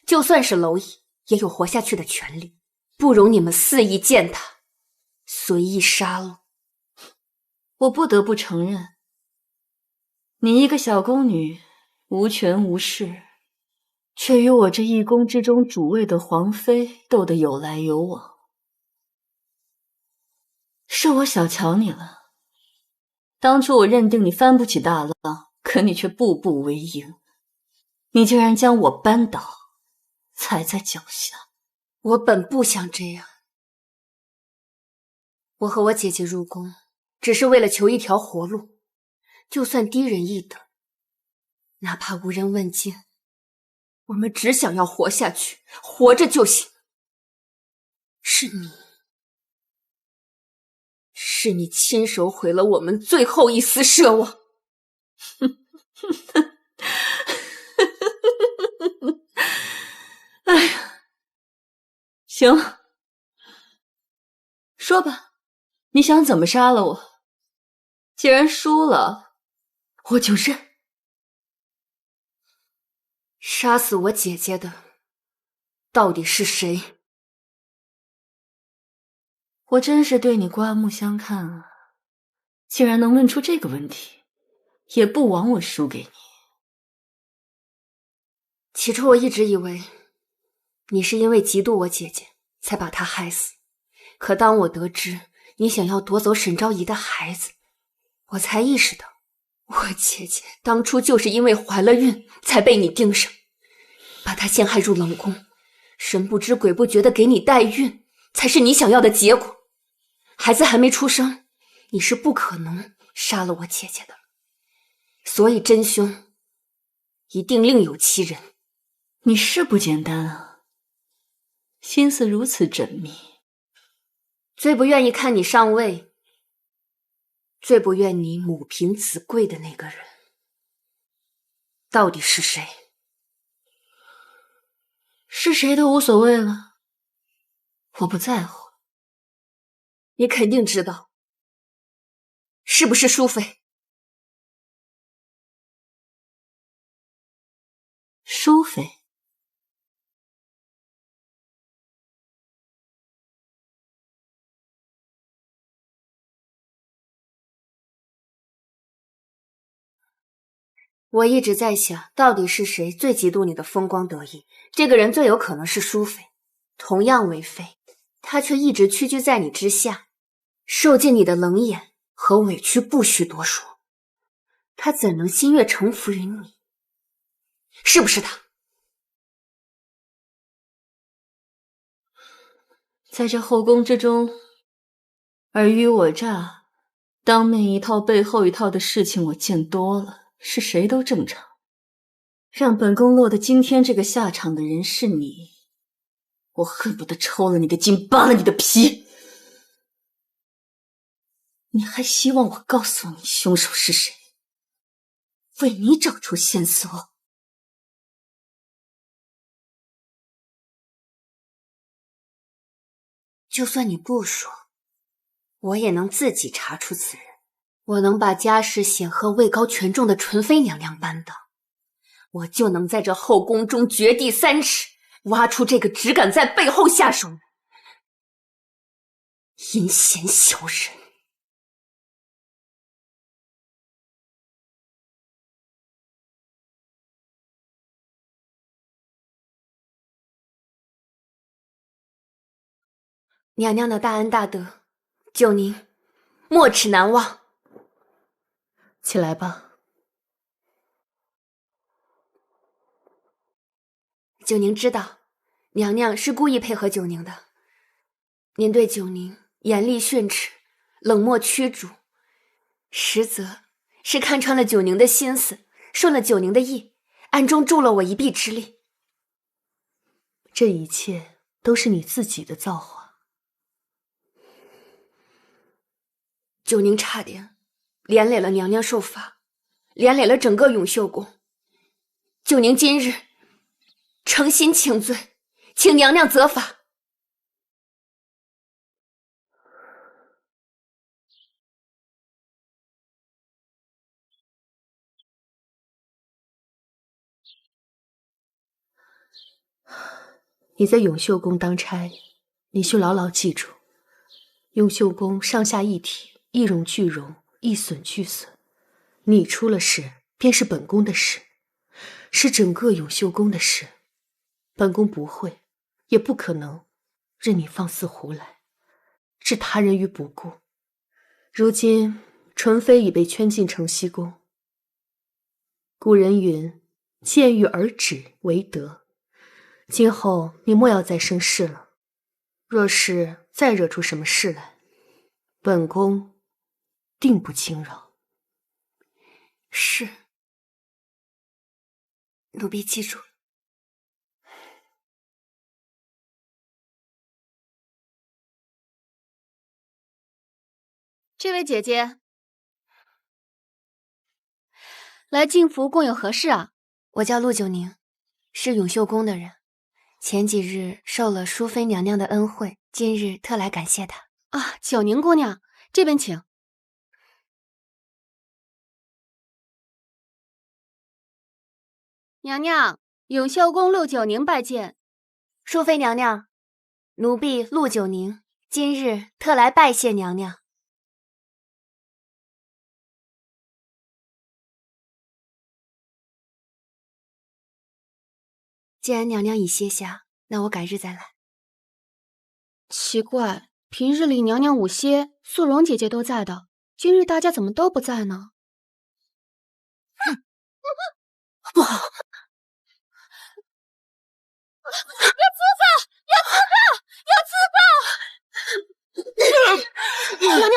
就算是蝼蚁，也有活下去的权利，不容你们肆意践踏，随意杀戮。我不得不承认，你一个小宫女，无权无势，却与我这一宫之中主位的皇妃斗得有来有往。是我小瞧你了，当初我认定你翻不起大浪，可你却步步为营，你竟然将我扳倒，踩在脚下。我本不想这样，我和我姐姐入宫，只是为了求一条活路，就算低人一等，哪怕无人问津，我们只想要活下去，活着就行。是你亲手毁了我们最后一丝奢望。哎呀，行了，说吧，你想怎么杀了我？既然输了，我就认。杀死我姐姐的到底是谁？我真是对你刮目相看啊！竟然能问出这个问题，也不枉我输给你。起初我一直以为你是因为嫉妒我姐姐才把她害死，可当我得知你想要夺走沈昭仪的孩子，我才意识到我姐姐当初就是因为怀了孕才被你盯上，把她陷害入冷宫，神不知鬼不觉地给你代孕，才是你想要的结果。孩子还没出生，你是不可能杀了我姐姐的，所以真凶一定另有其人。你是不简单啊，心思如此缜密。最不愿意看你上位，最不愿你母凭子贵的那个人，到底是谁？是谁都无所谓了，我不在乎。你肯定知道，是不是淑妃？淑妃？我一直在想，到底是谁最嫉妒你的风光得意？这个人最有可能是淑妃，同样为妃，她却一直屈居在你之下，受尽你的冷眼和委屈，不许多说。她怎能心悦诚服于你？是不是她？在这后宫之中，尔虞我诈、当面一套背后一套的事情我见多了，是谁都正常。让本宫落得今天这个下场的人是你，我恨不得抽了你的筋，扒了你的皮。你还希望我告诉你凶手是谁，为你找出线索？就算你不说，我也能自己查出此人。我能把家世显赫、位高权重的纯妃娘娘扳倒，我就能在这后宫中掘地3尺，挖出这个只敢在背后下手的阴险小人。娘娘的大恩大德，救您没齿难忘。起来吧。九宁知道，娘娘是故意配合九宁的。您对九宁严厉训斥，冷漠驱逐，实则是看穿了九宁的心思，顺了九宁的意，暗中助了我一臂之力。这一切都是你自己的造化。九宁差点连累了娘娘受罚，连累了整个永秀宫。九宁今日诚心请罪，请娘娘责罚。你在永秀宫当差，你需牢牢记住，永秀宫上下一体，一荣俱荣，一损俱损。你出了事，便是本宫的事，是整个永秀宫的事。本宫不会，也不可能任你放肆胡来，置他人于不顾。如今纯妃已被圈进承熙宫。古人云：见欲而止为德。今后你莫要再生事了，若是再惹出什么事来，本宫定不轻饶。是，奴婢记住了。这位姐姐，来进福共有何事啊？我叫陆九宁，是永秀宫的人。前几日受了淑妃娘娘的恩惠，今日特来感谢她。啊，九宁姑娘，这边请。娘娘，永秀宫陆九宁拜见。淑妃娘娘，奴婢陆九宁今日特来拜谢娘娘。既然娘娘已歇下，那我改日再来。奇怪，平日里娘娘午歇，素容姐姐都在的，今日大家怎么都不在呢？不好！有刺客！有刺客！有刺客！娘娘，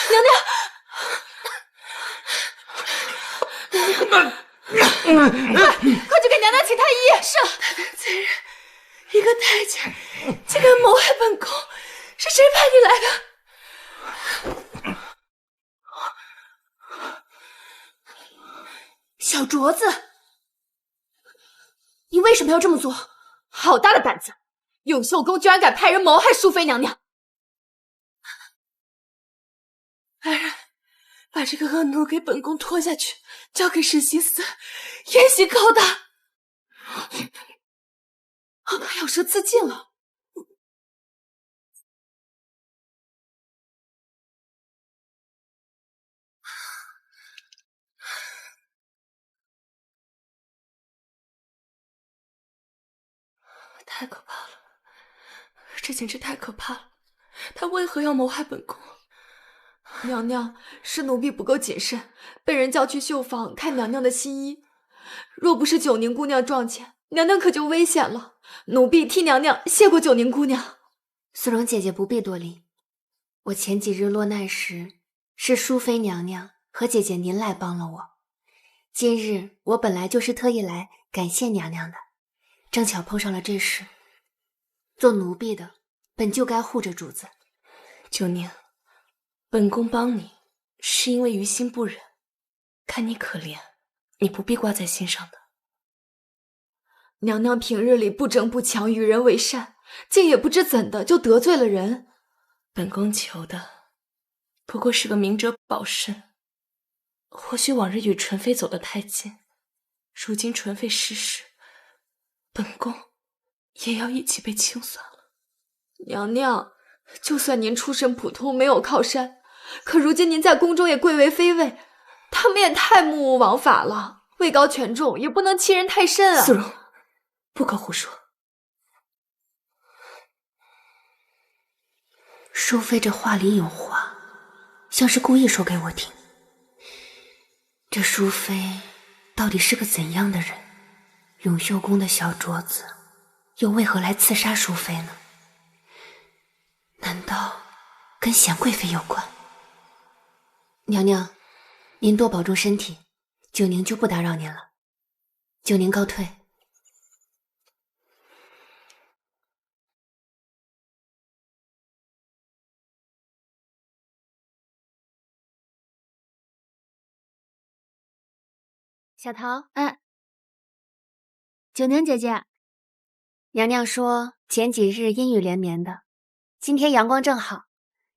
娘娘，快去给娘娘请太医！是。今日一个太监竟敢谋害本宫，是谁派你来的？小镯子，你为什么要这么做？好大的胆子！永秀宫居然敢派人谋害淑妃娘娘！来人，把这个恶奴给本宫拖下去，交给实习司严刑拷打。他要说自尽了。太可怕了，这简直太可怕了！他为何要谋害本宫？娘娘，是奴婢不够谨慎，被人叫去绣坊看娘娘的新衣。若不是九宁姑娘撞见，娘娘可就危险了。奴婢替娘娘谢过九宁姑娘。素容姐姐不必多礼，我前几日落难时，是淑妃娘娘和姐姐您来帮了我。今日我本来就是特意来感谢娘娘的，正巧碰上了这事。做奴婢的本就该护着主子。九宁，本宫帮你是因为于心不忍，看你可怜，你不必挂在心上的。娘娘平日里不争不抢，与人为善，竟也不知怎的就得罪了人。本宫求的不过是个明哲保身。或许往日与纯妃走得太近，如今纯妃逝世，本宫也要一起被清算了。娘娘，就算您出身普通，没有靠山，可如今您在宫中也贵为妃尉，他们也太目无王法了，位高权重，也不能欺人太甚啊！素容，不可胡说。淑妃这话里有话，像是故意说给我听。这淑妃到底是个怎样的人？永秀宫的小镯子又为何来刺杀淑妃呢？难道跟娴贵妃有关？娘娘，您多保重身体，九宁就不打扰您了。九宁告退。小桃，九宁姐姐，娘娘说前几日阴雨连绵的，今天阳光正好，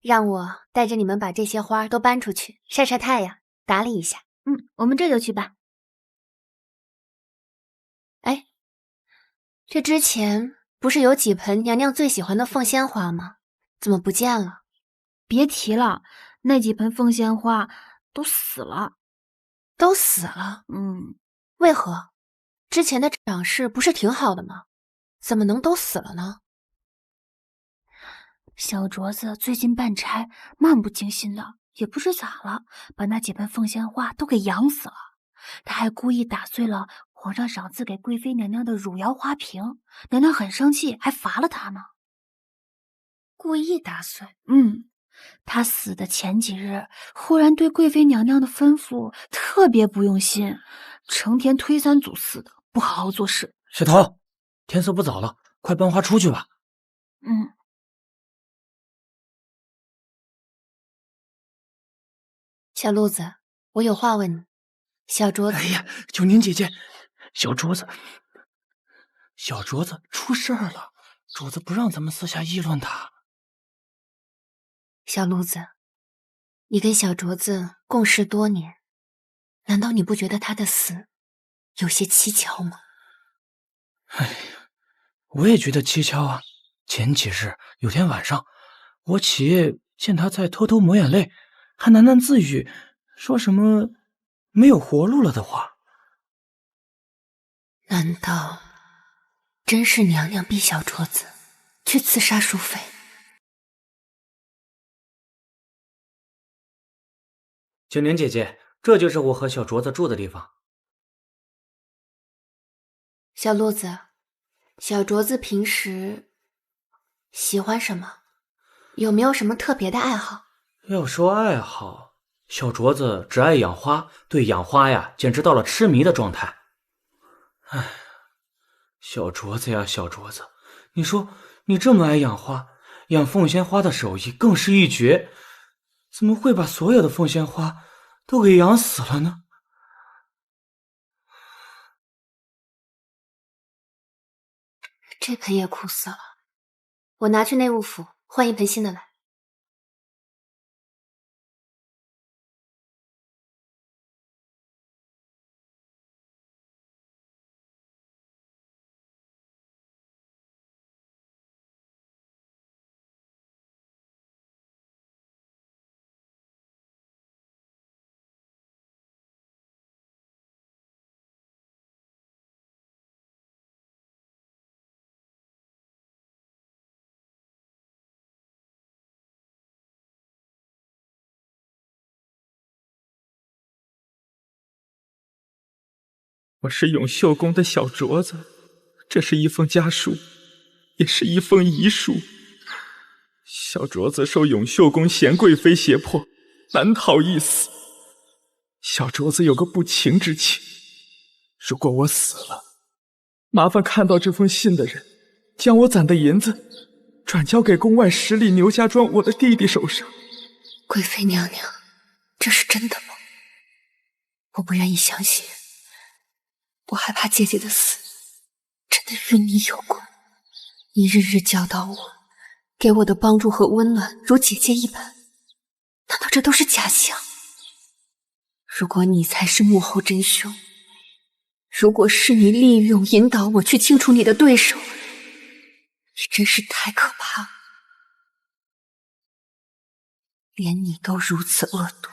让我带着你们把这些花都搬出去晒晒太阳，打理一下。我们这就去办。哎，这之前不是有几盆娘娘最喜欢的凤仙花吗？怎么不见了？别提了，那几盆凤仙花都死了。都死了？为何？之前的长势不是挺好的吗？怎么能都死了呢？小镯子最近办差，漫不经心的，也不知咋了，把那几盆凤仙花都给养死了。他还故意打碎了皇上赏赐给贵妃娘娘的汝窑花瓶，娘娘很生气，还罚了他呢。故意打碎？他死的前几日，忽然对贵妃娘娘的吩咐特别不用心，成天推三阻四的，不好好做事。小桃，天色不早了，快搬花出去吧。小鹿子，我有话问你。小镯子，哎呀，九宁姐姐，小镯子出事儿了，主子不让咱们私下议论他。小鹿子，你跟小镯子共事多年，难道你不觉得他的死有些蹊跷吗？哎呀，我也觉得蹊跷啊。前几日有天晚上，我起夜见他在偷偷抹眼泪，还喃喃自语，说什么没有活路了的话。难道真是娘娘逼小镯子去刺杀淑妃？九宁姐姐，这就是我和小镯子住的地方。小鹿子，小镯子平时喜欢什么？有没有什么特别的爱好？要说爱好，小镯子只爱养花，对养花呀，简直到了痴迷的状态。哎，小镯子呀，小镯子，你说你这么爱养花，养凤仙花的手艺更是一绝，怎么会把所有的凤仙花都给养死了呢？这盆也枯死了，我拿去内务府换一盆新的来。我是永秀宫的小镯子，这是一封家书，也是一封遗书。小镯子受永秀宫娴贵妃胁迫，难逃一死。小镯子有个不情之请，如果我死了，麻烦看到这封信的人，将我攒的银子转交给宫外10里牛家庄我的弟弟手上。贵妃娘娘，这是真的吗？我不愿意相信，我害怕姐姐的死真的与你有关。你日日教导我，给我的帮助和温暖如姐姐一般，难道这都是假象？如果你才是幕后真凶，如果是你利用引导我去清除你的对手，你真是太可怕了。连你都如此恶毒，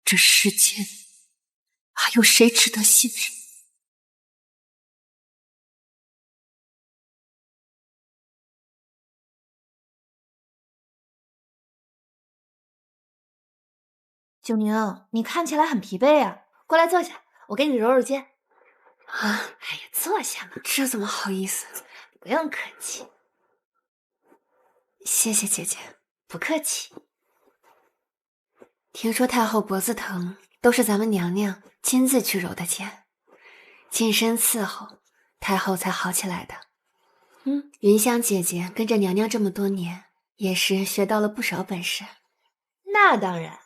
这世间还有谁值得信任？九宁，你看起来很疲惫啊，过来坐下，我给你揉揉肩。啊，哎呀，坐下嘛。这怎么好意思？不用客气。谢谢姐姐。不客气。听说太后脖子疼，都是咱们娘娘亲自去揉的肩，近身伺候，太后才好起来的。云香姐姐跟着娘娘这么多年，也是学到了不少本事。那当然，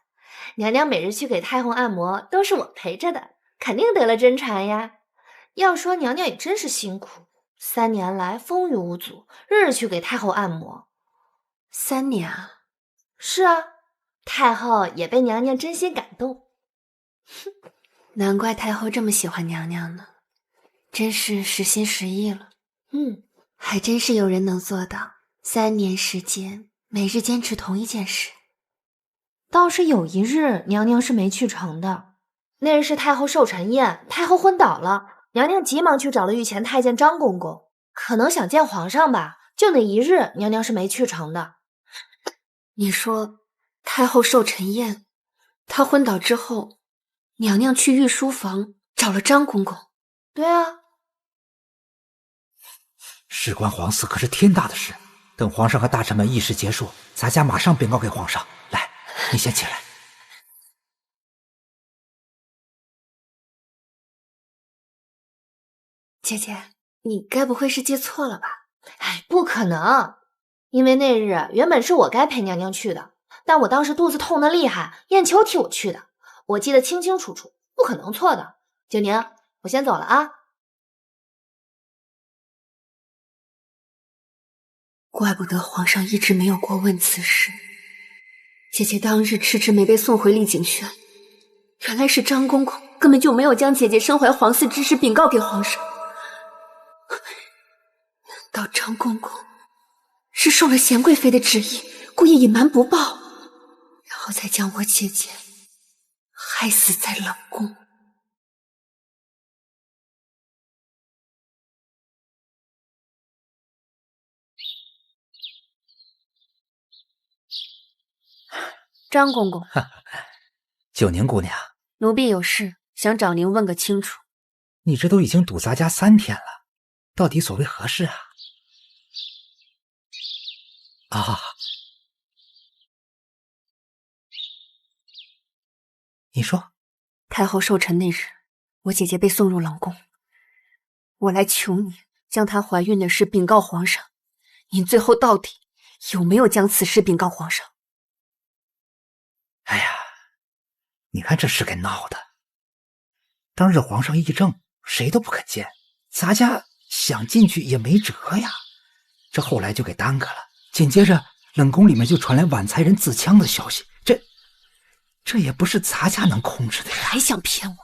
娘娘每日去给太后按摩，都是我陪着的，肯定得了真传呀。要说娘娘也真是辛苦，3年来风雨无阻，日日去给太后按摩。3年啊？是啊，太后也被娘娘真心感动。难怪太后这么喜欢娘娘呢，真是实心实意了。还真是有人能做到3年时间每日坚持同一件事。倒是有一日娘娘是没去成的，那日是太后寿辰宴，太后昏倒了，娘娘急忙去找了御前太监张公公，可能想见皇上吧，就那一日娘娘是没去成的。你说太后寿辰宴，她昏倒之后，娘娘去御书房找了张公公。对啊，事关皇嗣可是天大的事，等皇上和大臣们议事结束，咱家马上禀告给皇上。来，你先起来。姐姐，你该不会是记错了吧？哎，不可能，因为那日原本是我该陪娘娘去的，但我当时肚子痛得厉害，燕秋替我去的，我记得清清楚楚，不可能错的。九宁，我先走了啊。怪不得皇上一直没有过问此事，姐姐当日迟迟没被送回丽景轩，原来是张公公根本就没有将姐姐身怀皇嗣之事禀告给皇上。难道张公公是受了贤贵妃的旨意，故意隐瞒不报，然后再将我姐姐害死在冷宫？张公公，九宁姑娘，奴婢有事想找您问个清楚。你这都已经堵咱家3天了，到底所谓何事啊？啊，你说，太后寿辰那日，我姐姐被送入冷宫，我来求你将她怀孕的事禀告皇上。您最后到底有没有将此事禀告皇上？哎呀，你看这事给闹的，当日皇上议政，谁都不肯见，咱家想进去也没辙呀。这后来就给耽搁了，紧接着冷宫里面就传来晚才人自枪的消息，这也不是咱家能控制的呀。还想骗我？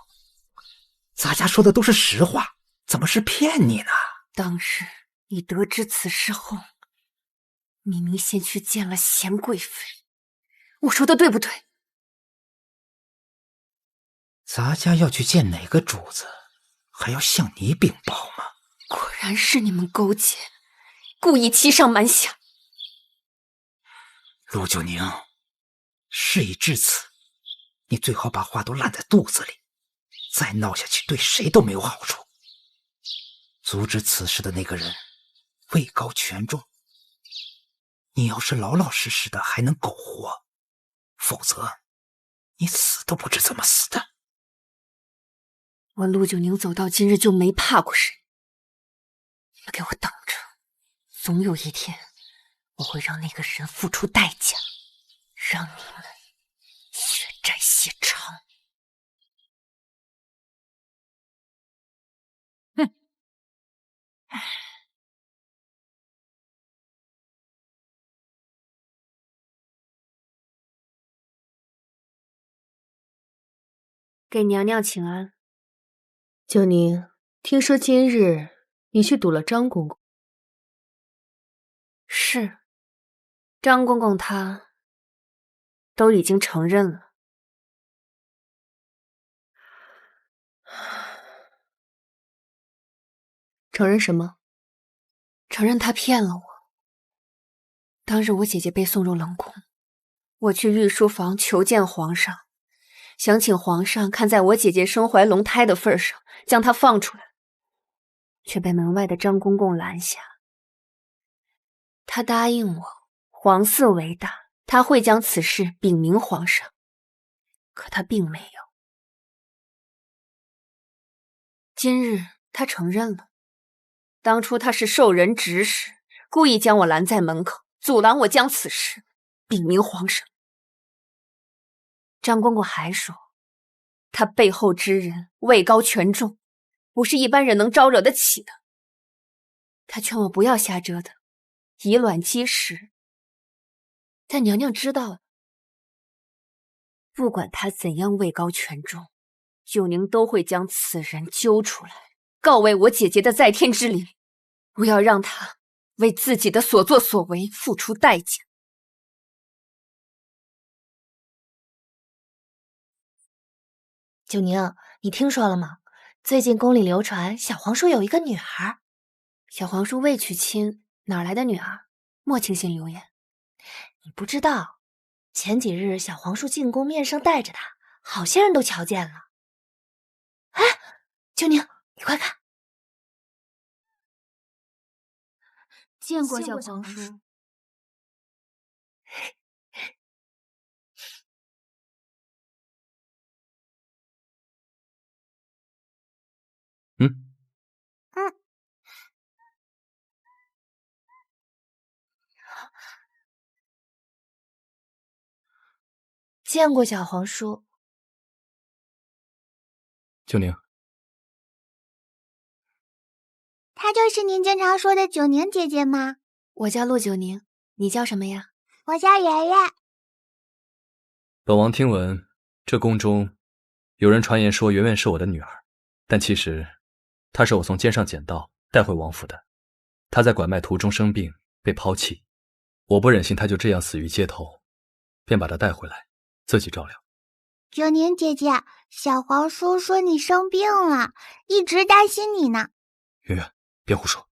咱家说的都是实话，怎么是骗你呢？当日你得知此事后，明明先去见了贤贵妃，我说的对不对？咱家要去见哪个主子，还要向你禀报吗？果然是你们勾结，故意欺上瞒下。陆九宁，事已至此，你最好把话都烂在肚子里，再闹下去对谁都没有好处。阻止此事的那个人位高权重，你要是老老实实的还能苟活，否则你死都不知怎么死的。我陆九宁走到今日就没怕过谁，你们给我等着，总有一天我会让那个人付出代价，让你们血债血偿。哼！给娘娘请安。九宁，听说今日你去堵了张公公。是，张公公他都已经承认了。承认什么？承认他骗了我。当日我姐姐被送入冷宫，我去御书房求见皇上，想请皇上看在我姐姐身怀龙胎的份上，将她放出来，却被门外的张公公拦下。他答应我，皇嗣为大，他会将此事禀明皇上，可他并没有。今日他承认了，当初他是受人指使，故意将我拦在门口，阻拦我将此事禀明皇上。张公公还说，他背后之人位高权重，不是一般人能招惹得起的。他劝我不要瞎折腾，以卵击石。但娘娘知道了，不管他怎样位高权重，九宁都会将此人揪出来，告慰我姐姐的在天之灵，不要让他为自己的所作所为付出代价。九宁，你听说了吗？最近宫里流传小皇叔有一个女儿。小皇叔未娶亲，哪来的女儿？莫轻信流言。你不知道，前几日小皇叔进宫面圣带着她，好些人都瞧见了。哎，九宁，你快看，见过小皇叔。见过小皇叔。九宁，她就是您经常说的九宁姐姐吗？我叫陆九宁，你叫什么呀？我叫圆圆。本王听闻这宫中有人传言说圆圆是我的女儿，但其实她是我从街上捡到带回王府的。她在拐卖途中生病被抛弃，我不忍心她就这样死于街头，便把她带回来自己照料。九宁姐姐，小皇叔说你生病了，一直担心你呢。圆圆，别胡说。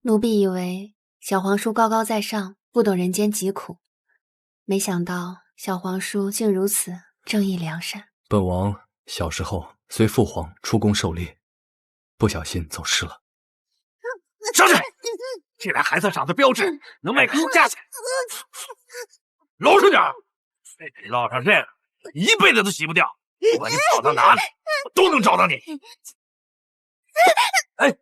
奴婢以为小皇叔高高在上，不懂人间疾苦，没想到小皇叔竟如此正义良善。本王小时候随父皇出宫狩猎，不小心走失了。上去！这俩孩子长得标致，能卖个好价钱。老实点儿，落上这个一辈子都洗不掉。不管你跑到哪里，我都能找到你。哎，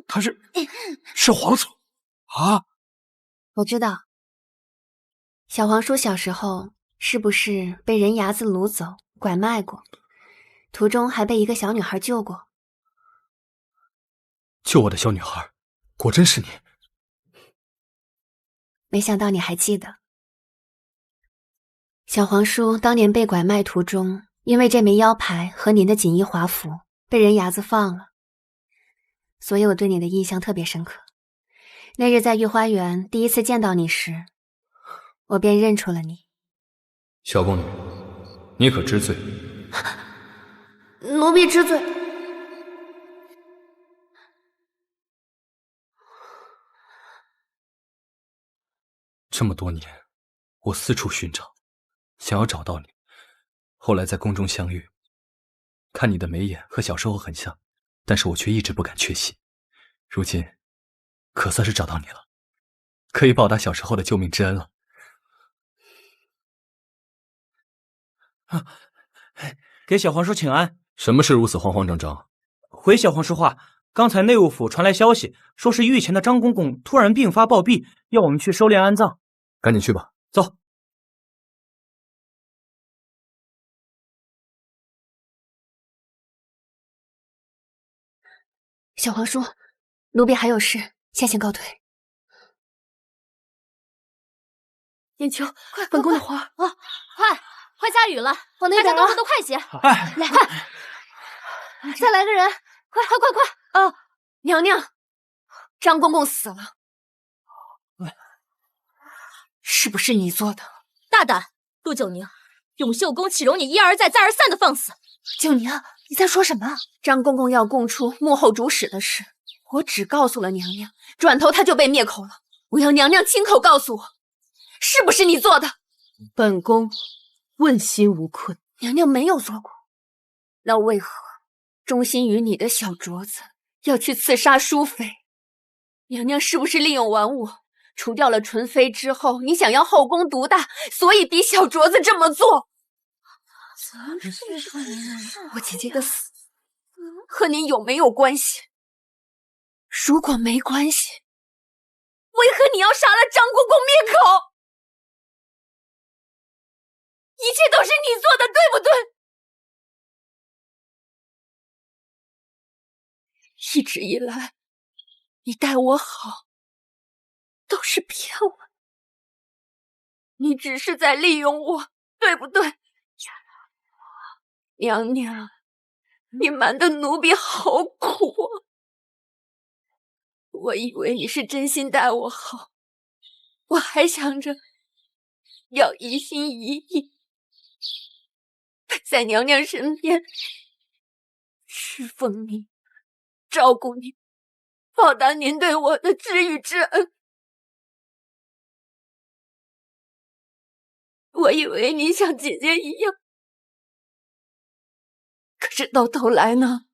他是皇祖啊！我知道，小皇叔小时候是不是被人牙子掳走、拐卖过？途中还被一个小女孩救过。救我的小女孩，果真是你。没想到你还记得。小皇叔当年被拐卖途中，因为这枚腰牌和您的锦衣华服，被人牙子放了，所以我对你的印象特别深刻。那日在御花园第一次见到你时，我便认出了你。小宫女，你可知罪？奴婢知罪。这么多年，我四处寻找，想要找到你。后来在宫中相遇，看你的眉眼和小时候很像，但是我却一直不敢确信。如今，可算是找到你了，可以报答小时候的救命之恩了。给小皇叔请安。什么事如此慌慌张张？回小皇叔话，刚才内务府传来消息，说是御前的张公公突然病发暴毙，要我们去收敛安葬。赶紧去吧，走。小皇叔，奴婢还有事，先行告退。燕秋，快，本宫的花啊！快下雨了，往那边大家都快些！哎，来，快，再来个人，快！啊！娘娘，张公公死了，是不是你做的？大胆，陆九宁，永秀宫岂容你一而再、再而三的放肆！九宁，你在说什么？张公公要供出幕后主使的事，我只告诉了娘娘，转头他就被灭口了。我要娘娘亲口告诉我，是不是你做的？本宫问心无愧。娘娘没有做过，那为何忠心于你的小镯子要去刺杀淑妃？娘娘是不是利用完我，除掉了纯妃之后，你想要后宫独大，所以逼小镯子这么做？我姐姐的死和你有没有关系？如果没关系，为何你要杀了张公公灭口？一切都是你做的，对不对？一直以来，你待我好，都是骗我。你只是在利用我，对不对？娘娘，你瞒的奴婢好苦啊！我以为你是真心待我好，我还想着要一心一意陪在娘娘身边，侍奉你，照顾你，报答您对我的知遇之恩。我以为你像姐姐一样，可是到头来呢？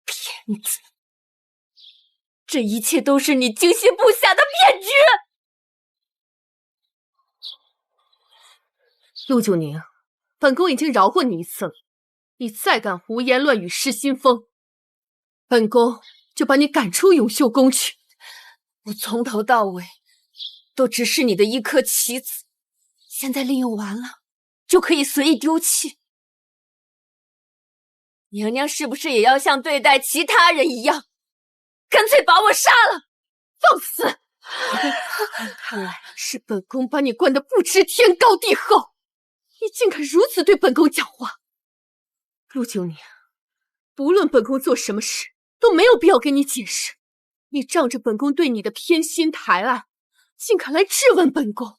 骗子！这一切都是你精心布下的骗局！陆九宁，本宫已经饶过你一次了，你再敢胡言乱语失心疯，本宫就把你赶出永秀宫去。我从头到尾都只是你的一颗棋子，现在利用完了就可以随意丢弃。娘娘是不是也要像对待其他人一样，干脆把我杀了？放肆！看来是本宫把你惯得不知天高地厚，你竟敢如此对本宫讲话。陆九宁，不论本宫做什么事，都没有必要跟你解释。你仗着本宫对你的偏心抬爱，竟敢来质问本宫，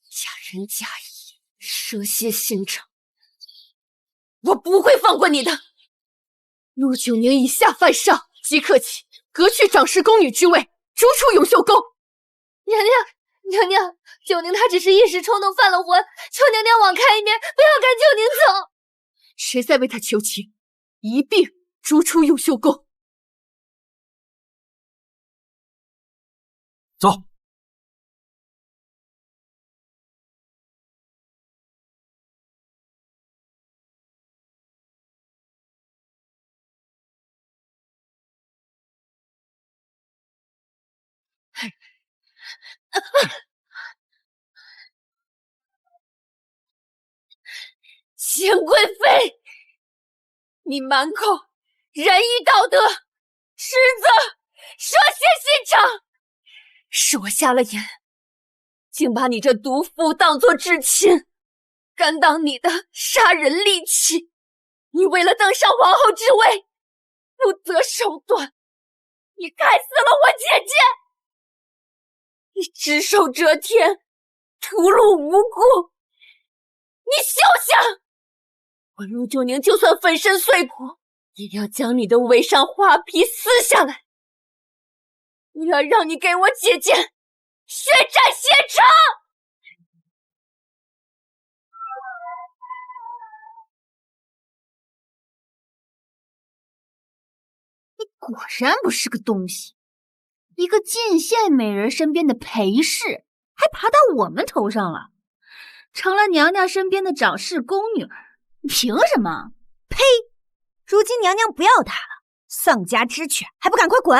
假仁假义，蛇蝎心肠，我不会放过你的！陆九宁以下犯上，即刻起革去长侍宫女之位，逐出永秀宫。娘娘，九宁她只是一时冲动犯了浑，求娘娘网开一面，不要赶九宁走。谁在为她求情？一并逐出永秀宫。走。钱贵妃，你满口仁义道德，实则蛇蝎心肠，是我瞎了眼，竟把你这毒妇当作至亲，甘当你的杀人利器。你为了登上皇后之位，不择手段，你害死了我姐姐，你只手遮天，屠戮无辜，你休想！我陆九宁就算粉身碎骨，也要将你的围上花皮撕下来，我要让你给我姐姐血债血偿！你果然不是个东西，一个进献美人身边的陪侍，还爬到我们头上了，成了娘娘身边的长侍宫女儿，你凭什么？呸！如今娘娘不要她了，丧家之犬，还不赶快滚！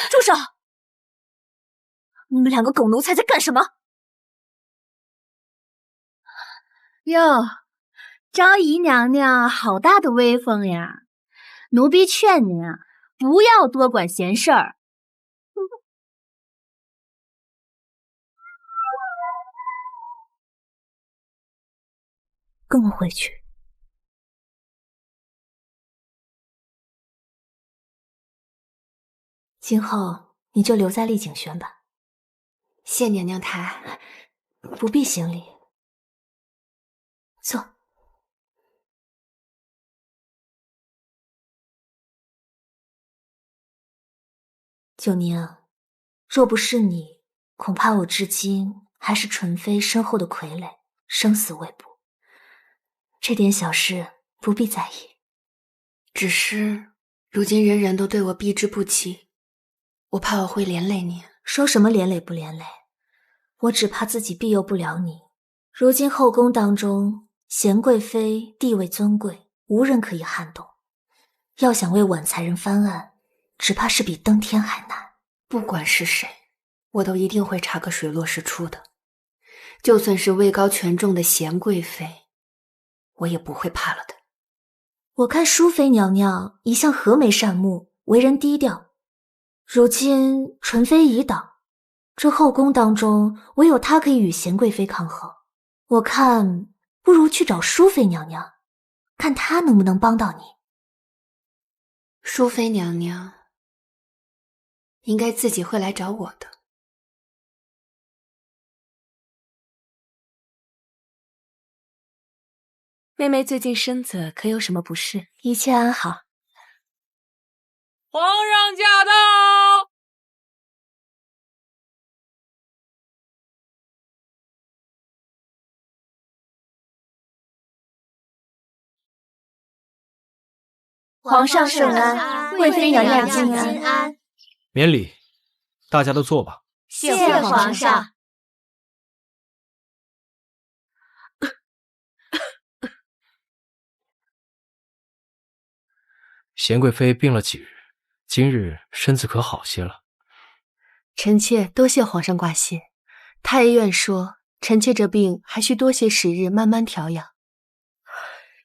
住手！你们两个狗奴才在干什么？哟，昭仪娘娘好大的威风呀！奴婢劝您啊，不要多管闲事儿。跟我回去。今后你就留在丽景轩吧。谢娘娘台，不必行礼。坐。九宁，若不是你，恐怕我至今还是纯妃身后的傀儡，生死未卜。这点小事不必在意。只是如今人人都对我避之不及，我怕我会连累您。说什么连累不连累？我只怕自己庇佑不了你。如今后宫当中，贤贵妃地位尊贵，无人可以撼动。要想为婉才人翻案，只怕是比登天还难。不管是谁，我都一定会查个水落石出的。就算是位高权重的贤贵妃，我也不会怕了的。我看淑妃娘娘一向和眉善目，为人低调。如今纯妃已倒，这后宫当中唯有她可以与贤贵妃抗衡。我看不如去找淑妃娘娘，看她能不能帮到你。淑妃娘娘应该自己会来找我的。妹妹最近身子可有什么不适？一切安好。皇上驾到！皇上圣安，贵妃娘娘静安。免礼，大家都坐吧。谢皇上。贤贵妃病了几日，今日身子可好些了？臣妾多谢皇上挂谢。太医院说，臣妾这病还需多些时日慢慢调养。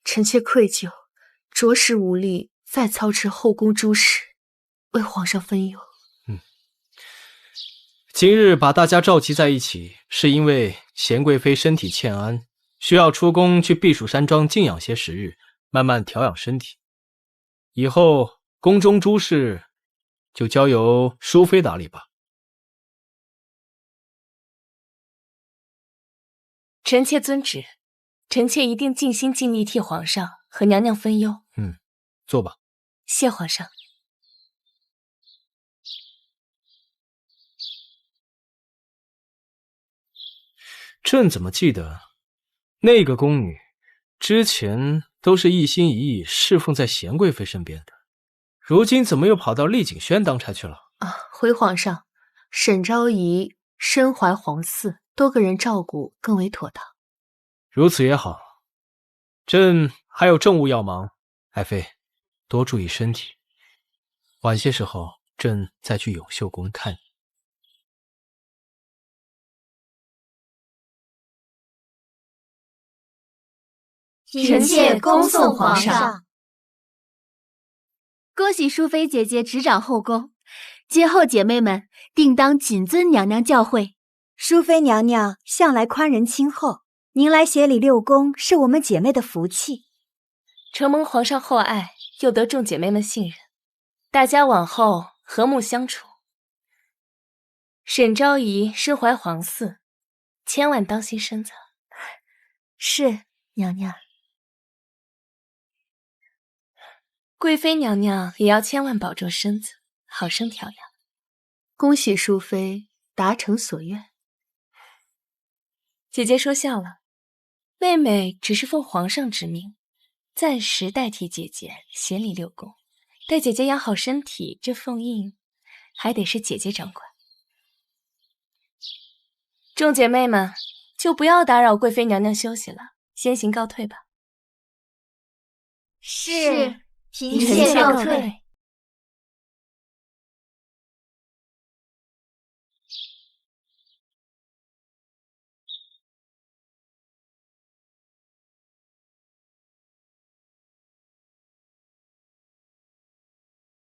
臣妾愧疚，着实无力再操持后宫诸事，为皇上分忧。今日把大家召集在一起，是因为贤贵妃身体欠安，需要出宫去避暑山庄静养些时日，慢慢调养身体。以后宫中诸事就交由淑妃打理吧。臣妾遵旨，臣妾一定尽心尽力替皇上和娘娘分忧。坐吧。谢皇上。朕怎么记得那个宫女之前都是一心一意侍奉在贤贵妃身边的，如今怎么又跑到丽景轩当差去了？回皇上，沈昭仪身怀皇嗣，多个人照顾更为妥当。如此也好，朕还有政务要忙，爱妃多注意身体。晚些时候，朕再去永秀宫看你。臣妾恭送皇上。恭喜淑妃姐姐执掌后宫，今后姐妹们定当谨遵娘娘教诲。淑妃娘娘向来宽仁亲厚，您来协理六宫是我们姐妹的福气。承蒙皇上厚爱，又得众姐妹们信任，大家往后和睦相处。沈昭仪身怀皇嗣，千万当心身子。是，娘娘。贵妃娘娘也要千万保重身子，好生调养。恭喜淑妃达成所愿。姐姐说笑了，妹妹只是奉皇上之命，暂时代替姐姐协理六宫。待姐姐养好身体，这凤印还得是姐姐掌管。众姐妹们就不要打扰贵妃娘娘休息了，先行告退吧。是。嫔妾告退。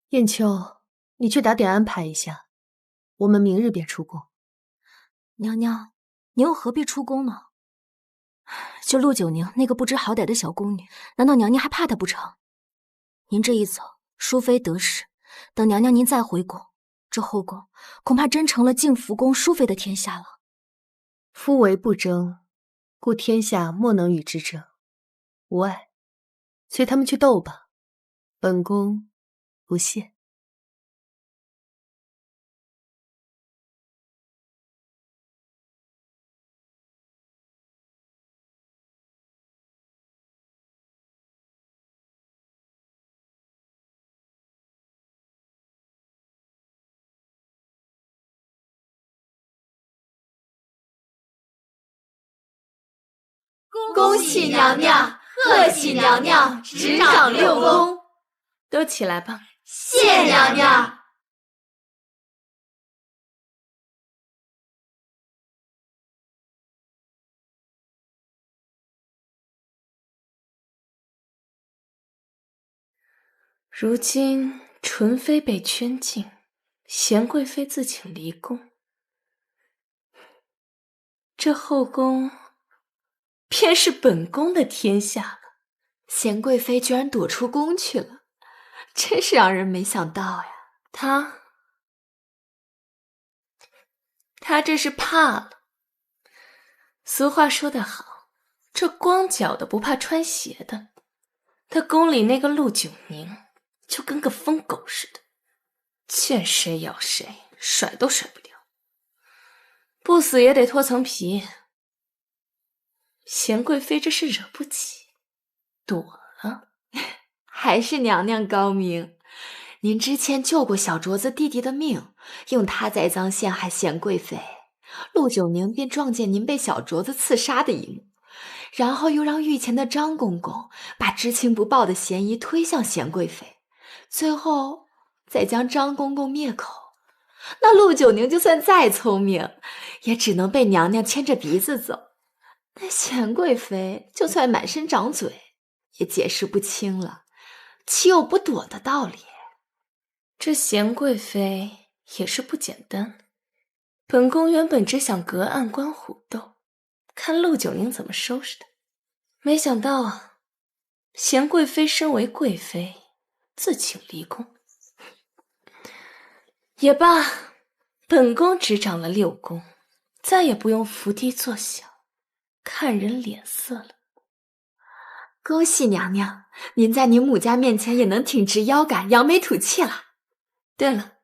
燕秋，你去打点安排一下，我们明日便出宫。娘娘，你又何必出宫呢？就陆九宁那个不知好歹的小宫女，难道娘娘还怕她不成？您这一走，淑妃得势，等娘娘您再回宫，这后宫恐怕真成了敬福宫淑妃的天下了。夫唯不争，故天下莫能与之争。无碍，随他们去斗吧，本宫不屑。恭喜娘娘，贺喜娘娘执掌六宫。都起来吧。谢娘娘。如今纯妃被圈禁，娴贵妃自请离宫，这后宫偏是本宫的天下了。娴贵妃居然躲出宫去了，真是让人没想到呀。她这是怕了。俗话说得好，这光脚的不怕穿鞋的。她宫里那个陆九宁就跟个疯狗似的，见谁咬谁，甩都甩不掉，不死也得脱层皮。娴贵妃这是惹不起，躲了。还是娘娘高明，您之前救过小镯子弟弟的命，用他栽赃陷害娴贵妃，陆九宁便撞见您被小镯子刺杀的一幕，然后又让御前的张公公把知情不报的嫌疑推向娴贵妃，最后再将张公公灭口。那陆九宁就算再聪明，也只能被娘娘牵着鼻子走。那娴贵妃就算满身长嘴，也解释不清了，岂有不躲的道理？这娴贵妃也是不简单。本宫原本只想隔岸观虎斗，看陆九宁怎么收拾他。没想到啊，娴贵妃身为贵妃，自请离宫。也罢，本宫执掌了六宫，再也不用伏低作小，看人脸色了。恭喜娘娘，您在您母家面前也能挺直腰杆，扬眉吐气了。对了，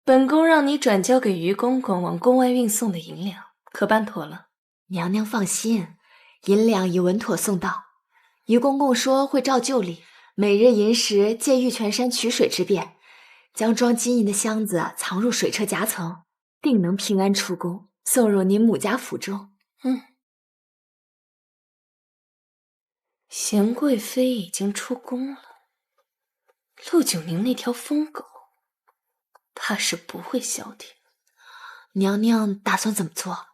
本宫让你转交给于公公往宫外运送的银两，可办妥了？娘娘放心，银两已稳妥送到。于公公说会照旧例，每日寅时借玉泉山取水之便，将装金银的箱子藏入水车夹层，定能平安出宫，送入您母家府中。娴贵妃已经出宫了，陆九宁那条疯狗怕是不会消停。娘娘打算怎么做？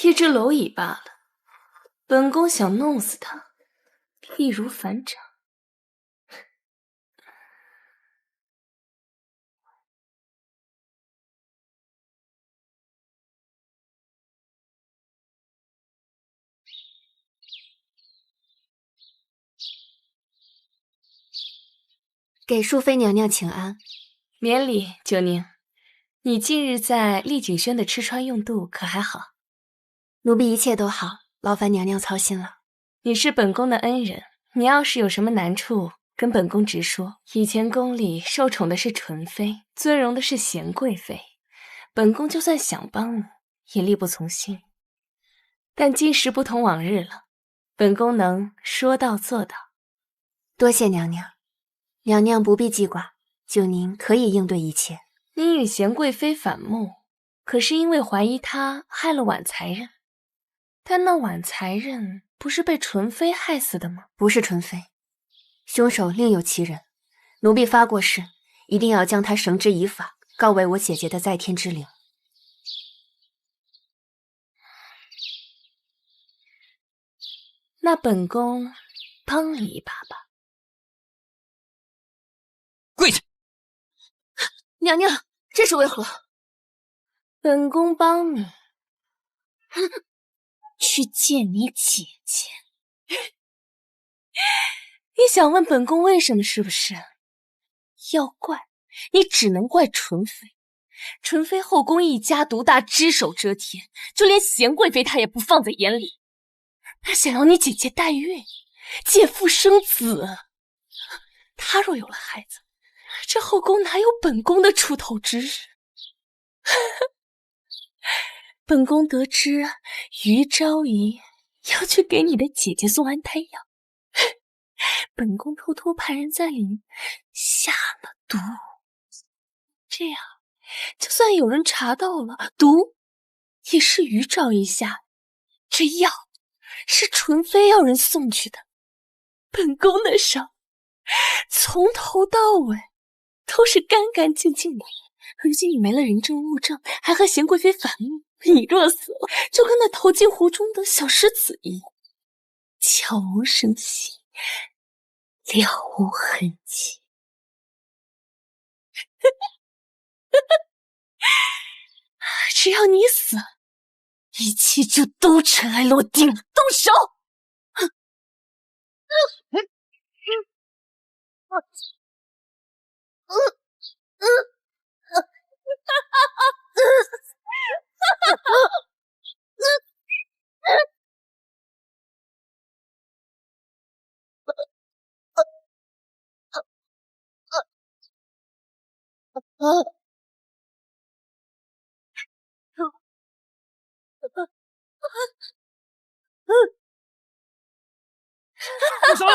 一只蝼蚁罢了，本宫想弄死他，易如反掌。给淑妃娘娘请安。免礼，九宁。你近日在丽景轩的吃穿用度可还好？奴婢一切都好，劳烦娘娘操心了。你是本宫的恩人，你要是有什么难处，跟本宫直说。以前宫里受宠的是纯妃，尊荣的是娴贵妃，本宫就算想帮你，也力不从心。但今时不同往日了，本宫能说到做到。多谢娘娘。娘娘不必记挂，九宁可以应对一切。你与娴贵妃反目，可是因为怀疑她害了婉才人，但那婉才人不是被纯妃害死的吗？不是纯妃，凶手另有其人。奴婢发过誓，一定要将他绳之以法，告慰我姐姐的在天之灵。那本宫帮你一把吧。跪下！娘娘，这是为何？本宫帮你，去见你姐姐。你想问本宫为什么是不是？要怪你只能怪纯妃。纯妃后宫一家独大，只手遮天，就连贤贵妃她也不放在眼里。她想要你姐姐代孕，借腹生子。她若有了孩子，这后宫哪有本宫的出头之日？本宫得知于昭仪要去给你的姐姐送安胎药，本宫偷偷派人在里面下了毒，这样就算有人查到了，毒也是于昭仪下的，这药是纯妃要人送去的。本宫的伤从头到尾都是干干净净的，如今你没了人证物证，还和贤贵妃反目，你若死了，就跟那投进湖中的小石子一样，悄无声息，了无痕迹。只要你死，一切就都尘埃落定了。动手！住手！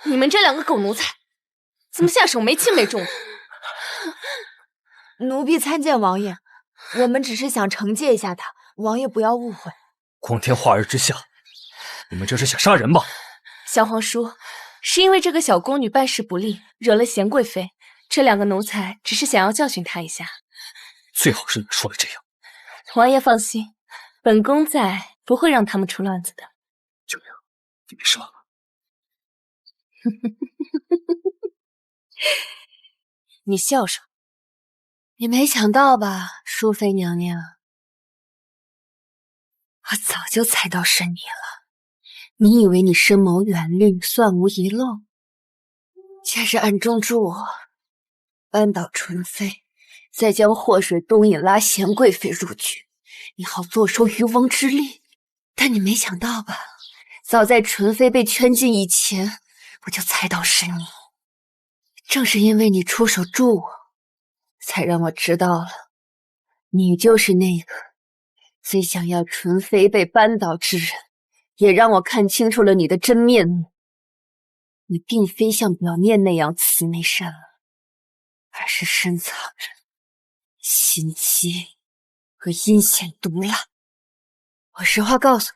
你们这两个狗奴才，怎么下手没轻没重的？奴婢参见王爷，我们只是想惩戒一下他，王爷不要误会。光天化日之下，你们这是想杀人吧？小皇叔，是因为这个小宫女办事不力，惹了贤贵妃，这两个奴才只是想要教训她一下。最好是你说的这样。王爷放心，本宫在，不会让他们出乱子的。救命！你没事吧？你笑什么？你没想到吧，淑妃娘娘？我早就猜到是你了。你以为你深谋远虑，算无遗漏，却是暗中助我扳倒纯妃，再将祸水东引拉贤贵妃入局，你好坐收渔翁之利。但你没想到吧，早在纯妃被圈禁以前，我就猜到是你。正是因为你出手助我，才让我知道了，你就是那个最想要纯妃被扳倒之人，也让我看清楚了你的真面目。你并非像表面那样慈眉善目，而是深藏着心机和阴险毒辣。我实话告诉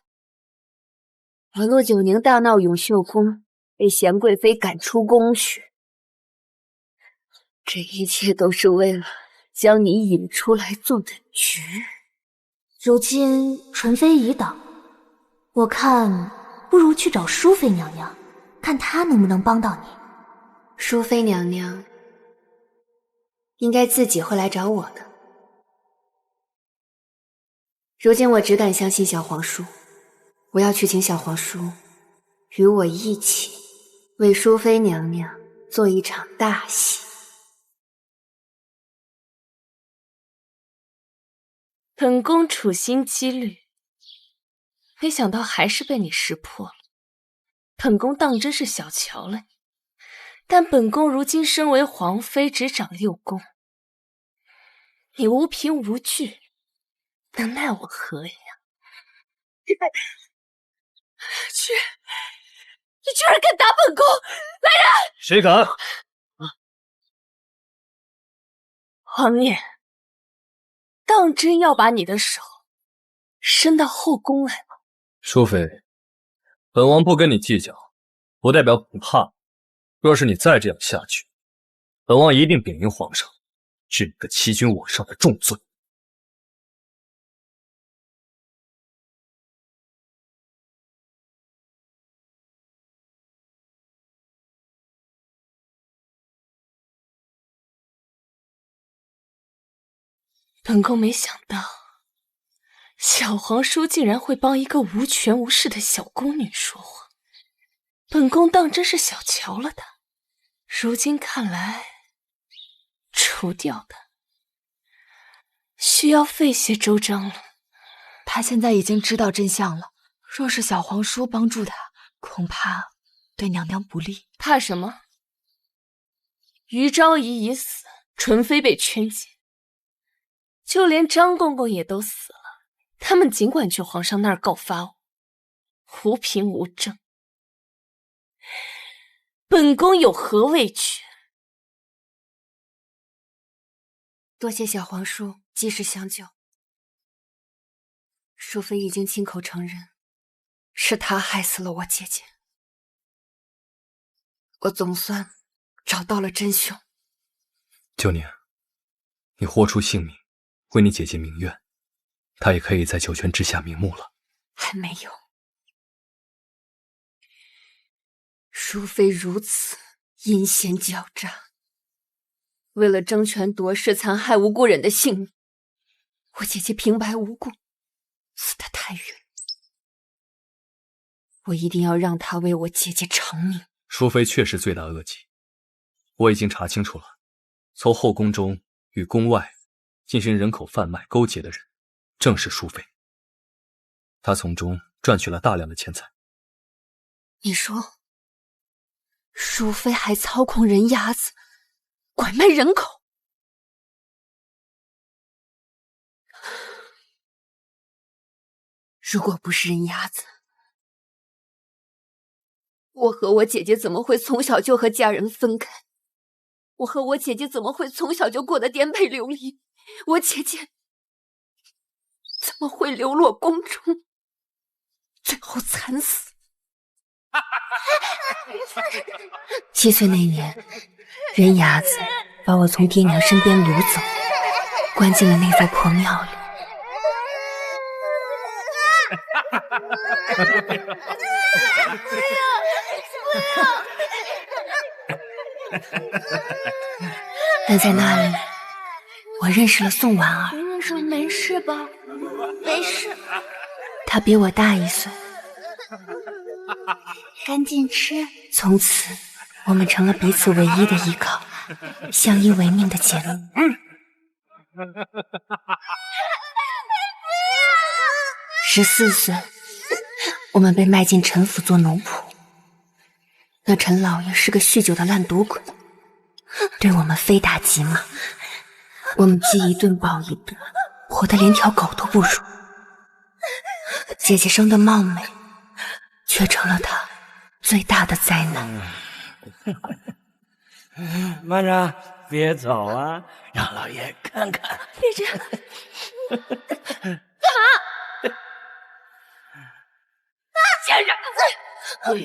你，我陆九宁大闹永秀宫，被贤贵妃赶出宫去，这一切都是为了将你引出来做的局。如今纯妃已倒，我看不如去找淑妃娘娘，看她能不能帮到你。淑妃娘娘应该自己会来找我的。如今我只敢相信小皇叔，我要去请小皇叔与我一起为淑妃娘娘做一场大戏。本宫处心积虑，没想到还是被你识破了。本宫当真是小瞧了你，但本宫如今身为皇妃，执掌六宫，你无凭无据，能奈我何呀？你居然敢打本宫！来人！谁敢？王爷，当真要把你的手伸到后宫来吗？淑妃，本王不跟你计较，不代表不怕。若是你再这样下去，本王一定禀明皇上，治你个欺君罔上的重罪。本宫没想到，小皇叔竟然会帮一个无权无势的小宫女说话。本宫当真是小瞧了他，如今看来，除掉他需要费些周章了。他现在已经知道真相了，若是小皇叔帮助他，恐怕对娘娘不利。怕什么？于昭仪已死，纯妃被圈禁，就连张公公也都死了。他们尽管去皇上那儿告发我，无凭无证，本宫有何畏惧？多谢小皇叔及时相救。淑妃已经亲口承认，是她害死了我姐姐。我总算找到了真凶。九宁，你豁出性命为你姐姐鸣冤，她也可以在九泉之下瞑目了。还没有。淑妃如此阴险狡诈，为了争权夺势，残害无辜人的性命，我姐姐平白无故死得太冤，我一定要让她为我姐姐偿命。淑妃确实罪大恶极，我已经查清楚了，从后宫中与宫外进行人口贩卖勾结的人，正是淑妃。她从中赚取了大量的钱财。你说，淑妃还操控人牙子，拐卖人口？如果不是人牙子，我和我姐姐怎么会从小就和家人分开？我和我姐姐怎么会从小就过得颠沛流离？我姐姐怎么会流落宫中，最后惨死？7岁那年，人牙子把我从爹娘身边掳走，关进了那座破庙里。但在那里，我认识了宋婉儿。你说没事吧？没事。她比我大1岁。赶紧吃。从此，我们成了彼此唯一的依靠，相依为命的姐妹。14岁，我们被卖进陈府做奴仆。那陈老爷是个酗酒的烂赌鬼，对我们非打即骂，我们饥一顿饱一顿，活得连条狗都不如。姐姐生的貌美，却成了他最大的灾难。慢着，别走啊，让老爷看看。别这样，干嘛？贱人！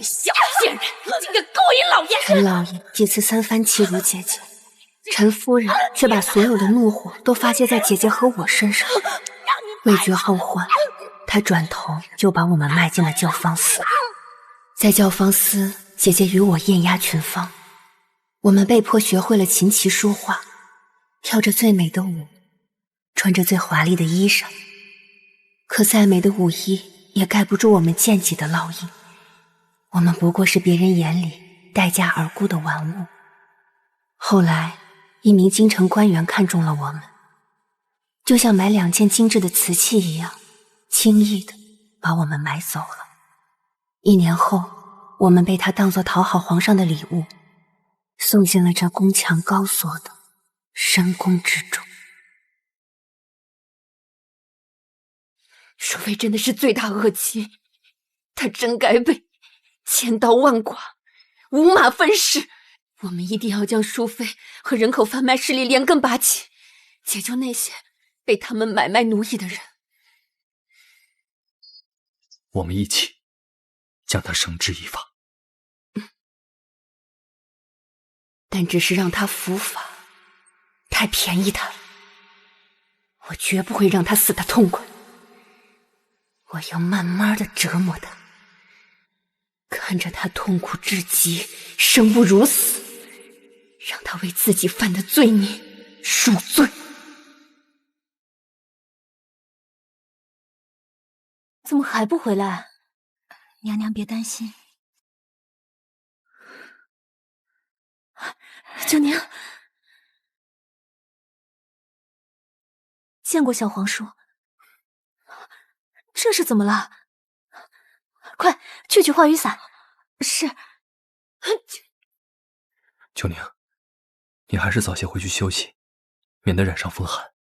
小贱人，竟敢勾引老爷！陈老爷几次3番欺辱姐姐，陈夫人却把所有的怒火都发泄在姐姐和我身上。未觉后患，她转头就把我们卖进了教坊司。在教坊司，姐姐与我艳压群芳，我们被迫学会了琴棋书画，跳着最美的舞，穿着最华丽的衣裳。可再美的舞衣也盖不住我们剑戟的烙印，我们不过是别人眼里待价而沽的玩物。后来，一名京城官员看中了我们，就像买2件精致的瓷器一样，轻易的把我们买走了。1年后，我们被他当作讨好皇上的礼物，送进了这宫墙高锁的深宫之中。淑妃真的是罪大恶极，她真该被千刀万剐，五马分尸。我们一定要将淑妃和人口贩卖势力连根拔起，解救那些被他们买卖奴役的人。我们一起将他绳之以法。但只是让他伏法，太便宜他了。我绝不会让他死得痛快，我要慢慢的折磨他，看着他痛苦至极，生不如死，让他为自己犯的罪孽赎罪。怎么还不回来？娘娘别担心。九宁，见过小黄叔，这是怎么了？快去取化雨伞。是。九宁，你还是早些回去休息，免得染上风寒。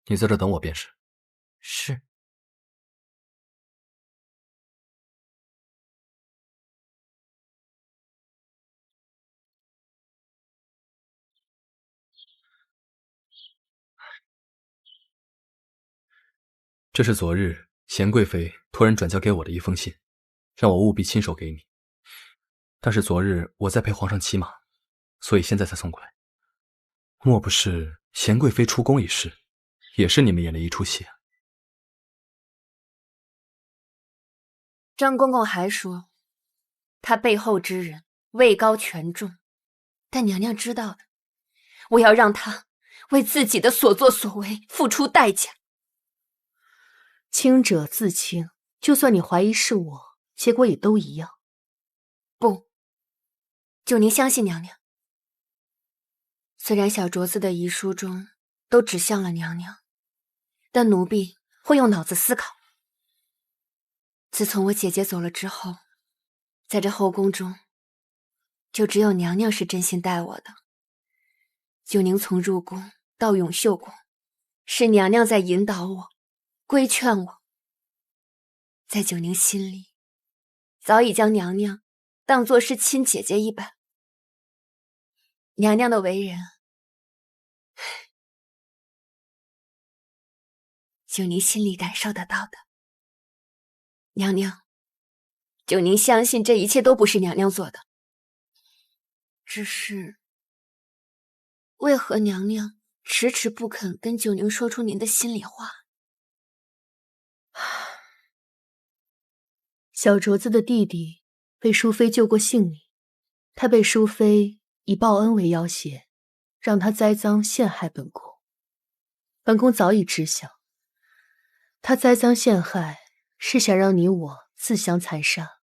你在这等我便是。是。这是昨日贤贵妃托人转交给我的一封信，让我务必亲手给你。但是昨日我在陪皇上骑马，所以现在才送过来。莫不是贤贵妃出宫一事，也是你们演的一出戏啊？张公公还说，他背后之人位高权重，但娘娘知道的，我要让他为自己的所作所为付出代价。清者自清，就算你怀疑是我，结果也都一样。不，九宁相信娘娘。虽然小镯子的遗书中都指向了娘娘，但奴婢会用脑子思考。自从我姐姐走了之后，在这后宫中，就只有娘娘是真心待我的。九宁从入宫到永秀宫，是娘娘在引导我，规劝我。在九宁心里，早已将娘娘当作是亲姐姐一般。娘娘的为人，九宁心里感受得到的。娘娘，九宁相信这一切都不是娘娘做的，只是为何娘娘迟迟不肯跟九宁说出您的心里话？小镯子的弟弟被淑妃救过性命，他被淑妃以报恩为要挟，让他栽赃陷害本宫。本宫早已知晓，他栽赃陷害是想让你我自相残杀。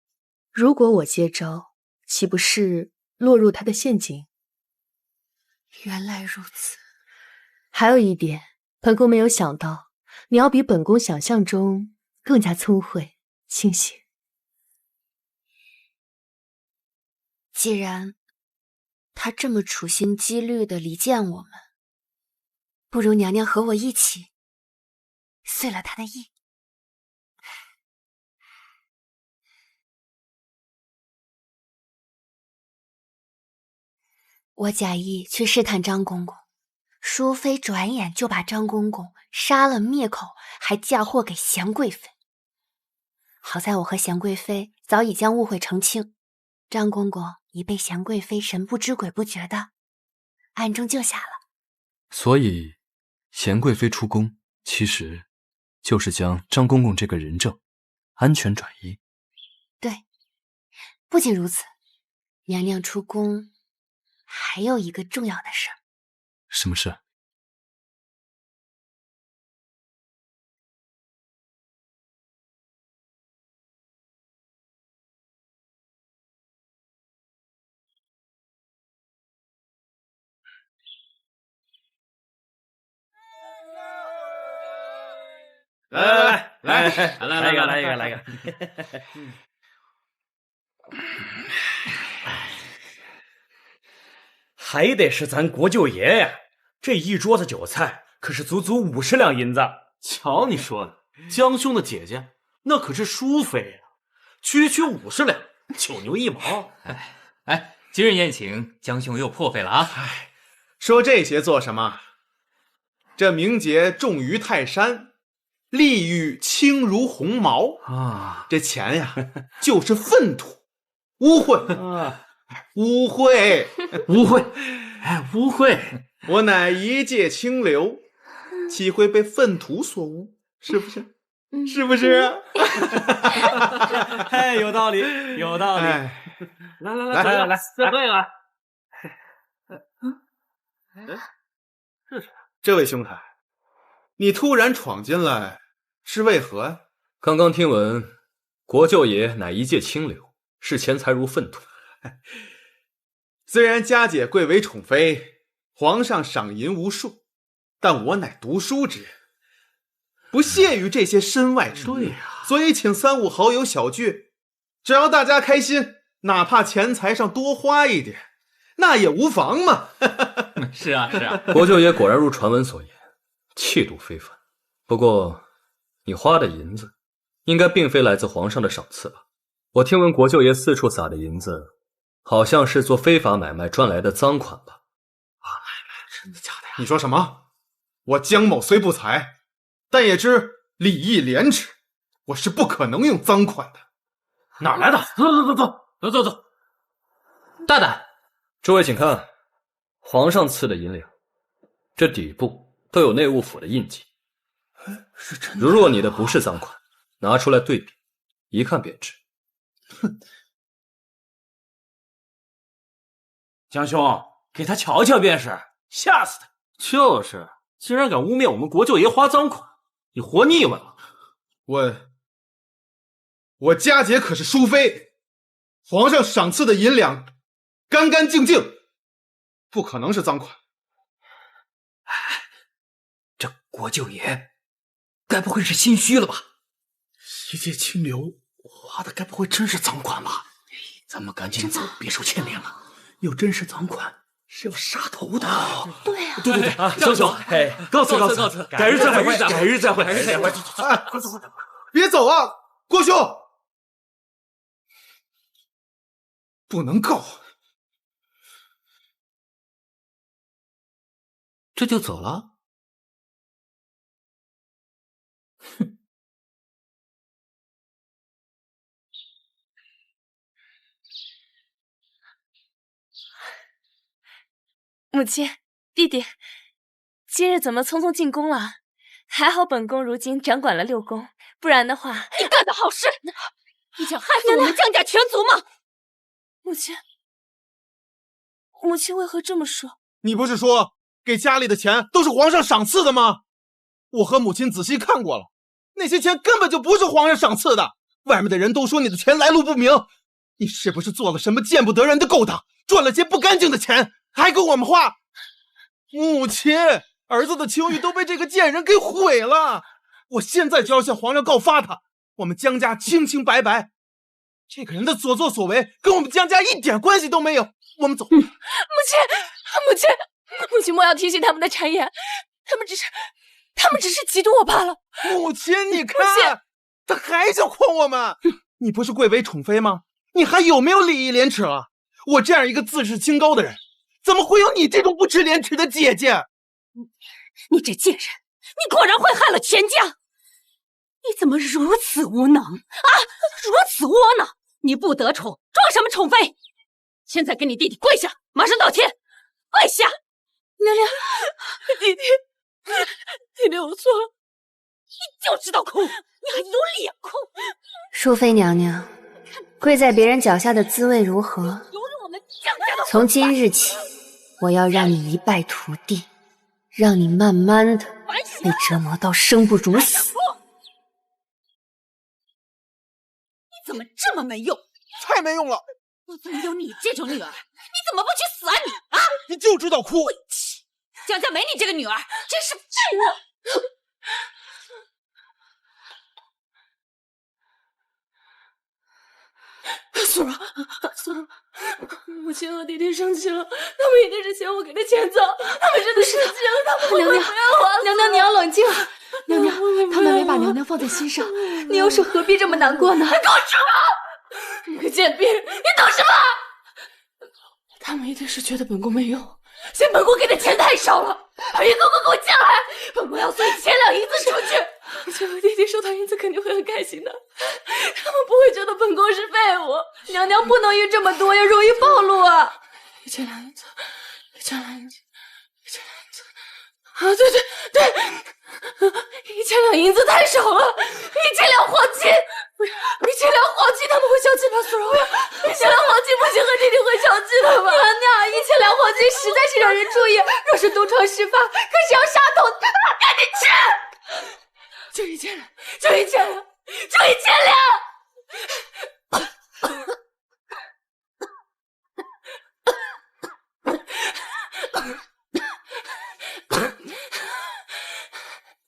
如果我接招，岂不是落入他的陷阱？原来如此。还有一点，本宫没有想到，你要比本宫想象中更加聪慧清醒。既然他这么处心积虑地离间我们，不如娘娘和我一起遂了他的意。我假意去试探张公公，淑妃转眼就把张公公杀了灭口，还嫁祸给贤贵妃。好在我和贤贵妃早已将误会澄清，张公公已被贤贵妃神不知鬼不觉的暗中救下了。所以贤贵妃出宫其实就是将张公公这个人证安全转移。对，不仅如此，娘娘出宫还有一个重要的事儿。什么事？来一个，还得是咱国舅爷呀！这一桌子酒菜可是足足50两银子。瞧你说的，江兄的姐姐那可是淑妃呀，区50两，9牛1毛。哎，今日宴请，江兄又破费了啊！说这些做什么？这名节重于泰山，利欲轻如鸿毛啊！这钱呀，就是粪土污秽。污秽，污秽，哎，污秽！我乃一介清流，岂会被粪土所污？是不是？是不是？哎，有道理，有道理。来，再喝一个。这位兄台，你突然闯进来，是为何呀？刚刚听闻，国舅爷乃一介清流，视钱财如粪土。虽然佳姐贵为宠妃，皇上赏银无数，但我乃读书之人，不屑于这些身外之物。对呀，所以请3、5好友小聚，只要大家开心，哪怕钱财上多花一点，那也无妨嘛。是啊，是啊。国舅爷果然如传闻所言，气度非凡。不过，你花的银子，应该并非来自皇上的赏赐吧？我听闻国舅爷四处撒的银子，好像是做非法买卖赚来的赃款吧？真的假的呀？你说什么？我江某虽不才，但也知礼义廉耻，我是不可能用赃款的。哪来的？走！大胆！诸位请看，皇上赐的银两，这底部都有内务府的印记。是真的。如若你的不是赃款，拿出来对比，一看便知。哼！江兄，给他瞧瞧便是，吓死他！就是，竟然敢污蔑我们国舅爷花赃款，你活腻歪了！我佳姐可是淑妃，皇上赏赐的银两干干净净，不可能是赃款。这国舅爷该不会是心虚了吧？一介清流花的该不会真是赃款吧？咱们赶紧走，别受牵连了。要真是赃款，是要杀头的。对啊，对，江兄，告辞，改日再会。快走！别走啊，郭兄，不能告。这就走了？哼！母亲，弟弟，今日怎么匆匆进宫了？还好本宫如今掌管了6宫，不然的话，你干的好事！你想害死我们江家全族吗？母亲为何这么说？你不是说给家里的钱都是皇上赏赐的吗？我和母亲仔细看过了，那些钱根本就不是皇上赏赐的。外面的人都说你的钱来路不明，你是不是做了什么见不得人的勾当，赚了些不干净的钱，还给我们花？母亲，儿子的清誉都被这个贱人给毁了，我现在就要向皇上告发他。我们江家清清白白，这个人的所作所为跟我们江家一点关系都没有。我们走。母亲莫要听信他们的谗言，他们只是嫉妒我罢了。母亲，你看，他还想诓我们。你不是贵为宠妃吗？你还有没有礼义廉耻了？我这样一个自视清高的人，怎么会有你这种不知廉耻的姐姐？你这贱人，你果然会害了全家！你怎么如此无能啊！如此窝囊！你不得宠，装什么宠妃？现在给你弟弟跪下，马上道歉！跪下！娘娘，弟弟，我错了。你就知道哭，你还有脸哭！淑妃娘娘，跪在别人脚下的滋味如何？从今日起，我要让你一败涂地，让你慢慢的被折磨到生不如死。你怎么这么没用？太没用了！我怎么有你这种女儿？你怎么不去死啊你啊！你就知道哭！江家没你这个女儿，真是废物！苏荣，母亲和弟弟生气了，他们一定是嫌我给的钱早，他们真的生气了，他们会不要我。娘娘，你要冷静。娘娘，他们没把娘娘放在心上，你又是何必这么难过呢？你给我住口！你个贱婢，你懂什么？他们一定是觉得本宫没用，嫌本宫给的钱太少了，把银公公给我叫来，本宫要送1000两银子出去。母亲和弟弟收到银子肯定会很开心的，他们不会觉得本宫是废物。娘娘不能运这么多呀，容易暴露啊。1000两银子，1000两银子，1000两银子。啊，对，1000两银子太少了，1000两黄金，不是1000两黄金，他们会相信吗？苏柔呀，1000两黄金不行，和弟弟会相信的吧？娘娘，1000两黄金实在是让人注意，若是东窗事发，可是要杀头，赶紧去！就1000两，就1000两，就1000两！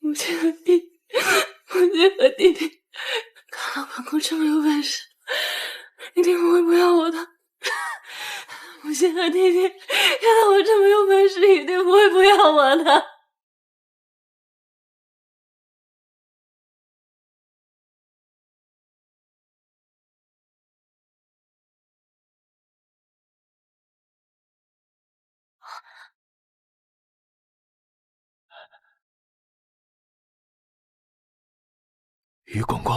母亲和弟弟，看到本宫这么有本事，一定不会不要我的。母亲和弟弟看到我这么有本事，一定不会不要我的。于公公，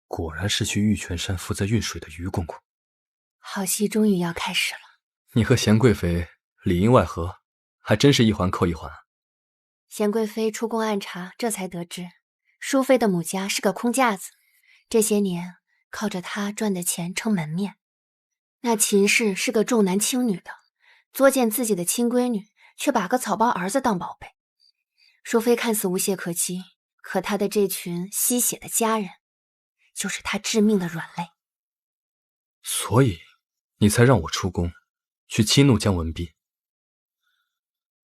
果然是去玉泉山负责运水的于公公。好戏终于要开始了。你和贤贵妃里应外合，还真是一环扣一环。贤贵妃出宫暗查，这才得知淑妃的母家是个空架子，这些年靠着她赚的钱撑门面。那秦氏是个重男轻女的，作践自己的亲闺女，却把个草包儿子当宝贝。淑妃看似无懈可击，可她的这群吸血的家人，就是她致命的软肋。所以你才让我出宫去激怒姜文斌。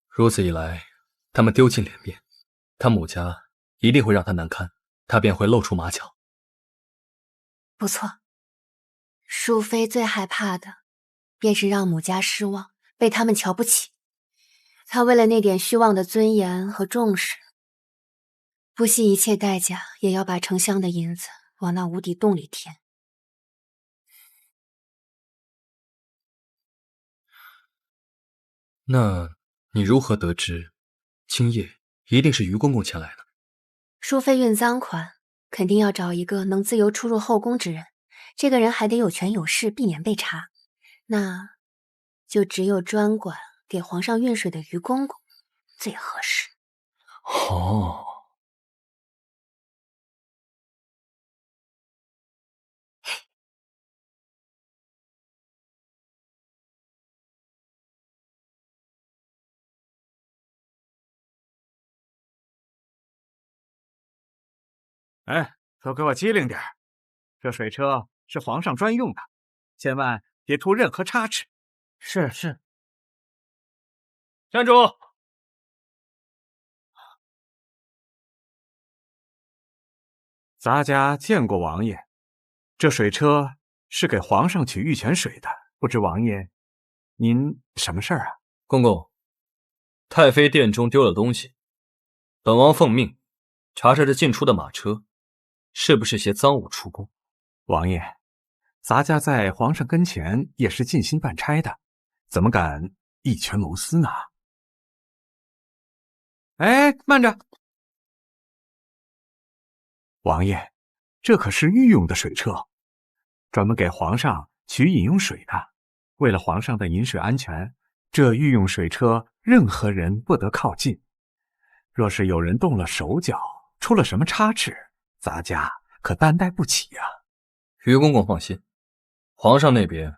如此一来，他们丢尽脸面，他母家一定会让他难堪，他便会露出马脚。不错，淑妃最害怕的便是让母家失望，被他们瞧不起。她为了那点虚妄的尊严和重视，不惜一切代价也要把丞相的银子往那无底洞里填。那你如何得知今夜一定是于公公前来的？淑妃运赃款，肯定要找一个能自由出入后宫之人，这个人还得有权有势，避免被查。那就只有专管给皇上运水的于公公最合适。哦，哎，都给我机灵点儿！这水车是皇上专用的，千万别出任何差池。是。站住！咱家见过王爷，这水车是给皇上取玉泉水的，不知王爷您什么事儿啊？公公，太妃殿中丢了东西，本王奉命查查这进出的马车是不是些赃物出宫。王爷，咱家在皇上跟前也是尽心办差的，怎么敢一权谋私呢？哎，慢着！王爷，这可是御用的水车，专门给皇上取饮用水的。为了皇上的饮水安全，这御用水车任何人不得靠近。若是有人动了手脚，出了什么差池，咱家可担待不起呀。于公公放心，皇上那边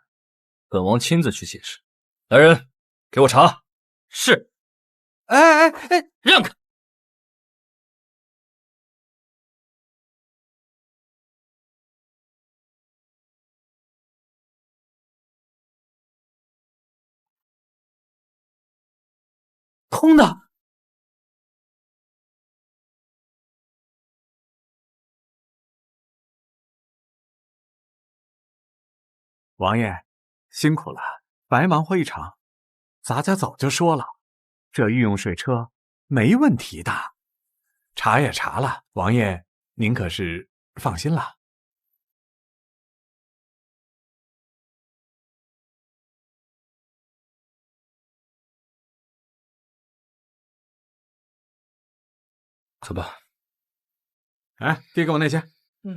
本王亲自去解释。来人，给我查。是。哎，让开！空的。王爷，辛苦了，白忙活一场。咱家早就说了，这御用水车没问题的。查也查了，王爷您可是放心了。走吧。哎，递给我那些。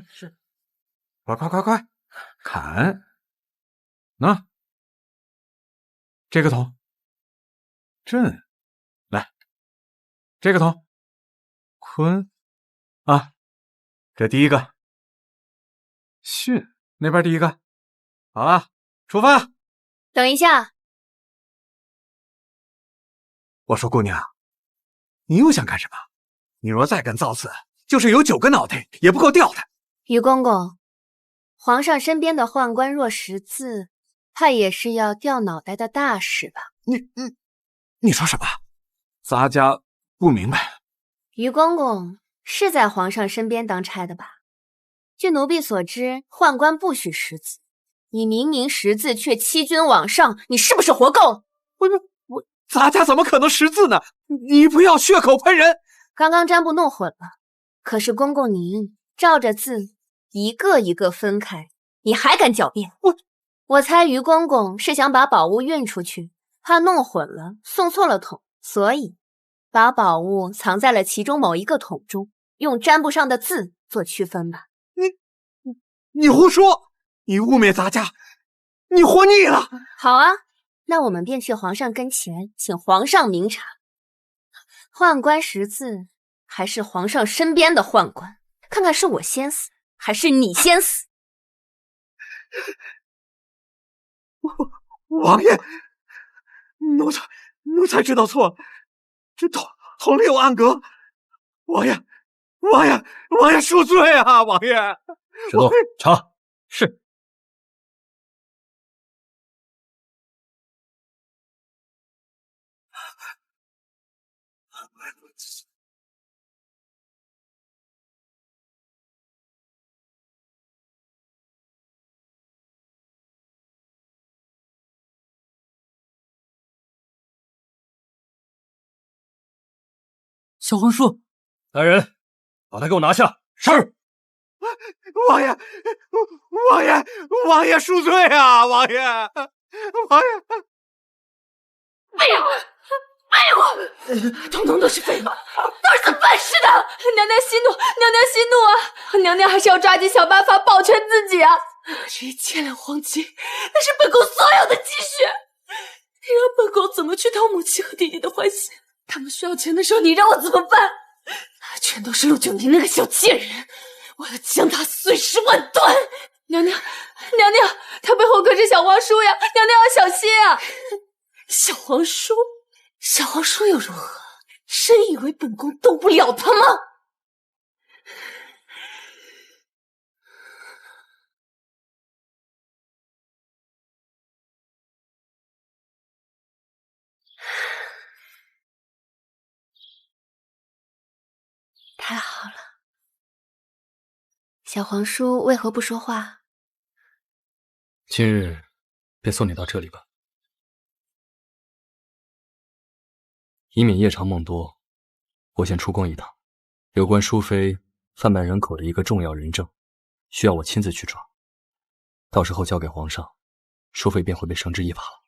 是。快，砍！那这个头，震，来，这个头，坤，啊，这第一个，巽，那边第一个，好了，出发。等一下，我说姑娘，你又想干什么？你若再敢造次，就是有9个脑袋也不够掉的。于公公，皇上身边的宦官若识字，怕也是要掉脑袋的大事吧？你说什么？咱家不明白。于公公是在皇上身边当差的吧？据奴婢所知，宦官不许识字，你明明识字却欺君罔上，你是不是活够了？咱家怎么可能识字呢？你不要血口喷人。刚刚占卜弄混了，可是公公您照着字一个一个分开，你还敢狡辩？我猜于公公是想把宝物运出去，怕弄混了送错了桶，所以把宝物藏在了其中某一个桶中，用占卜上的字做区分吧。你胡说！你污蔑咱家，你活腻了。好啊，那我们便去皇上跟前，请皇上明察，宦官识字还是皇上身边的宦官？看看是我先死，还是你先死？王爷，奴才知道错了，这同里有暗格。王爷恕罪啊！王爷，石头查。是。小黄书，来人，把他给我拿下！是。王爷恕罪啊！王爷，废话，统统都是废话，都是办事的。娘娘息怒，娘娘息怒啊！娘娘还是要抓紧想办法保全自己啊！这1,000两黄金，那是本宫所有的积蓄，你让本宫怎么去讨母亲和弟弟的欢心？他们需要钱的时候，你让我怎么办？全都是陆九宁那个小贱人，我要将他碎尸万段！娘娘，他背后可是小皇叔呀，娘娘要小心啊！小皇叔又如何？真以为本宫动不了他吗？太好了，小皇叔为何不说话？今日便送你到这里吧，以免夜长梦多，我先出宫一趟。有关淑妃贩卖人口的一个重要人证，需要我亲自去抓，到时候交给皇上，淑妃便会被绳之以法了。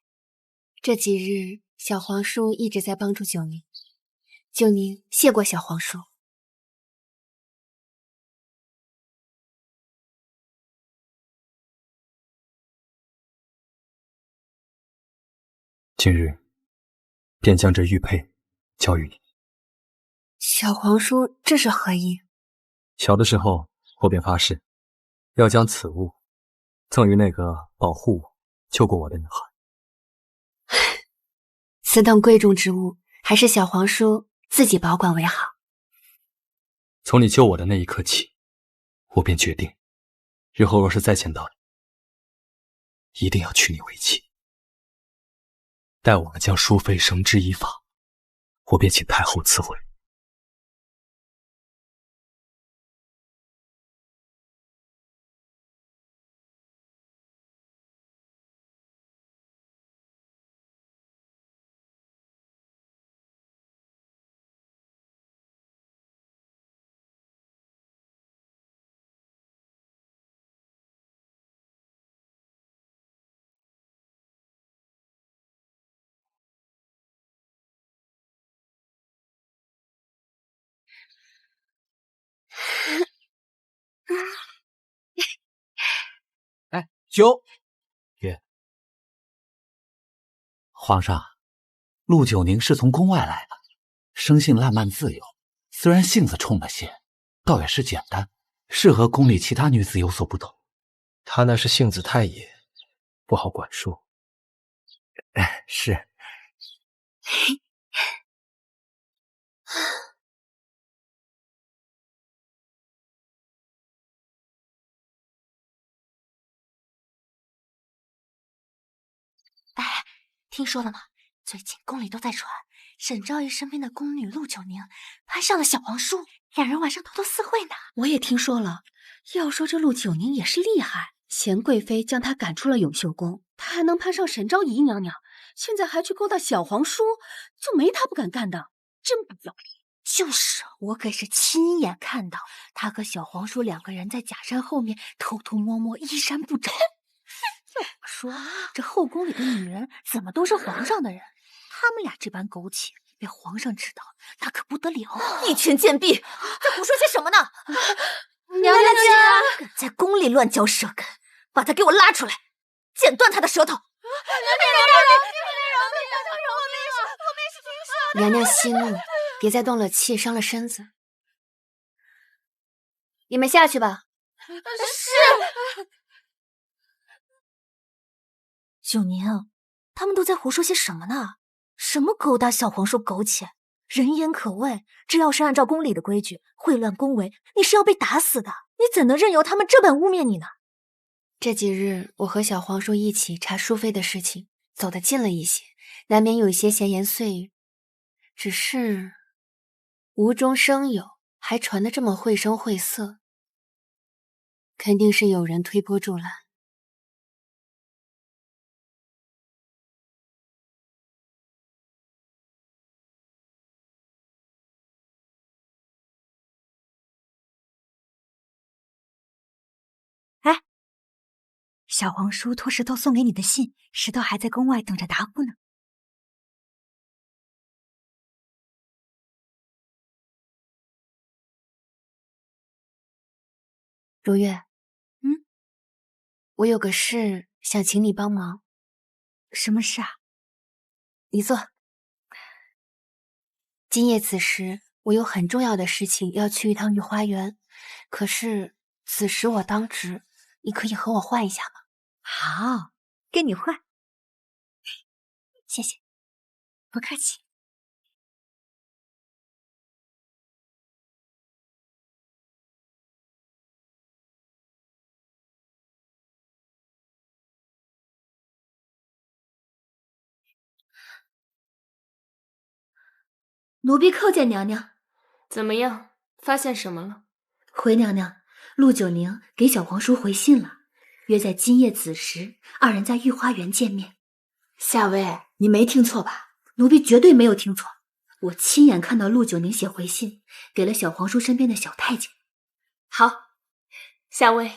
这几日，小皇叔一直在帮助九宁，九宁谢过小皇叔。今日便将这玉佩交予你。小皇叔这是何意？小的时候，我便发誓，要将此物赠予那个保护我、救过我的女孩。此等贵重之物，还是小皇叔自己保管为好。从你救我的那一刻起，我便决定，日后若是再见到你，一定要娶你为妻。待我们将淑妃绳之以法，我便请太后赐回。哎，酒。爷，皇上，陆九宁是从宫外来的，生性烂漫自由，虽然性子冲了些，倒也是简单，是和宫里其他女子有所不同。他那是性子太野，不好管束。是。哎，听说了吗？最近宫里都在传，沈昭仪身边的宫女陆九宁攀上了小皇叔，两人晚上偷偷私会呢。我也听说了。要说这陆九宁也是厉害，贤贵妃将她赶出了永秀宫，她还能攀上沈昭仪娘娘，现在还去勾搭小皇叔，就没她不敢干的，真不要脸。就是，我可是亲眼看到她和小皇叔两个人在假山后面偷偷摸摸，衣衫不整。要我说，这后宫里的女人怎么都是皇上的人？他们俩这般苟且，被皇上知道，那可不得了！一群贱婢，在胡说些什么呢？娘娘家敢在宫里乱嚼舌根，把他给我拉出来，剪断他的舌头！娘娘息怒，别再动了气，伤了身子。你们下去吧。是。九宁，他们都在胡说些什么呢？什么勾搭小皇叔苟且，人言可畏。这要是按照宫里的规矩，秽乱宫闱，你是要被打死的。你怎能任由他们这般污蔑你呢？这几日我和小皇叔一起查淑妃的事情，走得近了一些，难免有一些闲言碎语。只是无中生有，还传得这么绘声绘色，肯定是有人推波助澜。哎，小皇叔托石头送给你的信，石头还在宫外等着答复呢。如月，我有个事想请你帮忙。什么事啊？你坐。今夜此时，我有很重要的事情要去一趟御花园，可是此时我当值，你可以和我换一下吗？好，跟你换。谢谢，不客气。奴婢叩见娘娘。怎么样？发现什么了？回娘娘，陆九宁给小皇叔回信了，约在今夜子时，二人在御花园见面。夏薇，你没听错吧？奴婢绝对没有听错，我亲眼看到陆九宁写回信，给了小皇叔身边的小太监。好，夏薇，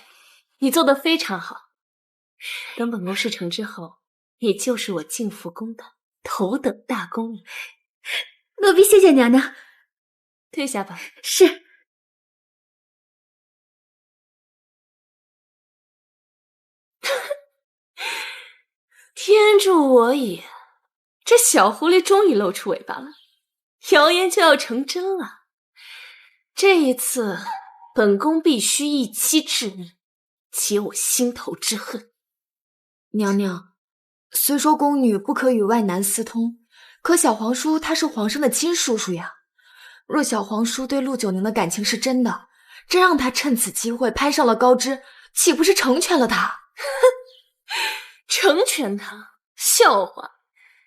你做得非常好。等本宫事成之后，你就是我静福宫的头等大宫女。奴婢谢谢娘娘。退下吧。是。天助我也！这小狐狸终于露出尾巴了，谣言就要成真了。这一次，本宫必须一击致命，解我心头之恨。娘娘，虽说宫女不可与外男私通，可小皇叔他是皇上的亲叔叔呀。若小皇叔对陆九宁的感情是真的，真让他趁此机会攀上了高枝，岂不是成全了他？成全他？笑话！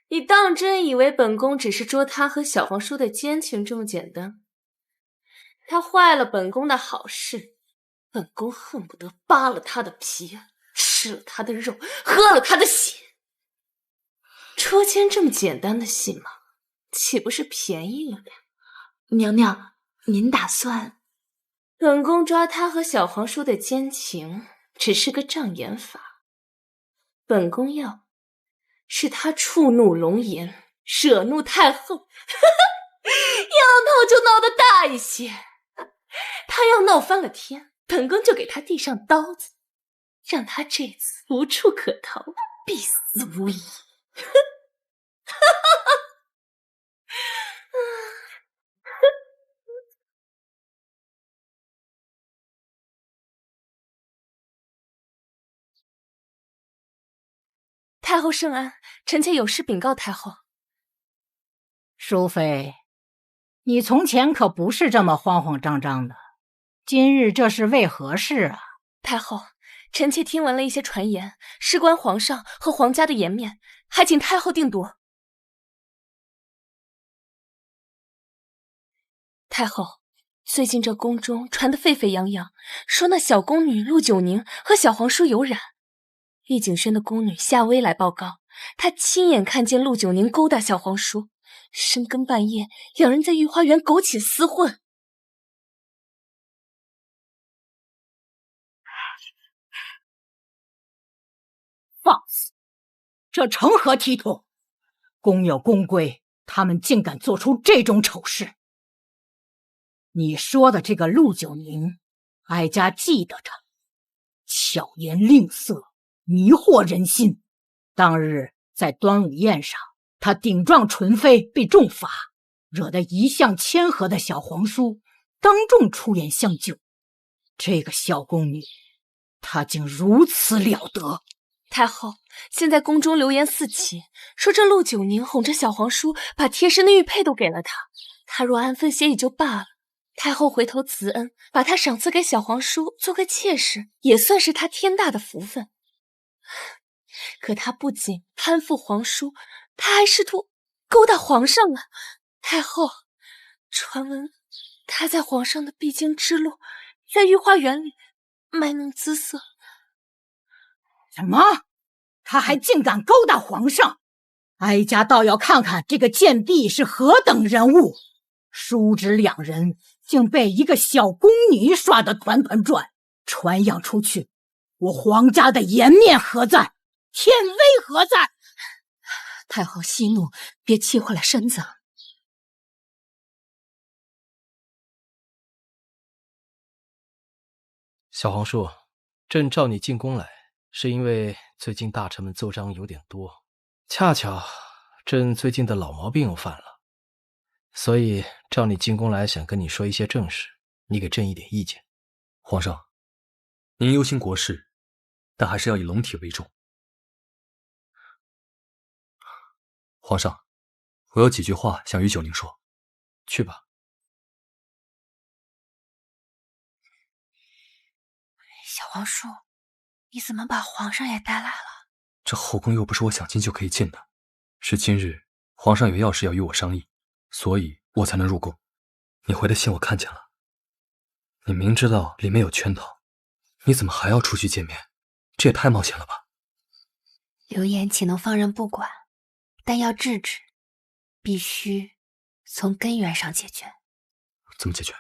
你当真以为本宫只是捉他和小皇叔的奸情这么简单？他坏了本宫的好事，本宫恨不得扒了他的皮，吃了他的肉，喝了他的血。捉奸这么简单的戏码，岂不是便宜了点？娘娘，您打算？本宫抓他和小皇叔的奸情，只是个障眼法。本宫要是他触怒龙颜，惹怒太后，要闹就闹得大一些。他要闹翻了天，本宫就给他递上刀子，让他这次无处可逃，必死无疑。太后圣安，臣妾有事禀告太后。淑妃，你从前可不是这么慌慌张张的，今日这是为何事啊？太后，臣妾听闻了一些传言，事关皇上和皇家的颜面，还请太后定夺。太后，最近这宫中传得沸沸扬扬，说那小宫女陆九宁和小皇叔有染。玉景轩的宫女夏薇来报告，她亲眼看见陆九宁勾搭小皇叔，深更半夜，两人在御花园苟且厮混。放肆！这成何体统？宫有宫规，他们竟敢做出这种丑事！你说的这个陆九宁，哀家记得着，巧言令色，迷惑人心。当日在端午宴上，他顶撞纯妃被重罚，惹得一向谦和的小皇叔当众出言相救。这个小宫女，她竟如此了得！太后，现在宫中流言四起，说这陆九宁哄着小皇叔把贴身的玉佩都给了他，他若安分些也就罢了。太后回头慈恩，把他赏赐给小皇叔做个妾室，也算是他天大的福分。可他不仅攀附皇叔，他还试图勾搭皇上啊！太后，传闻他在皇上的必经之路，在御花园里卖弄姿色。什么？他还竟敢勾搭皇上？哀家倒要看看这个贱婢是何等人物！叔侄两人竟被一个小宫女耍得团团转，传扬出去，我皇家的颜面何在？天威何在？太后息怒，别气坏了身子。小皇叔，朕召你进宫来，是因为最近大臣们奏章有点多，恰巧朕最近的老毛病又犯了，所以召你进宫来，想跟你说一些正事，你给朕一点意见。皇上，您忧心国事，但还是要以龙体为重。皇上，我有几句话想与九宁说。去吧。小皇叔，你怎么把皇上也带来了？这后宫又不是我想进就可以进的，是今日皇上有要事要与我商议，所以我才能入宫。你回的信我看见了，你明知道里面有圈套，你怎么还要出去见面？这也太冒险了吧！流言岂能放任不管？但要制止，必须从根源上解决。怎么解决？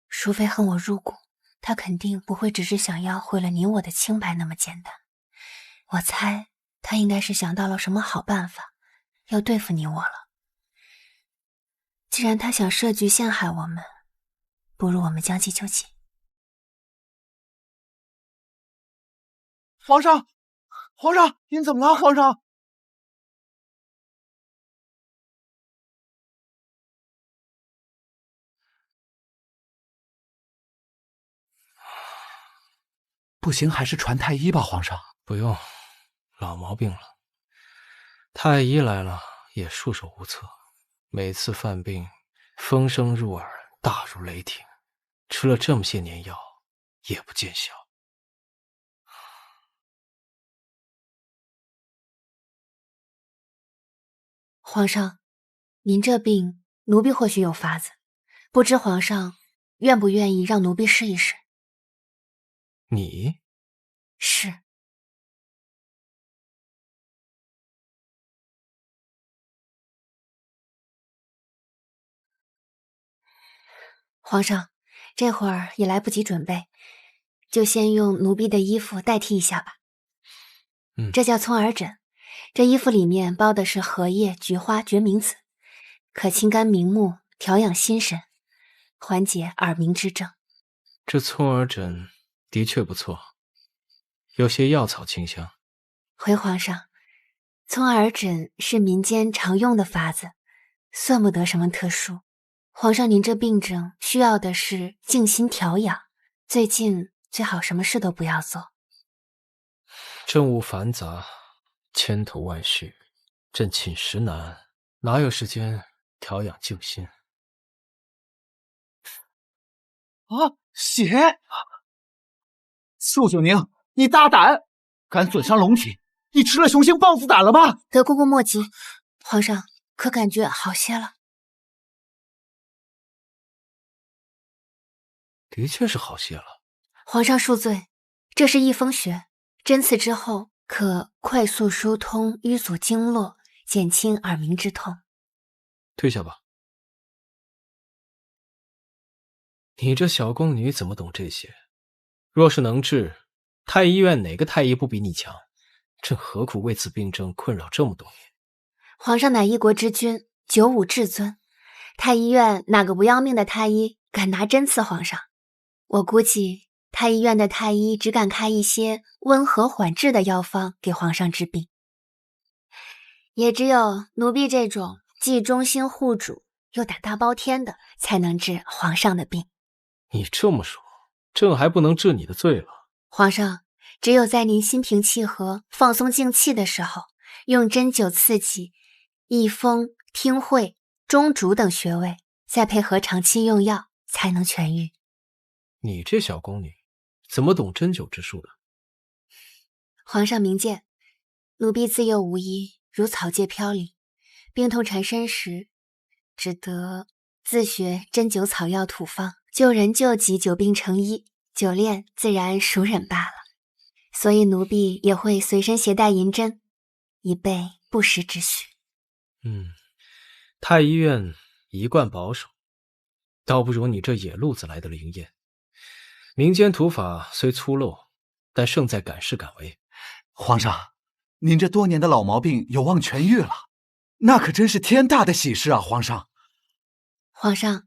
淑妃恨我入宫，她肯定不会只是想要毁了你我的清白那么简单。我猜她应该是想到了什么好办法，要对付你我了。既然她想设局陷害我们，不如我们将计就计。皇上，皇上，您怎么了？皇上，不行，还是传太医吧，皇上。不用，老毛病了。太医来了也束手无策，每次犯病，风声入耳，大如雷霆。吃了这么些年药，也不见效。皇上，您这病，奴婢或许有法子，不知皇上愿不愿意让奴婢试一试？你？是。皇上，这会儿也来不及准备，就先用奴婢的衣服代替一下吧。这叫葱耳枕，这衣服里面包的是荷叶、菊花、决明子，可清肝明目，调养心神，缓解耳鸣之症。这葱耳枕的确不错，有些药草清香。回皇上，葱耳枕是民间常用的法子，算不得什么特殊。皇上您这病症需要的是静心调养，最近最好什么事都不要做。政务繁杂，千头万绪，朕寝食难，哪有时间调养静心？啊，血！素九宁，你大胆，敢损伤龙体，你吃了雄心豹子胆了吗？德公公莫急，皇上可感觉好些了？的确是好些了。皇上恕罪，这是一风穴，针刺之后可快速疏通瘀阻经络，减轻耳鸣之痛。退下吧。你这小宫女怎么懂这些？若是能治，太医院哪个太医不比你强？朕何苦为此病症困扰这么多年？皇上乃一国之君，九五至尊，太医院哪个不要命的太医敢拿针刺皇上？我估计太医院的太医只敢开一些温和缓治的药方给皇上治病，也只有奴婢这种既忠心护主又胆大包天的，才能治皇上的病。你这么说，朕还不能治你的罪了。皇上，只有在您心平气和、放松静气的时候，用针灸刺激翳风、听会、中主等穴位，再配合长期用药，才能痊愈。你这小宫女，怎么懂针灸之术的？皇上明鉴，奴婢自幼无医，如草芥飘零，病痛缠身时，只得自学针灸草药土方，救人救己，久病成医，久练自然熟稔罢了。所以奴婢也会随身携带银针，以备不时之需。太医院一贯保守，倒不如你这野路子来的灵验。民间土法虽粗陋，但胜在敢事敢为。皇上，您这多年的老毛病有望痊愈了，那可真是天大的喜事啊！皇上，皇上，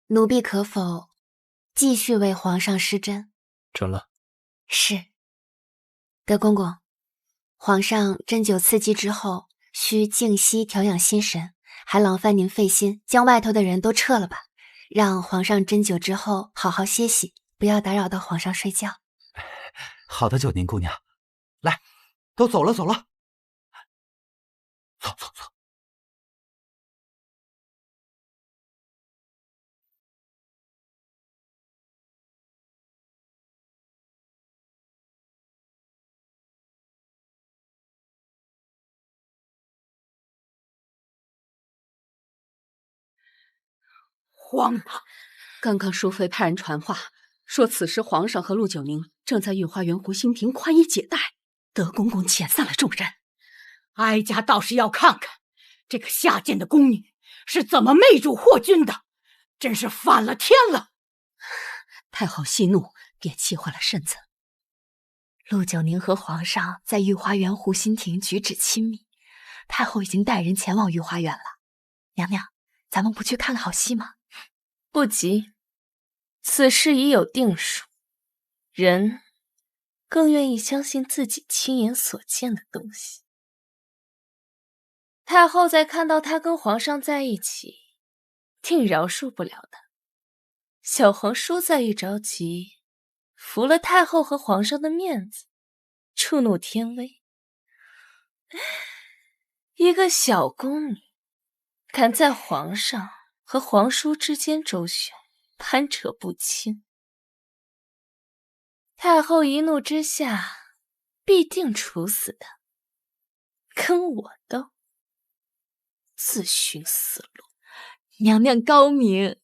奴婢可否继续为皇上施针？准了。是。德公公，皇上针灸刺激之后，需静息调养心神，还劳烦您费心将外头的人都撤了吧，让皇上针灸之后好好歇息，不要打扰到皇上睡觉。好的，九宁姑娘，来，都走了，走了，走走走。荒唐！刚刚淑妃派人传话，说此时皇上和陆九宁正在御花园湖心亭宽衣解带，德公公遣散了众人。哀家倒是要看看这个下贱的宫女是怎么媚辱祸君的，真是反了天了！太后息怒，也气坏了身子。陆九宁和皇上在御花园湖心亭举止亲密，太后已经带人前往御花园了。娘娘，咱们不去看好戏吗？不急，此事已有定数。人更愿意相信自己亲眼所见的东西。太后在看到他跟皇上在一起，定饶恕不了的。小皇叔再一着急，服了太后和皇上的面子，触怒天威。一个小宫女，敢在皇上和皇叔之间周旋，攀扯不清。太后一怒之下，必定处死的。跟我斗，自寻死路。娘娘高明。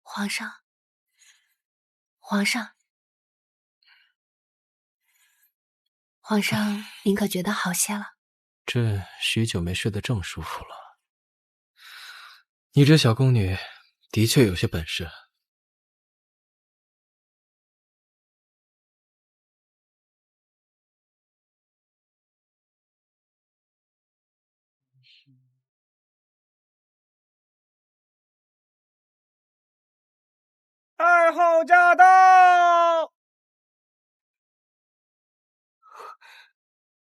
皇上，皇上，皇上，您可觉得好些了？朕许久没睡得正舒服了。你这小宫女的确有些本事。后驾到！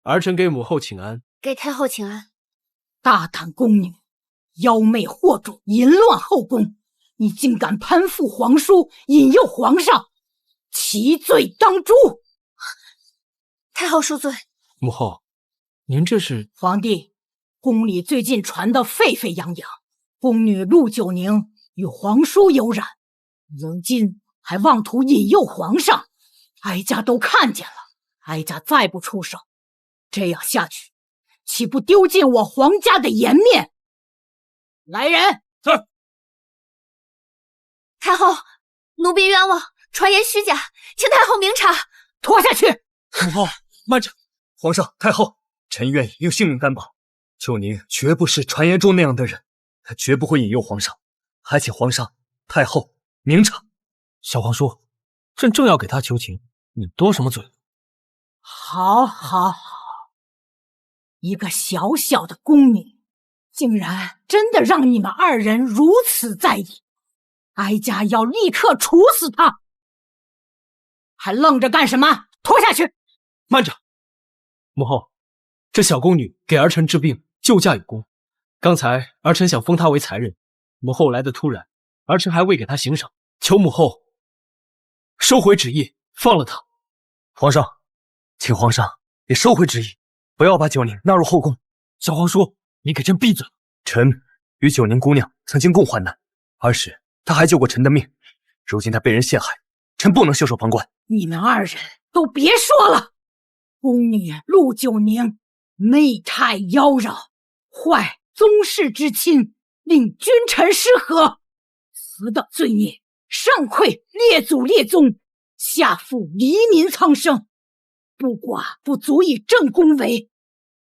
儿臣给母后请安。给太后请安。大胆宫女，妖媚惑众，淫乱后宫，你竟敢攀附皇叔，引诱皇上，其罪当诛！太后恕罪。母后，您这是……皇帝，宫里最近传得沸沸扬扬，宫女陆九宁与皇叔有染，如今还妄图引诱皇上，哀家都看见了。哀家再不出手，这样下去，岂不丢尽我皇家的颜面？来人！是。太后，奴婢冤枉，传言虚假，请太后明察。拖下去！母后，慢着！皇上、太后，臣愿意用性命担保，九宁绝不是传言中那样的人，他绝不会引诱皇上，还请皇上、太后明察。小皇叔，朕正要给他求情，你多什么嘴？好，好，好！一个小小的宫女，竟然真的让你们二人如此在意，哀家要立刻处死他！还愣着干什么？拖下去！慢着，母后，这小宫女给儿臣治病，救驾有功。刚才儿臣想封她为才人，母后来得突然，儿臣还未给她行赏，求母后收回旨意，放了她。皇上，请皇上也收回旨意，不要把九宁纳入后宫。小皇叔，你给朕闭嘴！臣与九宁姑娘曾经共患难，儿时她还救过臣的命，如今她被人陷害，臣不能袖手旁观。你们二人都别说了！宫女陆九宁媚态妖娆，坏宗室之亲，令君臣失和，此等罪孽上愧列祖列宗，下负黎民苍生，不寡不足以正宫闱，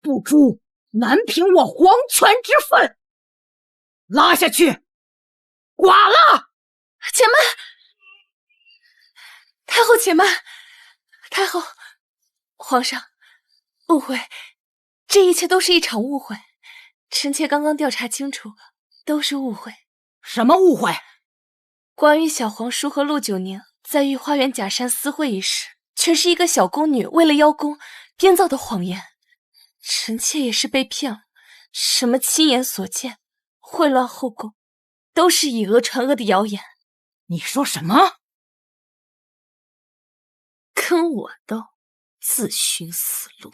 不诛难平我皇权之愤。拉下去，剐了！且慢，太后且慢，太后，皇上，误会，这一切都是一场误会，臣妾刚刚调查清楚了，都是误会。什么误会？关于小皇叔和陆九宁在御花园假山私会一事，全是一个小宫女为了邀功编造的谎言。臣妾也是被骗了，什么亲眼所见、混乱后宫，都是以讹传讹的谣言。你说什么？跟我斗，自寻死路。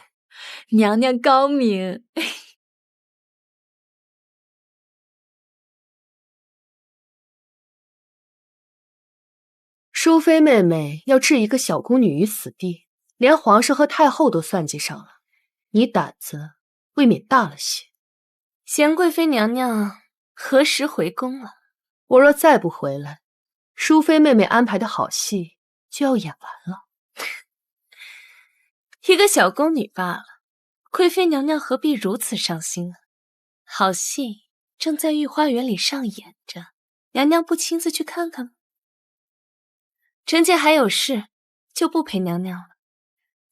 娘娘高明。淑妃妹妹要置一个小宫女于死地，连皇上和太后都算计上了，你胆子未免大了些。贤贵妃娘娘何时回宫了？我若再不回来，淑妃妹妹安排的好戏就要演完了。一个小宫女罢了，贵妃娘娘何必如此伤心呢？好戏正在御花园里上演着，娘娘不亲自去看看吗？臣妾还有事，就不陪娘娘了。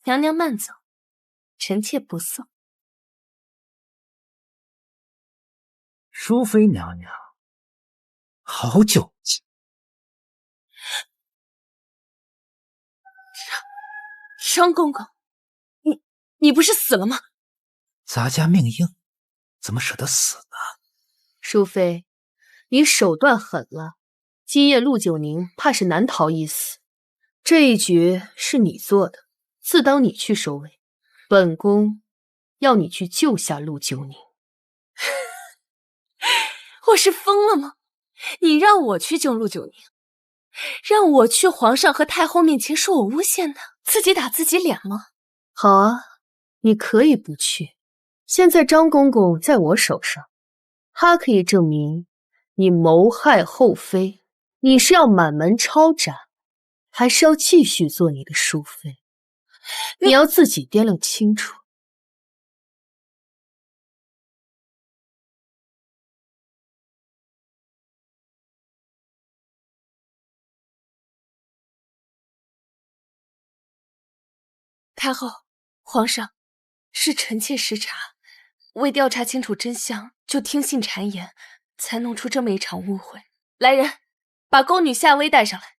娘娘慢走，臣妾不送。淑妃娘娘，好久不见。张公公，你不是死了吗？咱家命硬，怎么舍得死呢？淑妃，你手段狠了，今夜陆九宁怕是难逃一死。这一局是你做的，自当你去收尾。本宫要你去救下陆九宁。我是疯了吗？你让我去救陆九宁，让我去皇上和太后面前说我诬陷他，自己打自己脸吗？好啊，你可以不去。现在张公公在我手上，他可以证明你谋害后妃。你是要满门抄斩，还是要继续做你的淑妃？你要自己掂量清楚。太后，皇上，是臣妾失察，未调查清楚真相就听信谗言，才弄出这么一场误会。来人，把宫女夏薇带上来。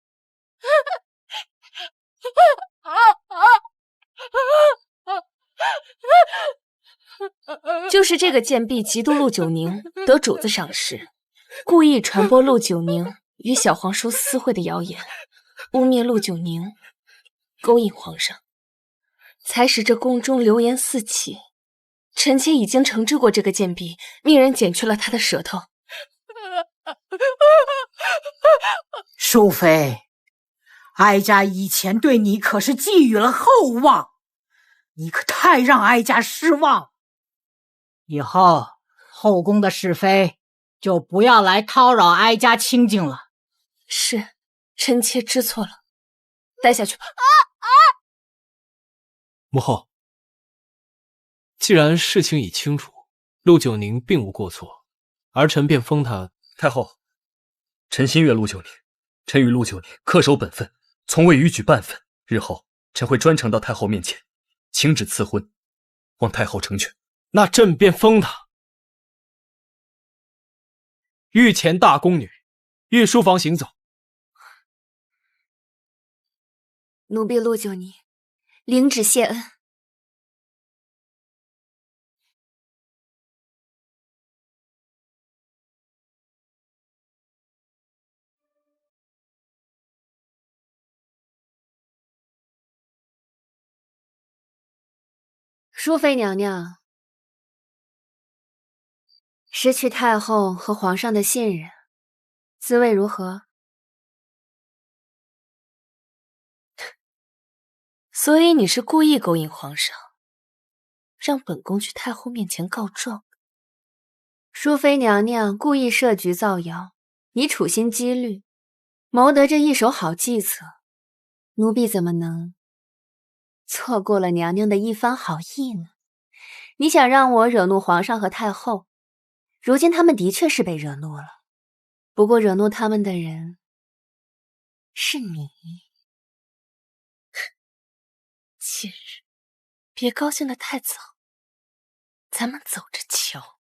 就是这个贱婢嫉妒陆九宁得主子赏识，故意传播陆九宁与小皇叔私会的谣言，污蔑陆九宁勾引皇上，才使这宫中流言四起。臣妾已经惩治过这个贱婢，命人剪去了她的舌头。淑妃，哀家以前对你可是寄予了厚望，你可太让哀家失望。以后后宫的是非就不要来叨扰哀家清静了。是，臣妾知错了，带下去吧。母后，既然事情已清楚，陆九宁并无过错，儿臣便封他。太后，臣心悦陆九宁，臣与陆九宁恪守本分，从未逾矩半分。日后臣会专程到太后面前，请旨赐婚，望太后成全。那朕便封他御前大宫女，御书房行走。奴婢陆九宁，领旨谢恩。淑妃娘娘，失去太后和皇上的信任，滋味如何？所以你是故意勾引皇上，让本宫去太后面前告状。淑妃娘娘故意设局造谣，你处心积虑，谋得这一手好计策，奴婢怎么能错过了娘娘的一番好意呢？你想让我惹怒皇上和太后，如今他们的确是被惹怒了，不过惹怒他们的人是你。今日别高兴得太早，咱们走着瞧。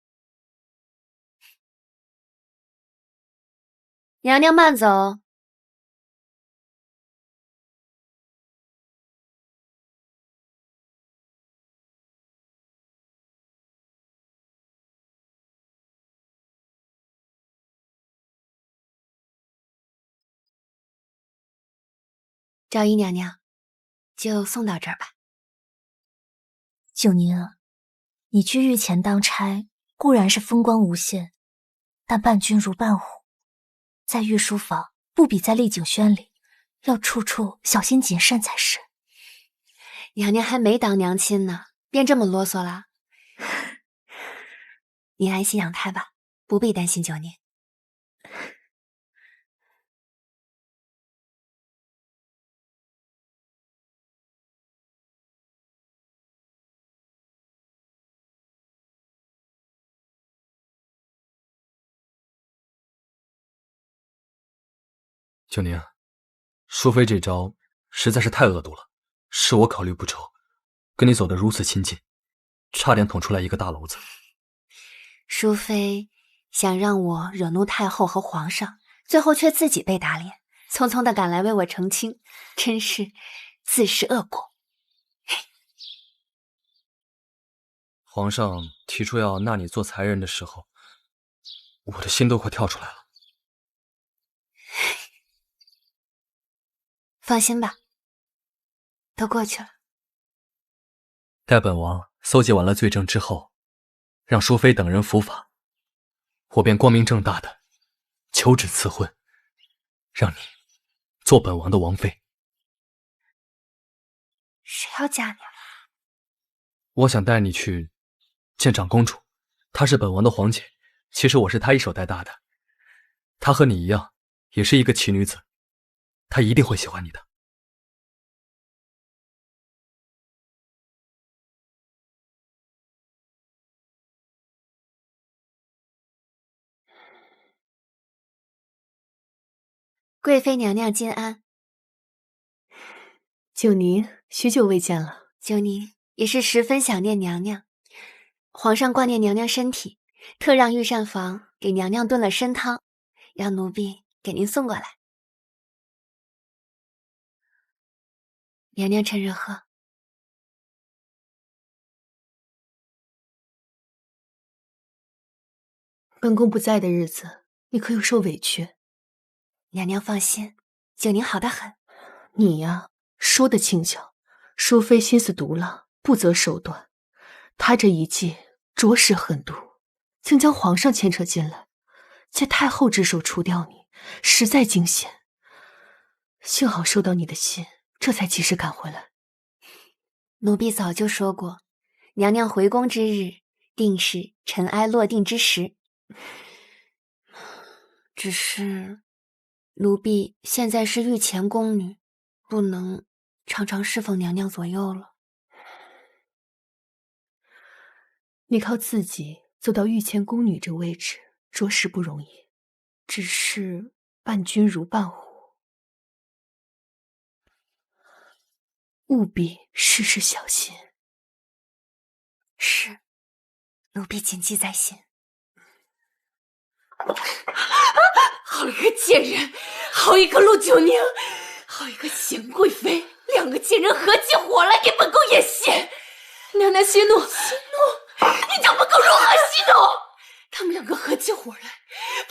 娘娘慢走。昭仪娘娘，就送到这儿吧。九宁，你去御前当差，固然是风光无限，但伴君如伴虎，在御书房不比在丽景轩里，要处处小心谨慎才是。娘娘还没当娘亲呢，便这么啰嗦了。你安心养胎吧，不必担心九宁。九宁，淑妃这招实在是太恶毒了，是我考虑不周，跟你走得如此亲近，差点捅出来一个大篓子。淑妃想让我惹怒太后和皇上，最后却自己被打脸，匆匆的赶来为我澄清，真是自食恶果。皇上提出要纳你做才人的时候，我的心都快跳出来了。放心吧，都过去了。待本王搜集完了罪证之后，让淑妃等人伏法，我便光明正大的求旨赐婚，让你做本王的王妃。谁要嫁你了？我想带你去见长公主，她是本王的皇姐，其实我是她一手带大的。她和你一样，也是一个奇女子，她一定会喜欢你的。贵妃娘娘金安。九宁，许久未见了。九宁也是十分想念娘娘，皇上挂念娘娘身体，特让御膳房给娘娘炖了参汤，让奴婢给您送过来。娘娘趁热喝。本宫不在的日子，你可有受委屈？娘娘放心，九宁好得很。你呀，说的轻巧，淑妃心思毒辣，不择手段。她这一计着实狠毒，竟将皇上牵扯进来，借太后之手除掉你，实在惊险。幸好收到你的信，这才及时赶回来。奴婢早就说过，娘娘回宫之日，定是尘埃落定之时。只是，奴婢现在是御前宫女，不能常常侍奉娘娘左右了。你靠自己走到御前宫女这位置，着实不容易。只是伴君如伴虎，务必事事小心。是，奴婢谨记在心。好一个贱人，好一个陆九宁，好一个贤贵妃，两个贱人合起伙来给本宫演戏。娘娘息怒，息怒，你叫本宫如何息怒？他们两个合起伙来，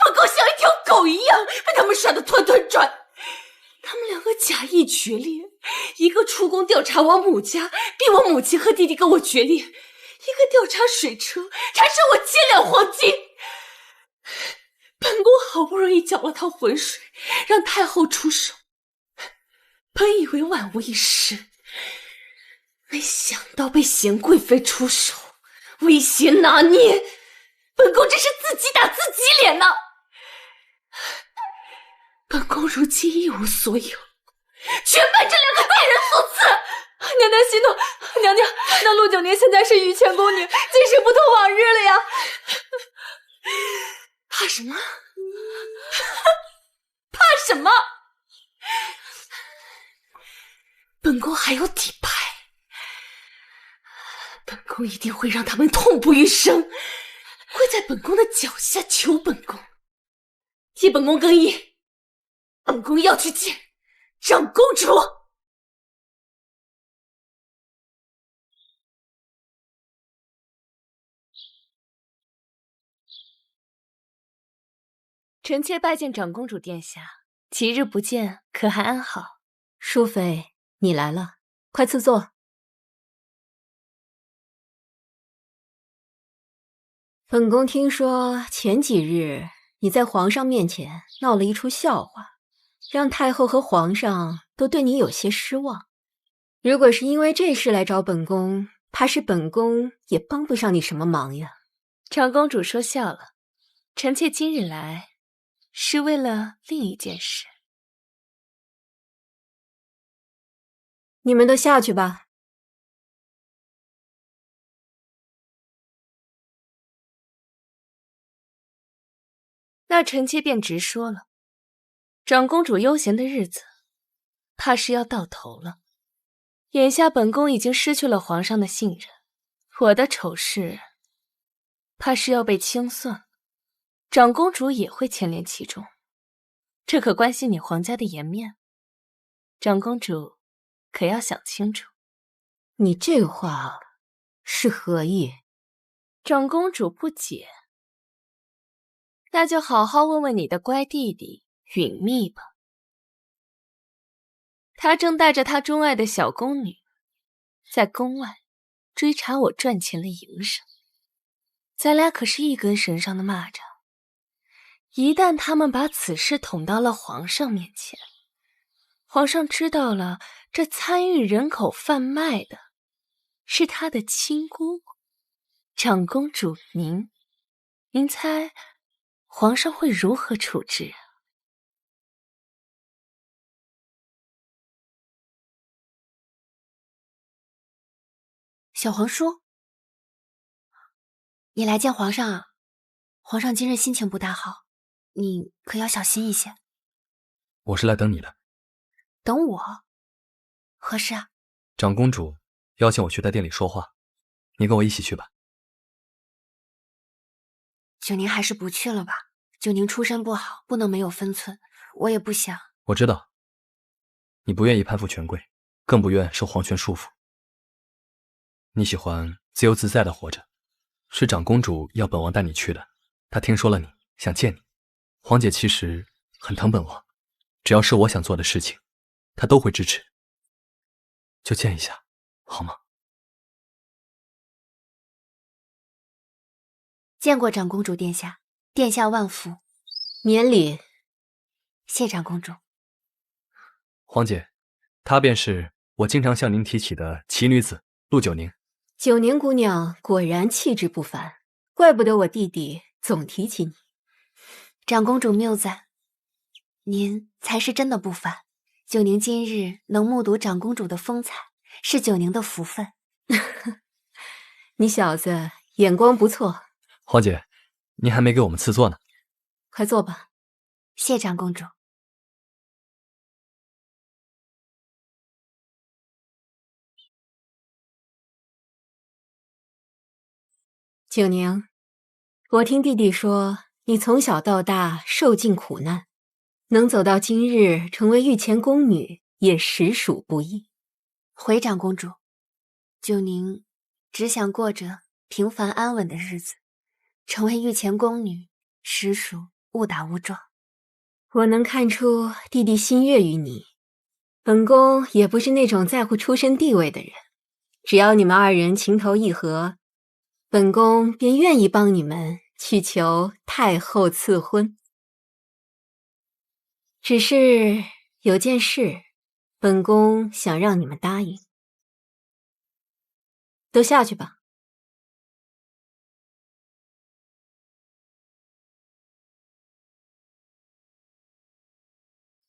本宫像一条狗一样被他们耍得团团转。他们两个假意决裂，一个出宫调查我母家，逼我母亲和弟弟跟我决裂，一个调查水车，查收我千两黄金。本宫好不容易搅了趟浑水，让太后出手，本以为万无一失，没想到被贤贵妃出手，威胁拿捏，本宫这是自己打自己脸呐！本宫如今一无所有，全拜这两个贱人所赐。娘娘息怒，娘娘，那陆九宁现在是御前宫女，今时不同往日了呀。怕什么？怕什么？本宫还有底牌，本宫一定会让他们痛不欲生，跪在本宫的脚下求本宫，替本宫更衣。本宫要去见长公主。臣妾拜见长公主殿下，几日不见，可还安好？淑妃，你来了，快赐座。本宫听说前几日你在皇上面前闹了一出笑话，让太后和皇上都对你有些失望。如果是因为这事来找本宫，怕是本宫也帮不上你什么忙呀。长公主说笑了，臣妾今日来是为了另一件事。你们都下去吧。那臣妾便直说了，长公主悠闲的日子，怕是要到头了。眼下本宫已经失去了皇上的信任，我的丑事，怕是要被清算，长公主也会牵连其中，这可关系你皇家的颜面，长公主可要想清楚。你这话是何意？长公主不解，那就好好问问你的乖弟弟允密吧。他正带着他钟爱的小宫女，在宫外追查我赚钱的营生。咱俩可是一根绳上的蚂蚱，一旦他们把此事捅到了皇上面前，皇上知道了这参与人口贩卖的是他的亲姑长公主您猜皇上会如何处置啊？小皇叔，你来见皇上啊？皇上今日心情不大好，你可要小心一些。我是来等你的。等我？何事啊？长公主邀请我去她店里说话，你跟我一起去吧。九宁还是不去了吧，九宁出身不好，不能没有分寸，我也不想。我知道，你不愿意攀附权贵，更不愿受皇权束缚。你喜欢自由自在的活着，是长公主要本王带你去的。她听说了你，想见你。皇姐其实很疼本王，只要是我想做的事情，她都会支持。就见一下，好吗？见过长公主殿下，殿下万福。免礼。谢长公主。皇姐，她便是我经常向您提起的奇女子陆九宁。九宁姑娘果然气质不凡，怪不得我弟弟总提起你。长公主谬赞，您才是真的不凡。九宁今日能目睹长公主的风采，是九宁的福分。你小子眼光不错。皇姐，您还没给我们赐座呢。快坐吧。谢长公主。九宁，我听弟弟说，你从小到大受尽苦难，能走到今日成为御前宫女，也实属不易。回长公主，九宁只想过着平凡安稳的日子，成为御前宫女，实属误打误撞。我能看出弟弟心悦于你，本宫也不是那种在乎出身地位的人，只要你们二人情投意合，本宫便愿意帮你们去求太后赐婚。只是有件事，本宫想让你们答应。都下去吧。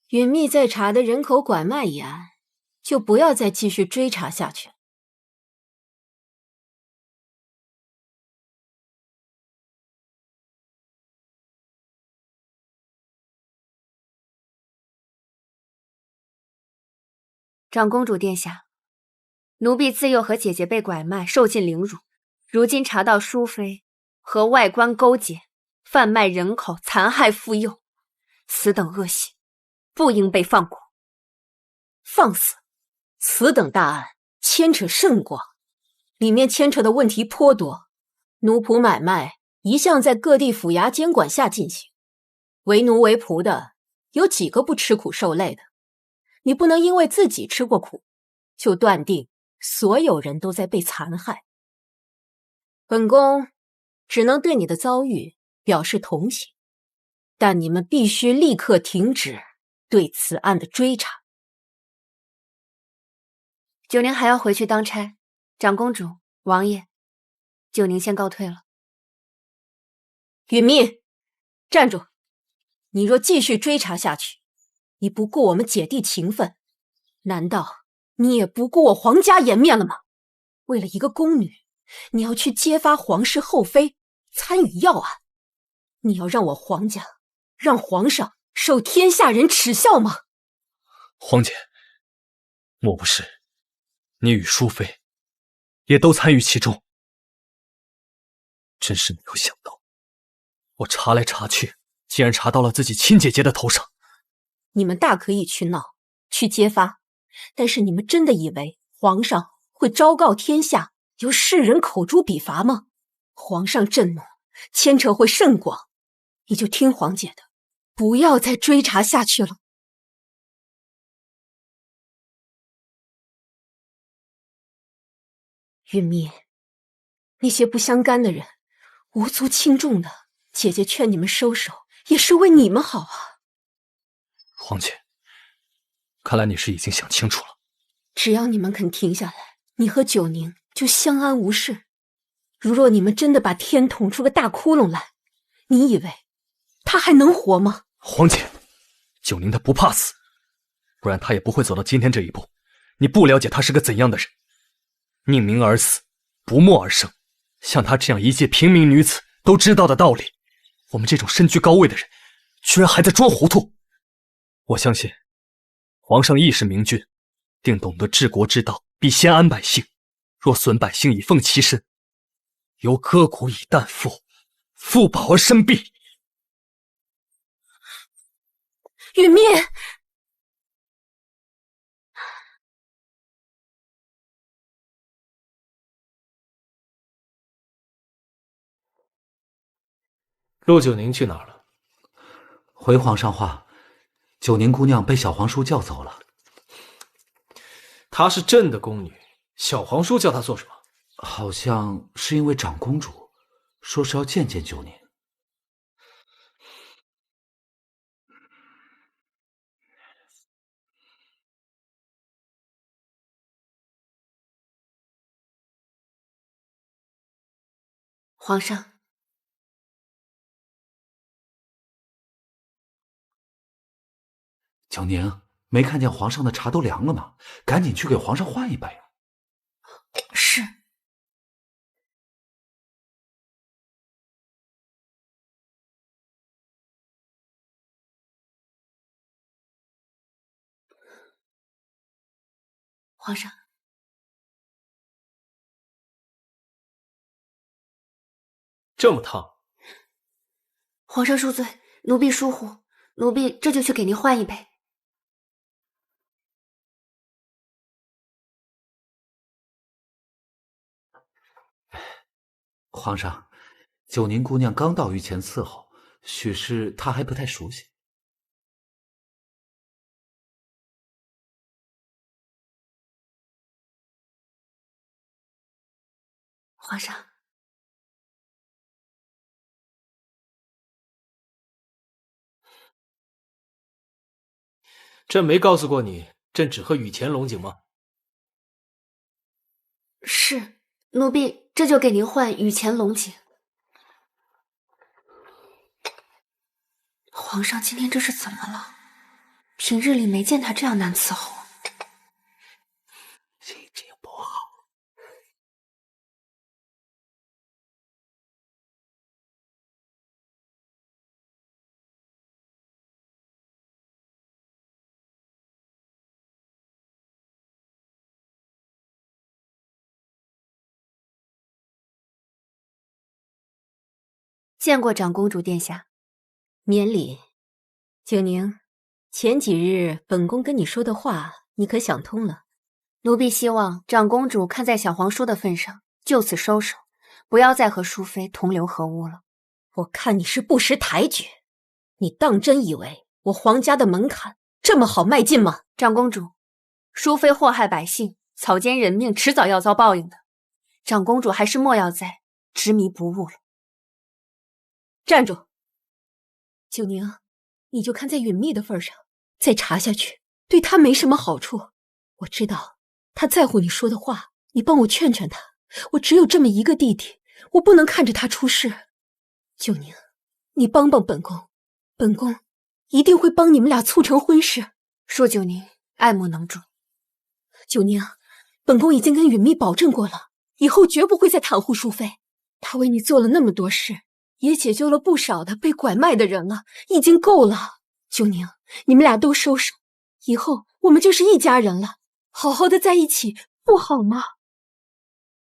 允密在查的人口拐卖一案，就不要再继续追查下去了。长公主殿下，奴婢自幼和姐姐被拐卖，受尽凌辱，如今查到淑妃和外官勾结，贩卖人口，残害妇幼，此等恶行不应被放过。放肆！此等大案牵扯甚广，里面牵扯的问题颇多。奴仆买卖一向在各地府衙监管下进行，为奴为仆的有几个不吃苦受累的？你不能因为自己吃过苦，就断定所有人都在被残害。本宫只能对你的遭遇表示同情，但你们必须立刻停止对此案的追查。九宁还要回去当差，长公主、王爷，九宁先告退了。允密，站住！你若继续追查下去，你不顾我们姐弟情分，难道你也不顾我皇家颜面了吗？为了一个宫女，你要去揭发皇室后妃参与要案，你要让我皇家，让皇上受天下人耻笑吗？皇姐，莫不是你与淑妃也都参与其中？真是没有想到，我查来查去，竟然查到了自己亲姐姐的头上。你们大可以去闹，去揭发，但是你们真的以为皇上会昭告天下，由世人口诛笔伐吗？皇上震怒，牵扯会甚广，你就听皇姐的，不要再追查下去了。允密，那些不相干的人，无足轻重的，姐姐劝你们收手，也是为你们好啊。皇姐，看来你是已经想清楚了。只要你们肯停下来，你和九宁就相安无事。如若你们真的把天捅出个大窟窿来，你以为他还能活吗？皇姐，九宁他不怕死，不然他也不会走到今天这一步。你不了解他是个怎样的人，宁鸣而死，不默而生。像她这样一介平民女子都知道的道理，我们这种身居高位的人，居然还在装糊涂。我相信，皇上亦是明君，定懂得治国之道，必先安百姓。若损百姓以奉其身，犹割骨以啖父，父饱而身毙。允密，陆九宁去哪儿了？回皇上话，九宁姑娘被小皇叔叫走了。她是朕的宫女，小皇叔叫她做什么？好像是因为长公主，说是要见见九宁。皇上，九宁，没看见皇上的茶都凉了吗？赶紧去给皇上换一杯啊！是。皇上，这么烫。皇上恕罪，奴婢疏忽，奴婢这就去给您换一杯。皇上，九宁姑娘刚到御前伺候，许是她还不太熟悉。皇上，朕没告诉过你，朕只喝雨前龙井吗？是，奴婢这就给您换雨前龙井。皇上今天这是怎么了？平日里没见他这样难伺候。心情不好。见过长公主殿下。免礼。九宁，前几日本宫跟你说的话，你可想通了？奴婢希望长公主看在小皇叔的份上，就此收手，不要再和淑妃同流合污了。我看你是不识抬举，你当真以为我皇家的门槛这么好迈进吗？长公主，淑妃祸害百姓，草菅人命，迟早要遭报应的。长公主还是莫要再执迷不悟了。站住！九宁，你就看在允密的份上，再查下去对他没什么好处。我知道他在乎你说的话，你帮我劝劝他。我只有这么一个弟弟，我不能看着他出事。九宁，你帮帮本宫，本宫一定会帮你们俩促成婚事。恕九宁爱莫能助。九宁，本宫已经跟允密保证过了，以后绝不会再袒护淑妃。她为你做了那么多事，也解救了不少的被拐卖的人了，已经够了。九宁，你们俩都收手，以后我们就是一家人了，好好的在一起，不好吗？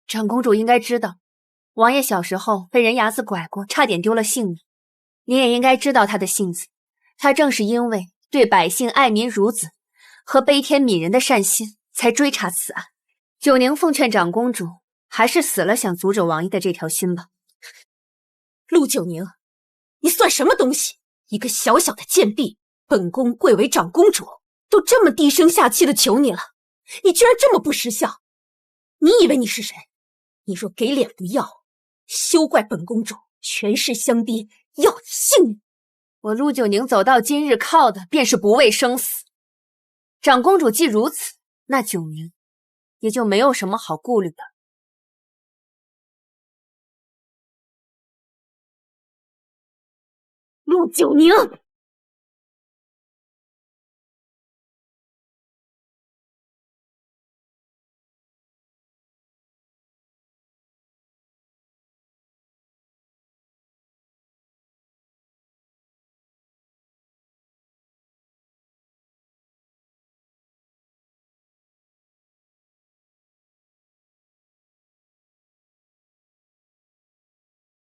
长公主应该知道，王爷小时候被人牙子拐过，差点丢了性命。你也应该知道他的性子，他正是因为对百姓爱民如子和悲天悯人的善心，才追查此案。九宁奉劝长公主，还是死了想阻止王爷的这条心吧。陆九宁，你算什么东西？一个小小的贱婢，本宫贵为长公主，都这么低声下气的求你了，你居然这么不识相！你以为你是谁？你若给脸不要，休怪本公主权势相逼，要你性命！我陆九宁走到今日，靠的便是不畏生死。长公主既如此，那九宁也就没有什么好顾虑的。陆九宁，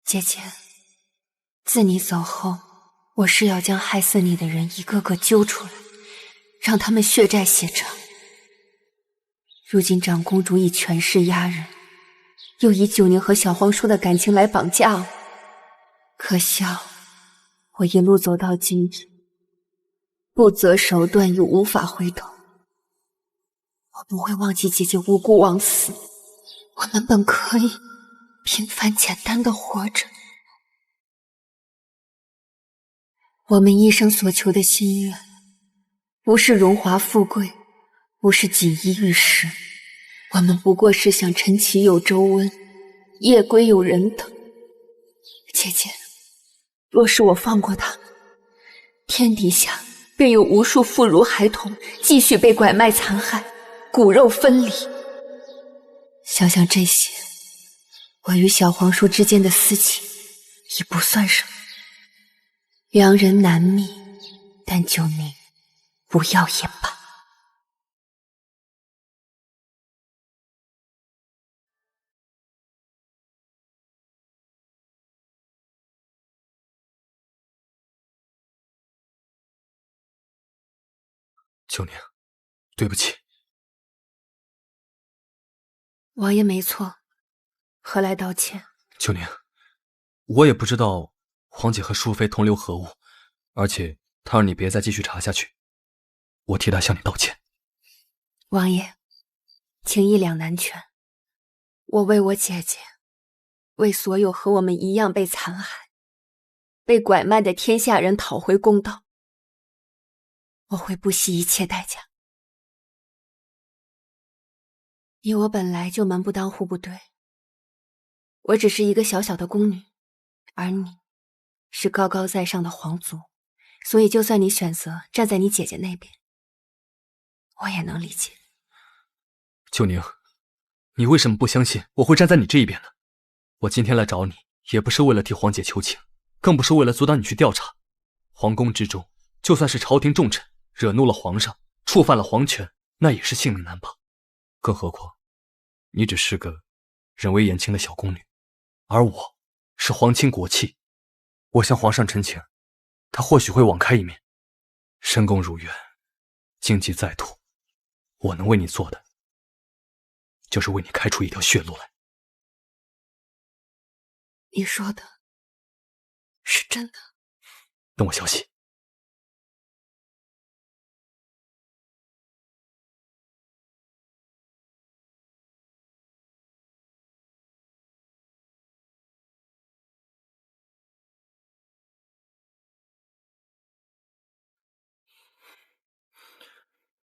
姐姐，自你走后，我是要将害死你的人一个个揪出来，让他们血债血偿。如今长公主以权势压人，又以九宁和小皇叔的感情来绑架我，可笑，我一路走到今日，不择手段又无法回头。我不会忘记姐姐无辜枉死，我们本可以平凡简单的活着。我们一生所求的心愿，不是荣华富贵，不是锦衣玉食，我们不过是想晨起有周温，夜归有人等。姐姐，若是我放过他们，天底下便有无数妇孺孩童继续被拐卖残害，骨肉分离。想想这些，我与小皇叔之间的私情已不算什么。良人难觅，但就您不要也罢。九宁，对不起。王爷没错，何来道歉？九宁，我也不知道皇姐和淑妃同流合污，而且她让你别再继续查下去，我替她向你道歉。王爷，情义两难全，我为我姐姐，为所有和我们一样被残害、被拐卖的天下人讨回公道，我会不惜一切代价。你我本来就门不当户不对，我只是一个小小的宫女，而你是高高在上的皇族，所以就算你选择站在你姐姐那边，我也能理解。九宁，你为什么不相信我会站在你这一边呢？我今天来找你，也不是为了替皇姐求情，更不是为了阻挡你去调查。皇宫之中，就算是朝廷重臣惹怒了皇上，触犯了皇权，那也是性命难保。更何况，你只是个人微言轻的小宫女，而我是皇亲国戚。我向皇上陈情，他或许会网开一面。深宫如愿，荆棘在途，我能为你做的，就是为你开出一条血路来。你说的是真的？等我消息。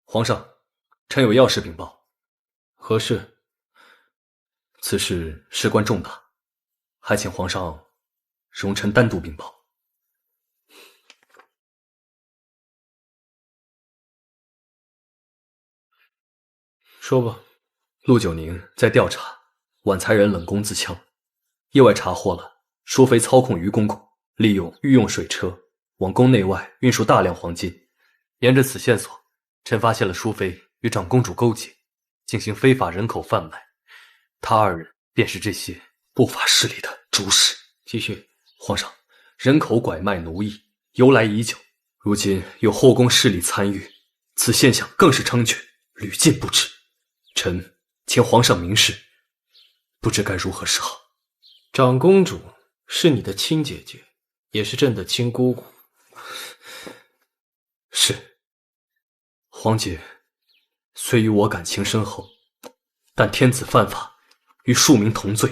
皇上，臣有要事禀报。何事？此事事关重大，还请皇上容臣单独禀报。说吧。陆九宁在调查晚才人冷宫自枪，意外查获了淑妃操控于公公，利用御用水车往宫内外运输大量黄金。沿着此线索，臣发现了淑妃与长公主勾结，进行非法人口贩卖。他二人便是这些不法势力的主使。继续。皇上，人口拐卖奴役由来已久，如今有后宫势力参与，此现象更是猖獗，屡禁不止。臣请皇上明示，不知该如何是好。长公主是你的亲姐姐，也是朕的亲姑姑。是。皇姐虽与我感情深厚，但天子犯法，与庶民同罪。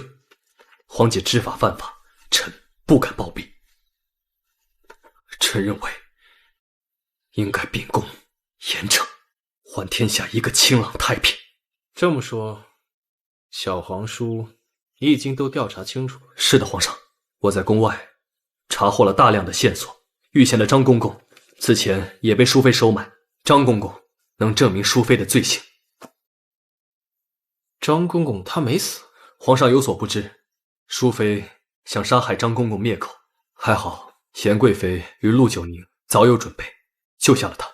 皇姐知法犯法，臣不敢包庇。臣认为应该秉公严惩，还天下一个清朗太平。这么说，小皇叔你已经都调查清楚了？是的，皇上，我在宫外查获了大量的线索。御前的张公公此前也被淑妃收买，张公公能证明淑妃的罪行。张公公他没死？皇上有所不知，淑妃想杀害张公公灭口，还好贤贵妃与陆九宁早有准备，救下了他。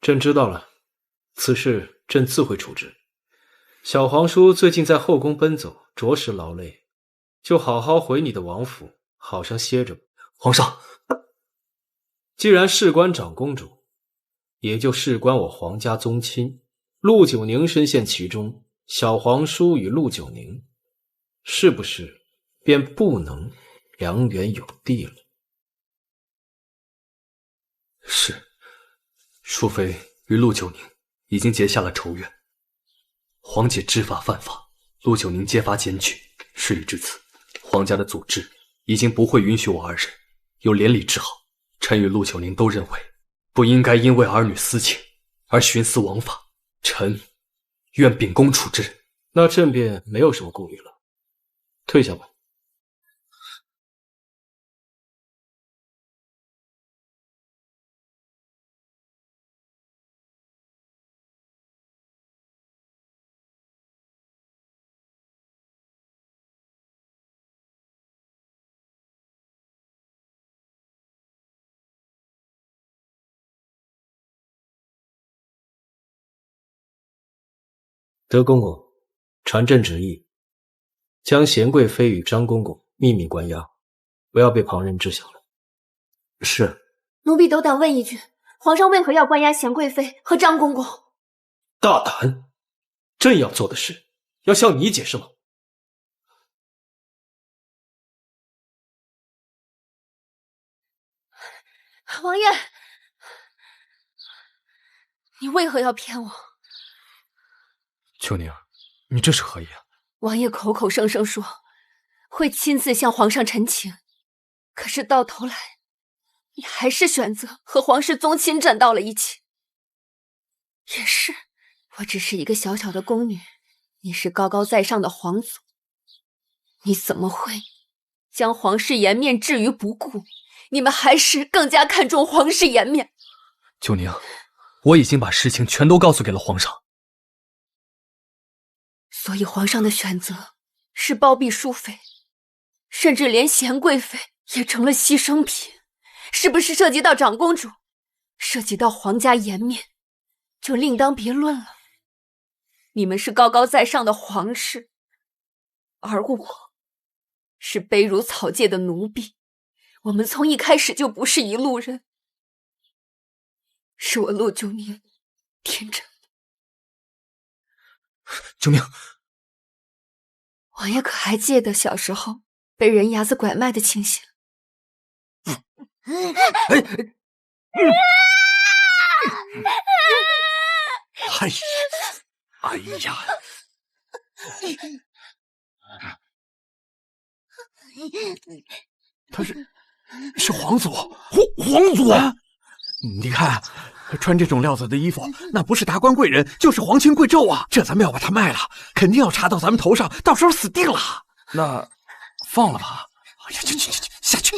朕知道了，此事朕自会处置。小皇叔最近在后宫奔走，着实劳累，就好好回你的王府，好生歇着吧。皇上，既然事关长公主，也就事关我皇家宗亲。陆九宁深陷其中，小皇叔与陆九宁，是不是便不能良缘有地了。是，淑妃与陆九宁已经结下了仇怨。皇姐知法犯法，陆九宁揭发检举。事已至此，皇家的祖制已经不会允许我二人有连理之好。臣与陆九宁都认为，不应该因为儿女私情而徇私枉法。臣愿秉公处置。那朕便没有什么顾虑了，退下吧。德公公，传朕旨意，将贤贵妃与张公公秘密关押，不要被旁人知晓了。是。奴婢斗胆问一句，皇上为何要关押贤贵妃和张公公？大胆！朕要做的事，要向你解释吗？王爷，你为何要骗我？秋宁，你这是何意啊？王爷口口声声说会亲自向皇上陈情，可是到头来，你还是选择和皇室宗亲站到了一起。也是，我只是一个小小的宫女，你是高高在上的皇族，你怎么会将皇室颜面置于不顾？你们还是更加看重皇室颜面。秋宁，我已经把事情全都告诉给了皇上。所以皇上的选择是包庇淑妃，甚至连贤贵妃也成了牺牲品。是不是涉及到长公主，涉及到皇家颜面，就另当别论了。你们是高高在上的皇室，而我是卑如草芥的奴婢。我们从一开始就不是一路人。是我陆九宁天真。九宁，王爷可还记得小时候被人牙子拐卖的情形？哎呀！他是皇族，皇族啊！你看，穿这种料子的衣服，那不是达官贵人，就是皇亲贵胄啊！这咱们要把它卖了，肯定要查到咱们头上，到时候死定了。那放了吧。哎呀，去下去！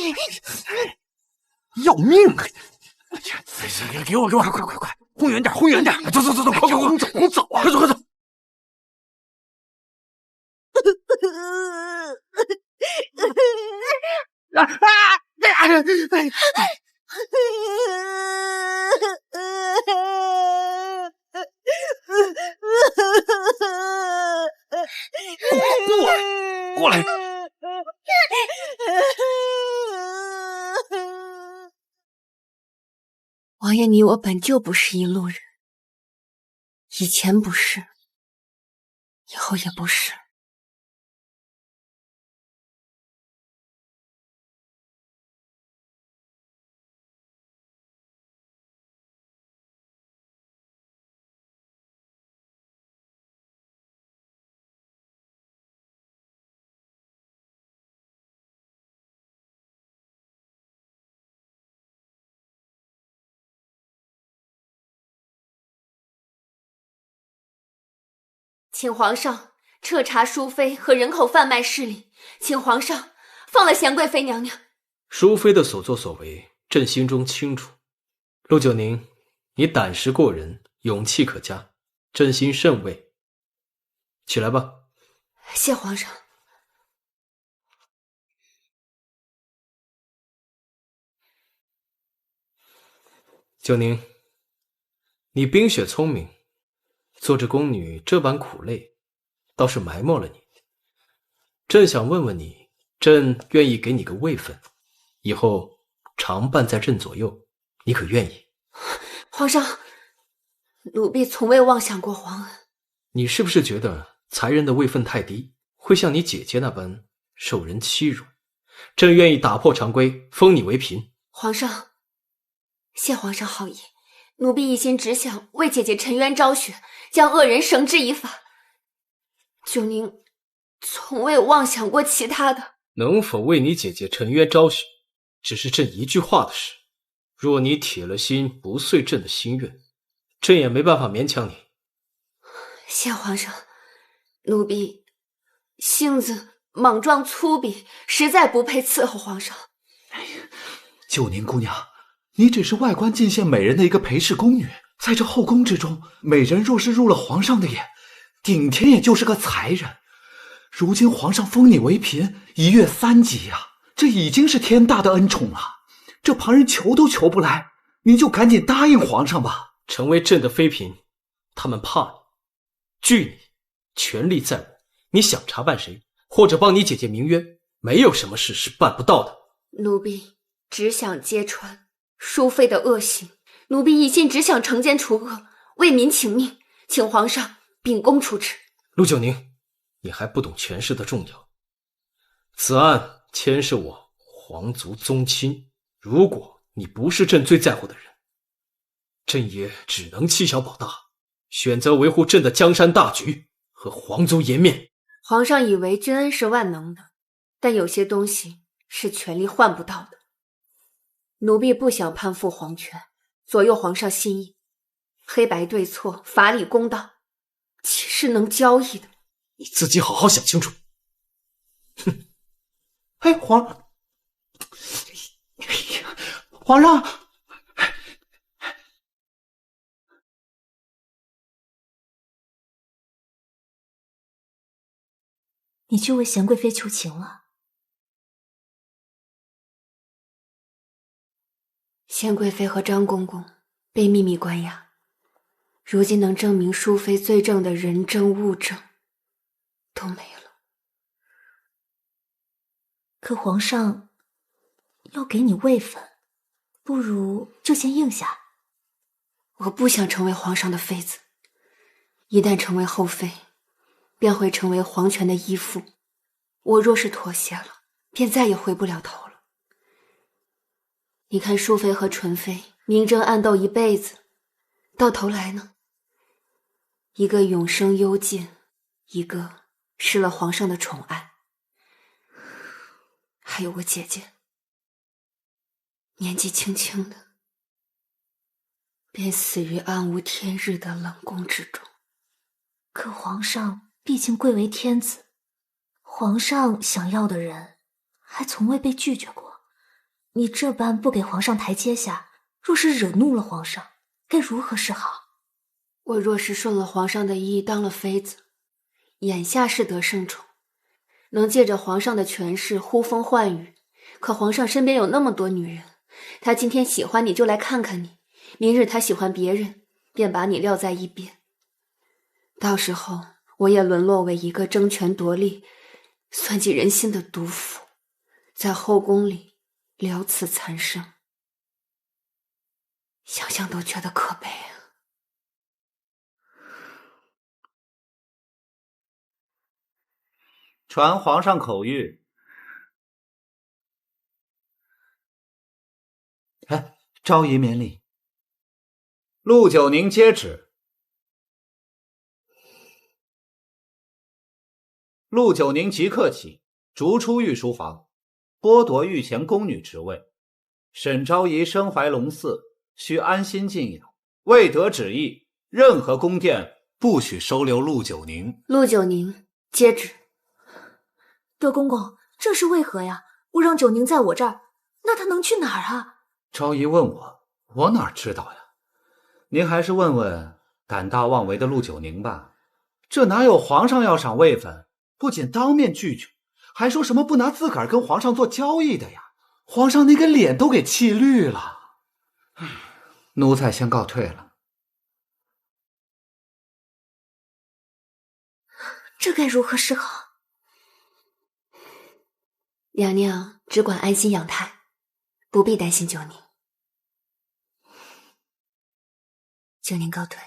要命！给我，快，轰远点，走，快走啊！快走！过来！王爷，你我本就不是一路人，以前不是，以后也不是。请皇上彻查淑妃和人口贩卖势力，请皇上放了贤贵妃娘娘。淑妃的所作所为，朕心中清楚。陆九宁，你胆识过人，勇气可嘉，朕心甚慰。起来吧。谢皇上。九宁，你冰雪聪明，做着宫女这般苦累，倒是埋没了你。朕想问问你，朕愿意给你个位分，以后常伴在朕左右，你可愿意？皇上，奴婢从未妄想过皇恩。你是不是觉得才人的位分太低，会像你姐姐那般受人欺辱？朕愿意打破常规，封你为嫔。皇上，谢皇上好意，奴婢一心只想为姐姐沉冤昭雪，将恶人绳之以法。九宁从未妄想过其他的。能否为你姐姐沉冤昭雪，只是朕一句话的事。若你铁了心不遂朕的心愿，朕也没办法勉强你。谢皇上，奴婢性子莽撞粗鄙，实在不配伺候皇上。九宁姑娘，你只是外观进献美人的一个陪侍宫女，在这后宫之中，美人若是入了皇上的眼，顶天也就是个才人。如今皇上封你为嫔，一跃3级呀，这已经是天大的恩宠了。这旁人求都求不来，你就赶紧答应皇上吧。成为朕的妃嫔，他们怕你，惧你，权力在我。你想查办谁，或者帮你姐姐鸣冤，没有什么事是办不到的。奴婢只想揭穿淑妃的恶行，奴婢一心只想惩奸除恶，为民请命，请皇上秉公处置。陆九宁，你还不懂权势的重要。此案牵涉我皇族宗亲，如果你不是朕最在乎的人，朕也只能欺小保大，选择维护朕的江山大局和皇族颜面。皇上以为君恩是万能的，但有些东西是权力换不到的。奴婢不想攀附皇权，左右皇上心意，黑白对错，法理公道，岂是能交易的？你自己好好想清楚。哼！哎，皇上，你去为贤贵妃求情了。贤贵妃和张公公被秘密关押，如今能证明淑妃罪证的人证物证都没了。可皇上要给你位分，不如就先应下。我不想成为皇上的妃子，一旦成为后妃，便会成为皇权的依附。我若是妥协了，便再也回不了头了。你看淑妃和纯妃明争暗斗一辈子，到头来呢，一个永生幽禁，一个失了皇上的宠爱。还有我姐姐，年纪轻轻的便死于暗无天日的冷宫之中。可皇上毕竟贵为天子，皇上想要的人还从未被拒绝过。你这般不给皇上台阶下，若是惹怒了皇上，该如何是好？我若是顺了皇上的意当了妃子，眼下是得圣宠，能借着皇上的权势呼风唤雨。可皇上身边有那么多女人，他今天喜欢你就来看看你，明日他喜欢别人，便把你撂在一边。到时候我也沦落为一个争权夺利、算计人心的毒妇，在后宫里聊此残生，想想都觉得可悲啊。传皇上口谕。哎，昭仪免礼。陆九宁接旨。陆九宁即刻起逐出御书房，剥夺御前宫女职位。沈昭仪身怀龙嗣，需安心静养。未得旨意，任何宫殿不许收留陆九宁。陆九宁接旨。德公公，这是为何呀？我让九宁在我这儿，那他能去哪儿啊？昭仪问我哪知道呀？您还是问问胆大妄为的陆九宁吧。这哪有皇上要赏位分，不仅当面拒绝，还说什么不拿自个儿跟皇上做交易的呀？皇上那个脸都给气绿了。奴才先告退了。这该如何是好？娘娘只管安心养胎，不必担心九宁。九宁告退。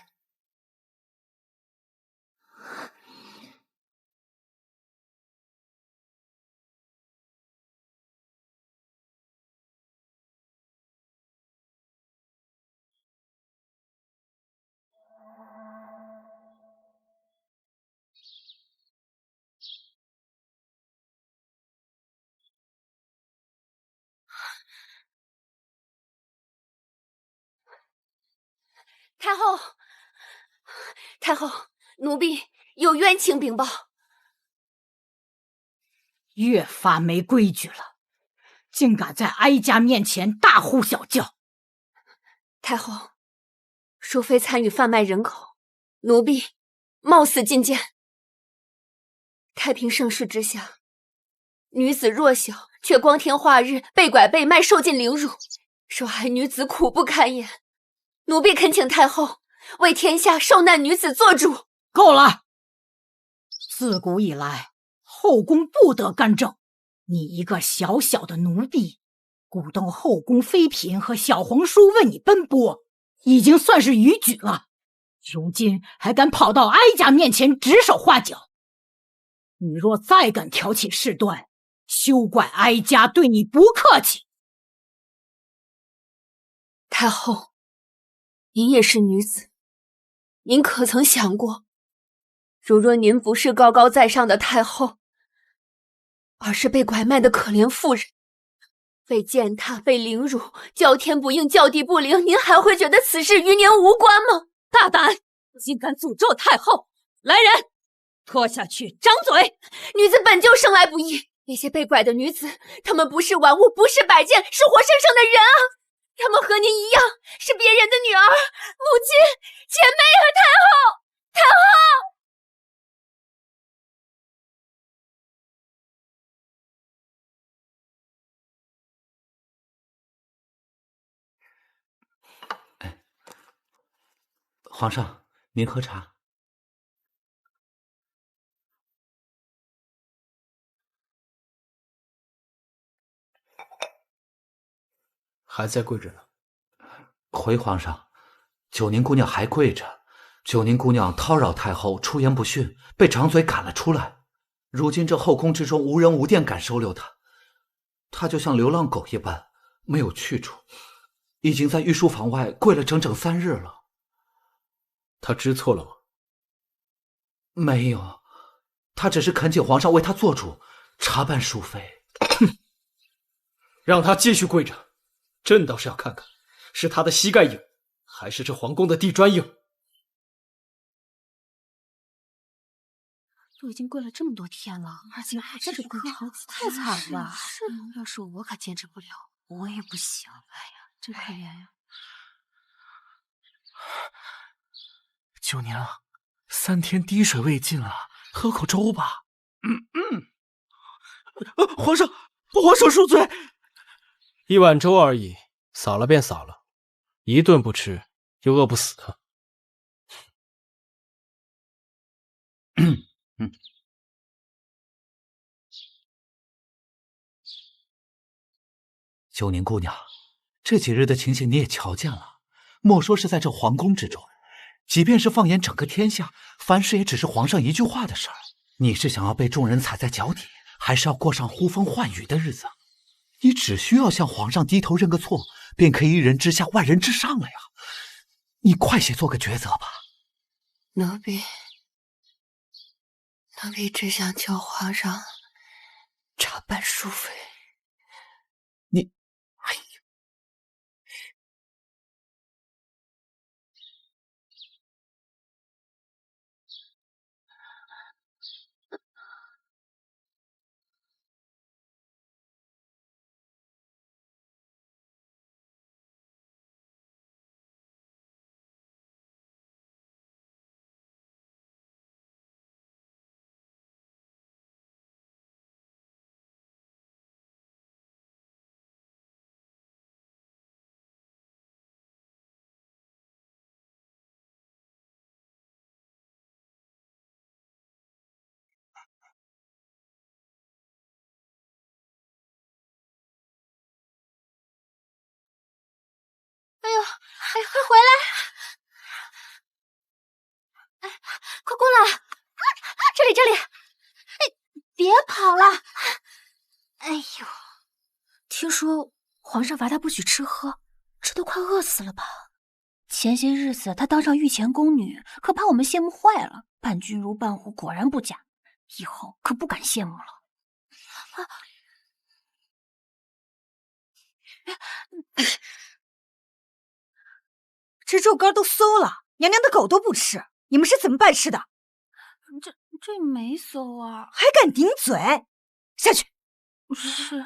太后，太后，奴婢有冤情禀报。越发没规矩了，竟敢在哀家面前大呼小叫！太后，淑妃参与贩卖人口，奴婢冒死进谏。太平盛世之下，女子弱小，却光天化日被拐被卖，受尽凌辱，受害女子苦不堪言。奴婢恳请太后为天下受难女子做主。够了！自古以来，后宫不得干政。你一个小小的奴婢，鼓动后宫妃嫔和小皇叔为你奔波，已经算是逾矩了。如今还敢跑到哀家面前指手画脚，你若再敢挑起事端，休怪哀家对你不客气。太后，您也是女子，您可曾想过，如若您不是高高在上的太后，而是被拐卖的可怜妇人，被践踏、被凌辱，叫天不应，叫地不灵，您还会觉得此事与您无关吗？大胆，竟敢诅咒太后！来人，拖下去，掌嘴！女子本就生来不易，那些被拐的女子，她们不是玩物，不是摆件，是活生生的人啊！她们和您一样，是别人的女儿、母亲、姐妹和太后。太后！皇上，您喝茶。还在跪着呢。回皇上，九宁姑娘还跪着。九宁姑娘叨扰太后，出言不逊，被长嘴赶了出来。如今这后宫之中无人无店敢收留她，她就像流浪狗一般，没有去处，已经在御书房外跪了整整3日了。他知错了吗？没有，他只是恳请皇上为他做主，查办淑妃。哼，让他继续跪着，朕倒是要看看，是他的膝盖硬，还是这皇宫的地砖硬。都已经跪了这么多天了，而且还这个跪好几天，太惨了。是，要是我可坚持不了，我也不行。哎呀，真可怜呀。九宁，3天滴水未进了，喝口粥吧。皇上，皇上恕罪。1碗粥而已，洒了便洒了，一顿不吃又饿不死的。九宁姑娘，这几日的情形你也瞧见了，莫说是在这皇宫之中，即便是放眼整个天下，凡事也只是皇上一句话的事儿。你是想要被众人踩在脚底，还是要过上呼风唤雨的日子？你只需要向皇上低头认个错，便可以一人之下万人之上了呀！你快些做个抉择吧。奴婢只想求皇上查办淑妃。你，哎呦，快回来！哎，快过来！这里！哎，别跑了！哎呦，听说皇上罚他不许吃喝，这都快饿死了吧？前些日子他当上御前宫女，可把我们羡慕坏了。伴君如伴虎，果然不假。以后可不敢羡慕了。这肉干都馊了，娘娘的狗都不吃，你们是怎么办事的？这没馊啊！还敢顶嘴？下去。是。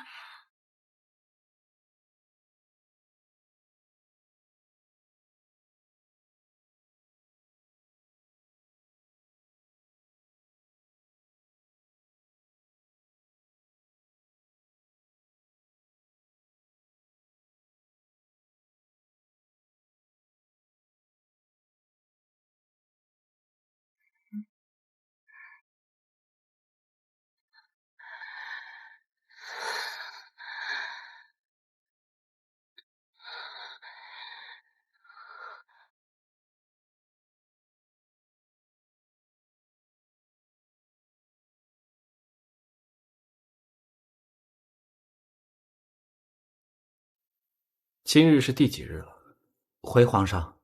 今日是第几日了？回皇上，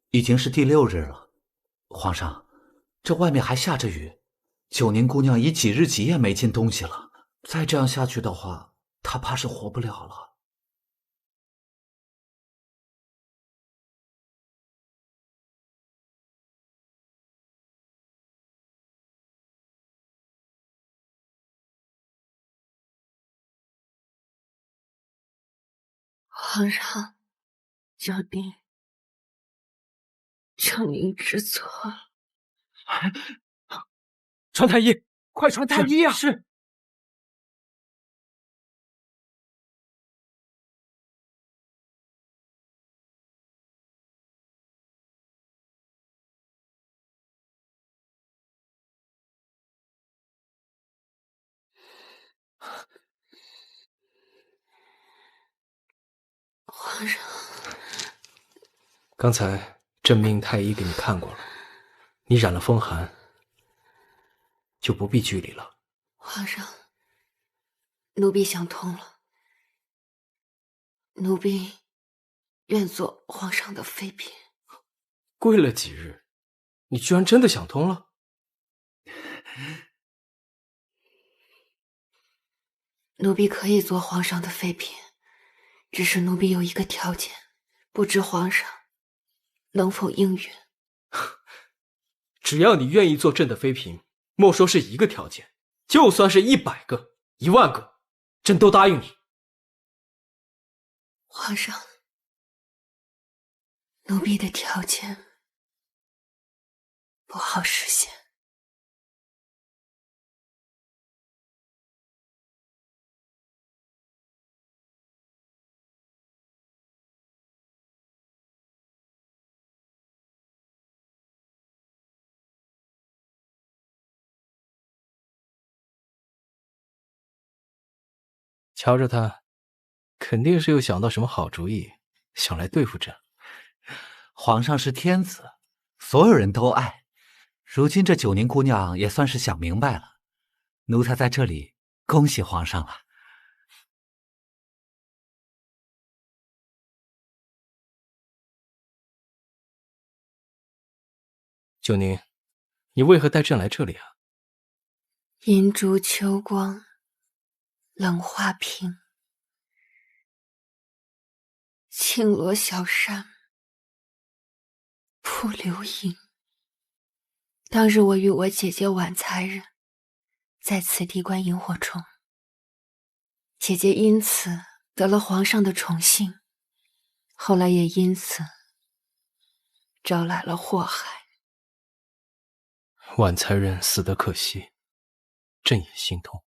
已经是第6日了。皇上，这外面还下着雨，九宁姑娘已几日几夜没进东西了，再这样下去的话，她怕是活不了了。皇上，九宁知错了。传太医，快传太医啊！是。皇上，刚才朕命太医给你看过了，你染了风寒，就不必拘礼了。皇上，奴婢想通了，奴婢愿做皇上的妃嫔。跪了几日，你居然真的想通了？奴婢可以做皇上的妃嫔，只是奴婢有一个条件，不知皇上能否应允？只要你愿意做朕的妃嫔，莫说是1个条件，就算是100个、10000个，朕都答应你。皇上，奴婢的条件不好实现。瞧着他，肯定是又想到什么好主意，想来对付朕。皇上是天子，所有人都爱。如今这九宁姑娘也算是想明白了，奴才在这里恭喜皇上了。九宁，你为何带朕来这里啊？银烛秋光，冷画屏，轻罗小扇，扑流萤。当日我与我姐姐婉才人在此地观萤火虫，姐姐因此得了皇上的宠幸，后来也因此招来了祸害。婉才人死得可惜，朕也心痛。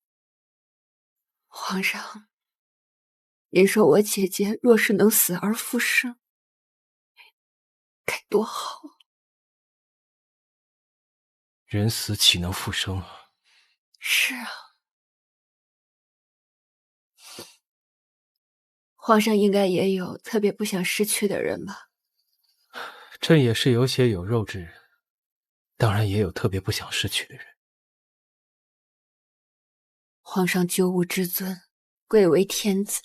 皇上，您说我姐姐若是能死而复生，该多好！人死岂能复生啊？是啊，皇上应该也有特别不想失去的人吧？朕也是有血有肉之人，当然也有特别不想失去的人。皇上九五之尊，贵为天子，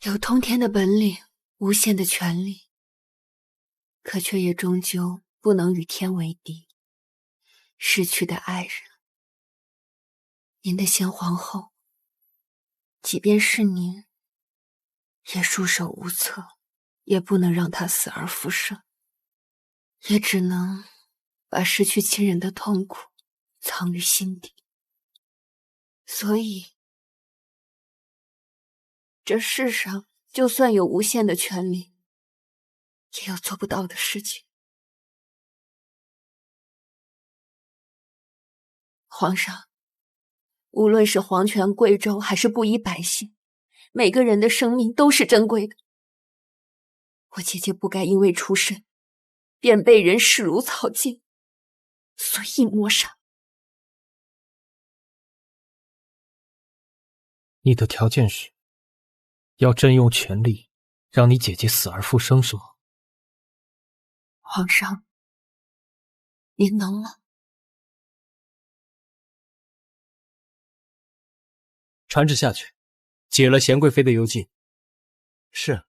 有通天的本领，无限的权力，可却也终究不能与天为敌。逝去的爱人，您的先皇后，即便是您，也束手无策。也不能让他死而复生，也只能把失去亲人的痛苦藏于心底。所以，这世上就算有无限的权利，也有做不到的事情。皇上，无论是皇权贵胄还是布衣百姓，每个人的生命都是珍贵的。我姐姐不该因为出身，便被人视如草芥，所以抹杀。你的条件是，要朕用权力让你姐姐死而复生，是吗？皇上，您能吗？传旨下去，解了贤贵妃的幽禁。是。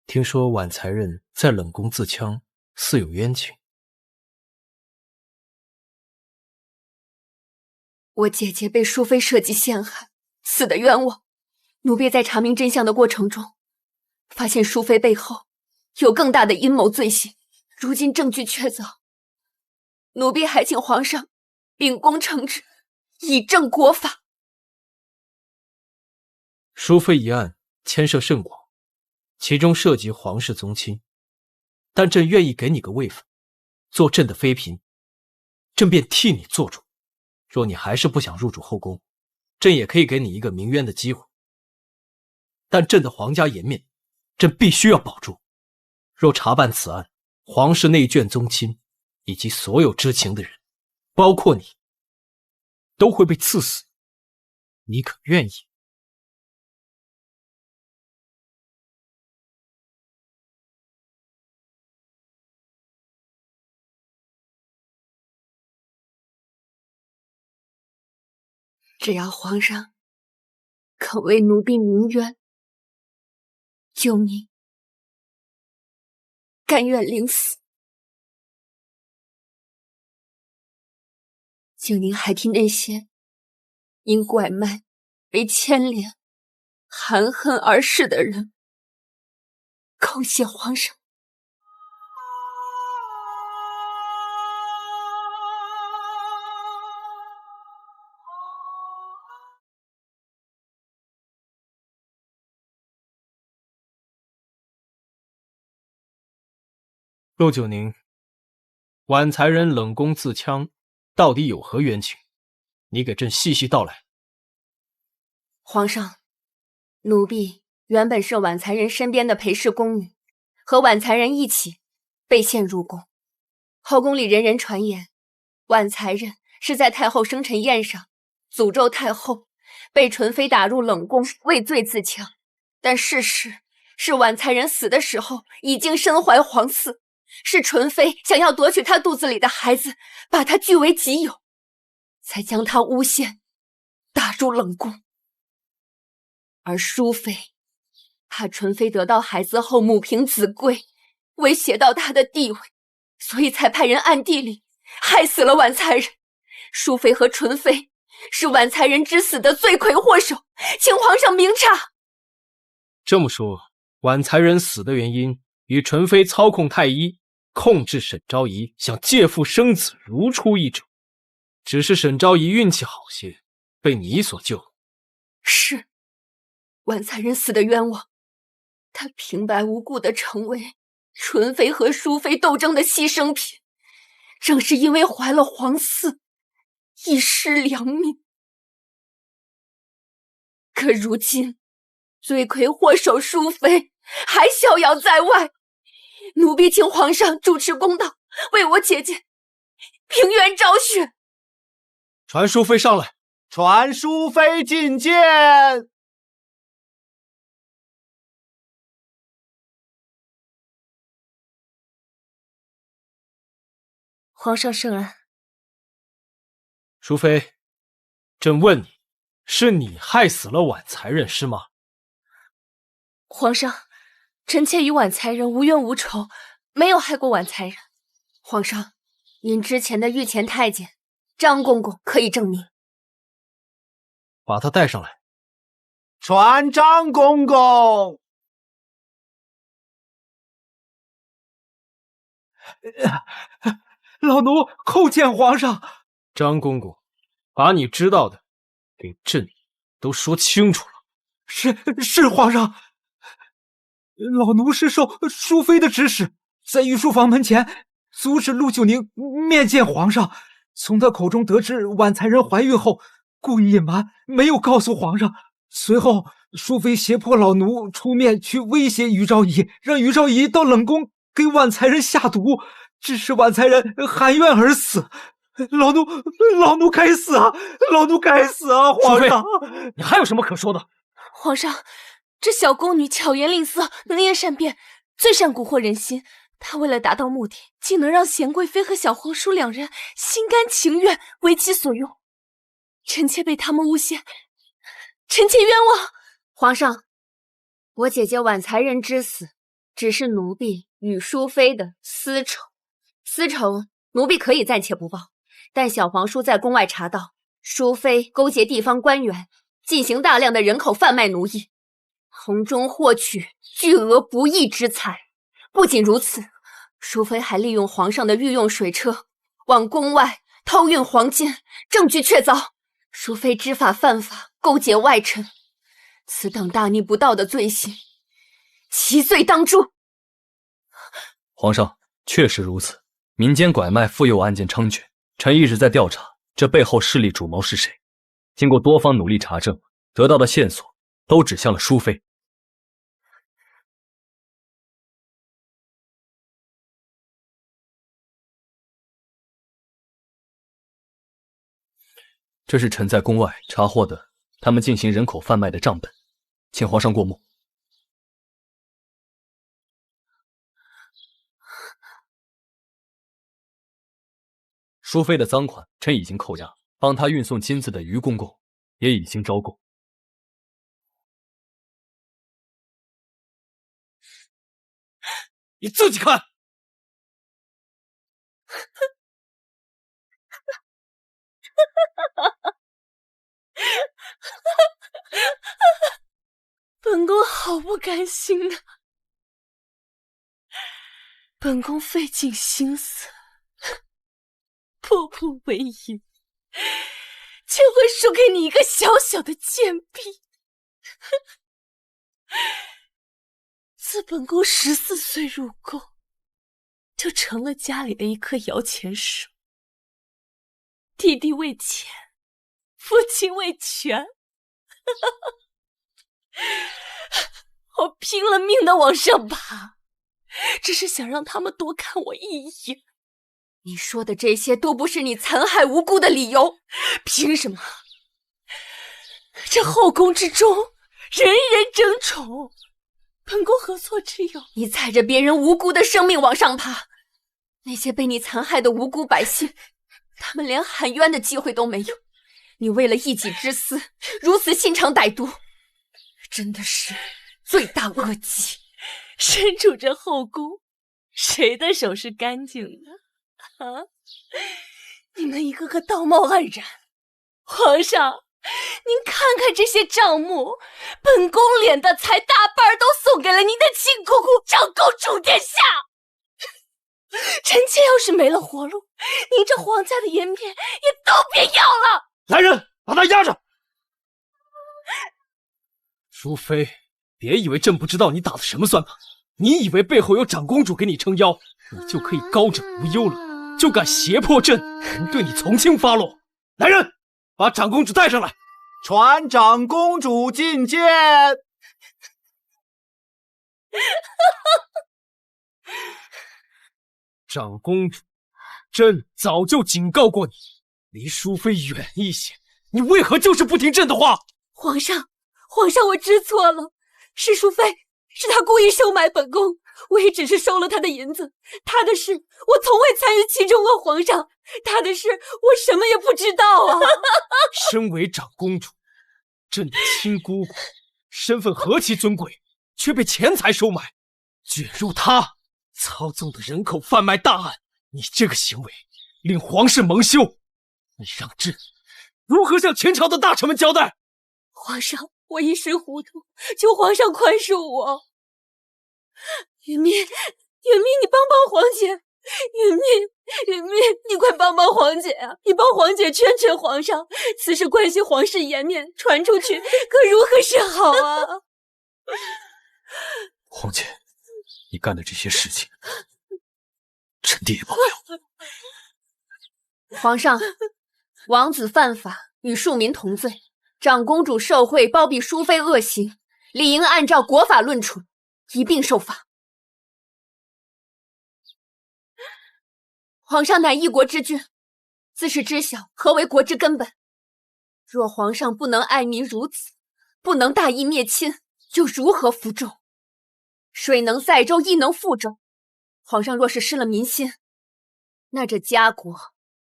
听说婉才人在冷宫自戕，似有冤情。我姐姐被淑妃设计陷害，死得冤枉。奴婢在查明真相的过程中，发现淑妃背后有更大的阴谋罪行，如今证据确凿，奴婢还请皇上秉公惩治，以正国法。淑妃一案牵涉甚广，其中涉及皇室宗亲，但朕愿意给你个位分，做朕的妃嫔，朕便替你做主。若你还是不想入主后宫，朕也可以给你一个鸣冤的机会。但朕的皇家颜面，朕必须要保住。若查办此案，皇室内眷宗亲以及所有知情的人，包括你，都会被赐死。你可愿意？只要皇上肯为奴婢鸣冤，救命，甘愿领死。请您还替那些因拐卖被牵连、含恨而逝的人叩谢皇上。陆九宁，婉才人冷宫自戕，到底有何冤情？你给朕细细道来。皇上，奴婢原本是婉才人身边的陪侍宫女，和婉才人一起被陷入宫。后宫里人人传言，婉才人是在太后生辰宴上诅咒太后，被纯妃打入冷宫，畏罪自戕。但事实是，婉才人死的时候已经身怀皇嗣，是纯妃想要夺取她肚子里的孩子，把她据为己有，才将她诬陷，打入冷宫。而淑妃怕纯妃得到孩子后母凭子贵，威胁到她的地位，所以才派人暗地里害死了婉才人。淑妃和纯妃是婉才人之死的罪魁祸首，请皇上明察。这么说，婉才人死的原因与纯妃操控太医、控制沈昭仪，想借腹生子如出一辙。只是沈昭仪运气好些，被你所救。是，婉才人死的冤枉，她平白无故地成为纯妃和淑妃斗争的牺牲品，正是因为怀了皇嗣，一尸两命。可如今罪魁祸首淑妃还逍遥在外，奴婢请皇上主持公道，为我姐姐平冤昭雪。传淑妃上来。传淑妃觐见。皇上圣安。淑妃，朕问你，是你害死了婉才人是吗？皇上，臣妾与婉才人无冤无仇，没有害过婉才人。皇上，您之前的御前太监张公公可以证明。把他带上来。传张公公。老奴叩见皇上。张公公，把你知道的给朕都说清楚了。是皇上。老奴是受淑妃的指使，在御书房门前阻止陆九宁面见皇上，从他口中得知婉才人怀孕后，故意隐瞒，没有告诉皇上。随后淑妃胁迫老奴出面去威胁于昭仪，让于昭仪到冷宫给婉才人下毒，致使婉才人含怨而死。老奴该死啊！老奴该死啊！皇上，你还有什么可说的？皇上，这小宫女巧言令色，能言善辩，最善蛊惑人心。她为了达到目的，竟能让贤贵妃和小皇叔两人心甘情愿为其所用。臣妾被他们诬陷，臣妾冤枉。皇上，我姐姐婉才人之死，只是奴婢与淑妃的私仇。私仇，奴婢可以暂且不报，但小皇叔在宫外查到，淑妃勾结地方官员，进行大量的人口贩卖奴役，从中获取巨额不义之财。不仅如此，淑妃还利用皇上的御用水车往宫外偷运黄金，证据确凿。淑妃知法犯法，勾结外臣，此等大逆不道的罪行，其罪当诛。皇上，确实如此。民间拐卖妇幼案件猖獗，臣一直在调查这背后势力主谋是谁。经过多方努力查证，得到的线索都指向了淑妃。这是臣在宫外查获的他们进行人口贩卖的账本，请皇上过目。淑妃的赃款臣已经扣押，帮她运送金子的于公公也已经招供。你自己看。本宫好不甘心啊！本宫费尽心思，步步为营，却会输给你一个小小的贱婢。自本宫14岁入宫，就成了家里的一棵摇钱树。弟弟为钱，父亲为权，我拼了命的往上爬，只是想让他们多看我一眼。你说的这些都不是你残害无辜的理由，凭什么？这后宫之中人人争宠，本宫何错之有？你踩着别人无辜的生命往上爬，那些被你残害的无辜百姓，他们连喊冤的机会都没有。你为了一己之私，如此心肠歹毒，真的是罪大恶极。身处这后宫，谁的手是干净的啊？你们一个个道貌岸然。皇上，您看看这些账目，本宫敛的财大半都送给了您的亲姑姑长公主殿下。臣妾要是没了活路，您这皇家的颜面也都别要了。来人，把他押着。淑妃，别以为朕不知道你打的什么算盘。你以为背后有长公主给你撑腰，你就可以高枕无忧了？就敢胁迫朕，臣对你从轻发落。来人，把长公主带上来。传长公主觐见。长公主，朕早就警告过你，离淑妃远一些。你为何就是不听朕的话？皇上，我知错了，是淑妃，是她故意收买本宫，我也只是收了她的银子。她的事我从未参与其中啊，皇上，她的事我什么也不知道啊。身为长公主，朕的亲姑姑，身份何其尊贵，却被钱财收买，卷入她操纵的人口贩卖大案。你这个行为令皇室蒙羞，你让朕如何向前朝的大臣们交代？皇上，我一时糊涂，求皇上宽恕我。云密，你帮帮皇姐！云密，你快帮帮皇姐啊！你帮皇姐劝劝皇上，此事关系皇室颜面，传出去可如何是好啊？皇姐，你干的这些事情，臣弟也帮不了。皇上，王子犯法，与庶民同罪，长公主受贿包庇淑妃恶行，理应按照国法论处，一并受罚。皇上乃一国之君，自是知晓何为国之根本。若皇上不能爱民如子，不能大义灭亲，又如何服众？水能载舟，亦能覆舟。皇上若是失了民心，那这家国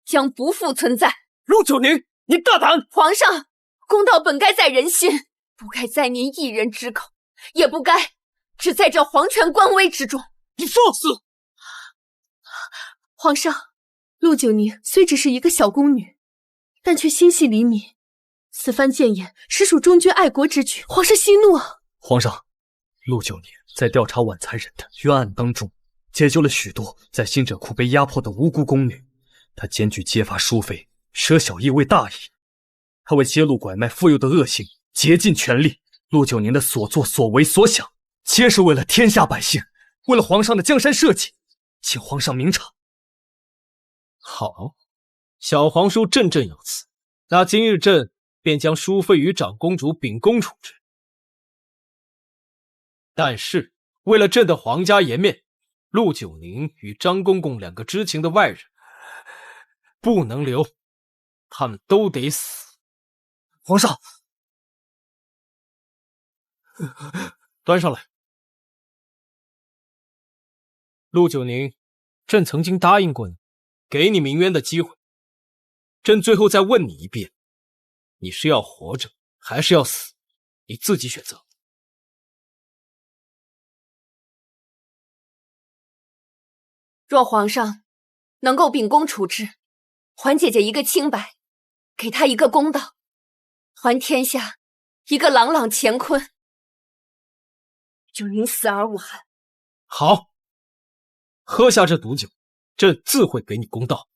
将不复存在。陆九宁，你大胆！皇上，公道本该在人心，不该在您一人之口，也不该只在这皇权官威之中。你放肆！皇上，陆九宁虽只是一个小宫女，但却心系黎民，此番谏言实属忠君爱国之举，皇上息怒啊！皇上，陆九宁在调查晚才人的冤案当中，解救了许多在新者库被压迫的无辜宫女。他检举揭发淑妃，舍小义为大义。他为揭露拐卖妇幼的恶行，竭尽全力。陆九宁的所作所为所想，皆是为了天下百姓，为了皇上的江山社稷，请皇上明察。好，小皇叔振振有词，那今日朕便将淑妃与长公主秉公处置。但是为了朕的皇家颜面，陆九宁与张公公两个知情的外人不能留，他们都得死。皇上，端上来。陆九宁，朕曾经答应过你，给你鸣冤的机会。朕最后再问你一遍，你是要活着还是要死？你自己选择。若皇上能够秉公处置，还姐姐一个清白，给她一个公道，还天下一个朗朗乾坤，就宁死而无憾。好，喝下这毒酒，朕自会给你公道。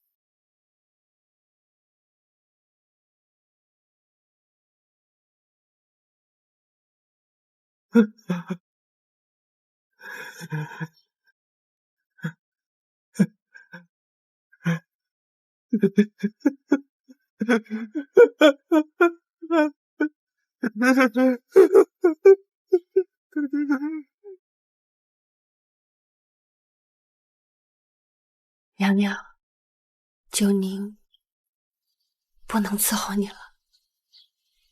娘娘，九宁不能伺候你了。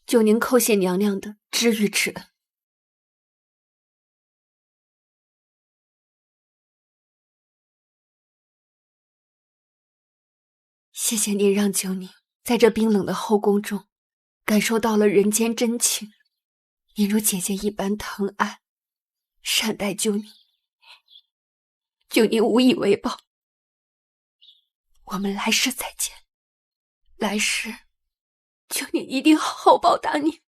九宁叩谢娘娘的知遇之恩。谢谢您让九宁在这冰冷的后宫中感受到了人间真情，您如姐姐一般疼爱善待九宁，九宁无以为报。我们来世再见，来世九宁一定好好报答你。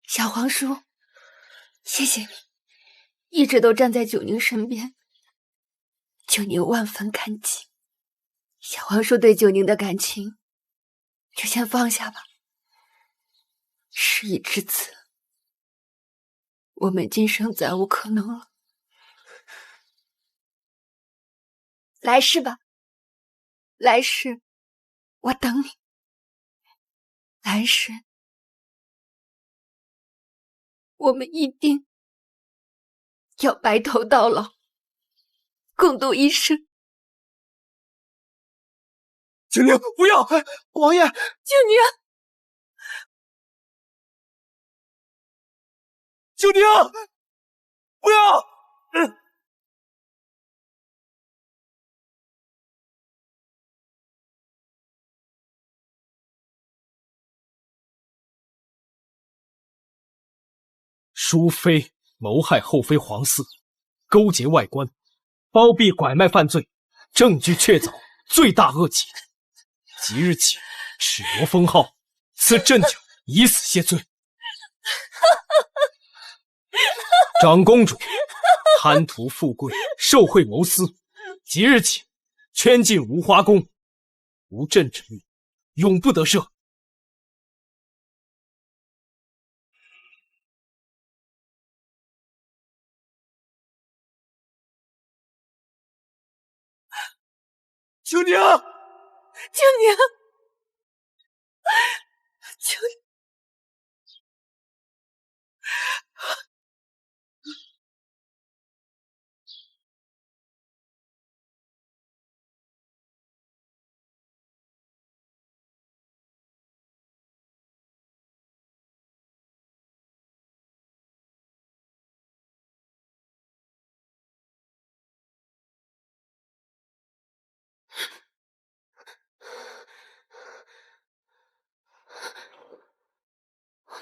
小皇叔，谢谢你，一直都站在九宁身边，九宁万分感激。小皇叔对九宁的感情，就先放下吧。事已至此，我们今生再无可能了。来世吧，来世我等你。来世我们一定要白头到老，共度一生。九宁，不要！王爷，九宁，九宁，不要！淑妃谋害后妃皇嗣，勾结外官，包庇拐卖犯罪，证据确凿，罪大恶极。即日起，褫夺封号，赐朕酒以死谢罪。长公主贪图富贵，受贿谋私，即日起圈禁无花宫，无朕之命，永不得赦。九宁，九宁，九宁。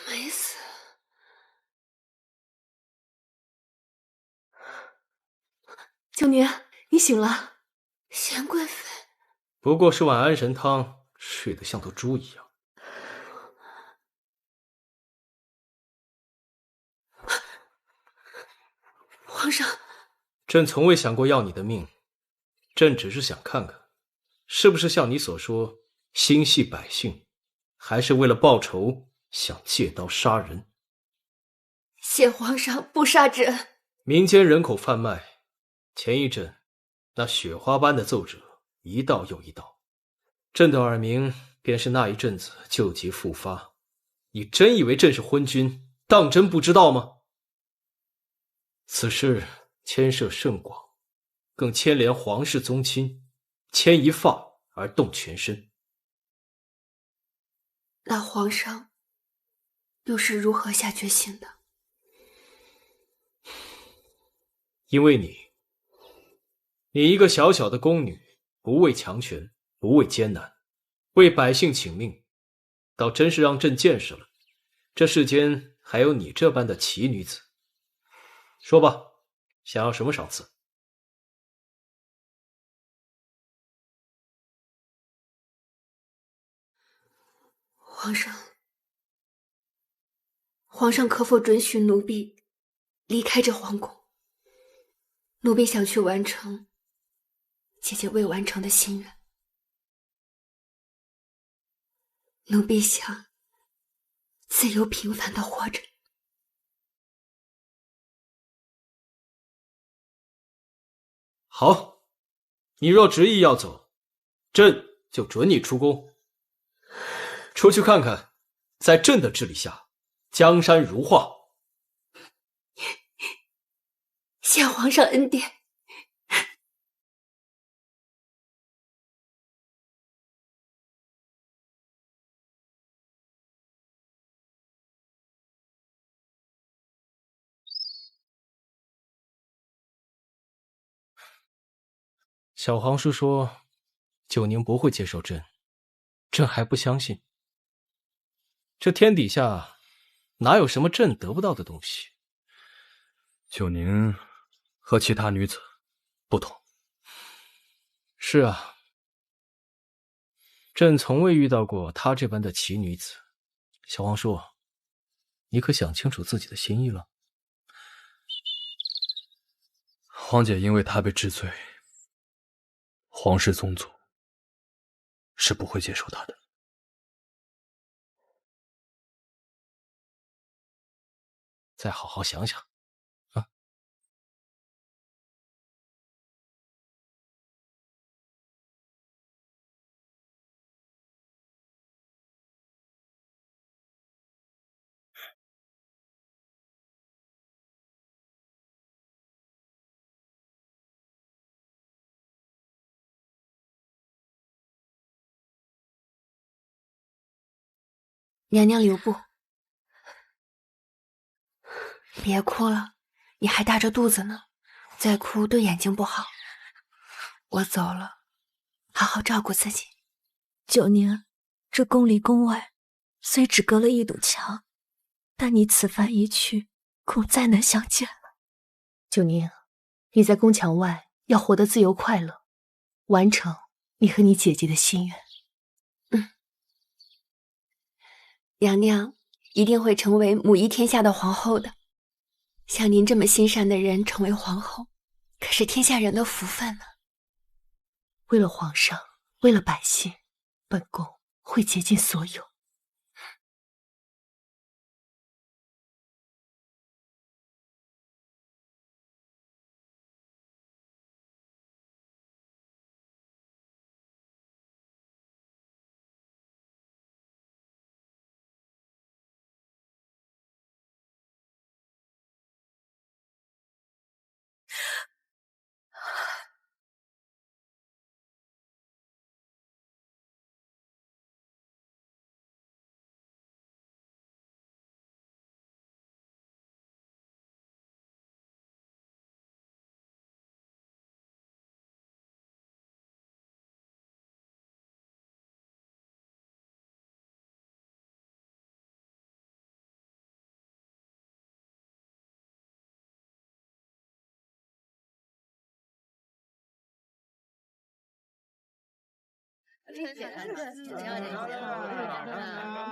没死。九宁，你醒了。贤贵妃，不过是碗安神汤，睡得像头猪一样。皇上，朕从未想过要你的命，朕只是想看看，是不是像你所说心系百姓，还是为了报仇想借刀杀人。谢皇上不杀朕。民间人口贩卖，前一阵那雪花般的奏折一道又一道，朕的耳鸣便是那一阵子旧疾复发。你真以为朕是昏君，当真不知道吗？此事牵涉甚广，更牵连皇室宗亲，牵一发而动全身。那皇上又是如何下决心的？因为你一个小小的宫女，不畏强权，不畏艰难，为百姓请命，倒真是让朕见识了，这世间还有你这般的奇女子。说吧，想要什么赏赐？皇上可否准许奴婢离开这皇宫？奴婢想去完成姐姐未完成的心愿。奴婢想自由平凡的活着。好，你若执意要走，朕就准你出宫。出去看看，在朕的治理下，江山如画。谢皇上恩典。小皇叔说九宁不会接受朕，朕还不相信。这天底下哪有什么朕得不到的东西？九宁和其他女子不同。是啊，朕从未遇到过她这般的奇女子。小皇叔，你可想清楚自己的心意了？皇姐因为她被治罪，皇室宗族是不会接受她的。再好好想想。娘娘留步，别哭了，你还大着肚子呢，再哭对眼睛不好。我走了，好好照顾自己。九宁，这宫里宫外虽只隔了一堵墙，但你此番一去，恐再难相见了。九宁，你在宫墙外要活得自由快乐，完成你和你姐姐的心愿。娘娘一定会成为母仪天下的皇后的。像您这么心善的人成为皇后，可是天下人的福分呢。为了皇上，为了百姓，本宫会竭尽所有。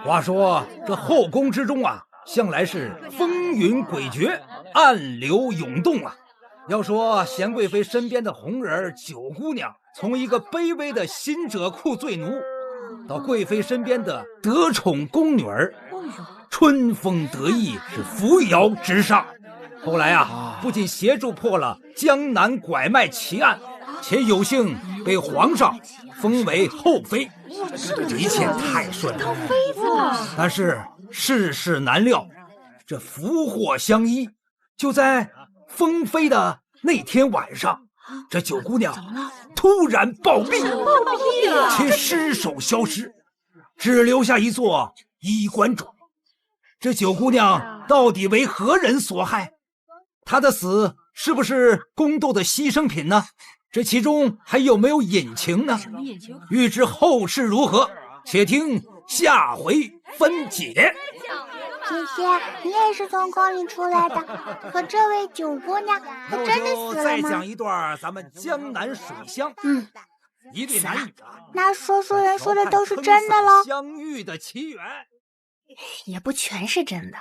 话说这后宫之中啊，向来是风云诡谲，暗流涌动啊。要说贤贵妃身边的红人九姑娘，从一个卑微的新者库罪奴，到贵妃身边的得宠宫女儿，春风得意，是扶摇直上。后来啊，不仅协助破了江南拐卖奇案，且有幸被皇上封为后妃，一切太顺了。但是世事难料，这福祸相依。就在封妃的那天晚上，这九姑娘突然暴毙，且尸首消失，只留下一座衣冠冢。这九姑娘到底为何人所害？她的死是不是宫斗的牺牲品呢？这其中还有没有隐情呢？欲知后事如何，且听下回分解。姐姐，你也是从宫里出来的，可这位九姑娘她真的死了吗？再讲一段咱们江南水乡，一对男女啊，那说书人说的都是真的喽？相遇的奇缘也不全是真的，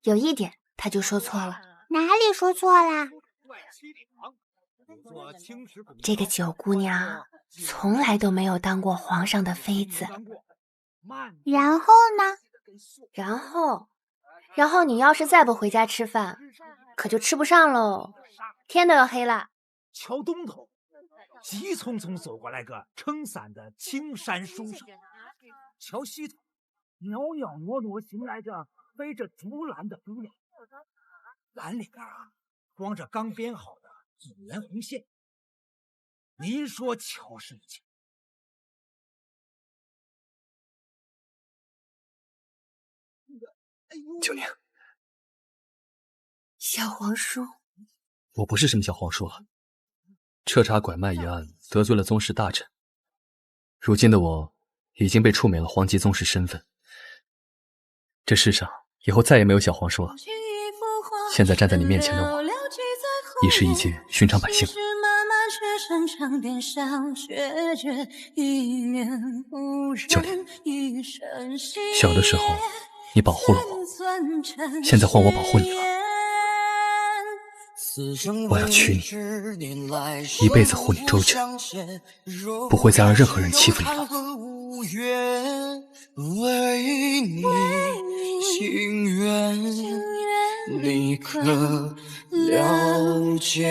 有一点他就说错了。哪里说错啦？这个九姑娘从来都没有当过皇上的妃子。然后呢？然后你要是再不回家吃饭，可就吃不上喽，天都要黑了。瞧东头，急匆匆走过来个撑伞的青衫书生；瞧西头，袅袅挪挪行来着背着竹篮的姑娘，篮里边啊装着刚编好的5元红线。您说巧是不巧？九娘，小皇叔，我不是什么小皇叔了，彻查拐卖一案得罪了宗室大臣，如今的我已经被触免了皇级宗室身份，这世上以后再也没有小皇叔了。现在站在你面前的我，已是一介寻常百姓。九年，小的时候你保护了我，现在换我保护你了。我要娶你，一辈子护你周全，不会再让任何人欺负你了。为你情愿，你可了解？